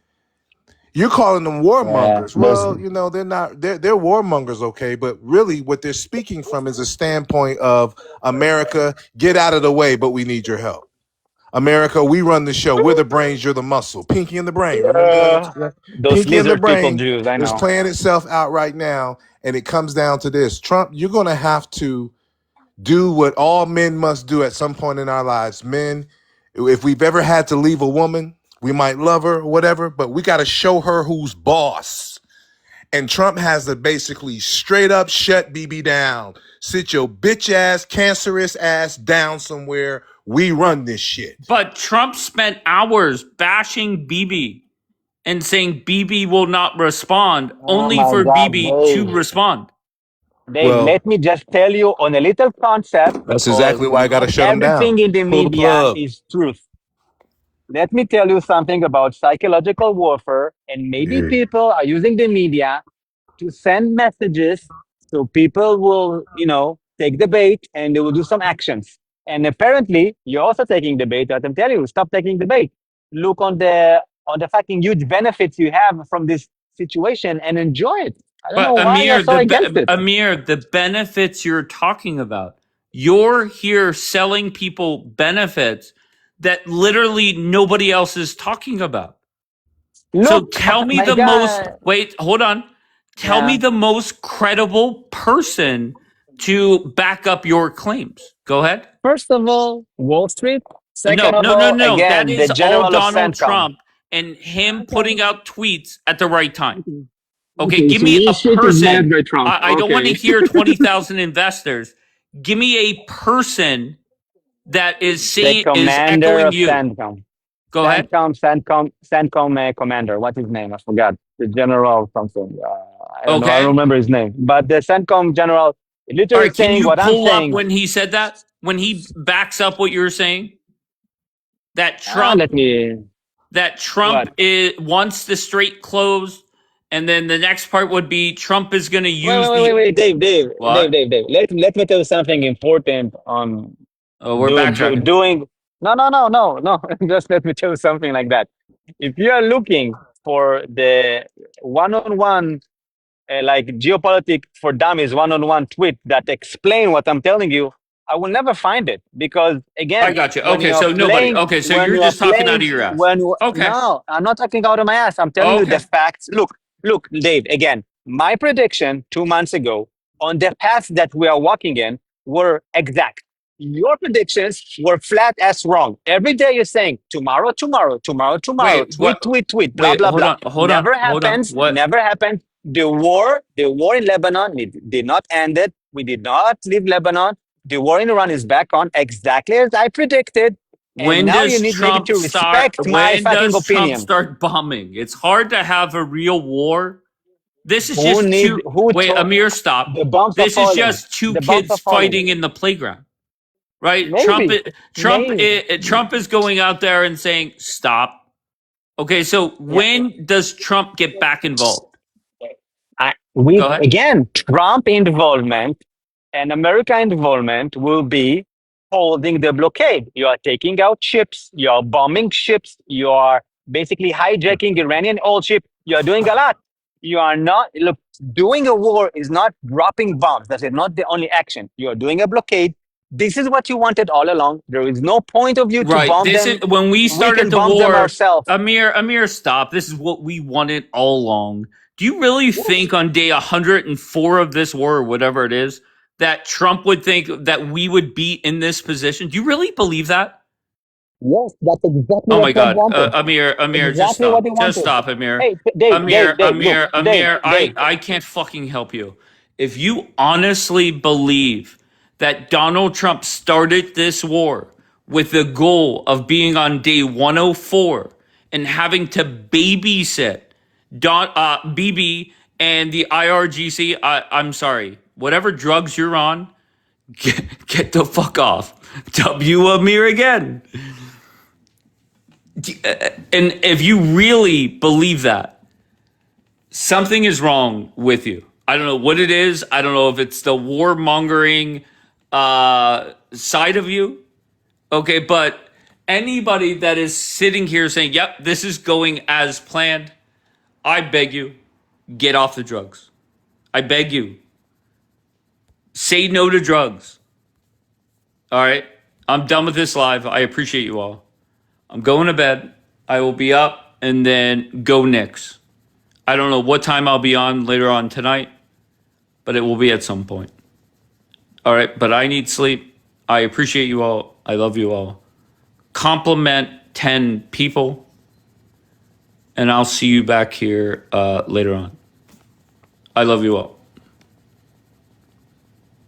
[SPEAKER 8] You're calling them warmongers.
[SPEAKER 9] There's
[SPEAKER 8] Well, they're not. They're warmongers, okay. But really, what they're speaking from is a standpoint of America. Get out of the way, but we need your help. America, we run the show. We're the brains. You're the muscle. Pinky in the brain. Remember that?
[SPEAKER 9] those
[SPEAKER 8] Pinky in the
[SPEAKER 9] lizard people
[SPEAKER 8] brain
[SPEAKER 9] Jews. I
[SPEAKER 8] is
[SPEAKER 9] know.
[SPEAKER 8] playing itself out right now, and it comes down to this: Trump, you're going to have to do what all men must do at some point in our lives. Men, if we've ever had to leave a woman, we might love her or whatever, but we got to show her who's boss. And Trump has to basically straight up shut BB down. Sit your bitch ass, cancerous ass down somewhere. We run this shit.
[SPEAKER 2] But Trump spent hours bashing Bibi and saying Bibi will not respond,
[SPEAKER 9] Oh
[SPEAKER 2] only
[SPEAKER 9] my
[SPEAKER 2] for
[SPEAKER 9] God,
[SPEAKER 2] Bibi to
[SPEAKER 9] Dave.
[SPEAKER 2] respond.
[SPEAKER 9] Dave,
[SPEAKER 8] Well,
[SPEAKER 9] let me just tell you on a little concept
[SPEAKER 8] that's
[SPEAKER 9] because
[SPEAKER 8] exactly why I got to
[SPEAKER 9] not
[SPEAKER 8] shut him down.
[SPEAKER 9] everything in the
[SPEAKER 8] Pull the
[SPEAKER 9] media
[SPEAKER 8] plug.
[SPEAKER 9] is truth. Let me tell you something about psychological warfare, and maybe people are using the media to send messages so people will, take the bait and they will do some actions. And apparently, you're also taking the bait. Let them tell you, stop taking the bait. Look on the fucking huge benefits you have from this situation and enjoy it. I don't know
[SPEAKER 2] But
[SPEAKER 9] why you're
[SPEAKER 2] Amir,
[SPEAKER 9] so against it.
[SPEAKER 2] the benefits you're talking about, you're here selling people benefits that literally nobody else is talking about. So
[SPEAKER 9] Look,
[SPEAKER 2] tell me
[SPEAKER 9] my
[SPEAKER 2] the most,
[SPEAKER 9] God.
[SPEAKER 2] wait, hold on. Tell me
[SPEAKER 9] Yeah.
[SPEAKER 2] the most credible person to back up your claims. Go ahead.
[SPEAKER 9] First of all, Wall Street.
[SPEAKER 2] No,
[SPEAKER 9] Second of
[SPEAKER 2] no, no,
[SPEAKER 9] all,
[SPEAKER 2] no. That
[SPEAKER 9] again, the
[SPEAKER 2] is all
[SPEAKER 9] general of
[SPEAKER 2] Donald
[SPEAKER 9] CENTCOM.
[SPEAKER 2] Trump and him
[SPEAKER 9] Okay.
[SPEAKER 2] putting out tweets at the right time.
[SPEAKER 9] Okay.
[SPEAKER 2] Okay,
[SPEAKER 9] Okay,
[SPEAKER 2] give
[SPEAKER 9] so
[SPEAKER 2] me
[SPEAKER 9] Wall
[SPEAKER 2] a
[SPEAKER 9] Street is led
[SPEAKER 2] person.
[SPEAKER 9] by Trump.
[SPEAKER 2] I don't want to
[SPEAKER 9] Okay.
[SPEAKER 2] hear 20,000 investors. Give me a person that is
[SPEAKER 9] The
[SPEAKER 2] saying, is
[SPEAKER 9] commander
[SPEAKER 2] echoing
[SPEAKER 9] of
[SPEAKER 2] you.
[SPEAKER 9] CENTCOM.
[SPEAKER 2] Go ahead.
[SPEAKER 9] CENTCOM commander. What's his name? I forgot. The general something. I don't know. I don't
[SPEAKER 2] Okay.
[SPEAKER 9] remember his name. But the CENTCOM general
[SPEAKER 2] All
[SPEAKER 9] literally
[SPEAKER 2] right. Can
[SPEAKER 9] saying
[SPEAKER 2] you
[SPEAKER 9] what I'm
[SPEAKER 2] pull up
[SPEAKER 9] saying.
[SPEAKER 2] when he said that? When he backs up what you're saying? That
[SPEAKER 9] Let me.
[SPEAKER 2] Trump
[SPEAKER 9] What?
[SPEAKER 2] wants the strait closed, and then the next part would be Trump is going to
[SPEAKER 9] Wait,
[SPEAKER 2] use
[SPEAKER 9] wait, wait, wait,
[SPEAKER 2] the
[SPEAKER 9] wait,
[SPEAKER 2] what?
[SPEAKER 9] Dave. Let me tell you something important on
[SPEAKER 2] Oh, we're backtracking.
[SPEAKER 9] doing. No. Just let me tell you something like that. If you are looking for the one-on-one, like geopolitics for dummies one-on-one tweet that explain what I'm telling you, I will never find it because
[SPEAKER 2] I
[SPEAKER 9] again,
[SPEAKER 2] got you. Okay, so nobody. Okay, so you're just talking out of your ass. Okay.
[SPEAKER 9] no, I'm not talking out of my ass. I'm telling you the
[SPEAKER 2] Okay.
[SPEAKER 9] facts. Look, Dave. Again, my prediction 2 months ago on the path that we are walking in were exact. Your predictions were flat as wrong. Every day you're saying tomorrow,
[SPEAKER 2] Wait,
[SPEAKER 9] tweet,
[SPEAKER 2] what?
[SPEAKER 9] blah
[SPEAKER 2] Wait,
[SPEAKER 9] blah blah.
[SPEAKER 2] hold on. What?
[SPEAKER 9] Never happened. The war in Lebanon did not end it. We did not leave Lebanon. The war in Iran is back on exactly as I predicted. And
[SPEAKER 2] When
[SPEAKER 9] now you
[SPEAKER 2] does
[SPEAKER 9] need maybe
[SPEAKER 2] Trump
[SPEAKER 9] to
[SPEAKER 2] start?
[SPEAKER 9] respect my
[SPEAKER 2] When
[SPEAKER 9] fucking
[SPEAKER 2] does Trump
[SPEAKER 9] opinion.
[SPEAKER 2] start bombing? It's hard to have a real war. This is just two.
[SPEAKER 9] Who
[SPEAKER 2] Wait,
[SPEAKER 9] told
[SPEAKER 2] Amir, stop.
[SPEAKER 9] the bombs are
[SPEAKER 2] This is
[SPEAKER 9] falling?
[SPEAKER 2] just two
[SPEAKER 9] The bombs are
[SPEAKER 2] kids
[SPEAKER 9] falling.
[SPEAKER 2] fighting in the playground, right?
[SPEAKER 9] Maybe, maybe.
[SPEAKER 2] Trump is going out there and saying stop. Okay, so
[SPEAKER 9] Yeah.
[SPEAKER 2] when does Trump get back involved?
[SPEAKER 9] We
[SPEAKER 2] Go ahead.
[SPEAKER 9] again, Trump involvement and America involvement will be holding the blockade. You are taking out ships, you are bombing ships, you are basically hijacking Iranian oil ship. You are doing a lot. You are not look doing a war is not dropping bombs. That is not the only action. You are doing a blockade. This is what you wanted all along. There is no point of you to
[SPEAKER 2] Right.
[SPEAKER 9] bomb
[SPEAKER 2] This is
[SPEAKER 9] them.
[SPEAKER 2] when we
[SPEAKER 9] We
[SPEAKER 2] started
[SPEAKER 9] can
[SPEAKER 2] the
[SPEAKER 9] bomb them
[SPEAKER 2] war.
[SPEAKER 9] ourselves.
[SPEAKER 2] Amir, stop. This is what we wanted all along. Do you really
[SPEAKER 9] Yes.
[SPEAKER 2] think on day 104 of this war, or whatever it is, that Trump would think that we would be in this position? Do you really believe that?
[SPEAKER 9] Yes, that's exactly
[SPEAKER 2] Oh
[SPEAKER 9] what
[SPEAKER 2] my
[SPEAKER 9] Trump
[SPEAKER 2] God,
[SPEAKER 9] wanted.
[SPEAKER 2] Amir, just
[SPEAKER 9] Exactly what he
[SPEAKER 2] stop. Just
[SPEAKER 9] wanted.
[SPEAKER 2] stop, Amir.
[SPEAKER 9] Hey, Dave, look, Dave.
[SPEAKER 2] I can't fucking help you. If you honestly believe that Donald Trump started this war with the goal of being on day 104 and having to babysit BB and the IRGC, I'm sorry, whatever drugs you're on, get the fuck off. W Amir again. And if you really believe that, something is wrong with you. I don't know what it is. I don't know if it's the warmongering side of you. Okay, but anybody that is sitting here saying, yep, this is going as planned, I beg you, get off the drugs. I beg you. Say no to drugs. All right? I'm done with this live. I appreciate you all. I'm going to bed. I will be up and then go Knicks. I don't know what time I'll be on later on tonight, but it will be at some point. All right, but I need sleep. I appreciate you all. I love you all. Compliment 10 people, and I'll see you back here later on. I love you all.